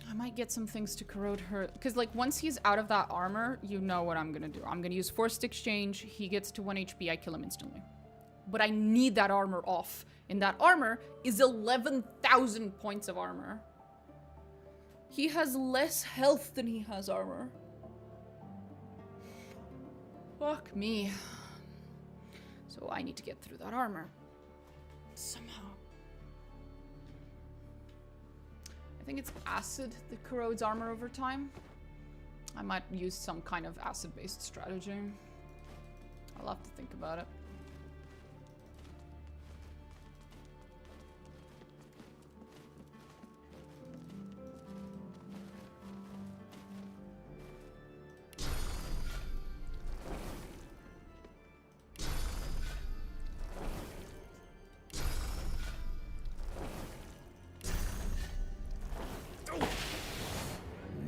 I might get some things to corrode her. Because, like, once he's out of that armor, you know what I'm gonna do. I'm gonna use Forced Exchange. He gets to 1 HP, I kill him instantly. But I need that armor off. And that armor is 11,000 points of armor. He has less health than he has armor. Fuck me. So I need to get through that armor. Somehow. I think it's acid that corrodes armor over time. I might use some kind of acid-based strategy. I'll have to think about it.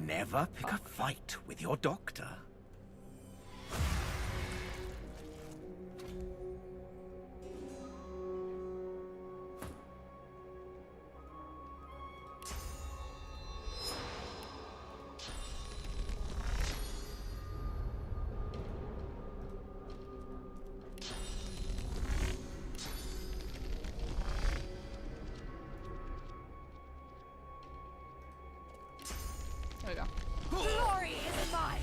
Never pick a fight with your doctor. There we go. Glory is mine!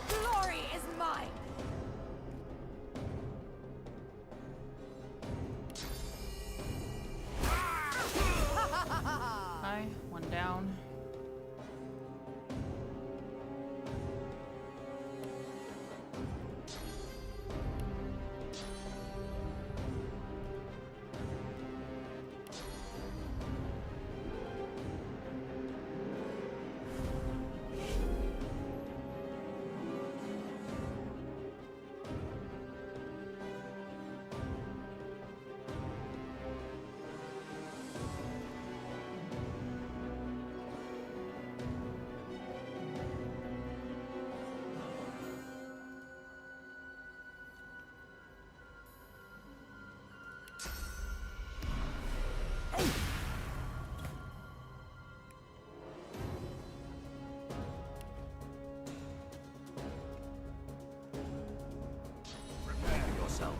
Glory is mine! Hi, one down. Prepare yourself.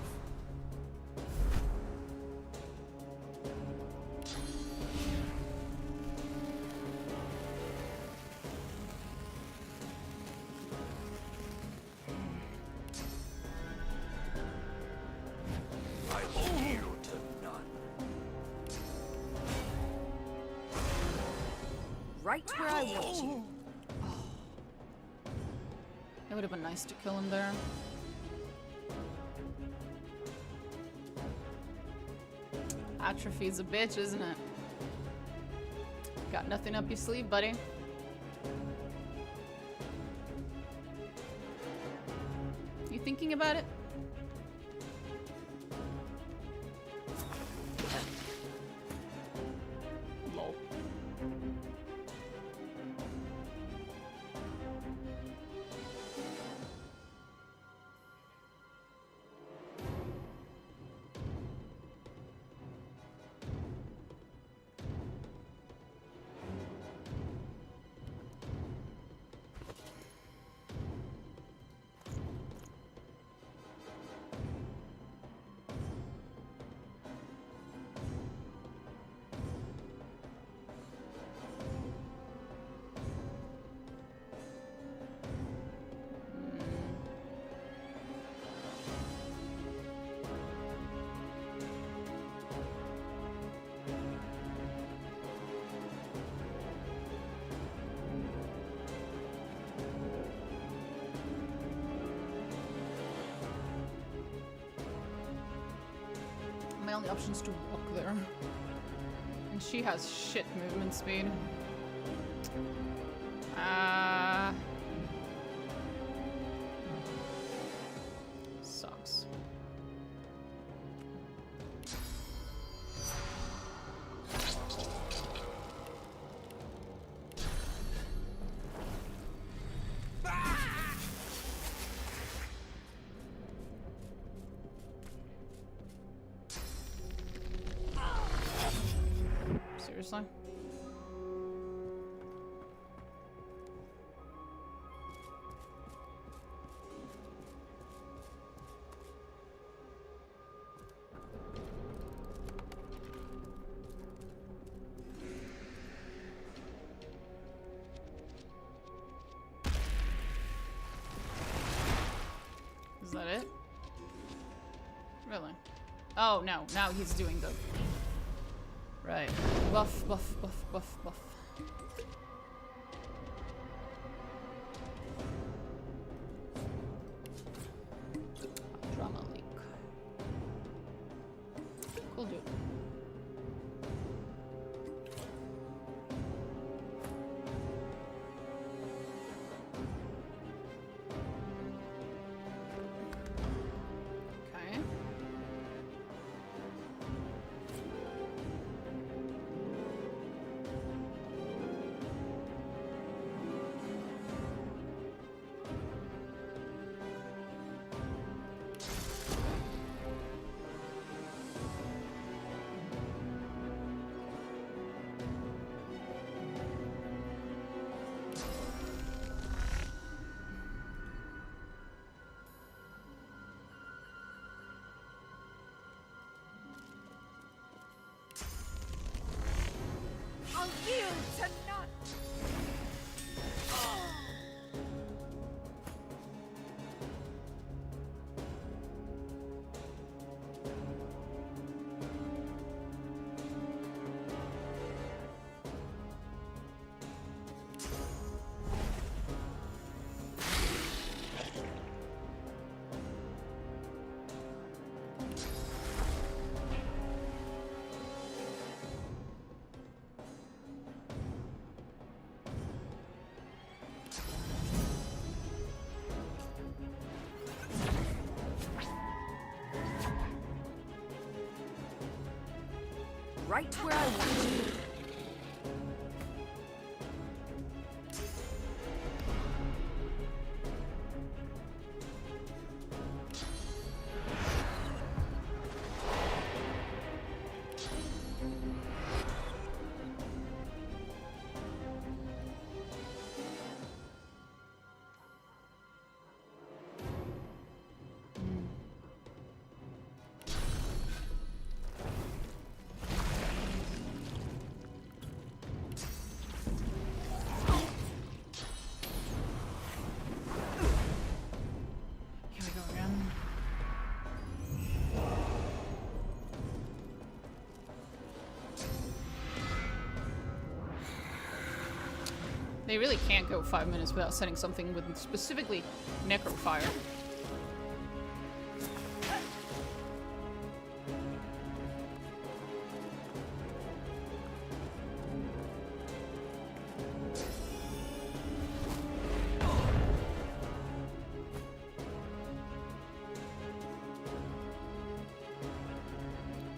I will yield to none. Right where I want you. It would have been nice to kill him there. Atrophy's a bitch, isn't it? Got nothing up your sleeve, buddy. thinking about it. Lol. My only option is to walk there. And she has shit movement speed. Sucks. Seriously? Is that it? Really? Oh, no. Now he's doing the... Right. Buff, buff, buff, buff, buff. Drama leak. Cool dude. Okay. I'll yield to none. Right where I want you. They really can't go 5 minutes without setting something with specifically necrofire.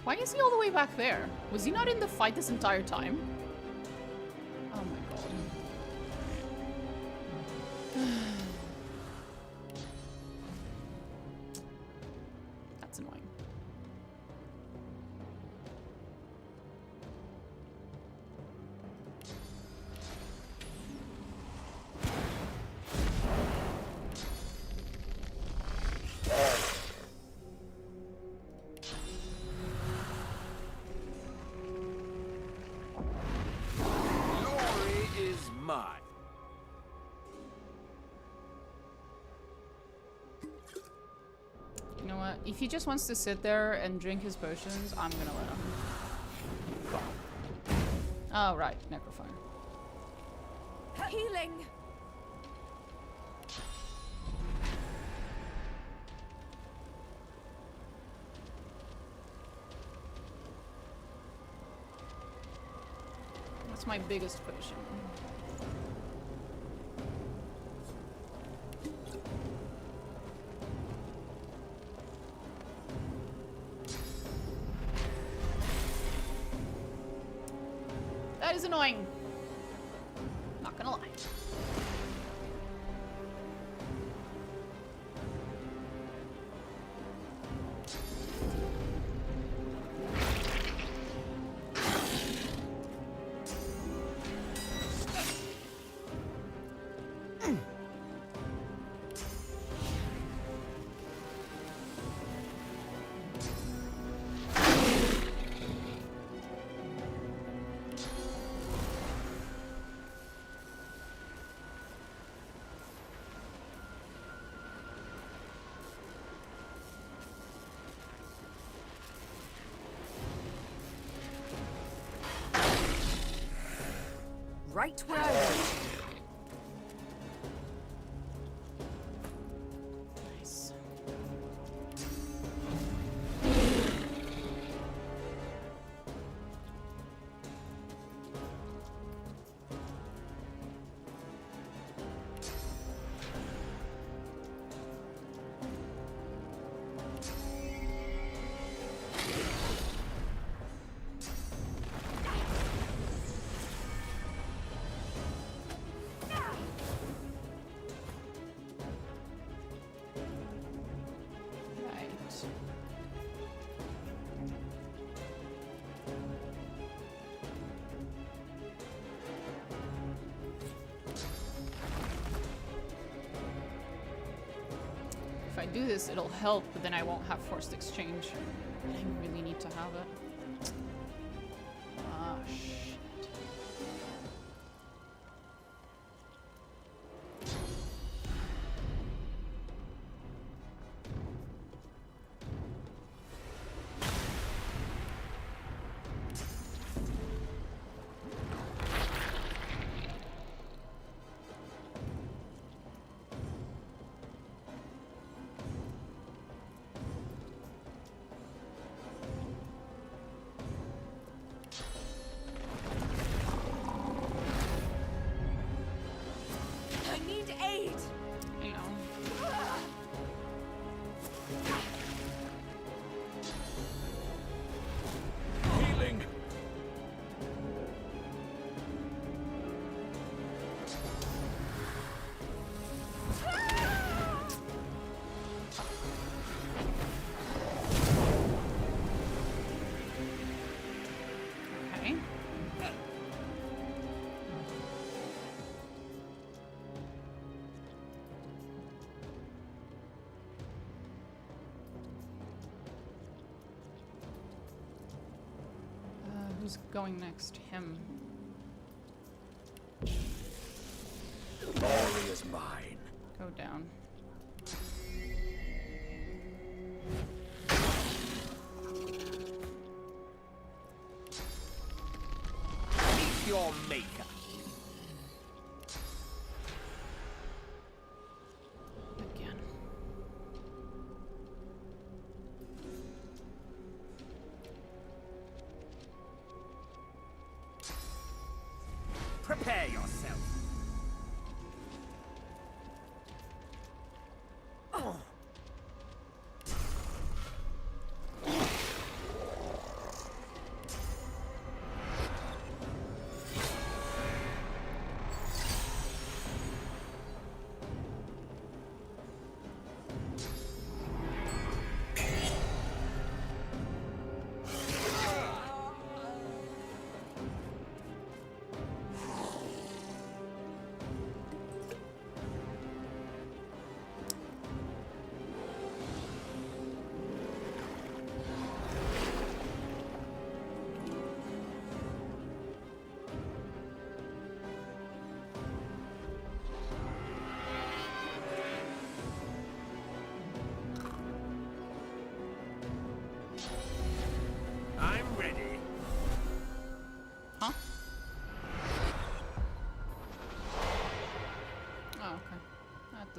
Why is he all the way back there? Was he not in the fight this entire time? Oh my god. That's annoying. Glory is mine. You know what? If he just wants to sit there and drink his potions, I'm gonna let him. Oh, right. Necrofire. Healing! That's my biggest potion. That is annoying. Not gonna lie. Right where I want you. Nice. Right. If I do this, it'll help, but then I won't have forced exchange. And I really need to have it. Ah, shit. I need aid! You know. Healing. Okay. Who's going next? Him. Glory is mine. Go down. Meet your maker. Again. Prepare yourself.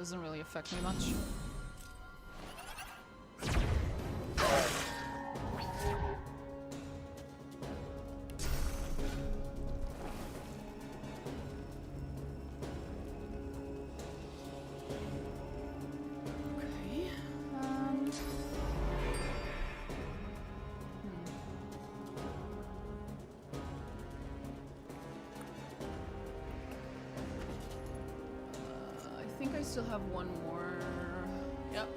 doesn't really affect me much. I think I still have one more. Yep.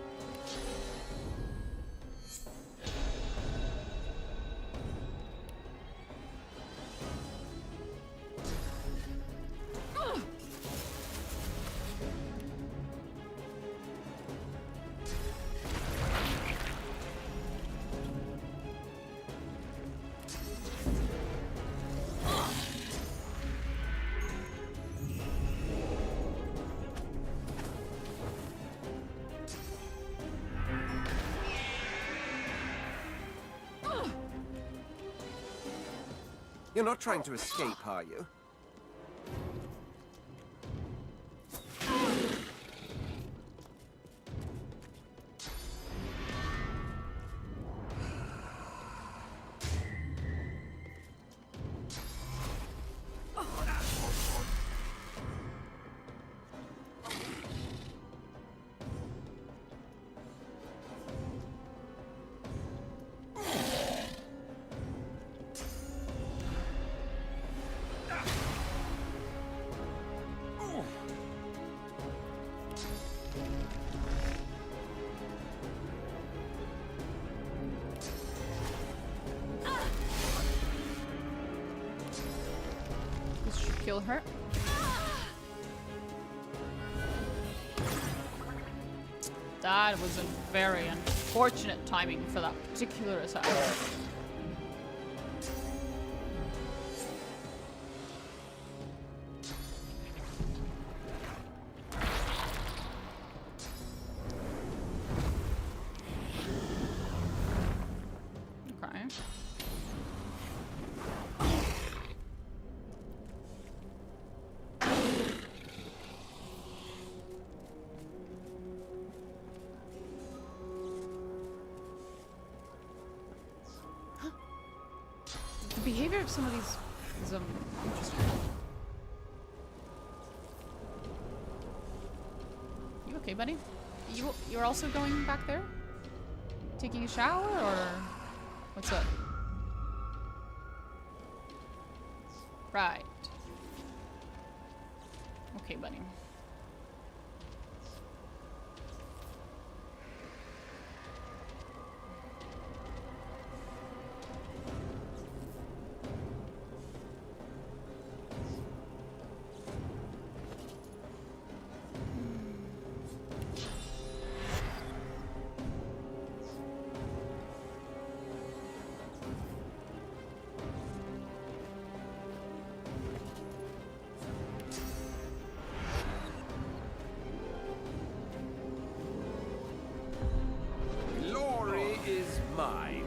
You're not trying to escape, are you? Kill her. That was a very unfortunate timing for that particular attack. Okay. The behavior of some of these is interesting. You okay, buddy? You're also going back there? Taking a shower or what's up? Right. Okay, buddy. Is mine.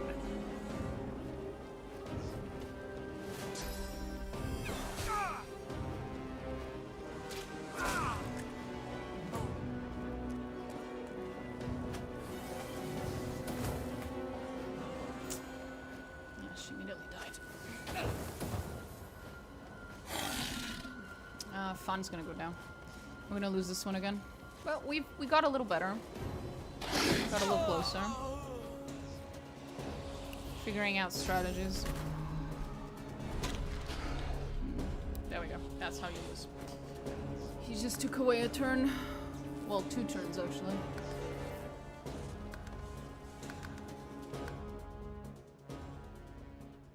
Yeah, she immediately died. Fun's gonna go down. We're gonna lose this one again. Well, we got a little better. Got a little closer. Figuring out strategies. There we go. That's how you lose. He just took away a turn. Well, 2 turns actually.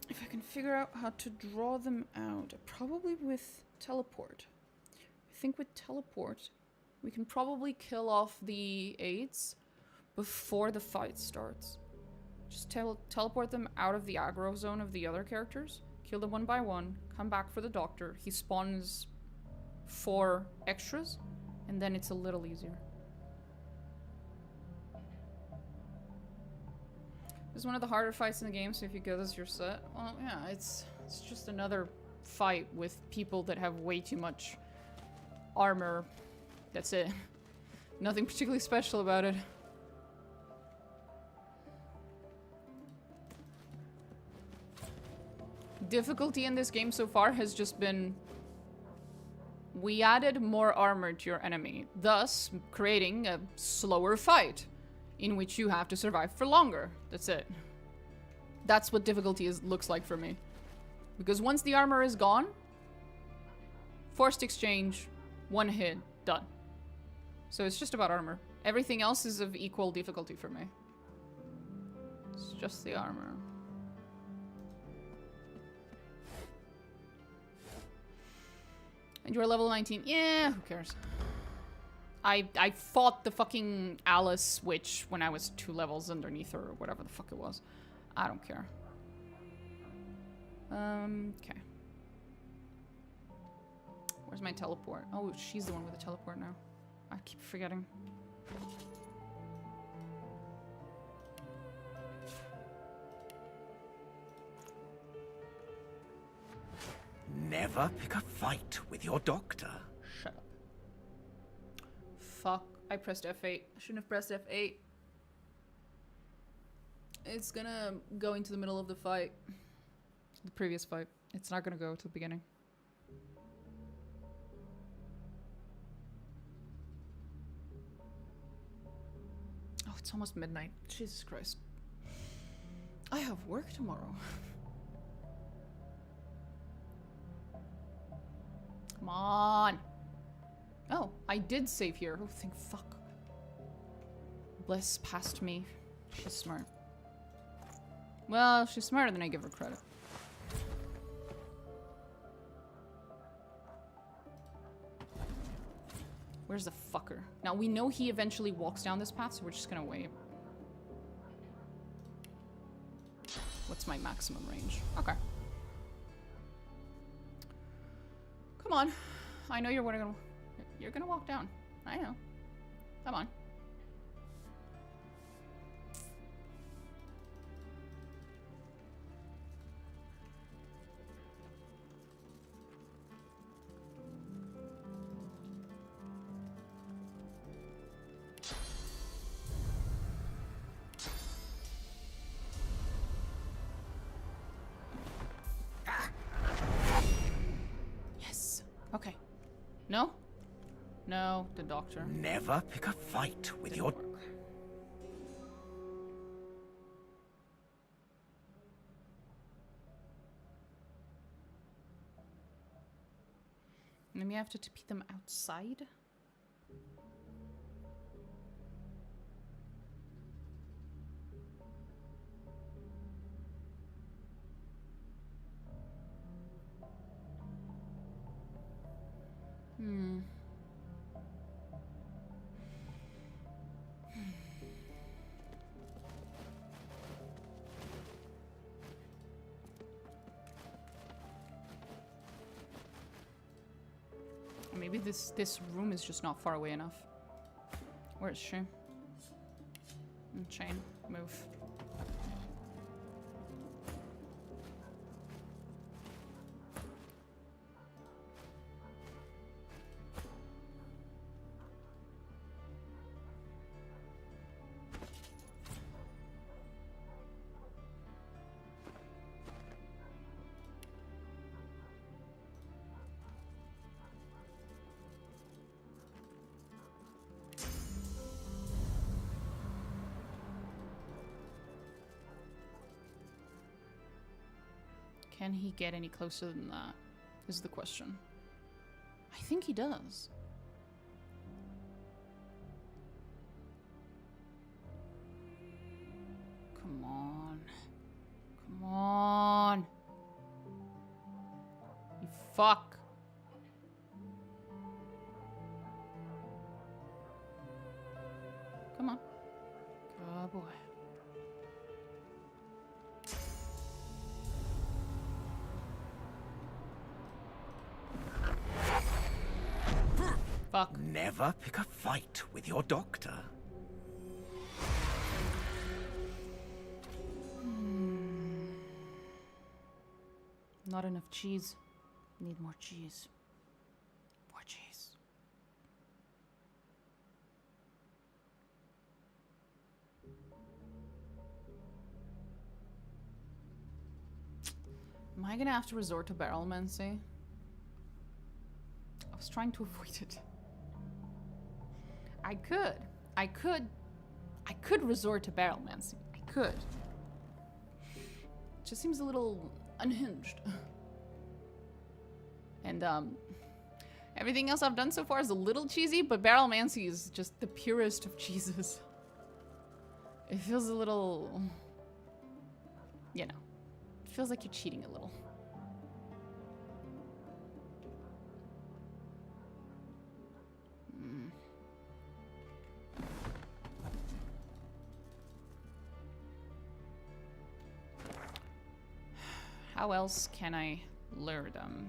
If I can figure out how to draw them out, probably with teleport. I think with teleport, we can probably kill off the aids before the fight starts. Just teleport them out of the aggro zone of the other characters, kill them one by one, come back for the doctor. He spawns 4 extras, and then it's a little easier. This is one of the harder fights in the game, so if you go this, you're set. Well, yeah, it's just another fight with people that have way too much armor. That's it. Nothing particularly special about it. Difficulty in this game so far has just been... We added more armor to your enemy, thus creating a slower fight in which you have to survive for longer. That's it. That's what difficulty looks like for me. Because once the armor is gone, forced exchange, one hit, done. So it's just about armor. Everything else is of equal difficulty for me. It's just the armor. And you're level 19. Yeah, who cares? I fought the fucking Alice witch when I was 2 levels underneath her or whatever the fuck it was. I don't care. Okay. Where's my teleport? Oh, she's the one with the teleport now. I keep forgetting. Never pick a fight with your doctor. Shut up. Fuck. I pressed F8. I shouldn't have pressed F8. It's gonna go into the middle of the fight. The previous fight. It's not gonna go to the beginning. Oh, it's almost midnight. Jesus Christ. I have work tomorrow. Come on. Oh, I did save here. Oh, thank fuck. Bliss passed me. She's smart. Well, she's smarter than I give her credit. Where's the fucker? Now, we know he eventually walks down this path, so we're just gonna wait. What's my maximum range? Okay. Come on. I know you're gonna walk down. I know. Come on. Okay. No? No, the doctor. Never pick a fight with your... Maybe I have to beat them outside? Hmm. Maybe this room is just not far away enough. Where is she? Chain, move. Can he get any closer than that? Is the question. I think he does. Come on. Come on. You fuck. Come on. Good boy. Fuck. Never pick a fight with your doctor. Not enough cheese. Need more cheese. More cheese. Am I gonna have to resort to barrelmancy? I was trying to avoid it. I could resort to barrelmancy. I could. It just seems a little unhinged. And everything else I've done so far is a little cheesy, but barrelmancy is just the purest of cheeses. It feels a little, you know, it feels like you're cheating a little. How else can I lure them?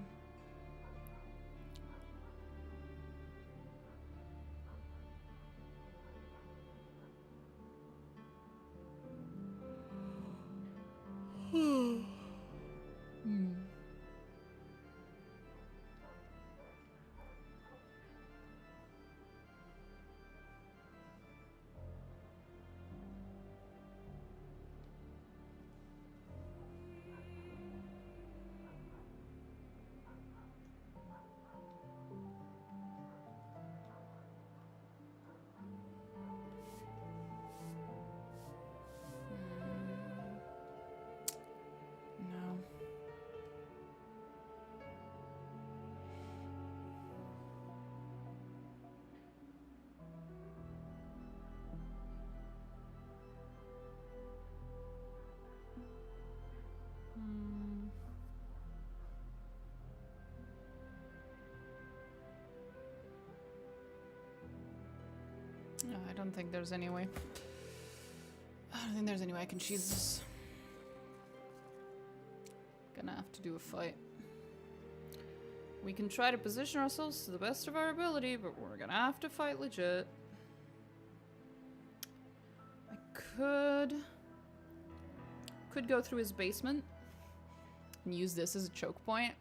No, I don't think there's any way. I don't think there's any way I can cheese this. Gonna have to do a fight. We can try to position ourselves to the best of our ability, but we're gonna have to fight legit. I could go through his basement and use this as a choke point.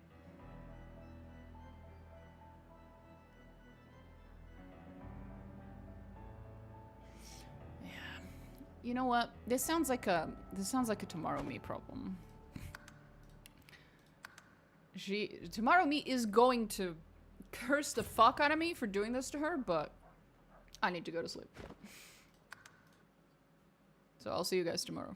You know what? This sounds like a Tomorrow Me problem. Tomorrow Me is going to curse the fuck out of me for doing this to her, but I need to go to sleep. So I'll see you guys tomorrow.